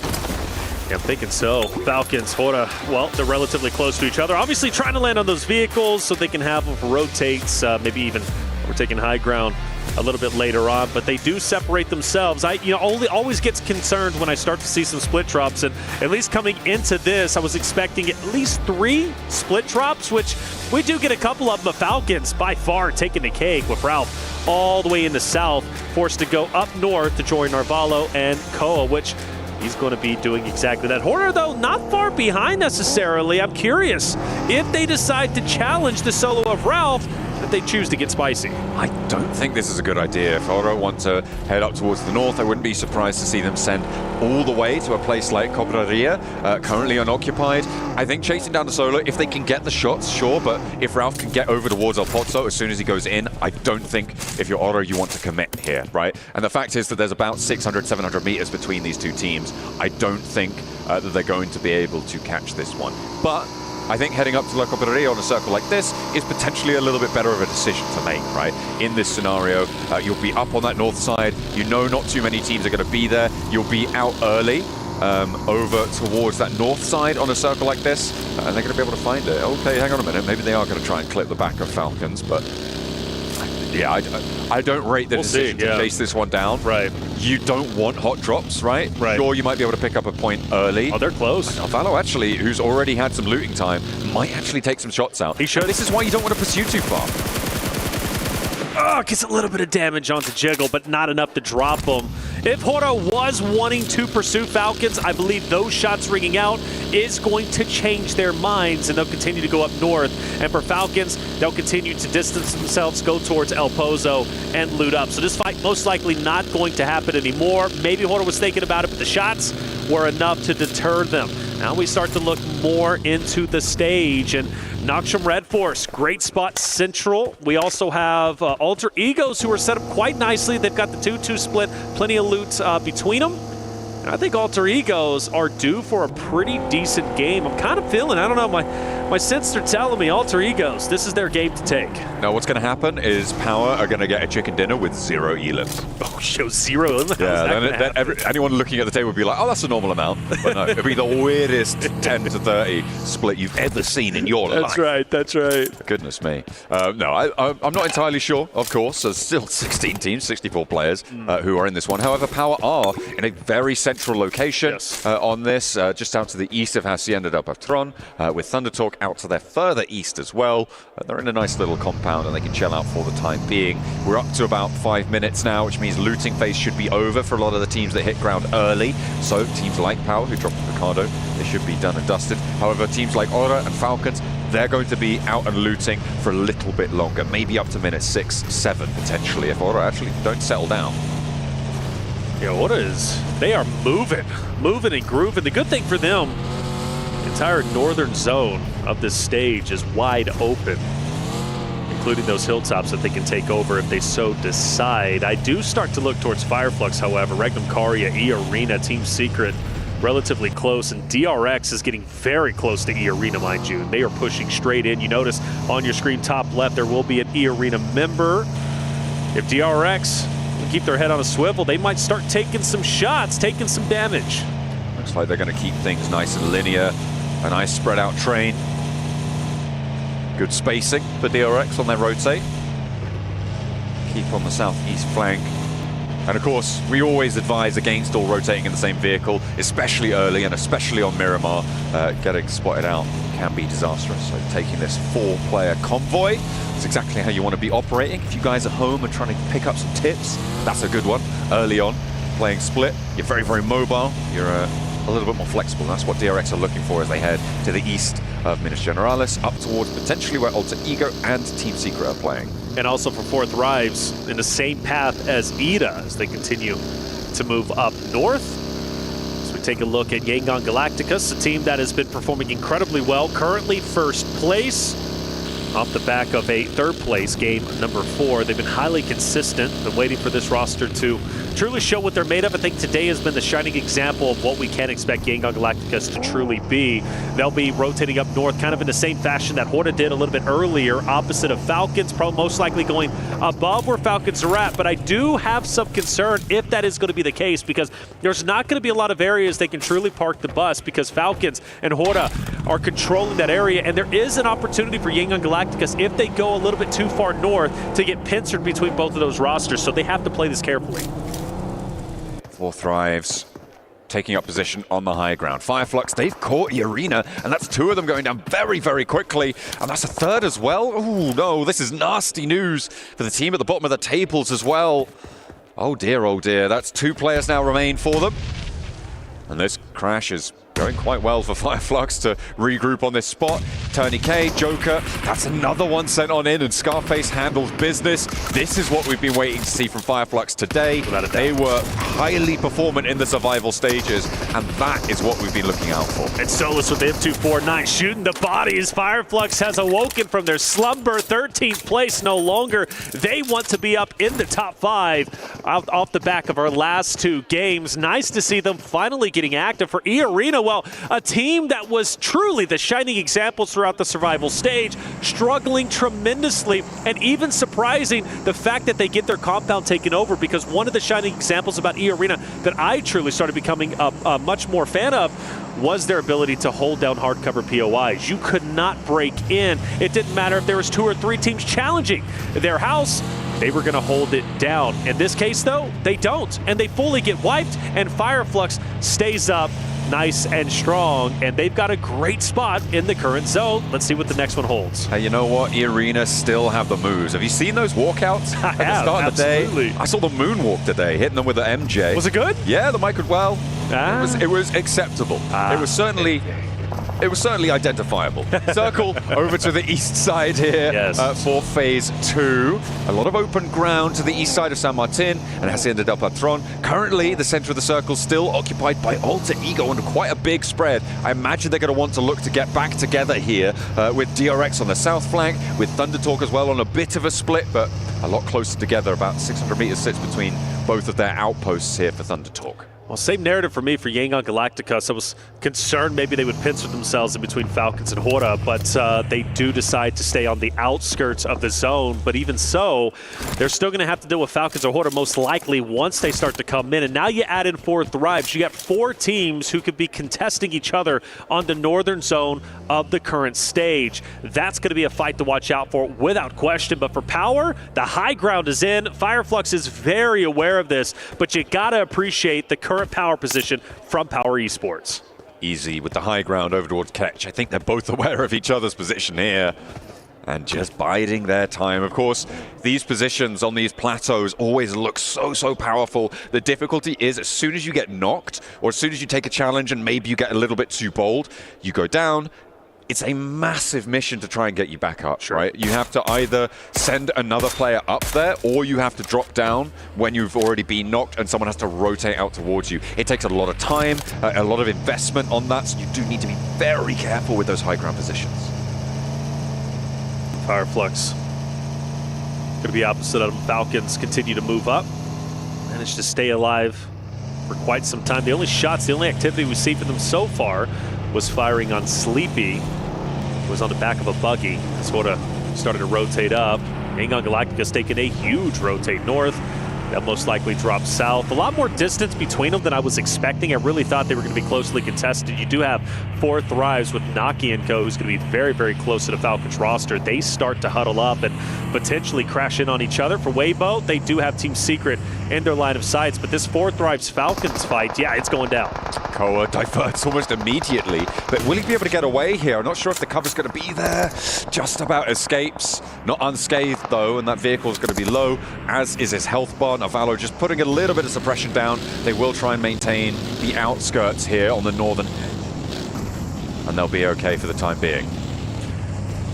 Yeah, I'm thinking so. Falcons, Hora, well, they're relatively close to each other. Obviously trying to land on those vehicles so they can have rotates, maybe even we're taking high ground a little bit later on, but they do separate themselves. I always gets concerned when I start to see some split drops, and at least coming into this, I was expecting at least 3 split drops, which we do get a couple of them. The Falcons by far taking the cake, with Ralph all the way in the south, forced to go up north to join Narvalo and Koa, which he's going to be doing exactly that. Horner, though, not far behind necessarily. I'm curious if they decide to challenge the solo of Ralph, that they choose to get spicy. I don't think this is a good idea. If Oro want to head up towards the north, I wouldn't be surprised to see them send all the way to a place like Cobraria, currently unoccupied. I think chasing down the solo, if they can get the shots, sure, but if Ralph can get over towards El Pozzo as soon as he goes in, I don't think if you're Oro, you want to commit here, right? And the fact is that there's about 600, 700 meters between these two teams. I don't think that they're going to be able to catch this one. But I think heading up to La Cobraria on a circle like this is potentially a little bit better of a decision to make, right? In this scenario, you'll be up on that north side. You know not too many teams are going to be there. You'll be out early over towards that north side on a circle like this, and they're going to be able to find it. Okay, hang on a minute. Maybe they are going to try and clip the back of Falcons, but yeah, I don't rate the decision to chase this one down. Right. You don't want hot drops, right? Right. Sure, you might be able to pick up a point early. Oh, they're close. Valo actually, who's already had some looting time, might actually take some shots out. He should. This is why you don't want to pursue too far. Oh, gets a little bit of damage onto Jiggle, but not enough to drop him. If Hora was wanting to pursue Falcons, I believe those shots ringing out is going to change their minds, and they'll continue to go up north. And for Falcons, they'll continue to distance themselves, go towards El Pozo, and loot up. So this fight most likely not going to happen anymore. Maybe Hora was thinking about it, but the shots were enough to deter them. Now we start to look more into the stage, and Nongshim Red Force, great spot central. We also have Alter Egos, who are set up quite nicely. They've got the 2-2 split, plenty of loot between them. And I think Alter Egos are due for a pretty decent game. I'm kind of feeling, I don't know, my senses are telling me Alter Egos, this is their game to take. Now what's going to happen is Power are going to get a chicken dinner with 0 elims. Oh, show 0 elims? Yeah, then anyone looking at the table would be like, oh, that's a normal amount. But no, it'll be the weirdest 10 to 30 split you've ever seen in your life. That's right, that's right. Goodness me. No, I'm not entirely sure, of course. There's still 16 teams, 64 players who are in this one. However, Power are in a very central location on this, just out to the east of Hacienda del Patron, with Thunder Talk out to their further east as well. They're in a nice little compound and they can chill out for the time being. We're up to about 5 minutes now, which means looting phase should be over for a lot of the teams that hit ground early. So teams like Power, who dropped Ricardo, they should be done and dusted. However, teams like Aura and Falcons, they're going to be out and looting for a little bit longer, maybe up to minute 6, 7 potentially, if Aura actually don't settle down. Yeah, they are moving and grooving. The good thing for them, the entire northern zone of this stage is wide open, including those hilltops that they can take over if they so decide. I do start to look towards Fireflux, however. Regnum Caria, E Arena, Team Secret, relatively close, and DRX is getting very close to E Arena, mind you. They are pushing straight in. You notice on your screen top left, there will be an E Arena member. If DRX keep their head on a swivel, they might start taking some shots, taking some damage. Looks like they're going to keep things nice and linear. A nice spread out train. Good spacing for DRX on their rotate. Keep on the southeast flank. And of course, we always advise against all rotating in the same vehicle, especially early and especially on Miramar. Getting spotted out can be disastrous. So taking this 4-player convoy is exactly how you want to be operating. If you guys are home and trying to pick up some tips, that's a good one. Early on, playing split, you're very, very mobile. You're a little bit more flexible. And that's what DRX are looking for as they head to the east of Minas Generalis, up towards potentially where Alter Ego and Team Secret are playing. And also for Fourth Rives in the same path as Ida as they continue to move up north. So we take a look at Yangon Galacticus, a team that has been performing incredibly well, currently first place off the back of a third place game number 4. They've been highly consistent, been waiting for this roster to truly show what they're made of. I think today has been the shining example of what we can expect Yangon Galacticus to truly be. They'll be rotating up north kind of in the same fashion that Horda did a little bit earlier, opposite of Falcons, probably most likely going above where Falcons are at. But I do have some concern if that is going to be the case, because there's not going to be a lot of areas they can truly park the bus, because Falcons and Horda are controlling that area, and there is an opportunity for Yangon Galacticus if they go a little bit too far north to get pincered between both of those rosters, so they have to play this carefully. Fourth Rives taking up position on the high ground. Fireflux, they've caught the arena, and that's 2 of them going down very, very quickly, and that's a 3rd as well. Oh no, this is nasty news for the team at the bottom of the tables as well. Oh dear, that's 2 players now remain for them. And this crash is going quite well for Fireflux to regroup on this spot. Turney K, Joker, that's another one sent on in, and Scarface handles business. This is what we've been waiting to see from Fireflux today. They were highly performant in the survival stages, and that is what we've been looking out for. And Solus with the M249 shooting the bodies. Fireflux has awoken from their slumber. 13th place no longer. They want to be up in the top 5 off the back of our last 2 games. Nice to see them finally getting active for E Arena. Well, a team that was truly the shining examples throughout the survival stage, struggling tremendously, and even surprising the fact that they get their compound taken over, because one of the shining examples about E Arena that I truly started becoming a much more fan of was their ability to hold down hardcover POIs. You could not break in. It didn't matter if there was 2 or 3 teams challenging their house, they were going to hold it down. In this case, though, they don't, and they fully get wiped, and Fireflux stays up nice and strong, and they've got a great spot in the current zone. Let's see what the next one holds. Hey, you know what? E Arena still have the moves. Have you seen those walkouts at the start of the day? I saw the moonwalk today, hitting them with the MJ. Was it good? Yeah, the mic could well. It was acceptable. It was certainly identifiable. Circle over to the east side here for phase 2. A lot of open ground to the east side of San Martin and Hacienda del Patron. Currently, the center of the circle still occupied by Alter Ego and quite a big spread. I imagine they're going to want to look to get back together here with DRX on the south flank, with Thunder Talk as well on a bit of a split, but a lot closer together. About 600 meters sits between both of their outposts here for Thunder Talk. Well, same narrative for me for Yangon Galacticos. I was concerned maybe they would pincer themselves in between Falcons and Hora, but they do decide to stay on the outskirts of the zone. But even so, they're still going to have to deal with Falcons or Hora most likely once they start to come in. And now you add in 4 Thrives. You got 4 teams who could be contesting each other on the northern zone of the current stage. That's going to be a fight to watch out for without question. But for Power, the high ground is in. Fireflux is very aware of this, but you got to appreciate the current power position from Power Esports. Easy with the high ground over towards Ketch. I think they're both aware of each other's position here and just biding their time. Of course, these positions on these plateaus always look so powerful. The difficulty is as soon as you get knocked or as soon as you take a challenge and maybe you get a little bit too bold, you go down. It's a massive mission to try and get you back up, right? You have to either send another player up there or you have to drop down when you've already been knocked and someone has to rotate out towards you. It takes a lot of time, a lot of investment on that, so you do need to be very careful with those high ground positions. Fireflux going to be opposite of them. Falcons continue to move up. Managed to stay alive for quite some time. The only shots, the only activity we see from them so far was firing on Sleepy. Was on the back of a buggy. Sort of started to rotate up. Yangon Galacticos taking a huge rotate north. That most likely drops south. A lot more distance between them than I was expecting. I really thought they were going to be closely contested. You do have 4 Thrives with Naki and Co, who's going to be very close to the Falcons roster. They start to huddle up and potentially crash in on each other. For Weibo, they do have Team Secret in their line of sights, but this 4 Thrives Falcons fight, yeah, it's going down. Koa diverts almost immediately, but will he be able to get away here? I'm not sure if the cover's going to be there. Just about escapes. Not unscathed, though, and that vehicle's going to be low, as is his health bar. Navallo just putting a little bit of suppression down. They will try and maintain the outskirts here on the northern end, and they'll be okay for the time being.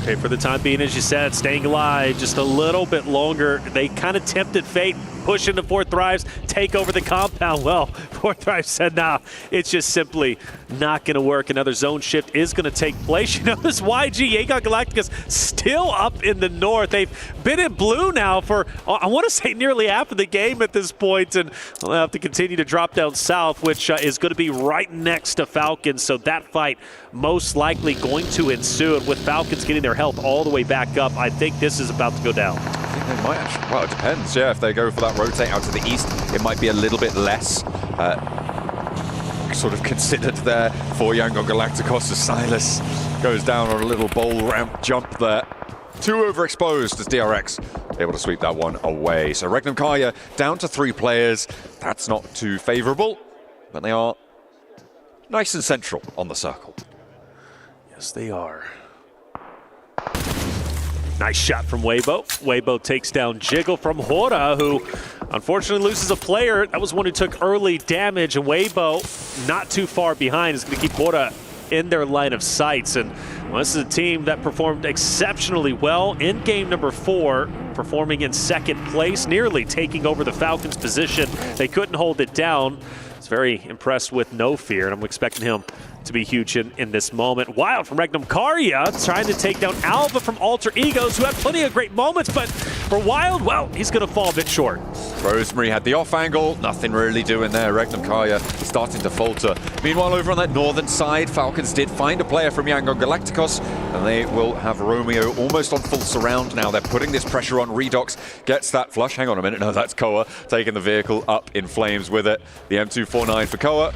Okay, for the time being, as you said, staying alive just a little bit longer. They kind of tempted fate, push into 4 Thrives, take over the compound. Well, 4 Thrives said, nah, it's just simply not going to work. Another zone shift is going to take place. You notice YG, Yangon Galacticos, still up in the north. They've been in blue now for, I want to say, nearly half of the game at this point, and they'll have to continue to drop down south, which is going to be right next to Falcons. So that fight most likely going to ensue. And with Falcons getting their health all the way back up, I think this is about to go down. I think they might actually, well, it depends, yeah. If they go for that rotate out to the east, it might be a little bit less sort of considered there for Yangon Galacticos as Silas goes down on a little bowl ramp jump there. Too overexposed as DRX able to sweep that one away. So Regnum Kaya down to 3 players. That's not too favorable, but they are nice and central on the circle. Yes, they are. Nice shot from Weibo. Weibo takes down Jiggle from Hora, who unfortunately loses a player. That was one who took early damage, and Weibo not too far behind is going to keep Hora in their line of sights. And well, this is a team that performed exceptionally well in game number 4, performing in 2nd place, nearly taking over the Falcons' position. They couldn't hold it down. I was very impressed with No Fear, and I'm expecting him to be huge in this moment. Wild from Regnum Karya, trying to take down Alva from Alter Egos, who had plenty of great moments, but for Wild, well, he's going to fall a bit short. Rosemary had the off angle, nothing really doing there. Regnum Karya starting to falter. Meanwhile, over on that northern side, Falcons did find a player from Yangon Galacticos, and they will have Romeo almost on full surround now. They're putting this pressure on. Redox gets that flush. Hang on a minute, no, that's Koa taking the vehicle up in flames with it. The M249 for Koa.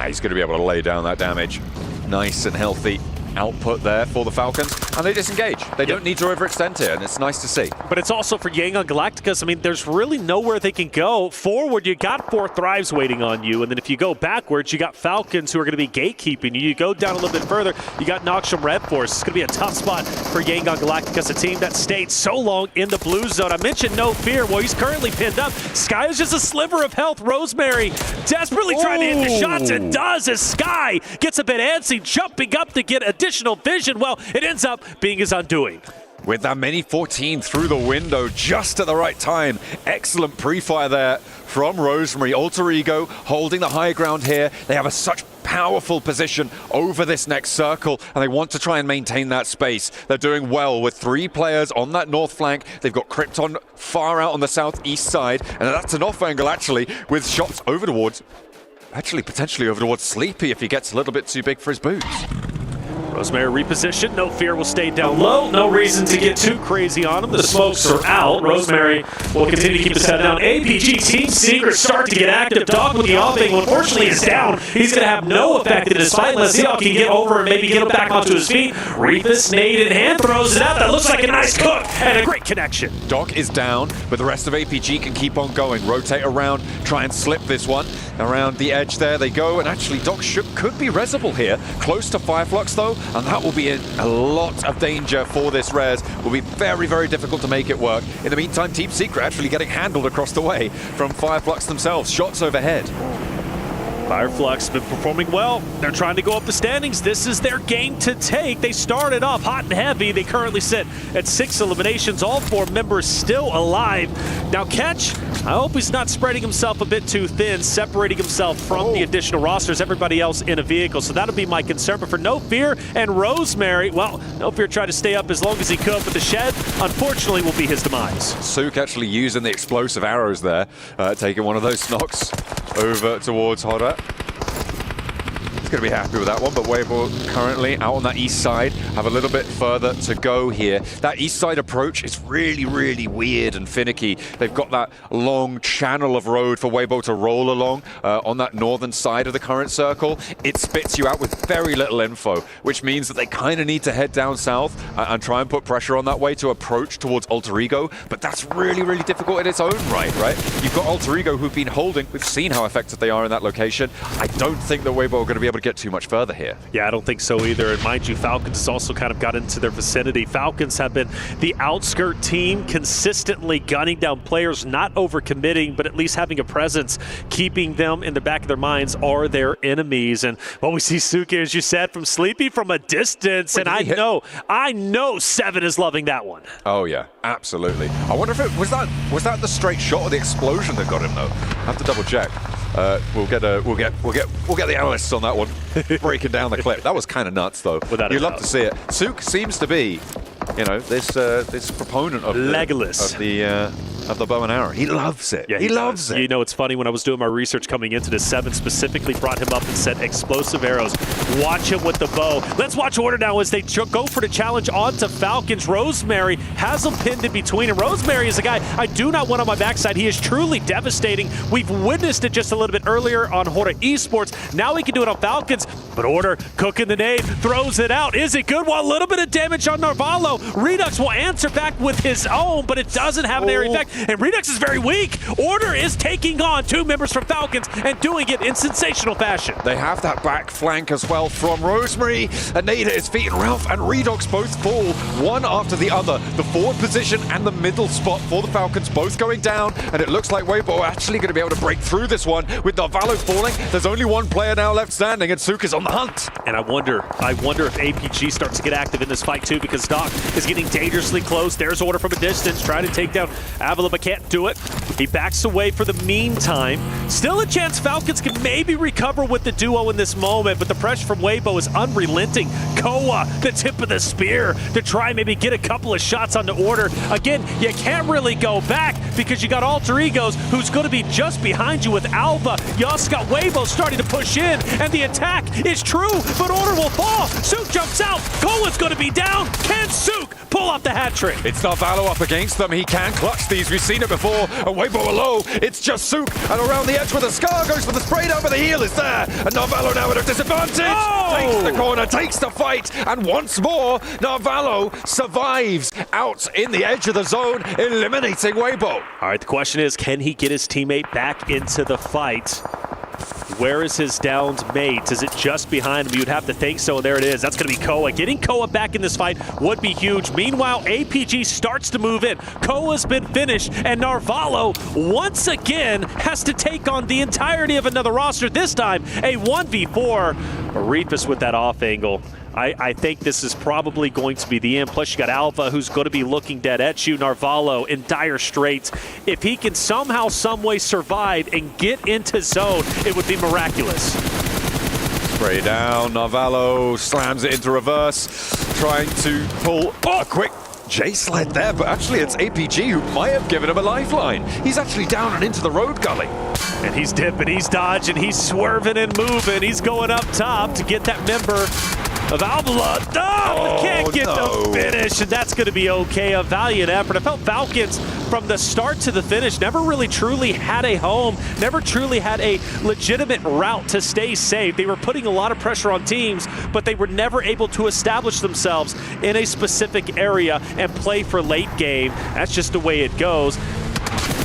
He's going to be able to lay down that damage. Nice and healthy output there for the Falcons, and they disengage. They don't need to overextend here, and it's nice to see. But it's also for Yangon Galacticos. I mean, there's really nowhere they can go. Forward, you got 4 Thrives waiting on you, and then if you go backwards, you got Falcons who are going to be gatekeeping you. You go down a little bit further, you got Noxum Red Force. It's going to be a tough spot for Yangon Galacticos, a team that stayed so long in the blue zone. I mentioned No Fear. Well, he's currently pinned up. Sky is just a sliver of health. Rosemary desperately trying to hit the shots, and does as Sky gets a bit antsy, jumping up to get additional vision. Well, it ends up being his undoing. With that Mini 14 through the window just at the right time. Excellent pre-fire there from Rosemary. Alter Ego holding the high ground here. They have such powerful position over this next circle, and they want to try and maintain that space. They're doing well with 3 players on that north flank. They've got Krypton far out on the southeast side, and that's an off angle actually with shots over towards actually potentially over towards Sleepy if he gets a little bit too big for his boots. Rosemary repositioned. No Fear will stay down low. No reason to get too crazy on him. The smokes are out. Rosemary will continue to keep his head down. APG Team Secret start to get active. Dog with the off angle, unfortunately, is down. He's going to have no effect in his fight unless Zeal can get over and maybe get him back onto his feet. Reapus, nade in hand, throws it out. That looks like a nice cook and a great connection. Doc is down, but the rest of APG can keep on going. Rotate around, try and slip this one. Around the edge there they go, and actually Doc could be resable here. Close to Fireflux though, and that will be a lot of danger for this res. Will be very, very difficult to make it work. In the meantime, Team Secret actually getting handled across the way from Fireflux themselves. Shots overhead. Fireflux been performing well. They're trying to go up the standings. This is their game to take. They started off hot and heavy. They currently sit at 6 eliminations. All 4 members still alive. Now Catch, I hope he's not spreading himself a bit too thin, separating himself from the additional rosters, everybody else in a vehicle. So that'll be my concern. But for No Fear and Rosemary, well, No Fear tried to stay up as long as he could, but the shed, unfortunately, will be his demise. Sook actually using the explosive arrows there, taking one of those knocks over towards Hodder. He's going to be happy with that one, but Weibo currently out on that east side, have a little bit further to go here. That east side approach is really, really weird and finicky. They've got that long channel of road for Weibo to roll along on that northern side of the current circle. It spits you out with very little info, which means that they kind of need to head down south and try and put pressure on that way to approach towards Alter Ego, but that's really, really difficult in its own right? You've got Alter Ego who've been holding. We've seen how effective they are in that location. I don't think that Weibo are going to be able to get too much further here. Yeah, I don't think so either. And mind you, Falcons has also kind of got into their vicinity. Falcons have been the outskirt team, consistently gunning down players, not overcommitting, but at least having a presence, keeping them in the back of their minds are their enemies. And well, we see Suki, as you said, from Sleepy from a distance. Wait, and I know Seven is loving that one. Oh yeah, absolutely. I wonder if it was that the straight shot or the explosion that got him though. I have to double check. We'll get the analysts on that one, breaking down the clip. That was kind of nuts, though. You'd love to see it. Sook seems to be, you know, this proponent of Legolas of the bow and arrow. He loves it. Yeah, he loves it. You know, it's funny, when I was doing my research coming into this, Seven specifically brought him up and said explosive arrows. Watch him with the bow. Let's watch Order now as they go for the challenge onto Falcons. Rosemary has him pinned in between, and Rosemary is a guy I do not want on my backside. He is truly devastating. We've witnessed it just a little bit earlier on Horda Esports. Now he can do it on Falcons, but Order cooking the nade, throws it out. Is it good? Well, a little bit of damage on Narvalo. Redux will answer back with his own, but it doesn't have an area effect. And Redux is very weak. Order is taking on 2 members from Falcons and doing it in sensational fashion. They have that back flank as well from Rosemary. A nade at his feet, and Ralph and Redux both fall, one after the other. The forward position and the middle spot for the Falcons both going down, and it looks like Weibo are actually going to be able to break through this one. With Narvalo falling, there's only one player now left standing, and Sook is on the hunt. And I wonder if APG starts to get active in this fight too, because Doc is getting dangerously close. There's Order from a distance, trying to take down Avila, but can't do it. He backs away for the meantime. Still a chance Falcons can maybe recover with the duo in this moment, but the pressure from Weibo is unrelenting. Koa, the tip of the spear, to try maybe get a couple of shots on the Order. Again, you can't really go back because you got Alter Egos, who's going to be just behind you with Alva. You also got Weibo starting to push in, and the attack is true, but Order will fall. Sook jumps out. Koa's going to be down. Can Sook pull off the hat trick? It's Narvalo up against them. He can clutch these. We've seen it before. And Weibo are low. It's just Sook. And around the edge with a scar, goes for the spray down, but the heel is there. And Narvalo now at a disadvantage. Takes the corner, takes the fight. And once more, Narvalo survives out in the edge of the zone, eliminating Weibo. All right, the question is, can he get his teammate back into the fight? Where is his downed mate? Is it just behind him? You'd have to think so, and there it is. That's going to be Koa. Getting Koa back in this fight would be huge. Meanwhile, APG starts to move in. Koa's been finished, and Narvalo once again has to take on the entirety of another roster. This time, a 1v4. Reapus with that off angle. I think this is probably going to be the end. Plus, you got Alva, who's going to be looking dead at you. Narvalo in dire straits. If he can somehow, someway survive and get into zone, it would be miraculous. Spray down. Narvalo slams it into reverse, trying to pull a quick J-sled there, but actually it's APG who might have given him a lifeline. He's actually down and into the road gully. And he's dipping, he's dodging, he's swerving and moving. He's going up top to get that member of Alvala. Can't get the finish, and that's going to be okay. A valiant effort. I felt Falcons from the start to the finish never really truly had a home, never truly had a legitimate route to stay safe. They were putting a lot of pressure on teams, but they were never able to establish themselves in a specific area and play for late game. That's just the way it goes.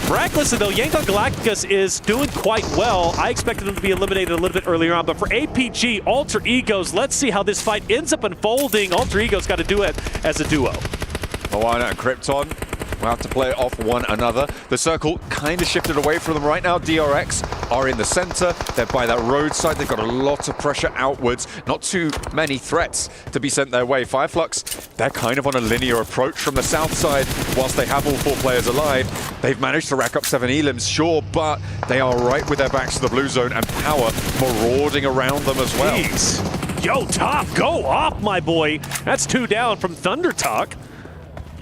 Miraculously though, Yangon Galacticus is doing quite well. I expected them to be eliminated a little bit earlier on, but for APG, Alter Egos, let's see how this fight ends up unfolding. Alter Egos got to do it as a duo. Moana and Krypton will have to play off one another. The circle kind of shifted away from them right now. DRX are in the center. They're by that roadside. They've got a lot of pressure outwards. Not too many threats to be sent their way. Fireflux, they're kind of on a linear approach from the south side. Whilst they have all 4 players alive, they've managed to rack up 7 elims, sure, but they are right with their backs to the blue zone and Power marauding around them as well. Jeez. Yo, Top, go off, my boy. That's 2 down from Thunder Talk.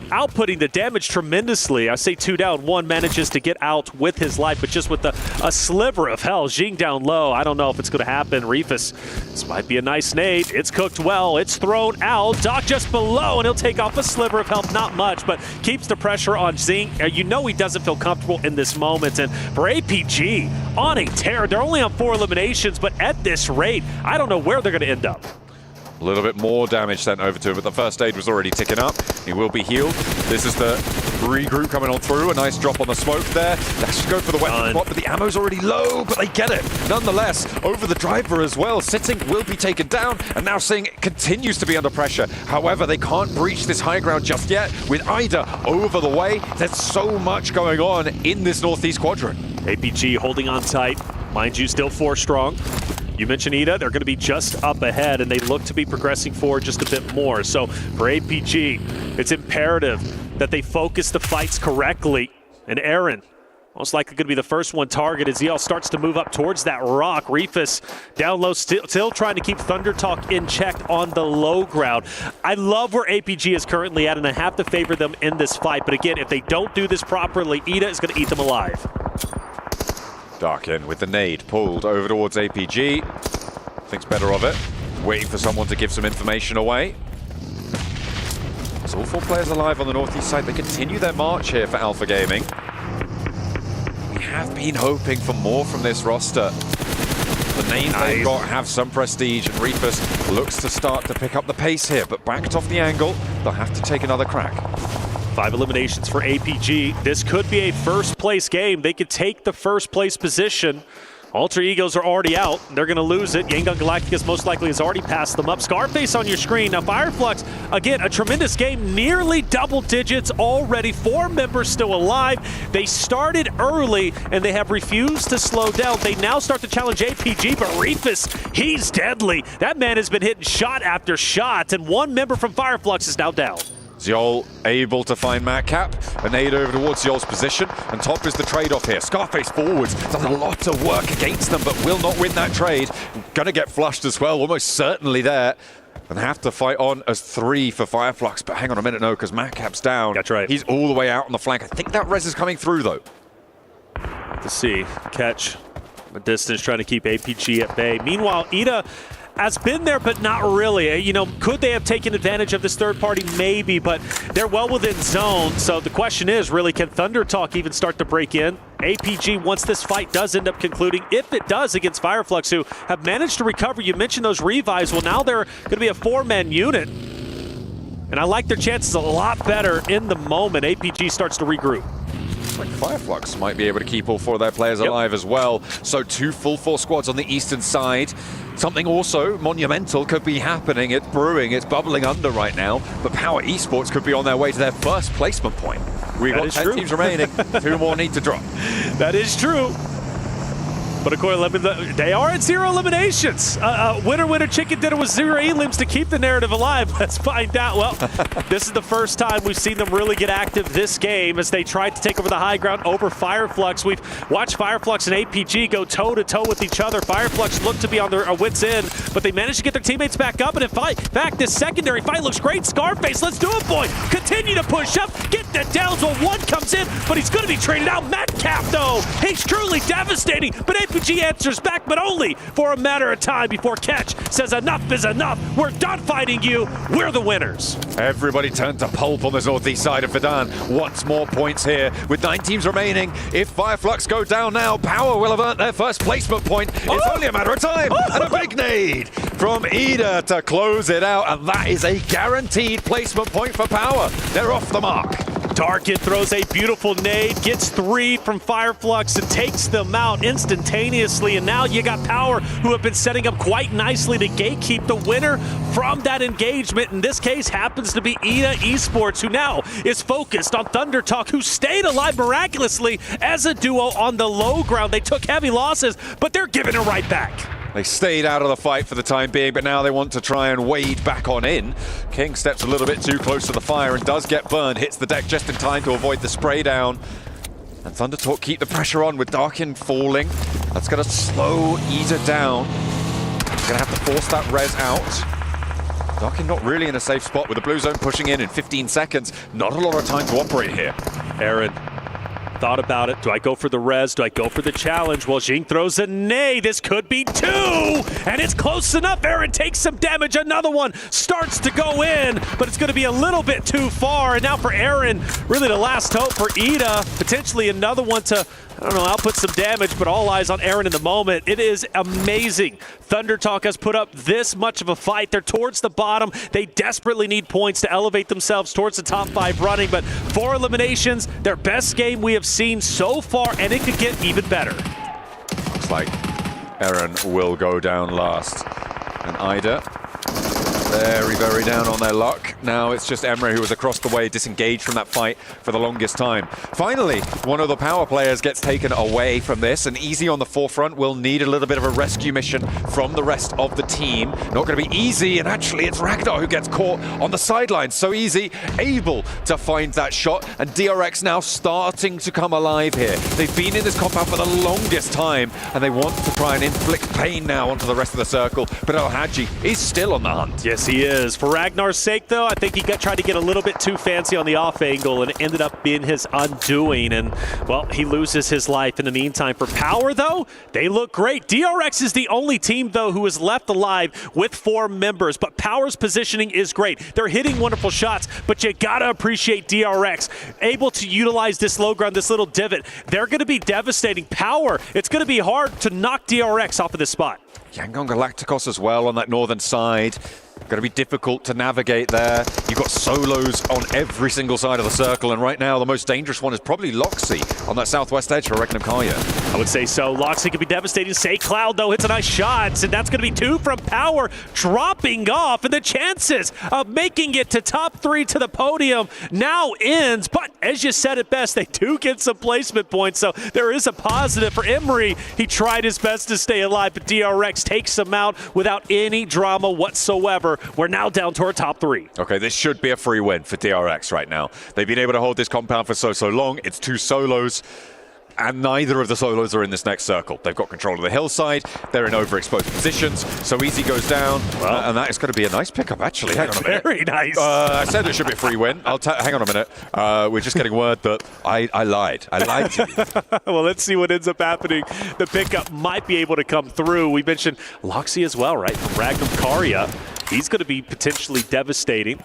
Outputting the damage tremendously. I say 2 down, 1 manages to get out with his life, but just with a sliver of hell. Jing down low. I don't know if it's going to happen. Reefus, this might be a nice nade. It's cooked well. It's thrown out. Doc just below, and he'll take off a sliver of health. Not much, but keeps the pressure on Zing. You know he doesn't feel comfortable in this moment. And for APG, on a tear. They're only on 4 eliminations, but at this rate, I don't know where they're going to end up. A little bit more damage sent over to him, but the first aid was already ticking up. He will be healed. This is the regroup coming on through. A nice drop on the smoke there. They should go for the weapon spot, but the ammo's already low, but they get it. Nonetheless, over the driver as well. Sitting will be taken down, and now Sing continues to be under pressure. However, they can't breach this high ground just yet. With Ida over the way, there's so much going on in this northeast quadrant. APG holding on tight. Mind you, still 4 strong. You mentioned Ida, they're going to be just up ahead, and they look to be progressing forward just a bit more. So for APG, it's imperative that they focus the fights correctly. And Aaron, most likely going to be the first one targeted. ZL starts to move up towards that rock. Reefus down low, still trying to keep Thunder Talk in check on the low ground. I love where APG is currently at, and I have to favor them in this fight. But again, if they don't do this properly, Ida is going to eat them alive. Darkin with the nade pulled over towards APG. Thinks better of it. Waiting for someone to give some information away. So all 4 players alive on the northeast side. They continue their march here for Alpha Gaming. We have been hoping for more from this roster. The names they've got have some prestige, and Reefus looks to start to pick up the pace here, but backed off the angle. They'll have to take another crack. 5 eliminations for APG. This could be a first place game. They could take the first place position. Alter Egos are already out. They're going to lose it. Yangon Galacticus most likely has already passed them up. Scarface on your screen. Now Fireflux, again, a tremendous game. Nearly double digits already. 4 members still alive. They started early, and they have refused to slow down. They now start to challenge APG, but Reefus, he's deadly. That man has been hitting shot after shot, and 1 member from Fireflux is now down. Ziol able to find Madcap. A nade over towards Ziol's position, and Top is the trade-off here. Scarface forwards, does a lot of work against them, but will not win that trade. Gonna get flushed as well, almost certainly there. And have to fight on as 3 for Fireflux, but hang on a minute, no, because Madcap's down. That's right. He's all the way out on the flank. I think that res is coming through, though. To see, catch the distance, trying to keep APG at bay. Meanwhile, Ida has been there, but not really. You know, could they have taken advantage of this third party? Maybe, but they're well within zone. So the question is, really, can Thunder Talk even start to break in? APG, once this fight does end up concluding, if it does against Fireflux, who have managed to recover. You mentioned those revives. Well, now they're going to be a 4-man unit. And I like their chances a lot better in the moment. APG starts to regroup. Like Fireflux might be able to keep all 4 of their players alive as well. So 2 full force squads on the eastern side. Something also monumental could be happening. It's brewing, it's bubbling under right now. But Power Esports could be on their way to their first placement point. We've got 10 teams remaining. 2 more need to drop. That is true. But of course, they are at 0 eliminations. Winner, chicken dinner with 0 elims to keep the narrative alive. Let's find out. Well, this is the first time we've seen them really get active this game as they tried to take over the high ground over Fireflux. We've watched Fireflux and APG go toe-to-toe with each other. Fireflux looked to be on their wits' end, but they managed to get their teammates back up. And in fact, this secondary fight looks great. Scarface, let's do it, boy. Continue to push up, get the downs while one comes in, but he's going to be traded out. Metcalf, though, he's truly devastating, but APG answers back, but only for a matter of time before Catch says enough is enough. We're done fighting you. We're the winners. Everybody turned to pulp on the northeast side of Verdan. Wants more points here with 9 teams remaining. If Fireflux go down now, Power will have earned their first placement point. It's only a matter of time. And a big nade from Ida to close it out, and that is a guaranteed placement point for Power. They're off the mark. Darkin throws a beautiful nade, gets 3 from Fireflux and takes them out instantaneously. And now you got Power, who have been setting up quite nicely to gatekeep the winner from that engagement. In this case, happens to be Ida Esports, who now is focused on Thunder Talk, who stayed alive miraculously as a duo on the low ground. They took heavy losses, but they're giving it right back. They stayed out of the fight for the time being, but now they want to try and wade back on in. King steps a little bit too close to the fire and does get burned, hits the deck just in time to avoid the spray down. And Thunder Talk keep the pressure on with Darkin falling. That's going to slow Ida down. He's going to have to force that res out. Darkin not really in a safe spot with the blue zone pushing in 15 seconds. Not a lot of time to operate here. Aaron thought about it. Do I go for the res? Do I go for the challenge? Well, Jing throws a nay. This could be 2, and it's close enough. Aaron takes some damage. Another one starts to go in, but it's going to be a little bit too far. And now for Aaron, really the last hope for Ida. Potentially another one to, I don't know, output some damage, but all eyes on Aaron in the moment. It is amazing. Thunder Talk has put up this much of a fight. They're towards the bottom. They desperately need points to elevate themselves towards the top 5 running, but 4 eliminations, their best game we have seen so far, and it could get even better. Looks like Aaron will go down last. And Ida, very down on their luck. Now it's just Emre who was across the way, disengaged from that fight for the longest time. Finally, one of the Power players gets taken away from this, and Easy on the forefront will need a little bit of a rescue mission from the rest of the team. Not going to be easy, and actually it's Ragnar who gets caught on the sidelines. So Easy able to find that shot, and DRX now starting to come alive here. They've been in this compound for the longest time, and they want to try and inflict pain now onto the rest of the circle, but El Hadji is still on the hunt. Yes, he is. For Ragnar's sake, though, I think he tried to get a little bit too fancy on the off angle, and it ended up being his undoing. And, well, he loses his life in the meantime. For Power, though, they look great. DRX is the only team, though, who is left alive with 4 members. But Power's positioning is great. They're hitting wonderful shots, but you gotta appreciate DRX. Able to utilize this low ground, this little divot. They're going to be devastating. Power, it's going to be hard to knock DRX off of this spot. Yangon Galacticos as well on that northern side. Going to be difficult to navigate there. You've got solos on every single side of the circle, and right now the most dangerous one is probably Loxy on that southwest edge for Regnum Karya. I would say so. Loxy could be devastating. Say Cloud, though, hits a nice shot, and that's going to be 2 from Power, dropping off, and the chances of making it to top 3 to the podium now ends. But as you said it best, they do get some placement points, so there is a positive for Emery. He tried his best to stay alive, but DRX takes him out without any drama whatsoever. We're now down to our top 3. Okay, this should be a free win for DRX right now. They've been able to hold this compound for so long. It's 2 solos, and neither of the solos are in this next circle. They've got control of the hillside. They're in overexposed positions, so Easy goes down, and that is going to be a nice pickup, actually. Hang on a minute. Very nice. I said it should be a free win. Hang on a minute. We're just getting word that I lied. I lied to you. Well, let's see what ends up happening. The pickup might be able to come through. We mentioned Loxy as well, right? From Regnum Karya. He's going to be potentially devastating.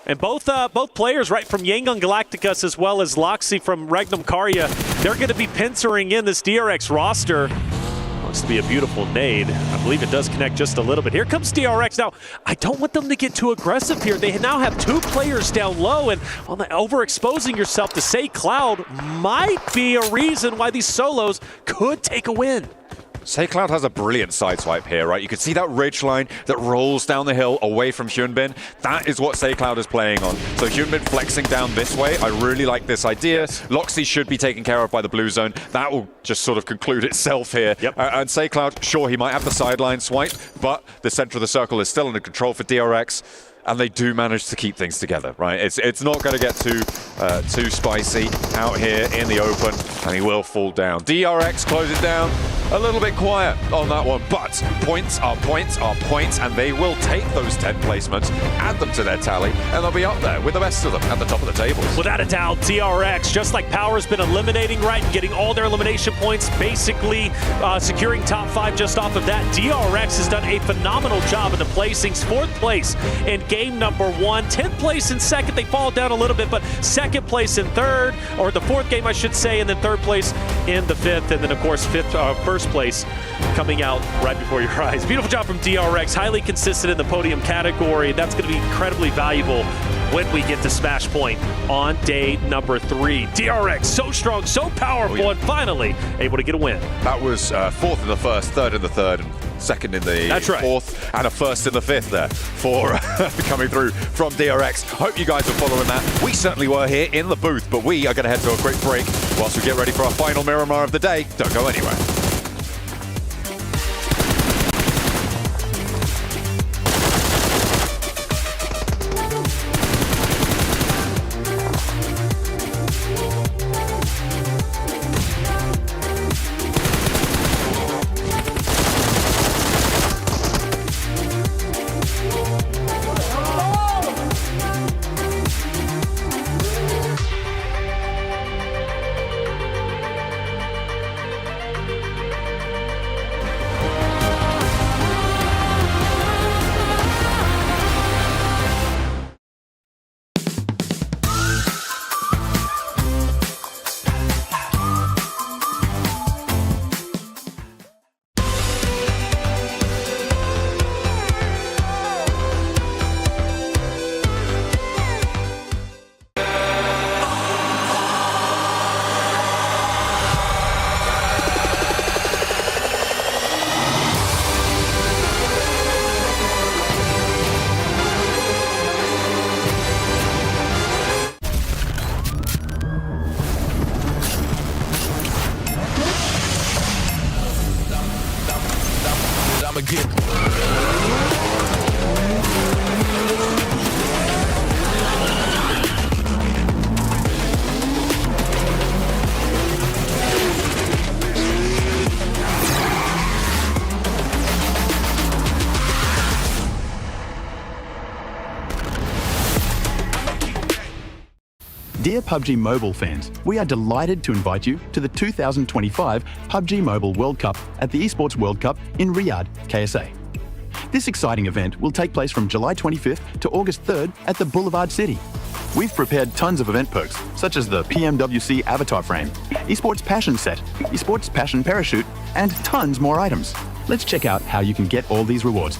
And both players, right, from Yangon Galacticus as well as Loxy from Regnum Karya, they're going to be pincering in this DRX roster. Looks to be a beautiful nade. I believe it does connect just a little bit. Here comes DRX. Now, I don't want them to get too aggressive here. They now have 2 players down low, and on the overexposing yourself to Say Cloud might be a reason why these solos could take a win. SayCloud has a brilliant sideswipe here, right? You can see that ridge line that rolls down the hill away from Hyunbin. That is what SayCloud is playing on. So Hyunbin flexing down this way. I really like this idea. Loxy should be taken care of by the blue zone. That will just sort of conclude itself here. And SayCloud, sure, he might have the sideline swipe, but the center of the circle is still under control for DRX. And they do manage to keep things together, right? It's not going to get too spicy out here in the open, and he will fall down. DRX closes down. A little bit quiet on that one, but points are points are points, and they will take those 10 placements, add them to their tally, and they'll be up there with the rest of them at the top of the tables. Without a doubt, DRX, just like Power's been eliminating, right, and getting all their elimination points, basically securing top 5 just off of that. DRX has done a phenomenal job in the placings. 4th place in game number 1, 10th place in 2nd. They fall down a little bit, but 2nd place in 3rd, or the 4th game, I should say, and then 3rd place in the 5th, and then, of course, 1st place coming out right before your eyes. Beautiful job from DRX, highly consistent in the podium category. That's going to be incredibly valuable when we get to Smash Point on day number 3. DRX, so strong, so powerful, and finally able to get a win. That was 4th in the 1st, 3rd in the 3rd, and 2nd in the 4th, and a 1st in the 5th there for coming through from DRX. Hope you guys are following that. We certainly were here in the booth, but we are going to head to a quick break whilst we get ready for our final Miramar of the day. Don't go anywhere. Dear PUBG Mobile fans, we are delighted to invite you to the 2025 PUBG Mobile World Cup at the ESPORTS WORLD CUP in Riyadh, KSA. This exciting event will take place from July 25th to August 3rd at the Boulevard City. We've prepared tons of event perks, such as the PMWC avatar frame, eSports Passion set, eSports Passion parachute, and tons more items. Let's check out how you can get all these rewards.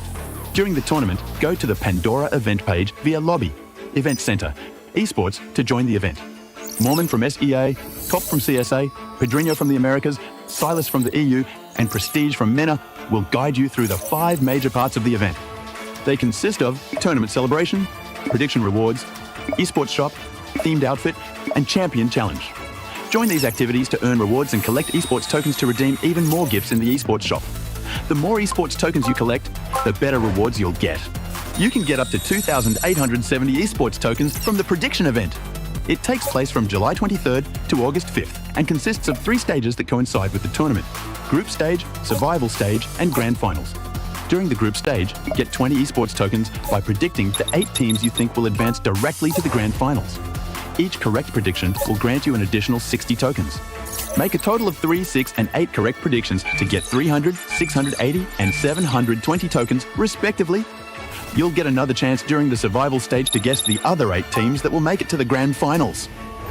During the tournament, go to the Pandora event page via Lobby, Event Center, eSports to join the event. Mormon from SEA, Top from CSA, Pedrinho from the Americas, Silas from the EU, and Prestige from MENA will guide you through the 5 major parts of the event. They consist of tournament celebration, prediction rewards, eSports shop, themed outfit, and champion challenge. Join these activities to earn rewards and collect eSports tokens to redeem even more gifts in the eSports shop. The more eSports tokens you collect, the better rewards you'll get. You can get up to 2,870 eSports tokens from the prediction event. It takes place from July 23rd to August 5th and consists of 3 stages that coincide with the tournament: Group Stage, Survival Stage, and Grand Finals. During the Group Stage, get 20 eSports tokens by predicting the 8 teams you think will advance directly to the Grand Finals. Each correct prediction will grant you an additional 60 tokens. Make a total of 3, 6, and 8 correct predictions to get 300, 680, and 720 tokens, respectively. You'll get another chance during the survival stage to guess the other 8 teams that will make it to the Grand Finals.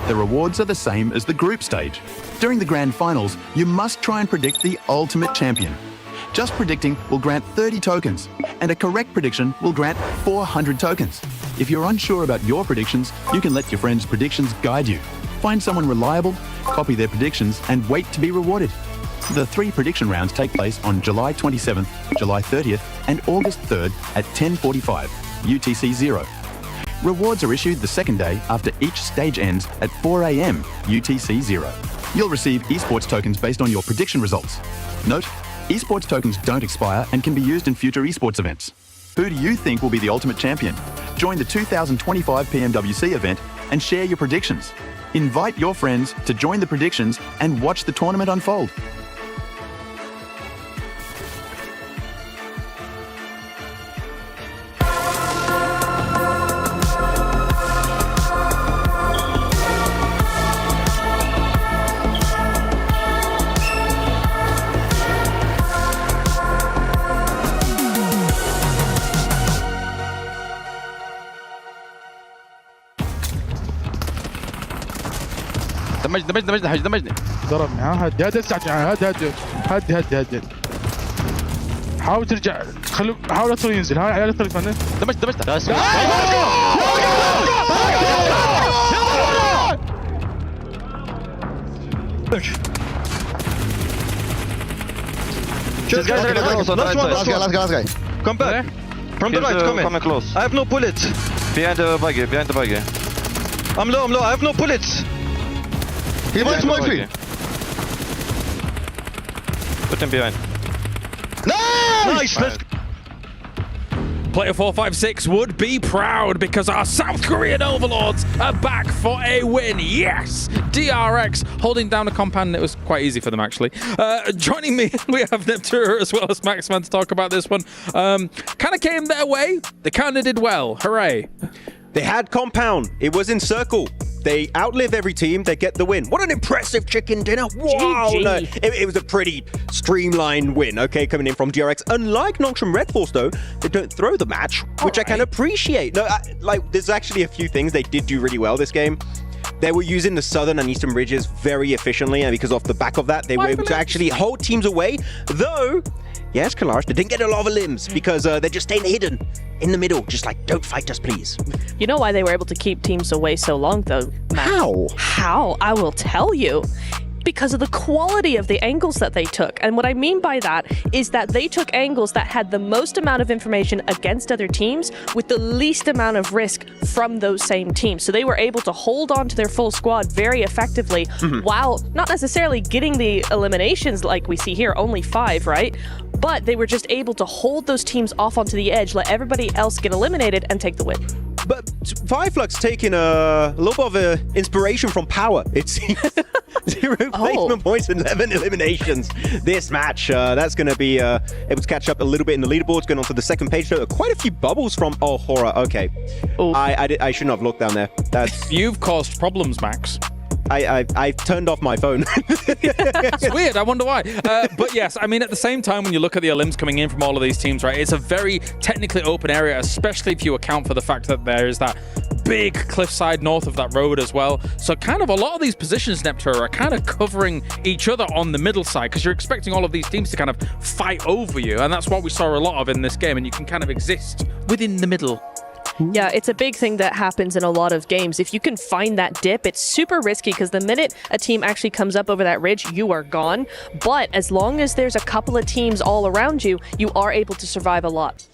The rewards are the same as the group stage. During the Grand Finals, you must try and predict the ultimate champion. Just predicting will grant 30 tokens, and a correct prediction will grant 400 tokens. If you're unsure about your predictions, you can let your friends' predictions guide you. Find someone reliable, copy their predictions, and wait to be rewarded. The 3 prediction rounds take place on July 27th, July 30th, and August 3rd at 10:45 UTC 0. Rewards are issued the second day after each stage ends at 4 AM UTC 0. You'll receive esports tokens based on your prediction results. Note, esports tokens don't expire and can be used in future esports events. Who do you think will be the ultimate champion? Join the 2025 PMWC event and share your predictions. Invite your friends to join the predictions and watch the tournament unfold. دمجني ضربني. ها هدي اسعد هدي حاول ترجع حاول ادخل ينزل. ها عيال ادخل يفنن. دمجت Last guy. Come back. From the right, come close. I have no bullets. Behind the buggy. I'm low. I have no bullets. He wants to smoke me. Put him behind. Nice! Player 456 would be proud because our South Korean overlords are back for a win. Yes! DRX holding down a compound. It was quite easy for them, actually. Joining me, we have Neptura as well as Maxman to talk about this one. Kind of came their way. They kind of did well. Hooray. They had compound. It was in circle. They outlive every team. They get the win. What an impressive chicken dinner. Wow. No, it was a pretty streamlined win, okay, coming in from DRX. Unlike Nongshim Red Force, though, they don't throw the match, which I can appreciate. No, there's actually a few things they did do really well this game. They were using the southern and eastern ridges very efficiently, and because off the back of that, they were able to actually hold teams away. Though, yes, Kalash, they didn't get a lot of limbs because they're just staying hidden in the middle, just like, don't fight us, please. You know why they were able to keep teams away so long, though, Matt? How? I will tell you. Because of the quality of the angles that they took. And what I mean by that is that they took angles that had the most amount of information against other teams with the least amount of risk from those same teams. So they were able to hold on to their full squad very effectively while not necessarily getting the eliminations like we see here, only 5, right? But they were just able to hold those teams off onto the edge, let everybody else get eliminated and take the win. But Fireflux taking a little bit of inspiration from Power, it seems. 0 placement points and 11 eliminations. This match, that's going to be able to catch up a little bit in the leaderboards. Going on to the second page, though. Quite a few bubbles from horror. Okay. I shouldn't have looked down there. You've caused problems, Max. I turned off my phone. It's weird, I wonder why. But yes, I mean, at the same time, when you look at the elims coming in from all of these teams, right, it's a very technically open area, especially if you account for the fact that there is that big cliffside north of that road as well. So kind of a lot of these positions, Neptura, are kind of covering each other on the middle side because you're expecting all of these teams to kind of fight over you. And that's what we saw a lot of in this game. And you can kind of exist within the middle. Yeah, it's a big thing that happens in a lot of games. If you can find that dip, it's super risky because the minute a team actually comes up over that ridge, you are gone. But as long as there's a couple of teams all around you, you are able to survive a lot.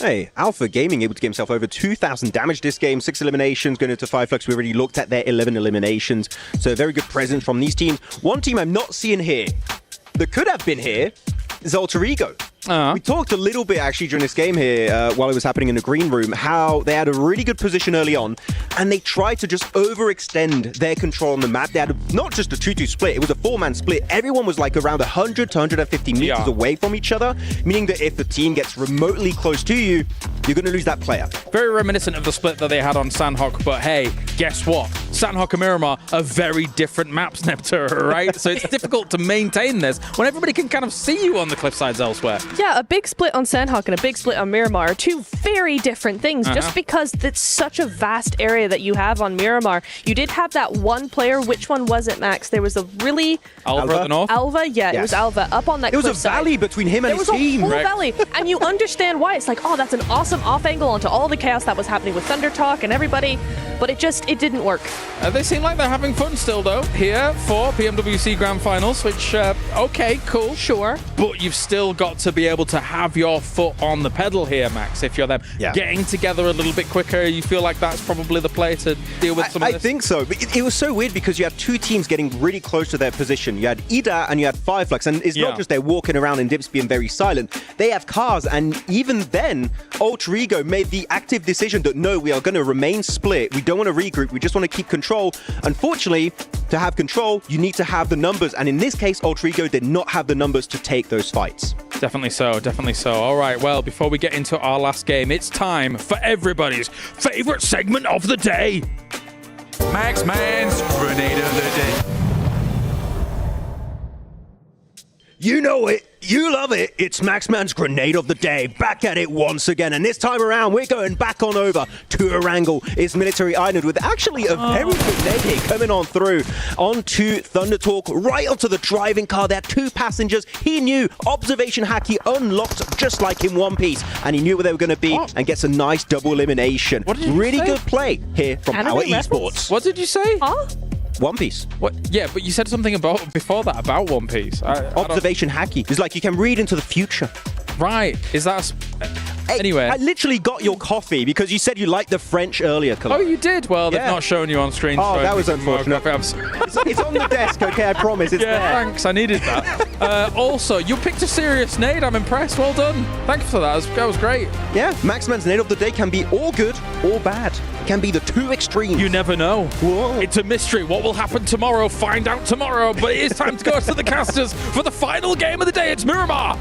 Hey, Alpha Gaming able to get himself over 2,000 damage this game. 6 eliminations going into Fireflux. We already looked at their 11 eliminations. So a very good presence from these teams. One team I'm not seeing here that could have been here is Alter Ego. We talked a little bit actually during this game here while it was happening in the green room, how they had a really good position early on and they tried to just overextend their control on the map. They had not just a 2-2 split, it was a 4-man split. Everyone was like around 100 to 150 meters away from each other, meaning that if the team gets remotely close to you, you're going to lose that player. Very reminiscent of the split that they had on Sandhawk, but hey, guess what? Sandhawk and Miramar are very different maps, Neptura, right? So it's difficult to maintain this when everybody can kind of see you on the cliffsides elsewhere. Yeah, a big split on Sandhawk and a big split on Miramar are two very different things, just because it's such a vast area that you have on Miramar. You did have that one player, which one was it, Max? There was a really... Alva at the north? Alva, yeah, it was Alva, up on that cliffside. There was a valley between him and his team. There was a whole valley, and you understand why. It's like, oh, that's an awesome off angle onto all the chaos that was happening with Thunder Talk and everybody. but it didn't work. They seem like they're having fun still, though, here for PMWC Grand Finals, which, okay, cool. Sure. But you've still got to be able to have your foot on the pedal here, Max, if you're them. Yeah. Getting together a little bit quicker, you feel like that's probably the play to deal with some of this? I think so. But it was so weird because you had two teams getting really close to their position. You had Ida and you had Fireflux, and it's not just they're walking around in dips being very silent. They have cars, and even then, Alter Ego made the active decision that no, we are going to remain split. We don't want to regroup. We just want to keep control. Unfortunately, to have control, you need to have the numbers, and in this case, Alter Ego did not have the numbers to take those fights. Definitely so, definitely so. All right, well, before we get into our last game, it's time for everybody's favorite segment of the day. Max Man's Grenade of the Day. You know it. You love it. It's Maxman's Grenade of the Day. Back at it once again. And this time around, we're going back on over to Erangel. It's Military Island with actually a very good nade hit coming on through onto Thunder Talk, right onto the driving car. There are two passengers. He knew Observation Hacky unlocked just like in One Piece. And he knew where they were going to be and gets a nice double elimination. Really good play here from our esports. What did you say? One Piece. What? Yeah, but you said something about before that about One Piece. Observation Hacky. It's like you can read into the future. Right. Is that... Anyway. I literally got your coffee because you said you liked the French earlier, Kalai. Oh, you did? Well, they've not shown you on screen. Oh, so that was unfortunate. It's on the desk, okay? I promise. It's there. Thanks. I needed that. Also, you picked a serious nade. I'm impressed. Well done. Thanks for that. That was great. Yeah, Maxman's nade of the day can be all good or bad. It can be the two extremes. You never know. Whoa. It's a mystery. What will happen tomorrow? Find out tomorrow. But it is time to go to the casters for the final game of the day. It's Miramar.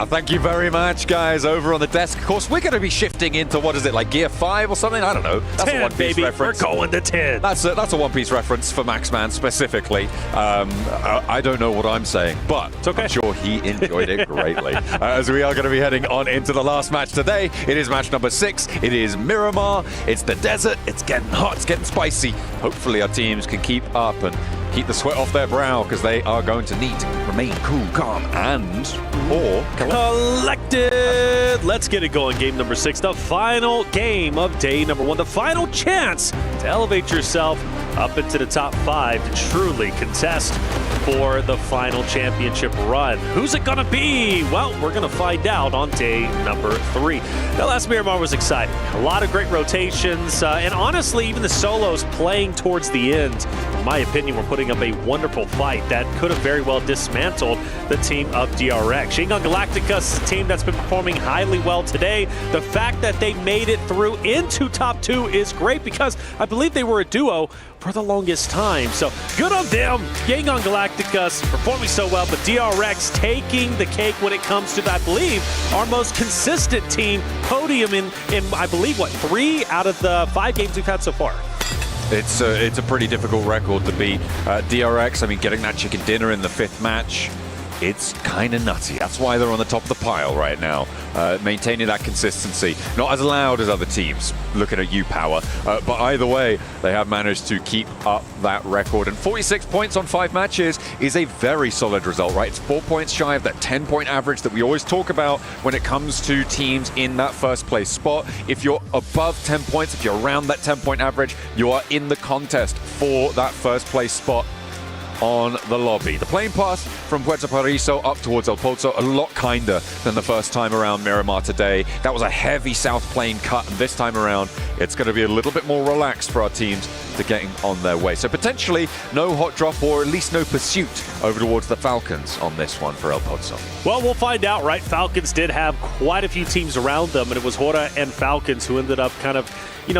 Thank you very much, guys, over on the desk. Of course, we're going to be shifting into, what is it, like Gear 5 or something? I don't know. That's 10, a One Piece baby. reference. We're going to 10. That's a One Piece reference for Maxman specifically. I don't know what I'm saying, but I'm sure he enjoyed it greatly. As we are going to be heading on into the last match today. It is match number 6. It is Miramar. It's the desert. It's getting hot. It's getting spicy. Hopefully our teams can keep up and keep the sweat off their brow, because they are going to need to remain cool, calm, and or collected. Let's get it going. Game number 6, the final game of day number 1, the final chance to elevate yourself up into the top 5 to truly contest for the final championship run. Who's it gonna be? Well, we're gonna find out on day number 3. Now, last Miramar was exciting. A lot of great rotations, and honestly, even the solos playing towards the end, in my opinion, were putting up a wonderful fight that could have very well dismantled the team of DRX. Shingon Galactica's team that's been performing highly well today. The fact that they made it through into top 2 is great, because I believe they were a duo for the longest time. So good on them. Shingon Galactica's performing so well, but DRX taking the cake when it comes to, I believe, our most consistent team podium in I believe, what, 3 out of the 5 games we've had so far. It's a pretty difficult record to beat. DRX, I mean, getting that chicken dinner in the 5th match, it's kind of nutty. That's why they're on the top of the pile right now, maintaining that consistency. Not as loud as other teams, looking at you, Power. But either way, they have managed to keep up that record. And 46 points on 5 matches is a very solid result, right? It's 4 points shy of that 10-point average that we always talk about when it comes to teams in that first place spot. If you're above 10 points, if you're around that 10-point average, you are in the contest for that first place spot on the lobby. The plane path from Puerto Paraiso up towards El Pozo, a lot kinder than the first time around Miramar today. That was a heavy south plane cut, and this time around, it's going to be a little bit more relaxed for our teams to getting on their way. So potentially no hot drop, or at least no pursuit over towards the Falcons on this one for El Pozo. Well, we'll find out, right? Falcons did have quite a few teams around them, and it was Hora and Falcons who ended up kind of,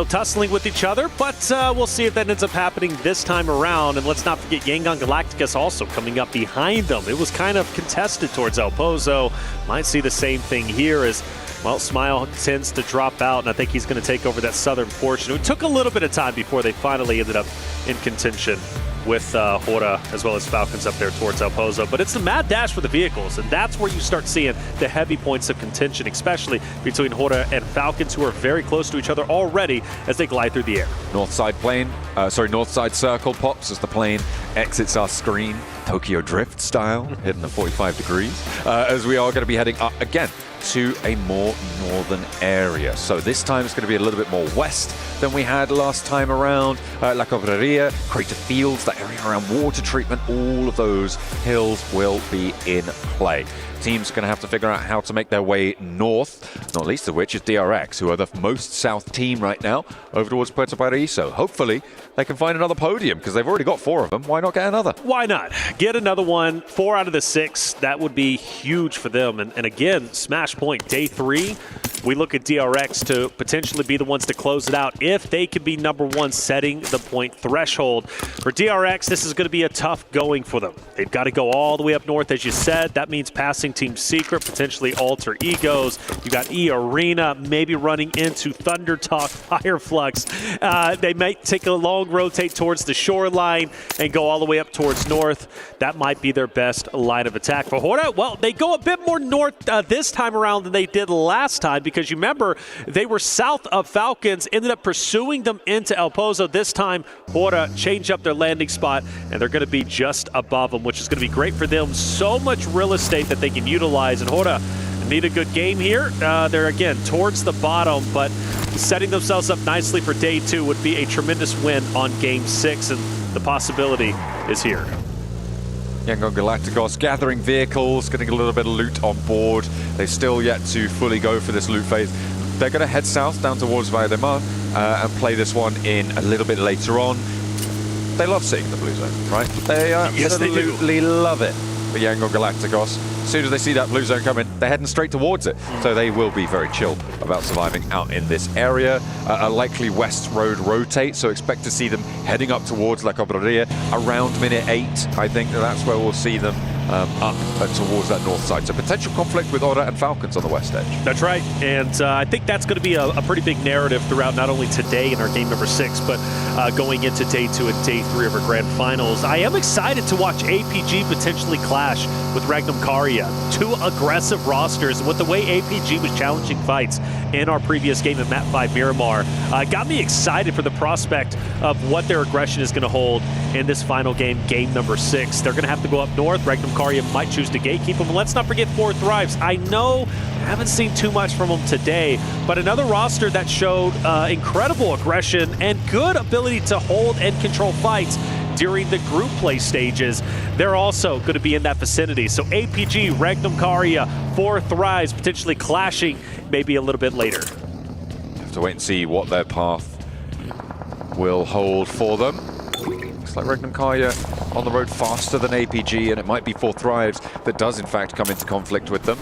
tussling with each other, but we'll see if that ends up happening this time around. And let's not forget Shingon Galacticas also coming up behind them. It was kind of contested towards El Pozo. Might see the same thing here as, well, Smile tends to drop out, and I think he's going to take over that southern portion. It took a little bit of time before they finally ended up in contention with Hora as well as Falcons up there towards El Pozo. But it's the mad dash for the vehicles, and that's where you start seeing the heavy points of contention, especially between Hora and Falcons, who are very close to each other already as they glide through the air. North side circle pops as the plane exits our screen. Tokyo Drift style, hitting the 45 degrees, as we are going to be heading up again to a more northern area. So this time it's going to be a little bit more west than we had last time around. La Cobreria, Crater Fields, that area around water treatment, all of those hills will be in play. Teams are going to have to figure out how to make their way north, not least of which is DRX, who are the most south team right now, over towards Puerto Paraíso. Hopefully they can find another podium, because they've already got 4 of them. Why not get another? Why not? Get another one. 4 out of the 6. That would be huge for them. And again, smash point, day 3. We look at DRX to potentially be the ones to close it out if they could be number 1 setting the point threshold. For DRX, this is going to be a tough going for them. They've got to go all the way up north, as you said. That means passing Team Secret, potentially Alter Egos. You got E Arena, maybe running into Thunder Talk, Fireflux. They might take a long rotate towards the shoreline and go all the way up towards north. That might be their best line of attack. For Hora, well, they go a bit more north this time around than they did last time, because you remember they were south of Falcons, ended up pursuing them into El Pozo. This time, Hora changed up their landing spot, and they're going to be just above them, which is going to be great for them. So much real estate that they can utilize, and Hora need a good game here. They're, again, towards the bottom, but setting themselves up nicely for day 2 would be a tremendous win on game 6, and the possibility is here. Yangon Galacticos gathering vehicles, getting a little bit of loot on board. They're still yet to fully go for this loot phase. They're going to head south down towards Valle de Mar and play this one in a little bit later on. They love seeing the blue zone, right? They absolutely love it. The Yangon Galacticos. As soon as they see that blue zone coming, they're heading straight towards it. So they will be very chill about surviving out in this area. A likely west road rotate, so expect to see them heading up towards La Cobreria around minute 8. I think that's where we'll see them up towards that north side. So potential conflict with Ora and Falcons on the west edge. That's right, and I think that's going to be a pretty big narrative throughout not only today in our game number 6, but going into day 2 and day 3 of our grand finals. I am excited to watch APG potentially clash with Regnum Caria. 2 aggressive rosters, and with the way APG was challenging fights in our previous game in Map 5 Miramar, got me excited for the prospect of what their aggression is going to hold in this final game, game number 6. They're going to have to go up north. Regnum Caria might choose to gatekeep them. Let's not forget 4 Thrives. I know I haven't seen too much from them today, but another roster that showed incredible aggression and good ability to hold and control fights during the group play stages. They're also going to be in that vicinity. So APG, Regnum Caria, 4 Thrives potentially clashing maybe a little bit later. Have to wait and see what their path will hold for them. Looks like Regnum Caria on the road faster than APG, and it might be 4 Thrives that does in fact come into conflict with them.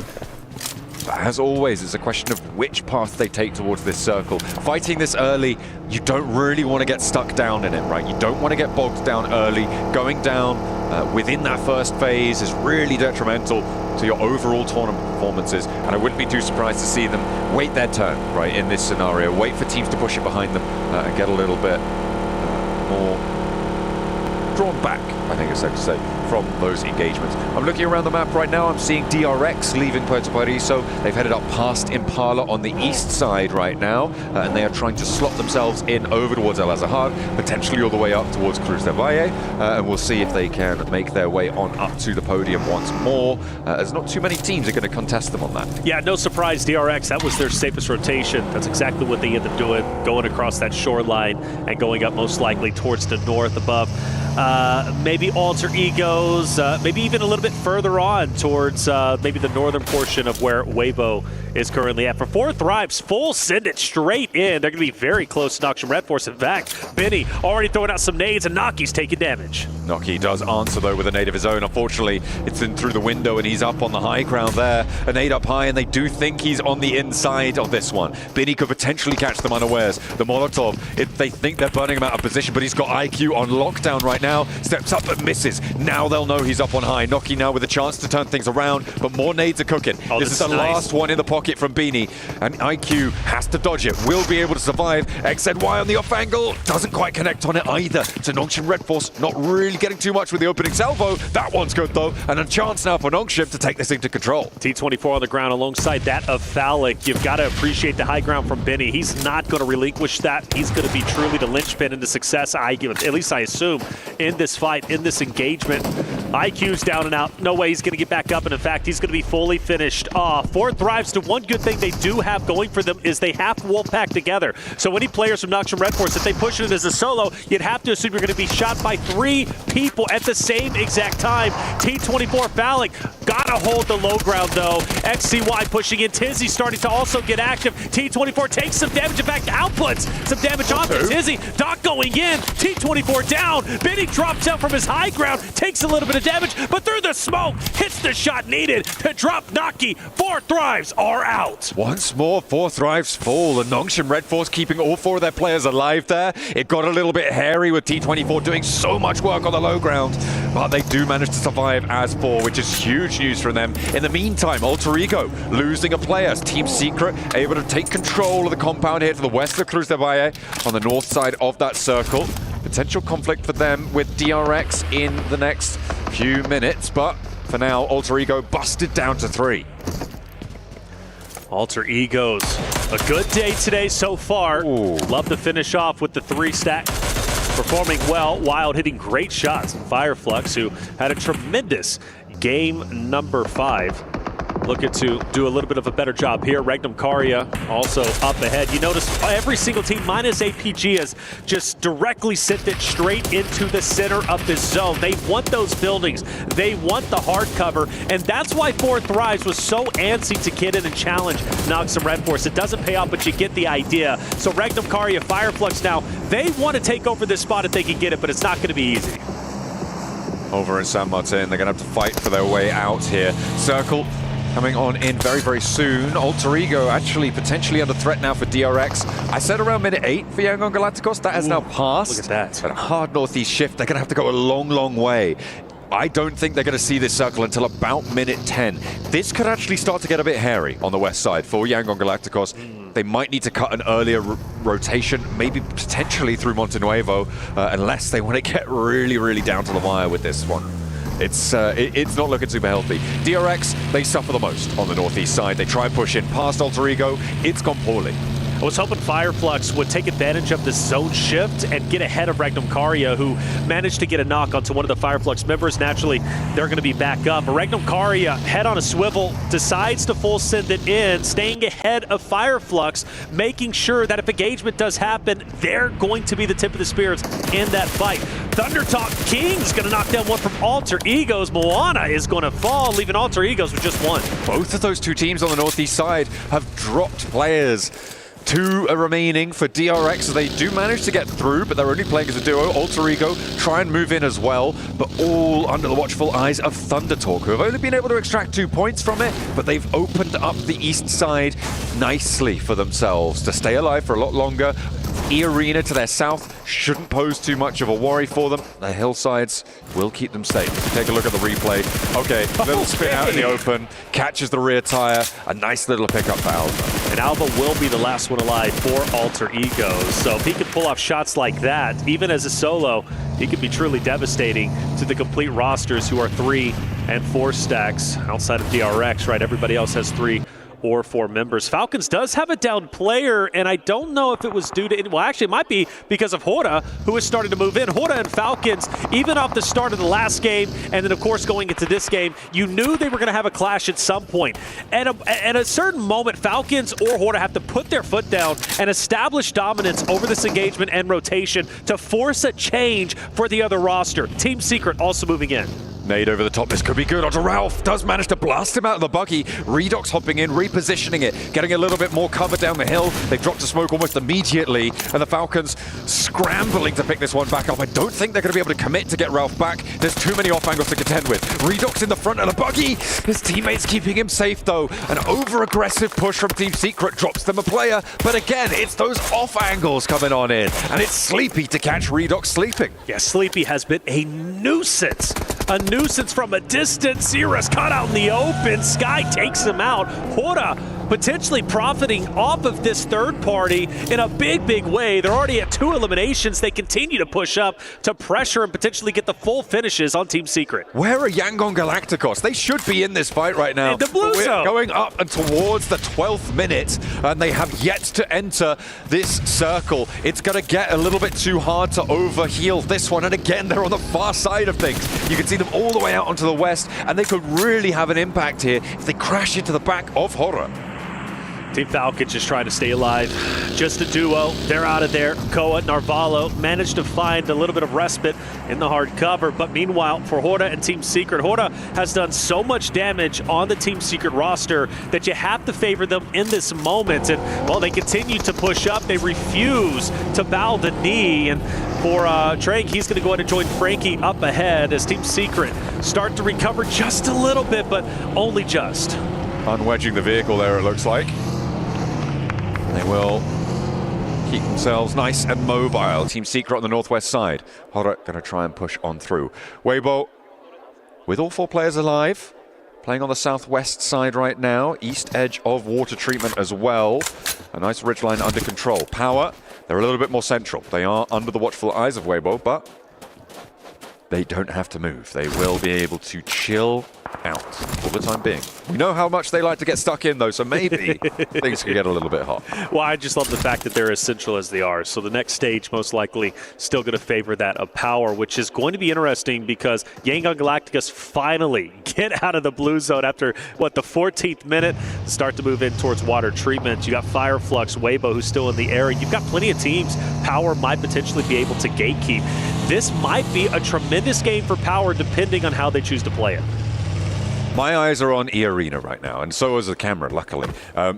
But as always, it's a question of which path they take towards this circle. Fighting this early, you don't really want to get stuck down in it, right? You don't want to get bogged down early. Going down within that first phase is really detrimental to your overall tournament performances, and I wouldn't be too surprised to see them wait their turn, right, in this scenario. Wait for teams to push it behind them and get a little bit more drawn back, I think it's safe to say, from those engagements. I'm looking around the map right now. I'm seeing DRX leaving Puerto Paraíso. They've headed up past Impala on the east side right now, and they are trying to slot themselves in over towards El Azahar, potentially all the way up towards Cruz del Valle, and we'll see if they can make their way on up to the podium once more. There's not too many teams that are going to contest them on that. Yeah, no surprise, DRX, that was their safest rotation. That's exactly what they ended up doing, going across that shoreline and going up most likely towards the north above. Maybe Alter Egos, maybe even a little bit further on towards maybe the northern portion of where Weibo is currently at. For 4 Thrives, full send it straight in. They're going to be very close to Noxian Red Force. In fact, Benny already throwing out some nades, and Naki's taking damage. Naki does answer, though, with a nade of his own. Unfortunately, it's in through the window, and he's up on the high ground there. A nade up high, and they do think he's on the inside of this one. Benny could potentially catch them unawares. The Molotov, if they think they're burning him out of position, but he's got IQ on lockdown right now. Steps up but misses. Now they'll know he's up on high. Naki now with a chance to turn things around, but more nades are cooking. Oh, this is the last one in the pocket from Beanie, and IQ has to dodge it. Will be able to survive. XZY on the off angle. Doesn't quite connect on it either. To Noxian Red Force, not really getting too much with the opening salvo. That one's good though, and a chance now for Noxian to take this into control. T24 on the ground alongside that of Phallic. You've got to appreciate the high ground from Benny. He's not going to relinquish that. He's going to be truly the linchpin into success, at least I assume, in this fight, in this engagement. IQ's down and out. No way he's going to get back up, and in fact, he's going to be fully finished off. 4 Thrives to one good thing they do have going for them is they have to Wolfpack together. So any players from Noxium Red Force, if they push it as a solo, you'd have to assume you're going to be shot by 3 people at the same exact time. T24 Phallic gotta hold the low ground though. XCY pushing in. Tizzy starting to also get active. T24 takes some damage. In fact, outputs some damage onto Tizzy. Doc going in. T24 down. Benny drops out from his high ground. Takes a little bit of damage, but through the smoke, hits the shot needed to drop Naki. 4 Thrives are out. Once more, 4 Thrives fall. And Noxium Red Force keeping all 4 of their players alive there. It got a little bit hairy with T24 doing so much work on the low ground, but they do manage to survive as 4, which is huge news from them. In the meantime, Alter Ego losing a player. Team Secret able to take control of the compound here to the west of Cruz de Valle on the north side of that circle. Potential conflict for them with DRX in the next few minutes, but for now, Alter Ego busted down to 3. Alter Egos, a good day today so far. Ooh. Love to finish off with the 3 stack. Performing well, Wild hitting great shots. Fireflux, who had a tremendous game number 5. Looking to do a little bit of a better job here. Regnum Karia also up ahead. You notice every single team minus APG has just directly sent it straight into the center of this zone. They want those buildings. They want the hard cover. And that's why 4 Thrives was so antsy to get in and challenge Noxium Red Force. It doesn't pay off, but you get the idea. So Regnum Karia, Fireflux now, they want to take over this spot if they can get it, but it's not going to be easy. Over in San Martin, they're going to have to fight for their way out here. Circle coming on in very, very soon. Alter Ego actually potentially under threat now for DRX. I said around minute 8 for Yangon Galacticos. That has now passed. Look at that. But a hard northeast shift. They're going to have to go a long, long way. I don't think they're going to see this circle until about minute 10. This could actually start to get a bit hairy on the west side for Yangon Galacticos. They might need to cut an earlier rotation, maybe potentially through Montenuevo, unless they want to get really, really down to the wire with this one. It's not looking super healthy. DRX, they suffer the most on the northeast side. They try and push in past Alter Ego. It's gone poorly. I was hoping Fireflux would take advantage of this zone shift and get ahead of Regnum Karia, who managed to get a knock onto one of the Fireflux members. Naturally, they're going to be back up. But Regnum Karia, head on a swivel, decides to full send it in, staying ahead of Fireflux, making sure that if engagement does happen, they're going to be the tip of the spears in that fight. Thundertalk King's going to knock down one from Alter Egos. Moana is going to fall, leaving Alter Egos with just 1. Both of those 2 teams on the northeast side have dropped players. 2 are remaining for DRX. They do manage to get through, but they're only playing as a duo. Alter Ego try and move in as well, but all under the watchful eyes of Thundertalk, who have only been able to extract 2 points from it, but they've opened up the east side nicely for themselves to stay alive for a lot longer. E-Arena to their south shouldn't pose too much of a worry for them. The hillsides will keep them safe. Take a look at the replay. Okay, little spin out in the open, catches the rear tire. A nice little pickup for Alva. And Alva will be the last one alive for Alter Egos. So if he can pull off shots like that, even as a solo, he could be truly devastating to the complete rosters who are 3 and 4 stacks outside of DRX, right? Everybody else has 3 or 4 members. Falcons does have a down player, and I don't know if it was due to, well, actually it might be because of Hora, who is starting to move in. Hora and Falcons, even off the start of the last game, and then of course going into this game, you knew they were going to have a clash at some point. At a certain moment, Falcons or Hora have to put their foot down and establish dominance over this engagement and rotation to force a change for the other roster. Team Secret also moving in. Nade over the top, this could be good. Onto Ralph, does manage to blast him out of the buggy. Redox hopping in, repositioning it, getting a little bit more cover down the hill. They drop to smoke almost immediately, and the Falcons scrambling to pick this one back up. I don't think they're going to be able to commit to get Ralph back. There's too many off angles to contend with. Redox in the front of the buggy. His teammates keeping him safe though. An over-aggressive push from Team Secret drops them a player, but again, it's those off angles coming on in, and it's Sleepy to catch Redox sleeping. Yeah, Sleepy has been a nuisance. A nuisance from a distance. Zera's caught out in the open. Sky takes him out. Hora potentially profiting off of this third party in a big way. They're already at 2 eliminations. They continue to push up to pressure and potentially get the full finishes on Team Secret. Where are Yangon Galacticos? They should be in this fight right now. In the blue zone. Going up and towards the 12th minute, and they have yet to enter this circle. It's going to get a little bit too hard to overheal this one, and again, they're on the far side of things. You can see them all the way out onto the west, and they could really have an impact here if they crash into the back of Horror. Team Falcon just trying to stay alive. Just a duo. They're out of there. Koa, Narvalo managed to find a little bit of respite in the hard cover. But meanwhile, for Horda and Team Secret, Horda has done so much damage on the Team Secret roster that you have to favor them in this moment. And while they continue to push up, they refuse to bow the knee. And for Trank, he's going to go ahead and join Frankie up ahead as Team Secret start to recover just a little bit, but only just. Unwedging the vehicle there, it looks like. They will keep themselves nice and mobile. Team Secret on the northwest side. Horror going to try and push on through. Weibo, with all 4 players alive, playing on the southwest side right now. East edge of water treatment as well. A nice ridgeline under control. Power, they're a little bit more central. They are under the watchful eyes of Weibo, but they don't have to move. They will be able to chill out for the time being. We know how much they like to get stuck in, though, so maybe things could get a little bit hot. Well, I just love the fact that they're as central as they are. So the next stage most likely still going to favor that of Power, which is going to be interesting because Yangon Galacticos finally get out of the blue zone after, what, the 14th minute, start to move in towards water treatment. You got Fireflux, Weibo, who's still in the air. You've got plenty of teams. Power might potentially be able to gatekeep. This might be a tremendous game for Power depending on how they choose to play it. My eyes are on E-Arena right now, and so is the camera, luckily,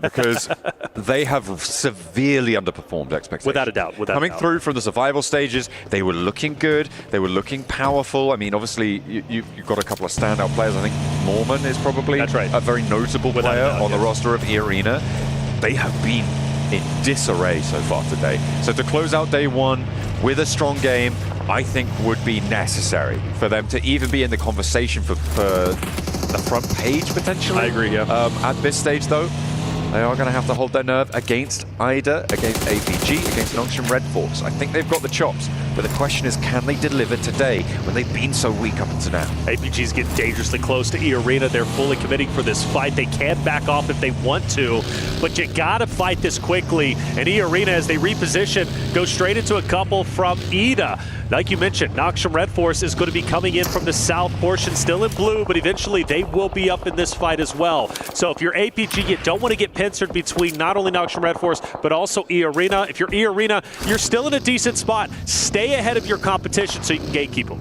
because they have severely underperformed expectations. Without a doubt. Coming through from the survival stages, they were looking good, they were looking powerful. I mean, obviously, you've got a couple of standout players. I think Mormon is probably a very notable player on the roster of E-Arena. They have been in disarray so far today. So to close out day 1 with a strong game, I think would be necessary for them to even be in the conversation for the front page, potentially. I agree, yeah. At this stage, though, they are going to have to hold their nerve against IDA, against APG, against Nongshim Red Force. I think they've got the chops, but the question is, can they deliver today when they've been so weak up until now? APG's getting dangerously close to E-Arena. They're fully committing for this fight. They can back off if they want to, but you got to fight this quickly. And E-Arena, as they reposition, goes straight into a couple from IDA. Like you mentioned, Nongshim Red Force is going to be coming in from the south portion, still in blue, but eventually they will be up in this fight as well. So if you're APG, you don't want to get pincered between not only Nongshim Red Force, but also E-Arena. If you're E-Arena, you're still in a decent spot. Stay ahead of your competition so you can gatekeep them.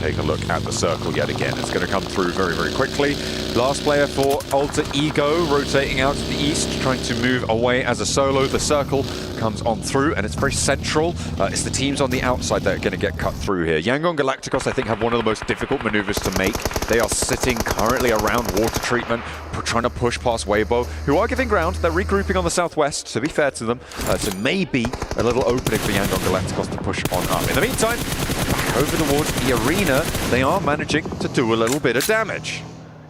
Take a look at the circle yet again. It's going to come through very quickly. Last player for Alter Ego, rotating out to the east, trying to move away as a solo. The circle comes on through, and it's very central. It's the teams on the outside that are going to get cut through here. Yangon Galacticos, I think, have one of the most difficult maneuvers to make. They are sitting currently around water treatment, trying to push past Weibo, who are giving ground. They're regrouping on the southwest, to be fair to them. So maybe a little opening for Yangon Galacticos to push on up. In the meantime, back over towards the arena, they are managing to do a little bit of damage.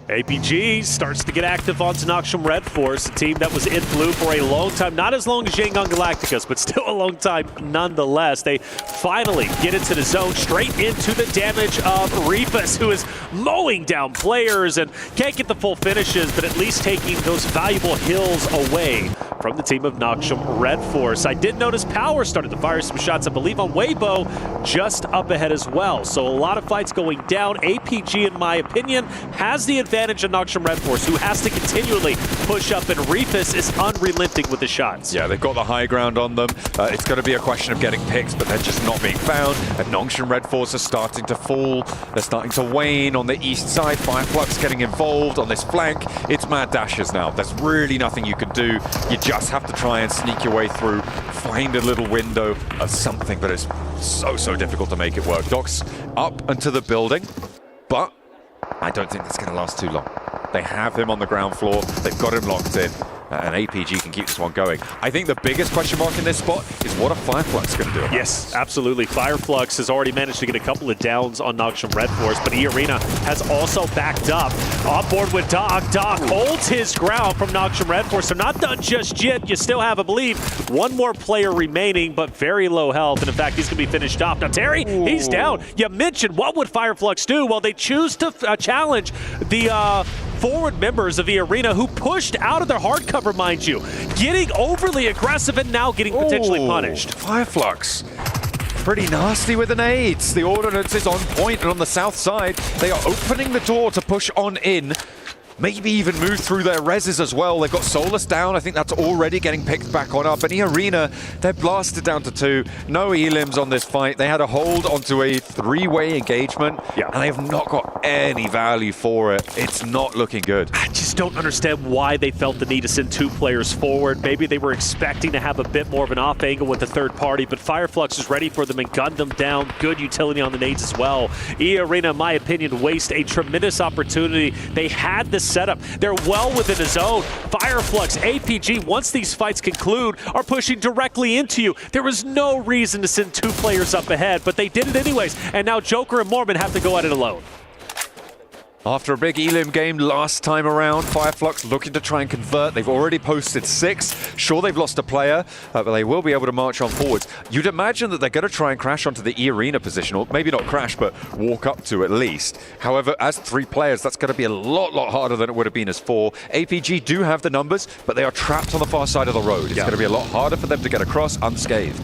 APG starts to get active onto Nongshim Red Force, a team that was in blue for a long time. Not as long as Yangon Galacticos, but still a long time nonetheless. They finally get into the zone, straight into the damage of Reefus, who is mowing down players and can't get the full finishes, but at least taking those valuable hills away from the team of Nongshim Red Force. I did notice Power started to fire some shots, I believe, on Weibo, just up ahead as well. So a lot of fights going down. APG, in my opinion, has the advantage of Nongshim Red Force, who has to continually push up, and Reefus is unrelenting with the shots. Yeah, they've got the high ground on them. It's going to be a question of getting picks, but they're just not being found. And Nongshim Red Force are starting to fall. They're starting to wane on the east side. Fireflux getting involved on this flank. It's mad dashes now. There's really nothing you can do. You just have to try and sneak your way through, find a little window of something, but it's so difficult to make it work. Doc's up into the building, but I don't think that's going to last too long. They have him on the ground floor. They've got him locked in. and APG can keep this one going. I think the biggest question mark in this spot is what are Fireflux going to do about Yes, absolutely. Fireflux has already managed to get a couple of downs on Noxium Red Force, but E-Arena has also backed up. On board with Doc. Doc holds his ground from Noxium Red Force. They're not done just yet. You still have, I believe, one more player remaining, but very low health. And in fact, he's going to be finished off. Now, Terry, he's down. You mentioned what would Fireflux do? Well, they choose to challenge the forward members of the arena who pushed out of their hardcover, mind you, getting overly aggressive and now getting potentially punished. Fireflux, pretty nasty with the nades. The ordnance is on point, and on the south side, they are opening the door to push on in. Maybe even move through their reses as well. They've got Solus down. I think that's already getting picked back on up. And E-Arena, they're blasted down to 2. No elims on this fight. They had a hold onto a 3-way engagement, and they have not got any value for it. It's not looking good. I just don't understand why they felt the need to send 2 players forward. Maybe they were expecting to have a bit more of an off angle with the third party, but Fireflux is ready for them and gunned them down. Good utility on the nades as well. E-Arena, in my opinion, waste a tremendous opportunity. They had the setup. They're well within the zone. Fireflux, APG, once these fights conclude, are pushing directly into you. There was no reason to send 2 players up ahead, but they did it anyways. And now Joker and Mormon have to go at it alone. After a big elim game last time around, Fireflux looking to try and convert. They've already posted 6. Sure, they've lost a player, but they will be able to march on forwards. You'd imagine that they're going to try and crash onto the E-Arena position, or maybe not crash, but walk up to at least. However, as 3 players, that's going to be a lot harder than it would have been as 4. APG do have the numbers, but they are trapped on the far side of the road. It's going to be a lot harder for them to get across unscathed.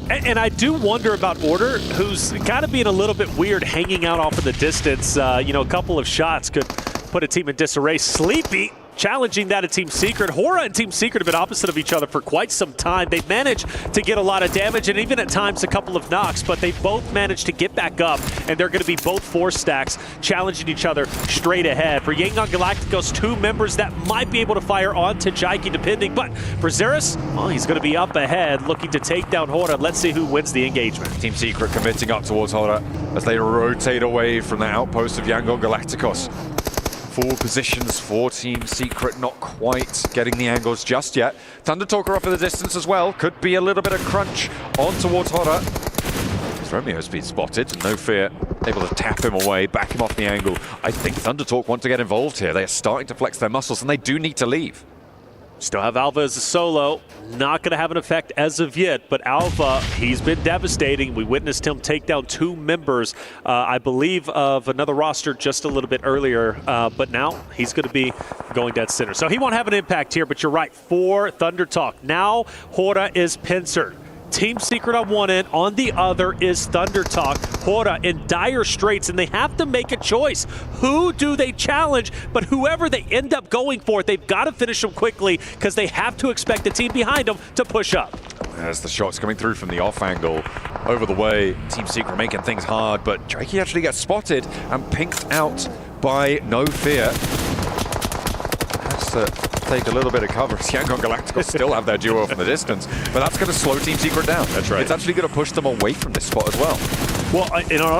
And I do wonder about Order, who's kind of being a little bit weird hanging out off in the distance. You know, a couple of shots could put a team in disarray. Sleepy challenging that of Team Secret. Hora and Team Secret have been opposite of each other for quite some time. They've managed to get a lot of damage and even at times a couple of knocks, but they both managed to get back up, and they're going to be both 4 stacks challenging each other straight ahead. For Yangon Galacticos, 2 members that might be able to fire onto Jaiki depending, but for Xeris, well, he's going to be up ahead looking to take down Hora. Let's see who wins the engagement. Team Secret committing up towards Hora as they rotate away from the outpost of Yangon Galacticos. 4 positions for Team Secret, not quite getting the angles just yet. Thundertalker off in the distance as well. Could be a little bit of crunch on towards Hora. Romeo's been spotted, no fear. Able to tap him away, back him off the angle. I think Thundertalk want to get involved here. They are starting to flex their muscles, and they do need to leave. Still have Alva as a solo. Not going to have an effect as of yet, but Alva, he's been devastating. We witnessed him take down 2 members, I believe, of another roster just a little bit earlier, but now he's going to be going dead center. So he won't have an impact here, but you're right, for Thundertalk. Now Hora is pincered. Team Secret on one end, on the other is Thundertalk. Hora in dire straits, and they have to make a choice. Who do they challenge? But whoever they end up going for, they've got to finish them quickly because they have to expect the team behind them to push up. As the shots coming through from the off angle, over the way, Team Secret making things hard, but Jaiki actually gets spotted and pinked out by No Fear. Has to take a little bit of cover. Yangon Galacticos still have their duo from the distance, but that's going to slow Team Secret down. That's right. It's actually going to push them away from this spot as well. Well,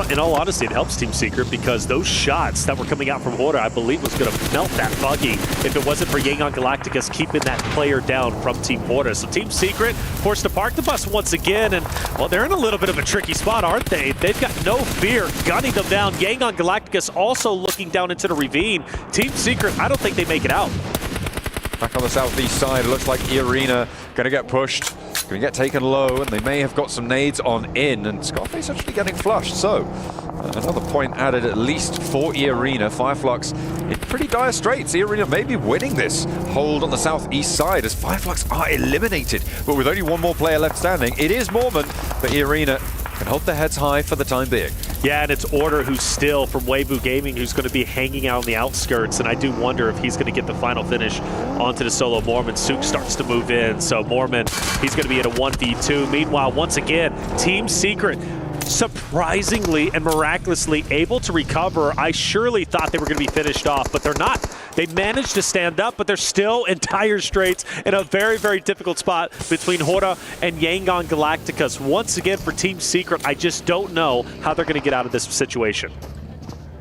in all honesty, it helps Team Secret because those shots that were coming out from Hora, I believe, was going to melt that buggy if it wasn't for Yangon Galacticos keeping that player down from Team Hora. So Team Secret forced to park the bus once again, and, well, they're in a little bit of a tricky spot, aren't they? They've got No Fear gunning them down. Yangon Galacticos also looking down into the ravine. Team Secret, I don't think they make it out. Back on the southeast side, it looks like E-Arena going to get pushed, going to get taken low, and they may have got some nades on in, and Scarface actually getting flushed. So, another point added at least for E-Arena. Fireflux in pretty dire straits. E-Arena may be winning this hold on the southeast side as Fireflux are eliminated, but with only 1 more player left standing. It is Mormon, but E-Arena can hold their heads high for the time being. Yeah, and it's Order who's still from Weibo Gaming who's going to be hanging out on the outskirts, and I do wonder if he's going to get the final finish onto the solo Mormon. Sook starts to move in, so Mormon, he's going to be at a 1v2. Meanwhile, once again, Team Secret surprisingly and miraculously able to recover. I surely thought they were going to be finished off, but they're not. They managed to stand up, but they're still in dire straits in a very, very difficult spot between Hora and Yangon Galacticos. Once again, for Team Secret, I just don't know how they're going to get out of this situation.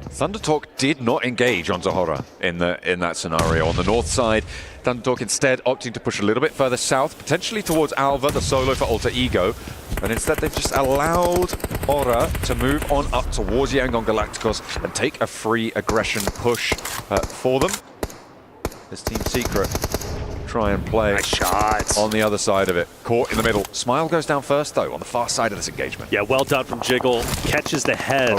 Thundertalk did not engage onto Hora in that scenario. On the north side, Thundertalk instead opting to push a little bit further south, potentially towards Alva, the solo for Alter Ego. And instead they've just allowed Aura to move on up towards Yangon Galacticos and take a free aggression push for them. This Team Secret try and play nice shot on the other side of it. Caught in the middle. Smile goes down first, though, on the far side of this engagement. Yeah, well done from Jiggle. Catches the head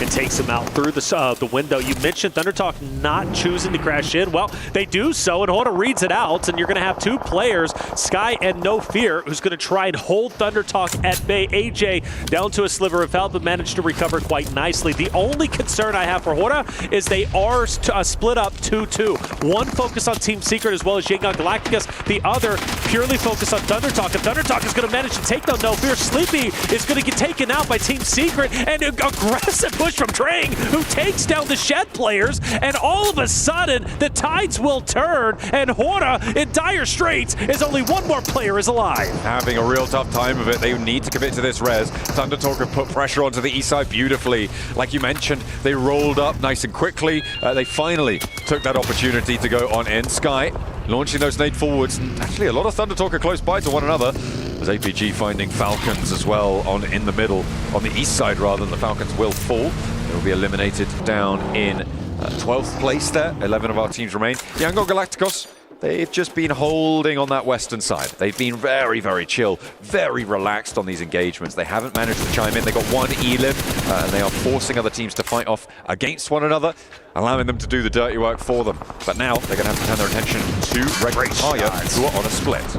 and takes him out through the window. You mentioned Thundertalk not choosing to crash in. Well, they do so, and Horta reads it out, and you're going to have two players, Sky and No Fear, who's going to try and hold Thundertalk at bay. AJ down to a sliver of health, but managed to recover quite nicely. The only concern I have for Horta is they are split up 2-2. One focus on Team Secret as well as Yangon Galacticos. The other purely focused on Thundertalk, and Thundertalk is going to manage to take down No Fear. Sleepy is going to get taken out by Team Secret, and an aggressive push from Drang, who takes down the Shed players, and all of a sudden, the tides will turn, and Horta, in dire straits, is only one more player is alive. Having a real tough time of it. They need to commit to this res. Thundertalk have put pressure onto the east side beautifully. Like you mentioned, they rolled up nice and quickly. They finally took that opportunity to go on in. Sky launching those nade forwards, and actually a lot of Thundertalk are close by to one another. As APG finding Falcons as well in the middle, on the east side rather, than the Falcons will fall. They will be eliminated down in 12th place there. 11 of our teams remain. Yangon Galacticos, they've just been holding on that western side. They've been very, very chill, very relaxed on these engagements. They haven't managed to chime in. They got one Elim, and they are forcing other teams to fight off against one another, allowing them to do the dirty work for them. But now they're going to have to turn their attention to Red Haya, who are on a split.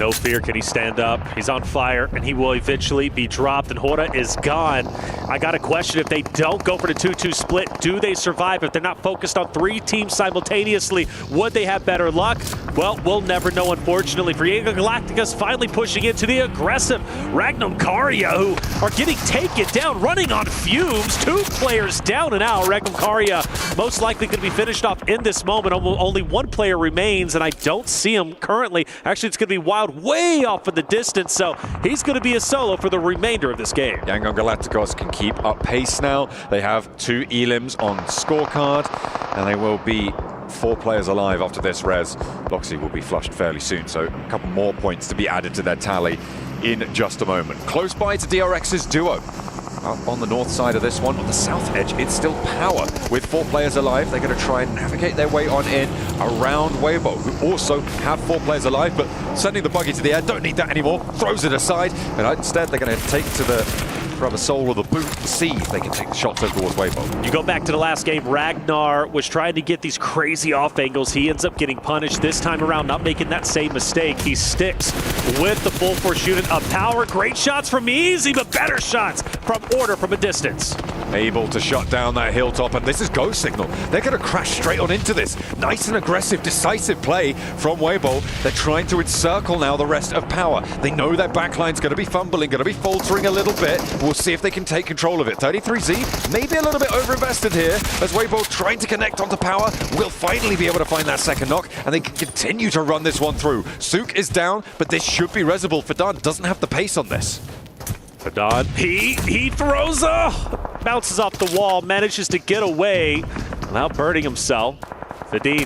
No Fear, can he stand up? He's on fire, and he will eventually be dropped, and Horta is gone. I got a question, if they don't go for the 2-2 split, do they survive? If they're not focused on three teams simultaneously, would they have better luck? Well, we'll never know, unfortunately. For Yangon Galacticos finally pushing into the aggressive Ragnum Karya, who are getting taken down, running on fumes. Two players down and out. Ragnum Karya most likely going to be finished off in this moment. Only one player remains, and I don't see him currently. Actually, it's going to be Wild way off in the distance, so he's going to be a solo for the remainder of this game. Yangon Galacticos can keep up pace now. They have 2 Elims on scorecard, and they will be 4 players alive after this res. Loxy will be flushed fairly soon, so a couple more points to be added to their tally in just a moment. Close by to DRX's duo. Up on the north side of this one, on the south edge, it's still Power. With 4 players alive, they're going to try and navigate their way on in around Weibo, who also have 4 players alive, but sending the buggy to the air, don't need that anymore, throws it aside, and instead they're going to take to the grab a soul or the boot and see if they can take the shots over towards Weibo. You go back to the last game, Ragnar was trying to get these crazy off angles. He ends up getting punished this time around, not making that same mistake. He sticks with the full force unit of Power. Great shots from Easy, but better shots from Order from a distance. Able to shut down that hilltop, and this is go signal. They're going to crash straight on into this. Nice and aggressive, decisive play from Weibo. They're trying to encircle now the rest of Power. They know their backline's going to be fumbling, going to be faltering a little bit. We'll see if they can take control of it. 33Z, maybe a little bit overinvested here, as Weibo trying to connect onto Power. Will finally be able to find that second knock, and they can continue to run this one through. Sook is down, but this should be resable. Fadan doesn't have the pace on this. Fadan, he throws bounces off the wall, manages to get away without burning himself. Fadin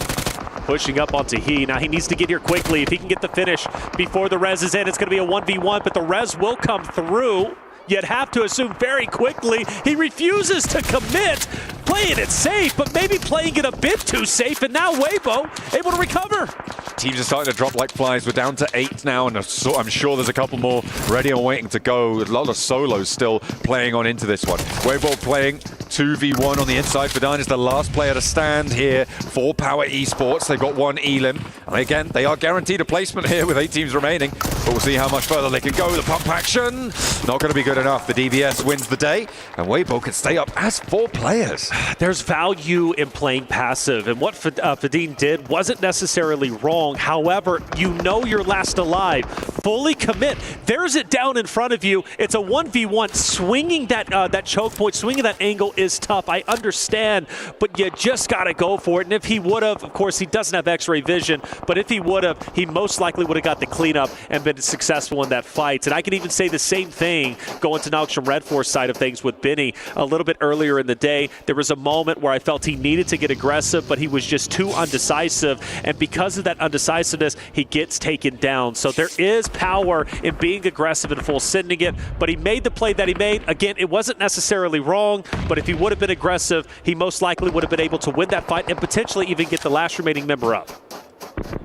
pushing up onto He. Now he needs to get here quickly. If he can get the finish before the res is in, it's going to be a 1v1, but the res will come through. You'd have to assume very quickly. He refuses to commit, playing it safe, but maybe playing it a bit too safe, and now Weibo able to recover. Teams are starting to drop like flies. We're down to 8 now, and I'm sure there's a couple more ready and waiting to go. A lot of solos still playing on into this one. Weibo playing 2v1 on the inside. Fadan is the last player to stand here for Power Esports. They've got 1 Elim, and again, they are guaranteed a placement here with 8 teams remaining, but we'll see how much further they can go. The pump action, not going to be good enough. The DBS wins the day, and Weibo can stay up as 4 players. There's value in playing passive, and what Fadin did wasn't necessarily wrong. However, you know you're last alive. Fully commit. There's it down in front of you. It's a 1v1. Swinging that choke point, swinging that angle is tough. I understand, but you just got to go for it. And if he would have, of course, he doesn't have X-ray vision, but if he would have, he most likely would have got the cleanup and been been successful in that fight. And I can even say the same thing going to Nox from Red Force side of things with Benny. A little bit earlier in the day, there was a moment where I felt he needed to get aggressive, but he was just too undecisive. And because of that undecisiveness, he gets taken down. So there is power in being aggressive and full sending it, but he made the play that he made. Again, it wasn't necessarily wrong, but if he would have been aggressive, he most likely would have been able to win that fight and potentially even get the last remaining member up.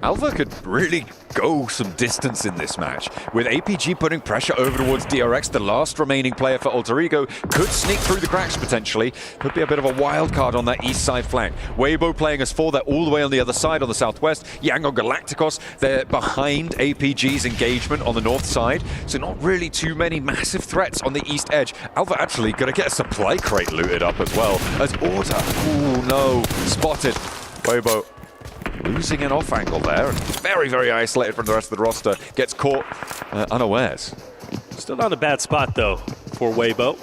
Alva could really go some distance in this match. With APG putting pressure over towards DRX, the last remaining player for Alter Ego could sneak through the cracks potentially. Could be a bit of a wild card on that east side flank. Weibo playing as 4, they're all the way on the other side on the southwest. Yangon Galacticos, they're behind APG's engagement on the north side. So not really too many massive threats on the east edge. Alva actually gonna get a supply crate looted up as well. As Order, ooh no, spotted. Weibo losing an off angle there, and very, very isolated from the rest of the roster. Gets caught unawares. Still not a bad spot, though, for Weibo.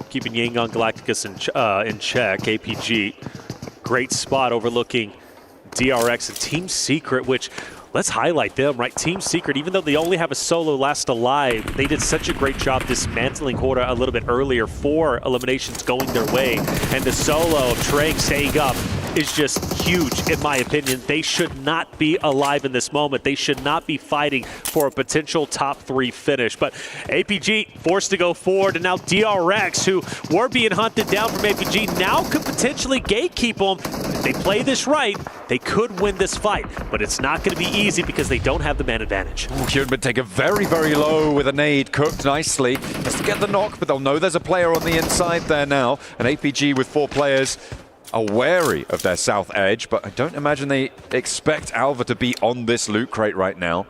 Keeping Yangon Galacticus in check. APG, great spot overlooking DRX and Team Secret, which, let's highlight them, right? Team Secret, even though they only have a solo last alive, they did such a great job dismantling Horda a little bit earlier, 4 eliminations going their way. And the solo of Trang staying up is just huge, in my opinion. They should not be alive in this moment. They should not be fighting for a potential top 3 finish. But APG forced to go forward, and now DRX, who were being hunted down from APG, now could potentially gatekeep them. If they play this right, they could win this fight, but it's not going to be easy because they don't have the man advantage. Hyunbin taken very, very low with a nade, cooked nicely. Has to get the knock, but they'll know there's a player on the inside there now. And APG with 4 players are wary of their south edge, but I don't imagine they expect Alva to be on this loot crate right now.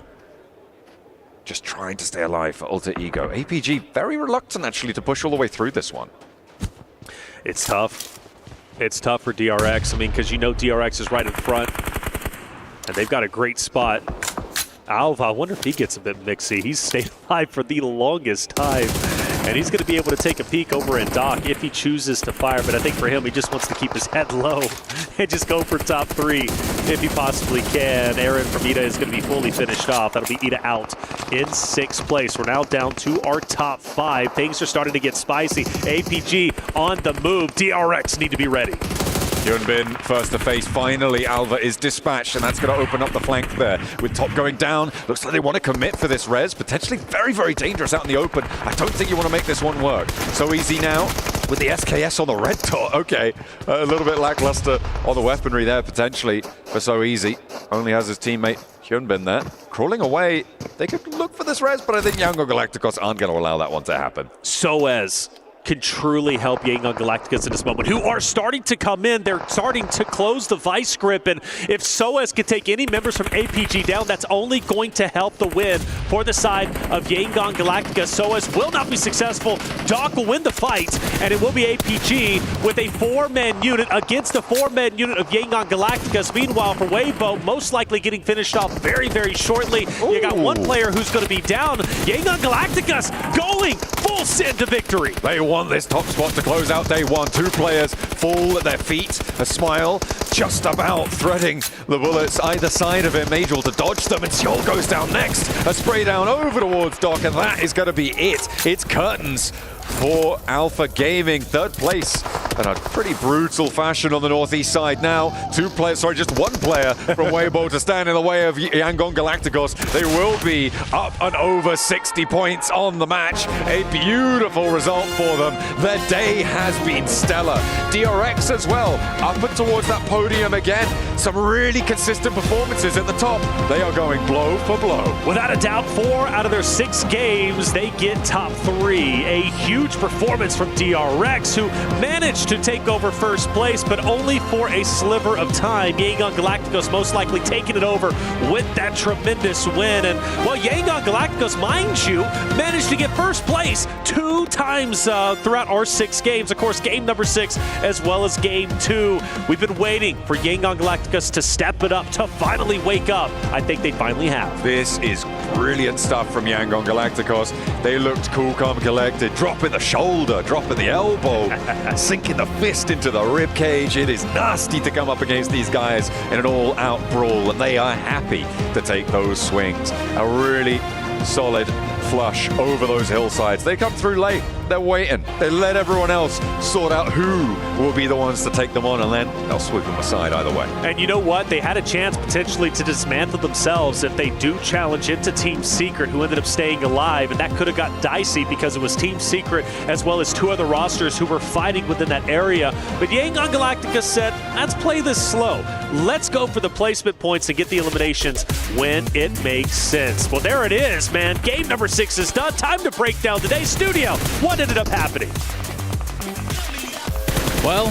Just trying to stay alive for Alter Ego. APG very reluctant actually to push all the way through this one. It's tough. It's tough for DRX. I mean, because you know DRX is right in front, and they've got a great spot. Alva, I wonder if he gets a bit mixy. He's stayed alive for the longest time. And he's going to be able to take a peek over in Doc if he chooses to fire. But I think for him, he just wants to keep his head low and just go for top 3 if he possibly can. Aaron from Ida is going to be fully finished off. That'll be Ida out in 6th place. We're now down to our top 5. Things are starting to get spicy. APG on the move. DRX need to be ready. Hyunbin first to face. Finally, Alva is dispatched, and that's going to open up the flank there. With top going down, looks like they want to commit for this res. Potentially very, very dangerous out in the open. I don't think you want to make this one work. So easy now with the SKS on the red dot. Okay, a little bit lackluster on the weaponry there, potentially, for So Easy. Only has his teammate Hyunbin there. Crawling away. They could look for this res, but I think Yangon Galacticos aren't going to allow that one to happen. Soez can truly help Yangon Galacticus in this moment, who are starting to come in. They're starting to close the vice grip, and if Soez can take any members from APG down, that's only going to help the win for the side of Yangon Galacticus. Soez will not be successful. Doc will win the fight, and it will be APG with a 4-man unit against the 4-man unit of Yangon Galacticus. Meanwhile, for Weibo, most likely getting finished off very, very shortly. Ooh. You got one player who's going to be down. Yangon Galacticus going full send to victory. They want this top spot to close out day 1. 2 players fall at their feet. A smile just about threading the bullets either side of him, able to dodge them, and Seoul goes down next. A spray down over towards Doc, and that is going to be it. It's curtains for Alpha Gaming. 3rd place in a pretty brutal fashion on the northeast side now. 2 players, sorry, just 1 player from Weibo to stand in the way of Yangon Galacticos. They will be up and over 60 points on the match. A beautiful result for them. Their day has been stellar. DRX as well, up and towards that podium again. Some really consistent performances at the top. They are going blow for blow. Without a doubt, 4 out of their 6 games, they get top 3. A huge performance from DRX, who managed to take over 1st place, but only for a sliver of time. Yangon Galacticos most likely taking it over with that tremendous win. And, well, Yangon Galacticos, mind you, managed to get 1st place 2 times throughout our 6 games. Of course, game number 6 as well as game 2. We've been waiting for Yangon Galacticos to step it up, to finally wake up. I think they finally have. This is brilliant stuff from Yangon Galacticos. They looked cool, calm, collected. Dropping the shoulder, dropping the elbow, sinking the fist into the rib cage. It is nasty to come up against these guys in an all-out brawl, and they are happy to take those swings. A really solid flush over those hillsides. They come through late. They're waiting. They let everyone else sort out who will be the ones to take them on, and then they'll sweep them aside either way. And you know what? They had a chance potentially to dismantle themselves if they do challenge into Team Secret, who ended up staying alive, and that could have got dicey because it was Team Secret as well as 2 other rosters who were fighting within that area. But Yangon Galactica said, let's play this slow. Let's go for the placement points and get the eliminations when it makes sense. Well, there it is, man. Game number 6 is done. Time to break down today's studio. What ended up happening? Well,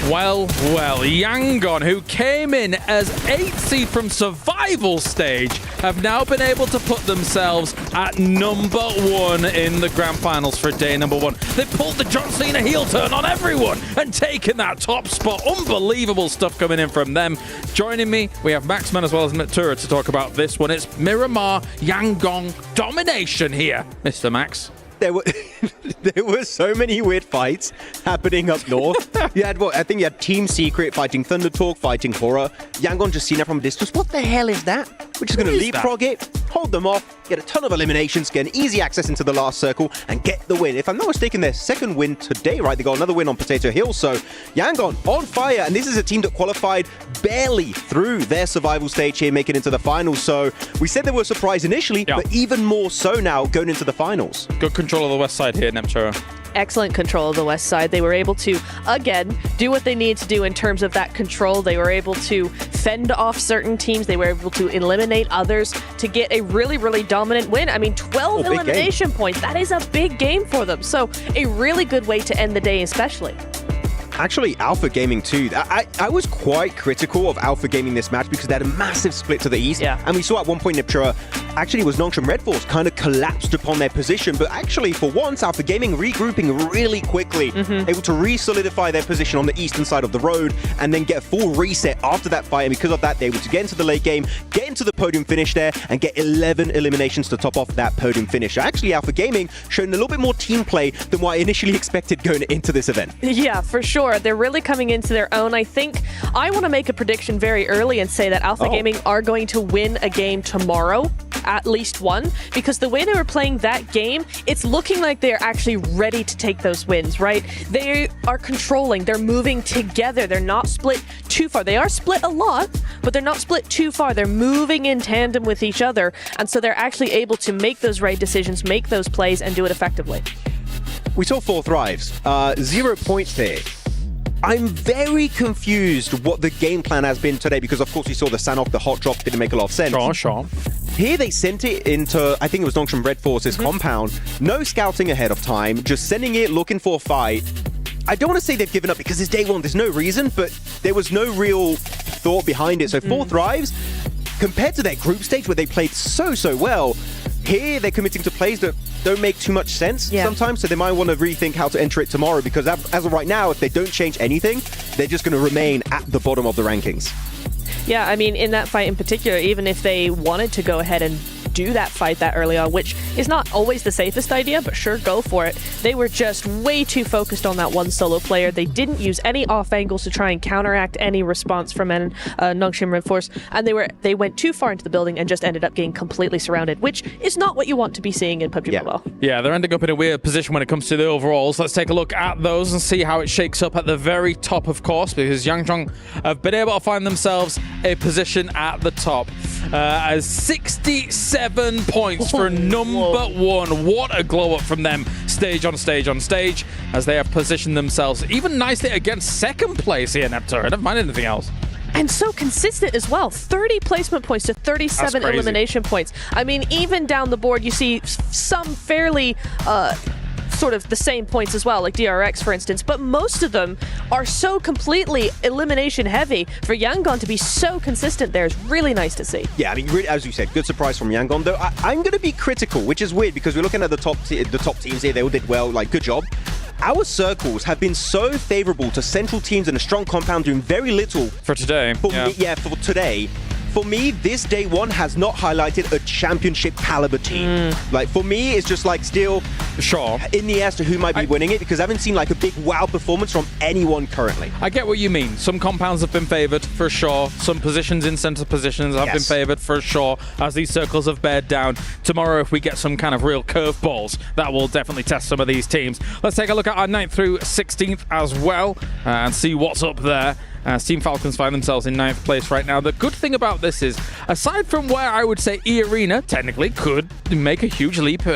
Yangon, who came in as 8th seed from survival stage, have now been able to put themselves at number 1 in the grand finals for day number 1. They pulled the John Cena heel turn on everyone and taken that top spot. Unbelievable stuff coming in from them. Joining me, we have Maxman as well as Matura to talk about this one. It's Miramar Yangon domination here, Mr. Max. There were so many weird fights happening up north. You had I think you had Team Secret fighting Thunder Talk, fighting Horror. Yangon just seen it from a distance. What the hell is that? We're just going to leapfrog it, hold them off, get a ton of eliminations, get an easy access into the last circle, and get the win. If I'm not mistaken, their 2nd win today, right? They got another win on Potato Hill. So Yangon on fire, and this is a team that qualified barely through their survival stage here, making it into the finals. So we said they were a surprise initially, but even more so now going into the finals. Good control of the west side here, Nepturo. Excellent control of the west side. They were able to, again, do what they need to do in terms of that control. They were able to fend off certain teams. They were able to eliminate others to get a really, really dominant win. I mean, 12 elimination points. That is a big game for them. So a really good way to end the day, especially. Actually, Alpha Gaming too. I was quite critical of Alpha Gaming this match because they had a massive split to the east. Yeah. And we saw at one point Niptura, actually it was Nongshim Red Force kind of collapsed upon their position. But actually, for once, Alpha Gaming regrouping really quickly, able to re-solidify their position on the eastern side of the road and then get a full reset after that fight. And because of that, they were able to get into the late game, get into the podium finish there, and get 11 eliminations to top off that podium finish. Actually, Alpha Gaming showing a little bit more team play than what I initially expected going into this event. Yeah, for sure. They're really coming into their own. I think I want to make a prediction very early and say that Alpha Gaming are going to win a game tomorrow, at least one, because the way they were playing that game, it's looking like they're actually ready to take those wins, right? They are controlling, they're moving together, they're not split too far. They are split a lot, but they're not split too far. They're moving in tandem with each other, and so they're actually able to make those right decisions, make those plays, and do it effectively. We saw 4 thrives, 0 points there. I'm very confused what the game plan has been today because, of course, we saw the Sanoff, the hot drop, didn't make a lot of sense. Sure. Here they sent it into, I think it was Nongshim Red Force's compound. No scouting ahead of time, just sending it, looking for a fight. I don't want to say they've given up because it's day 1, there's no reason, but there was no real thought behind it. So 4 thrives, compared to their group stage where they played so well, here they're committing to plays that don't make too much sense sometimes, so they might want to rethink how to enter it tomorrow because as of right now, if they don't change anything, they're just going to remain at the bottom of the rankings. Yeah, I mean, in that fight in particular, even if they wanted to go ahead and do that fight that early on, which is not always the safest idea, but sure, go for it. They were just way too focused on that one solo player. They didn't use any off angles to try and counteract any response from Nongshim Red Force, and they went too far into the building and just ended up getting completely surrounded, which is not what you want to be seeing in PUBG Mobile. Yeah, they're ending up in a weird position when it comes to the overalls. Let's take a look at those and see how it shakes up at the very top, of course, because Yangon have been able to find themselves a position at the top. As 67 points for number 1. What a glow up from them, stage on stage on stage, as they have positioned themselves even nicely against 2nd place here, Neptune. Never mind anything else. And so consistent as well. 30 placement points to 37 elimination points. I mean, even down the board, you see some fairly sort of the same points as well, like DRX, for instance, but most of them are so completely elimination heavy. For Yangon to be so consistent there is really nice to see. Yeah, I mean, really, as you said, good surprise from Yangon, though I'm going to be critical, which is weird because we're looking at the top teams here. They all did well, like, good job. Our circles have been so favorable to central teams in a strong compound doing very little. For today. For today. For me, this day 1 has not highlighted a championship caliber team. Like, for me, it's just like still Sure. in the as to who might be winning it, because I haven't seen like a big wow performance from anyone currently. I get what you mean. Some compounds have been favored for sure. Some positions in center positions have been favored for sure, as these circles have bared down. Tomorrow, if we get some kind of real curveballs, that will definitely test some of these teams. Let's take a look at our 9th through 16th as well and see what's up there. Team Falcons find themselves in 9th place right now. The good thing about this is, aside from where I would say E-Arena technically could make a huge leap,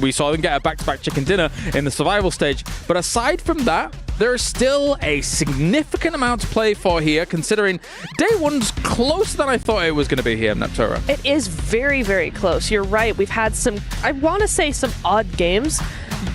we saw them get a back-to-back chicken dinner in the survival stage, but aside from that, there is still a significant amount to play for here, considering day one's closer than I thought it was going to be here, Neptura. It is very, very close. You're right. We've had some, I want to say some odd games,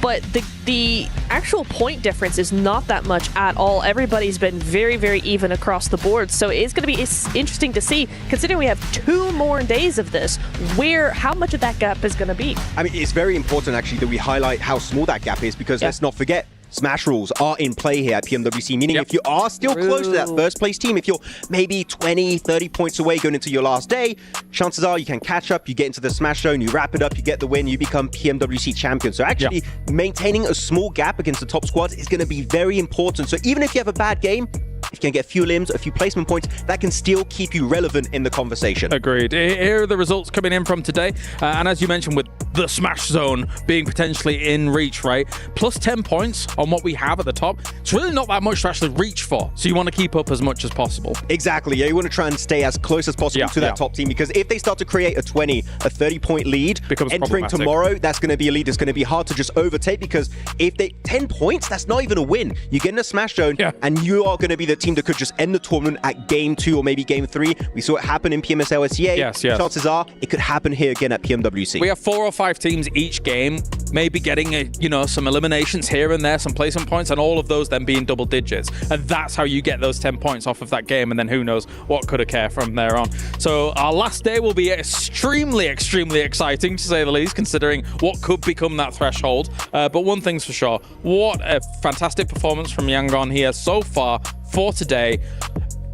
but the actual point difference is not that much at all. Everybody's been very, very even across the board. So it's going to be interesting to see, considering we have 2 more days of this, how much of that gap is going to be. I mean, it's very important actually that we highlight how small that gap is, because let's not forget, Smash rules are in play here at PMWC, meaning if you are still close to that first place team, if you're maybe 20, 30 points away going into your last day, chances are you can catch up, you get into the Smash zone, you wrap it up, you get the win, you become PMWC champion. So actually maintaining a small gap against the top squads is going to be very important. So even if you have a bad game, if you can get a few limbs, a few placement points, that can still keep you relevant in the conversation. Agreed. Here are the results coming in from today. And as you mentioned, with the Smash Zone being potentially in reach, right? Plus 10 points on what we have at the top. It's really not that much to actually reach for. So you want to keep up as much as possible. Exactly. Yeah, you want to try and stay as close as possible to that top team, because if they start to create a 20, a 30-point lead, entering tomorrow, that's going to be a lead. It's going to be hard to just overtake, because if they 10 points, that's not even a win. You get in a Smash Zone, and you are going to be the team that could just end the tournament at game 2 or maybe game 3. We saw it happen in PMSL SEA. Chances are it could happen here again at PMWC. We have 4 or 5 teams each game, maybe getting some eliminations here and there, some placement points, and all of those then being double digits. And that's how you get those 10 points off of that game, and then who knows what could occur from there on. So our last day will be extremely, extremely exciting, to say the least, considering what could become that threshold. But one thing's for sure, what a fantastic performance from Yangon here so far for today.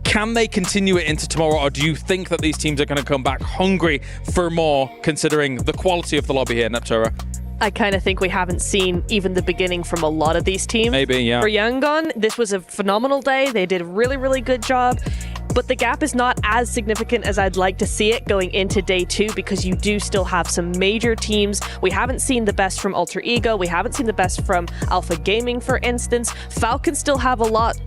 Can they continue it into tomorrow, or do you think that these teams are going to come back hungry for more, considering the quality of the lobby here, Neptura? I kind of think we haven't seen even the beginning from a lot of these teams. Maybe, yeah. For Yangon, this was a phenomenal day. They did a really, really good job. But the gap is not as significant as I'd like to see it going into day 2, because you do still have some major teams. We haven't seen the best from Alter Ego. We haven't seen the best from Alpha Gaming, for instance. Falcons still have a lot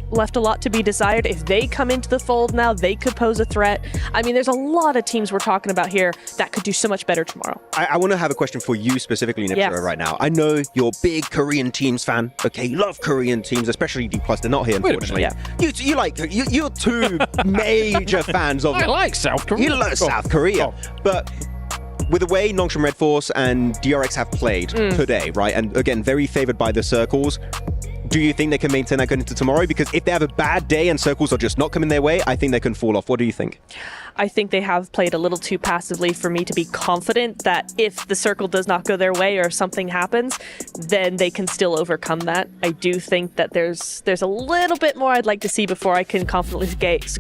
to be desired. If they come into the fold now, they could pose a threat. I mean, there's a lot of teams we're talking about here that could do so much better tomorrow. I want to have a question for you specifically, Neptura, right now. I know you're a big Korean teams fan. Okay, you love Korean teams, especially D+. They're not here, unfortunately. You're 2 major fans of it. I like South Korea. You like South Korea. But with the way Nongshim Red Force and DRX have played today, right? And again, very favored by the circles. Do you think they can maintain that going into tomorrow? Because if they have a bad day and circles are just not coming their way, I think they can fall off. What do you think? I think they have played a little too passively for me to be confident that if the circle does not go their way or something happens, then they can still overcome that. I do think that there's a little bit more I'd like to see before I can confidently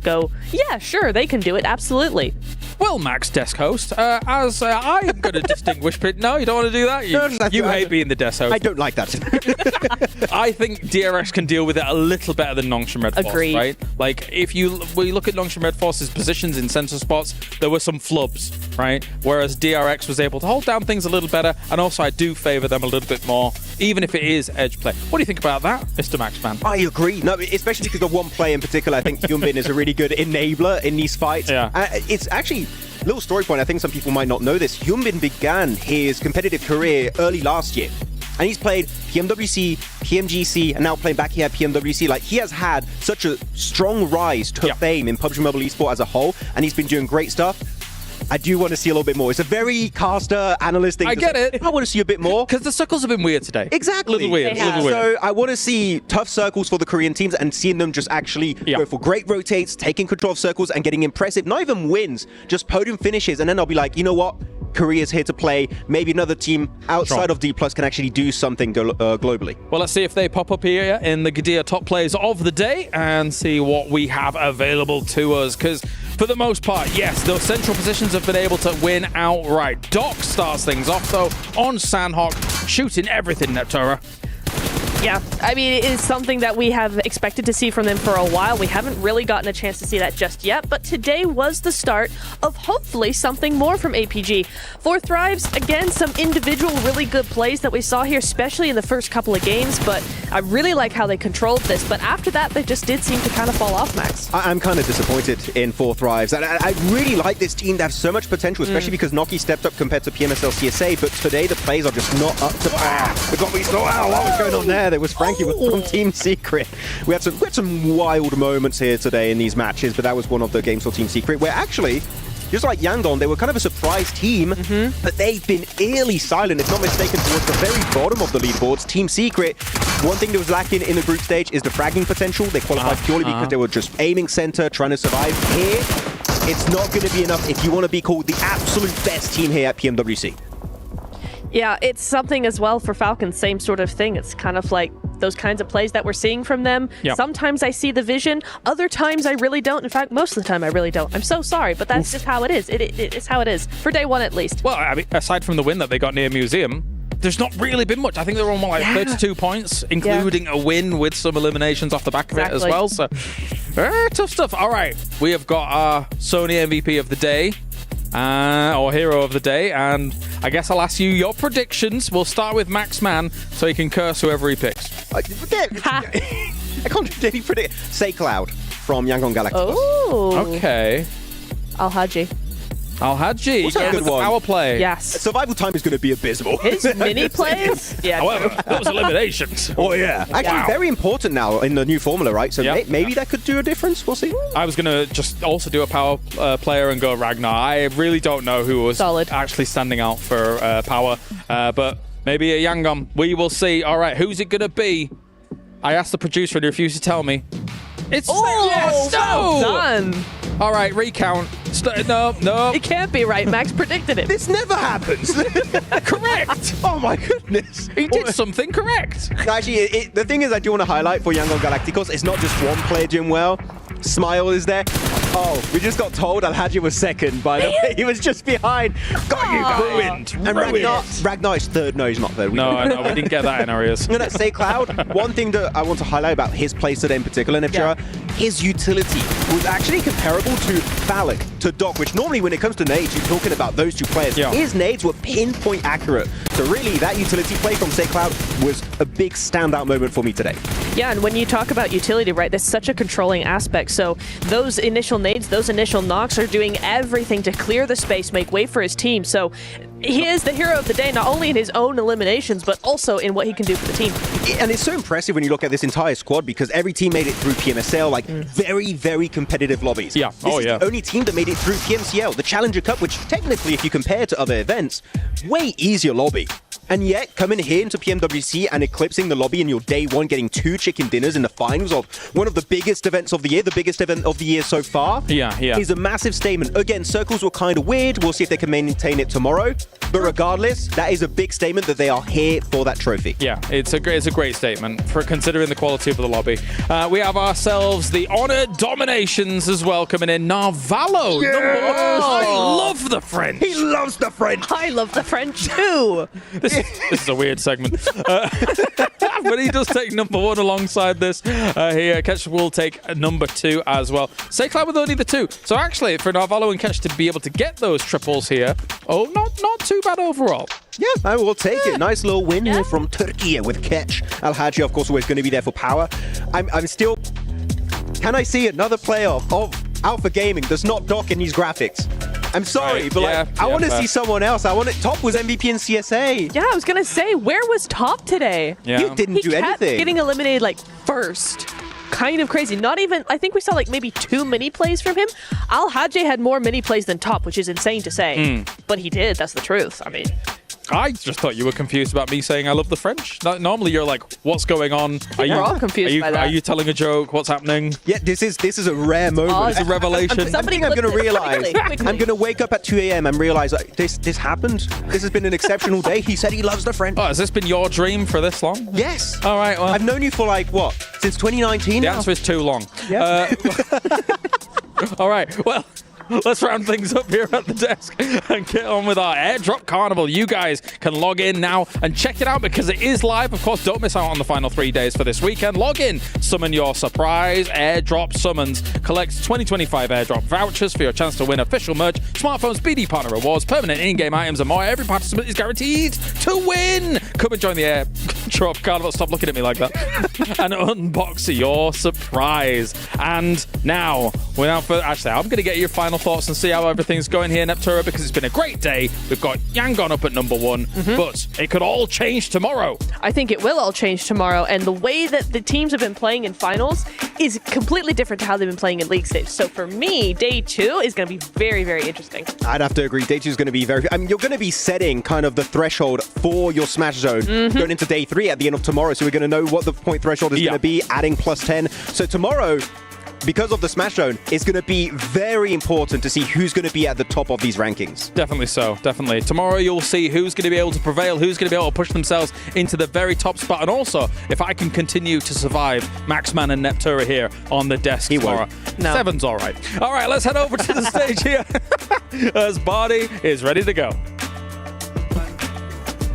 go, yeah, sure, they can do it, absolutely. Well, Max, desk host, as I am going to distinguish... No, you don't want to do that? You hate being the desk host. I don't like that. I think DRX can deal with it a little better than Nongshim Red Force, Agreed. right? Like, we look at Nongshim Red Force's positions in center spots, there were some flubs, right? Whereas DRX was able to hold down things a little better, and also I do favor them a little bit more, even if it is edge play. What do you think about that, Mr. Maxman? I agree. No, especially because of one play in particular. I think Hyunbin is a really good enabler in these fights. It's actually... Little story point, I think some people might not know this. Hyunbin began his competitive career early last year. And he's played PMWC, PMGC, and now playing back here at PMWC. Like, he has had such a strong rise to fame in PUBG Mobile Esport as a whole, and he's been doing great stuff. I do want to see a little bit more. It's a very caster, analyst thing. I get it. I want to see a bit more. Because the circles have been weird today. Exactly. A little weird. So I want to see tough circles for the Korean teams and seeing them just actually go for great rotates, taking control of circles and getting impressive, not even wins, just podium finishes. And then I'll be like, you know what? Korea's here to play. Maybe another team outside of D+ can actually do something globally. Well, let's see if they pop up here in the Gadia top players of the day and see what we have available to us. Because for the most part, yes, those central positions have been able to win outright. Doc starts things off, though, on Sandhawk, shooting everything, Neptura. Yeah, I mean, it is something that we have expected to see from them for a while. We haven't really gotten a chance to see that just yet, but today was the start of hopefully something more from APG. For Thrives, again, some individual really good plays that we saw here, especially in the first couple of games, but I really like how they controlled this, but after that, they just did seem to kind of fall off, Max. I'm kind of disappointed in 4 Thrives. I really like this team. They have so much potential, especially because Noki stepped up compared to PMSL CSA, but today the plays are just not up to par. They got me so out. What was going on there? There was Frankie from Team Secret. We had some wild moments here today in these matches, but that was one of the games for Team Secret, where actually, just like Yangon, they were kind of a surprise team, but they've been eerily silent, if not mistaken, towards the very bottom of the leaderboards. Team Secret, one thing that was lacking in the group stage is the fragging potential. They qualified purely because they were just aiming center, trying to survive. Here, it's not going to be enough if you want to be called the absolute best team here at PMWC. Yeah, it's something as well for Falcons, same sort of thing. It's kind of like those kinds of plays that we're seeing from them. Yep. Sometimes I see the vision, other times I really don't. In fact, most of the time I really don't. I'm so sorry, but that's just how it is. It's how it is, for day one at least. Well, I mean, aside from the win that they got near Museum, there's not really been much. I think they were on 32 points, including a win with some eliminations off the back of it as well. So, tough stuff. All right, we have got our Sony MVP of the day. Or hero of the day, and I guess I'll ask you your predictions. We'll start with Max Man, so he can curse whoever he picks. I can't really predict. Say Cloud from Yangon Galacticos. Oh, okay. Al-Haji. Al-Haji, What's a good with the one? power play. Yes. Survival time is going to be abysmal. His mini plays? Yeah. However, those eliminations. Oh, yeah. Actually, very important now in the new formula, right? So maybe that could do a difference. We'll see. I was going to just also do a power player and go Ragnar. I really don't know who was actually standing out for power, but maybe a Yangon. We will see. All right, who's it going to be? I asked the producer and he refused to tell me. It's well done. All right, recount. No. It can't be right. Max predicted it. This never happens. Correct. Oh my goodness. He did something correct. Actually, the thing is I do want to highlight for Yangon Galacticos, it's not just one player doing well. Smile is there. Oh, we just got told Al-Haji was second, by the way. He was just behind. Got you, ruined. And Ragnar is third. No, he's not third. No, we didn't get that in our ears. No, say Cloud. One thing that I want to highlight about his plays today in particular, Neptura, his utility was actually comparable to Phallic, to Doc, which normally when it comes to nades, you're talking about those two players. His nades were pinpoint accurate. So really, that utility play from Say Cloud was a big standout moment for me today. Yeah, and when you talk about utility, right, there's such a controlling aspect. So those initial nades, those initial knocks are doing everything to clear the space, make way for his team. So he is the hero of the day, not only in his own eliminations, but also in what he can do for the team. And it's so impressive when you look at this entire squad because every team made it through PMSL, like very, very competitive lobbies. Yeah. This is the only team that made it through PMCL, the Challenger Cup, which technically, if you compare to other events, way easier lobby. And yet, coming here into PMWC and eclipsing the lobby in your day one, getting 2 chicken dinners in the finals of one of the biggest events of the year, the biggest event of the year so far, is a massive statement. Again, circles were kind of weird. We'll see if they can maintain it tomorrow. But regardless, that is a big statement that they are here for that trophy. Yeah, it's a great statement for considering the quality of the lobby. We have ourselves the Honor Dominations as well coming in. Narvalo, number 1. I love the French. He loves the French. I love the French too. This is a weird segment. But he does take number 1 alongside this. Ketch will take number 2 as well. Say Cloud with only the 2. So actually, for Narvalo and Ketch to be able to get those triples here, not too bad overall. Yeah, I will take it. Nice little win here from Turkey with Ketch. Al-Haji, of course, always going to be there for power. I'm still... Can I see another player of Alpha Gaming that's not Doc in these graphics? I'm sorry, but I want to see someone else. Top was MVP in CSA. Yeah, I was going to say, where was Top today? Yeah. He didn't do anything. He kept getting eliminated first. Kind of crazy. Not even, I think we saw maybe 2 mini plays from him. Al-Haji had more mini plays than Top, which is insane to say. But he did, that's the truth. I mean... I just thought you were confused about me saying I love the French. Normally you're like, what's going on? We're all confused by that. Are you telling a joke? What's happening? Yeah, this is a rare moment. It's a revelation. I'm going to realize. I'm going to wake up at 2 a.m. and realize this happened. This has been an exceptional day. He said he loves the French. Oh, has this been your dream for this long? Yes. All right. Well, I've known you for like what? Since 2019. The answer is too long. Yeah. All right. Well, let's round things up here at the desk and get on with our airdrop carnival. You guys can log in now and check it out because it is live. Of course, don't miss out on the final 3 days for this weekend. Log in, summon your surprise airdrop summons. Collect 2025 airdrop vouchers for your chance to win official merch, smartphones, BD partner rewards, permanent in-game items, and more. Every participant is guaranteed to win. Come and join the airdrop carnival. Stop looking at me like that. And unbox your surprise. And now, without further... Actually, I'm going to get your final thoughts and see how everything's going here, Neptura, because it's been a great day. We've got Yangon up at number 1, but it could all change tomorrow. I think it will all change tomorrow, and the way that the teams have been playing in finals is completely different to how they've been playing in league stage. So for me, day 2 is going to be very, very interesting. I'd have to agree. Day 2 is going to be very... I mean, you're going to be setting kind of the threshold for your smash zone going into day 3 at the end of tomorrow. So we're going to know what the point threshold is going to be, adding +10. So tomorrow, because of the smash zone, it's going to be very important to see who's going to be at the top of these rankings. Definitely so, definitely. Tomorrow you'll see who's going to be able to prevail, who's going to be able to push themselves into the very top spot. And also, if I can continue to survive Maxman and Neptura here on the desk tomorrow. No. 7's all right. All right, let's head over to the stage here as Bardi is ready to go.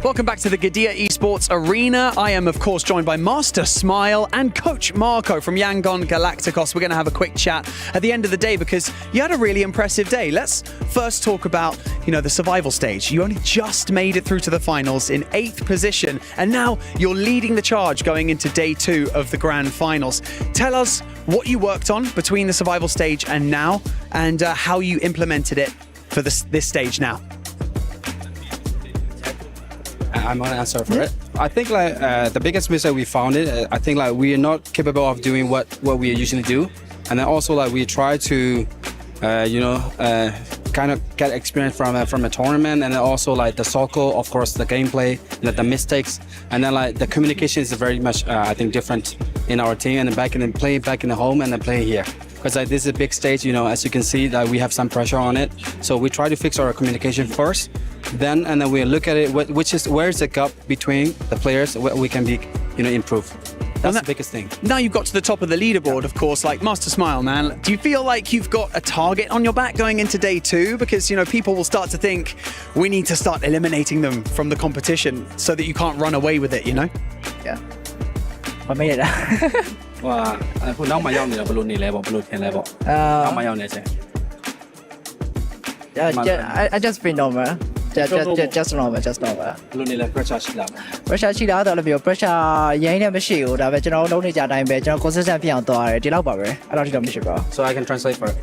Welcome back to the Gadia Esports Arena. I am, of course, joined by Master Smile and Coach Marco from Yangon Galacticos. We're going to have a quick chat at the end of the day because you had a really impressive day. Let's first talk about, the survival stage. You only just made it through to the finals in 8th position, and now you're leading the charge going into day 2 of the grand finals. Tell us what you worked on between the survival stage and now, and how you implemented it for this stage now. I'm gonna answer for it. I think the biggest mistake we found I think we are not capable of doing what we usually do, and then also we try to, kind of get experience from a tournament, and then also the circle, of course, the gameplay, the mistakes, and then the communication is very much I think different in our team, and then back in the home and then playing here. Because this is a big stage, as you can see, that we have some pressure on it. So we try to fix our communication first, and then we look at it, where is the gap between the players, where we can be, improve. That's the biggest thing. Now you've got to the top of the leaderboard, of course, Master Smile, man. Do you feel like you've got a target on your back going into day 2? Because, people will start to think we need to start eliminating them from the competition so that you can't run away with it, Yeah. 我ไม่ได้ ว่าคุณน้องมาย่อมเนี่ยบอลลูนนี่แล้วบอลลูนเห็นแล้วบอกน้องมาย่อมเนี่ยใช่ I just been normal just normal ဘอลลูนนี่แล้ว pressure ရှိလား pressure ရှိတာတော့လည်းပြော pressure ရင်းနဲ့မရှိဘူးဒါပေမဲ့ကျွန်တော်လုံးနေကြအတိုင်းပဲကျွန်တော် consistent ဖြစ်အောင်သွားတယ်ဒီလောက်ပါပဲအဲ့တော့ဒီတော့မရှိပါဘူး So I can translate for it.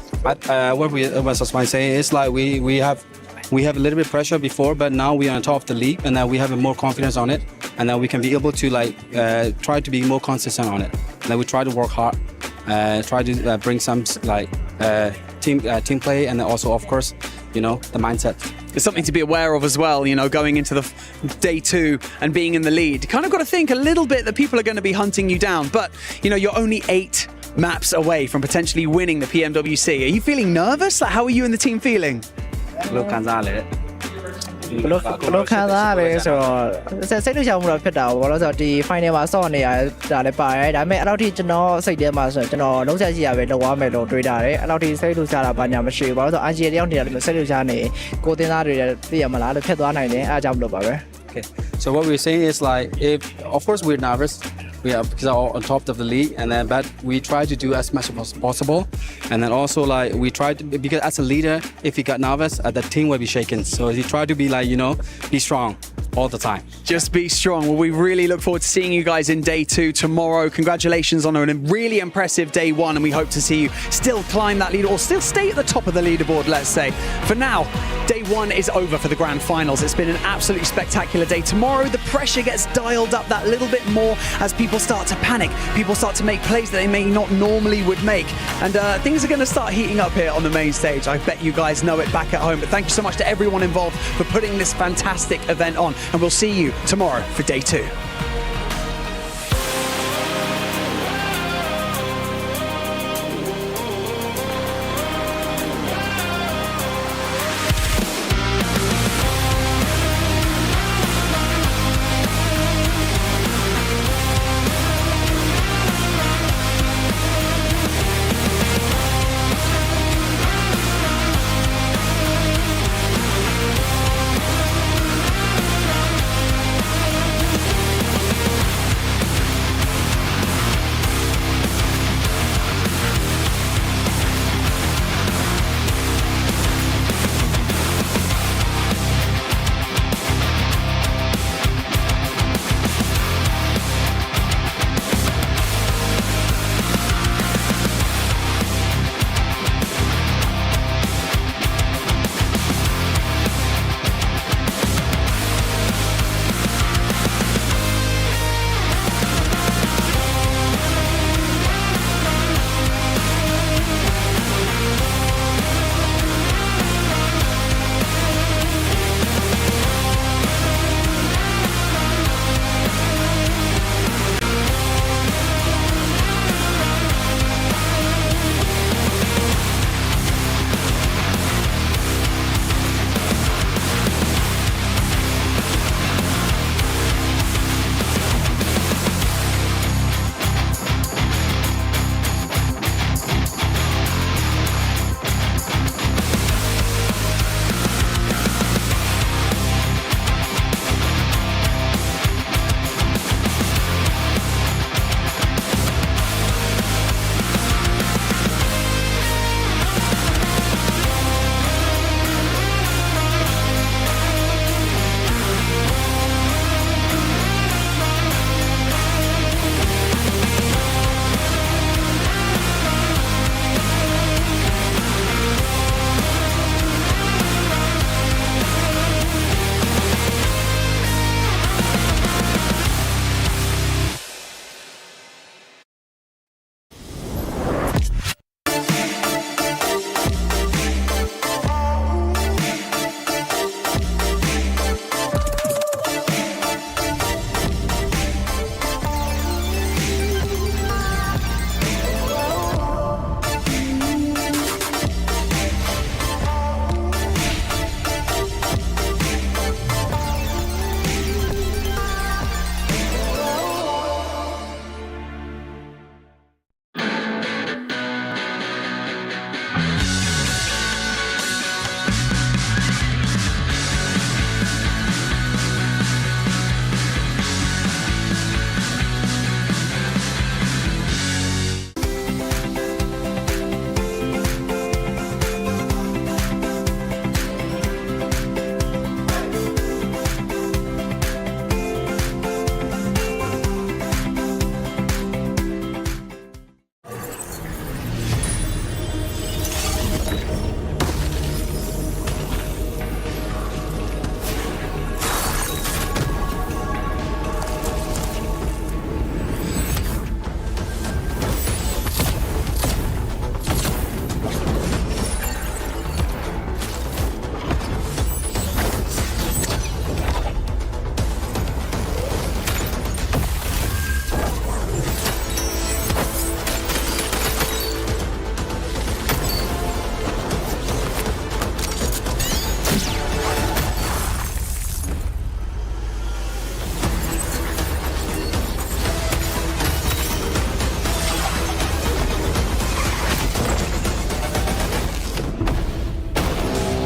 What was my saying is we have a little bit of pressure before, but now we are on top of the league, and now we have more confidence on it, and now we can be able to try to be more consistent on it. And then we try to work hard, try to bring some team play, and then also, of course, the mindset. It's something to be aware of as well, going into the day 2 and being in the lead. You kind of got to think a little bit that people are going to be hunting you down, but you're only 8 maps away from potentially winning the PMWC. Are you feeling nervous? How are you and the team feeling? ဘယ်လိုခံစားရလဲ ဘယ်လိုခံစားရလဲဆိုတော့စိတ်လှုပ်ရှားမှုတော့ဖြစ်တာပေါ့လို့ဆိုတော့ဒီ final မှာဆော့နေရတာလည်းပါတယ်ဒါပေမဲ့အဲ့လောက်ထိကျွန်တော်စိတ်ထဲမှာဆိုကျွန်တော်လုံးချက်ရှိရပဲလောက်ရမယ်လို့တွေးတာတယ်အဲ့လောက်ထိစိတ်လှုပ်ရှားတာဘာညာမရှိဘူးဘာလို့ဆိုတော့ RG တယောက်တည်းလည်းစိတ်လှုပ်ရှားနေကိုတင်သားတွေသိရမလားလို့ဖြစ်သွားနိုင်တယ်အားကြောင့်မလို့ပါပဲ Okay. So what we're saying is if of course we're nervous. We are because we're on top of the league, but we try to do as much as possible, and then also we try to, because as a leader, if you got nervous, the team will be shaken. So you try to be be strong, all the time. Just be strong. Well, we really look forward to seeing you guys in day 2 tomorrow. Congratulations on a really impressive day 1, and we hope to see you still climb that leader or still stay at the top of the leaderboard, let's say. For now, day 1 is over for the grand finals. It's been an absolutely spectacular day. Tomorrow, the pressure gets dialed up that little bit more as people start to panic. People start to make plays that they may not normally would make. And things are going to start heating up here on the main stage. I bet you guys know it back at home. But thank you so much to everyone involved for putting this fantastic event on. And we'll see you tomorrow for day 2.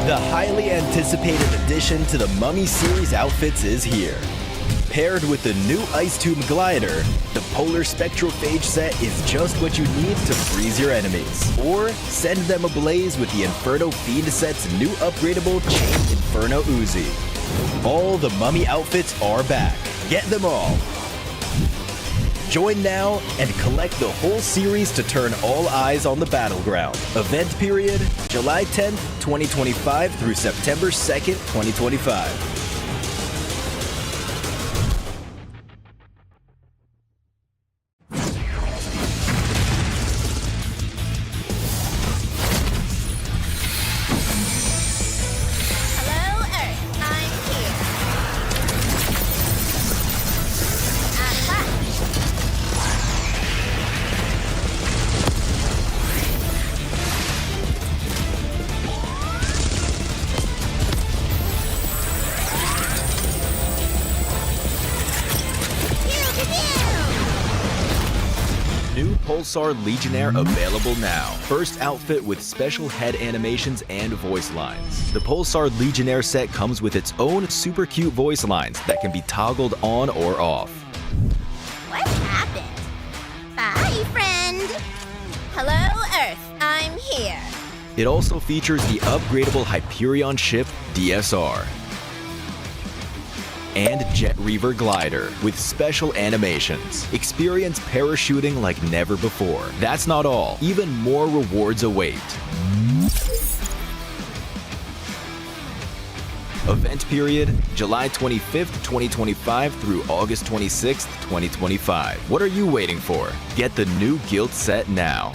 The highly anticipated addition to the Mummy Series outfits is here. Paired with the new Ice Tube Glider, the Polar Spectrophage set is just what you need to freeze your enemies. Or send them ablaze with the Inferno Fiend set's new upgradable Chain Inferno Uzi. All the mummy outfits are back. Get them all. Join now and collect the whole series to turn all eyes on the battleground. Event period, July 10th, 2025 through September 2nd, 2025. New Pulsar Legionnaire available now. First outfit with special head animations and voice lines. The Pulsar Legionnaire set comes with its own super cute voice lines that can be toggled on or off. What happened? Bye, friend. Hello, Earth. I'm here. It also features the upgradable Hyperion ship DSR and Jet Reaver glider with special animations. Experience parachuting like never before. That's not all. Even more rewards await. Event period, July 25th, 2025 through August 26th, 2025. What are you waiting for? Get the new Guild set now.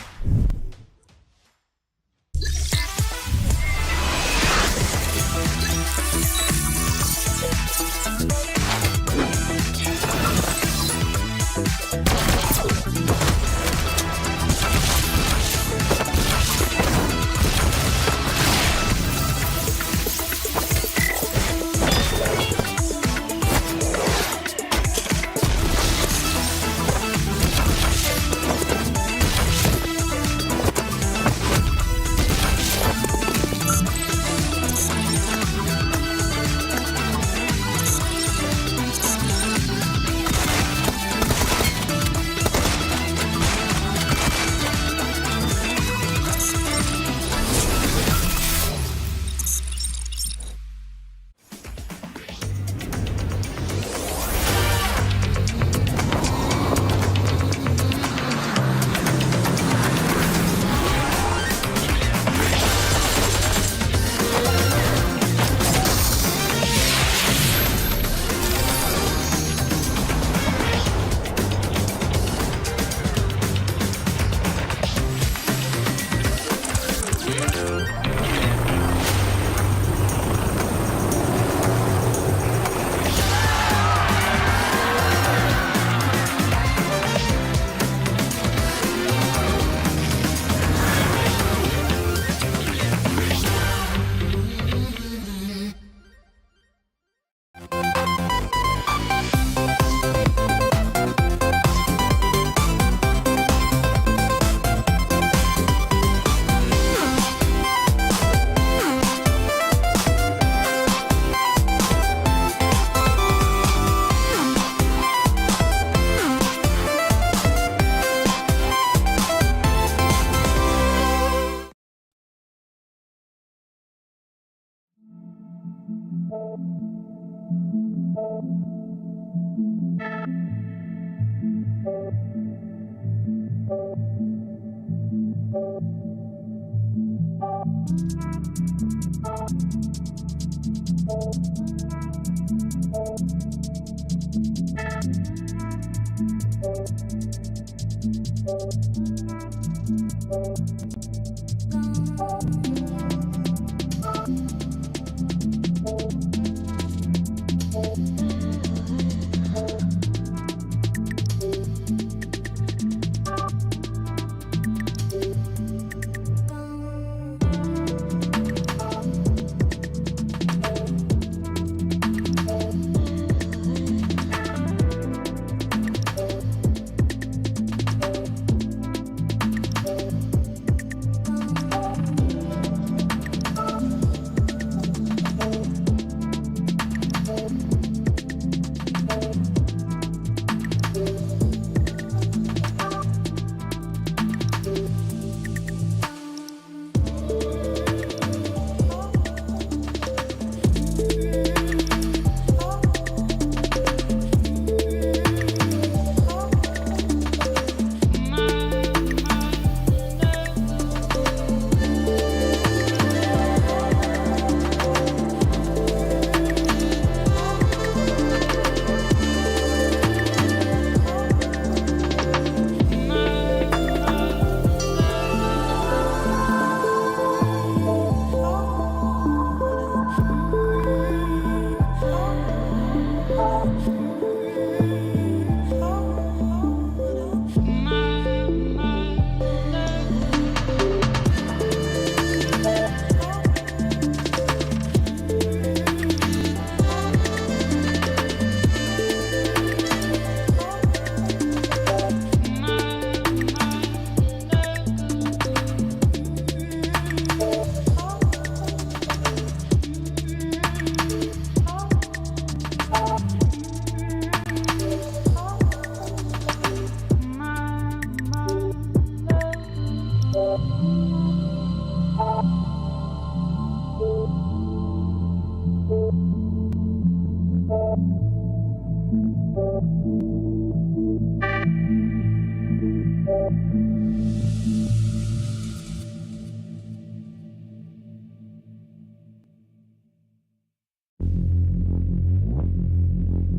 it.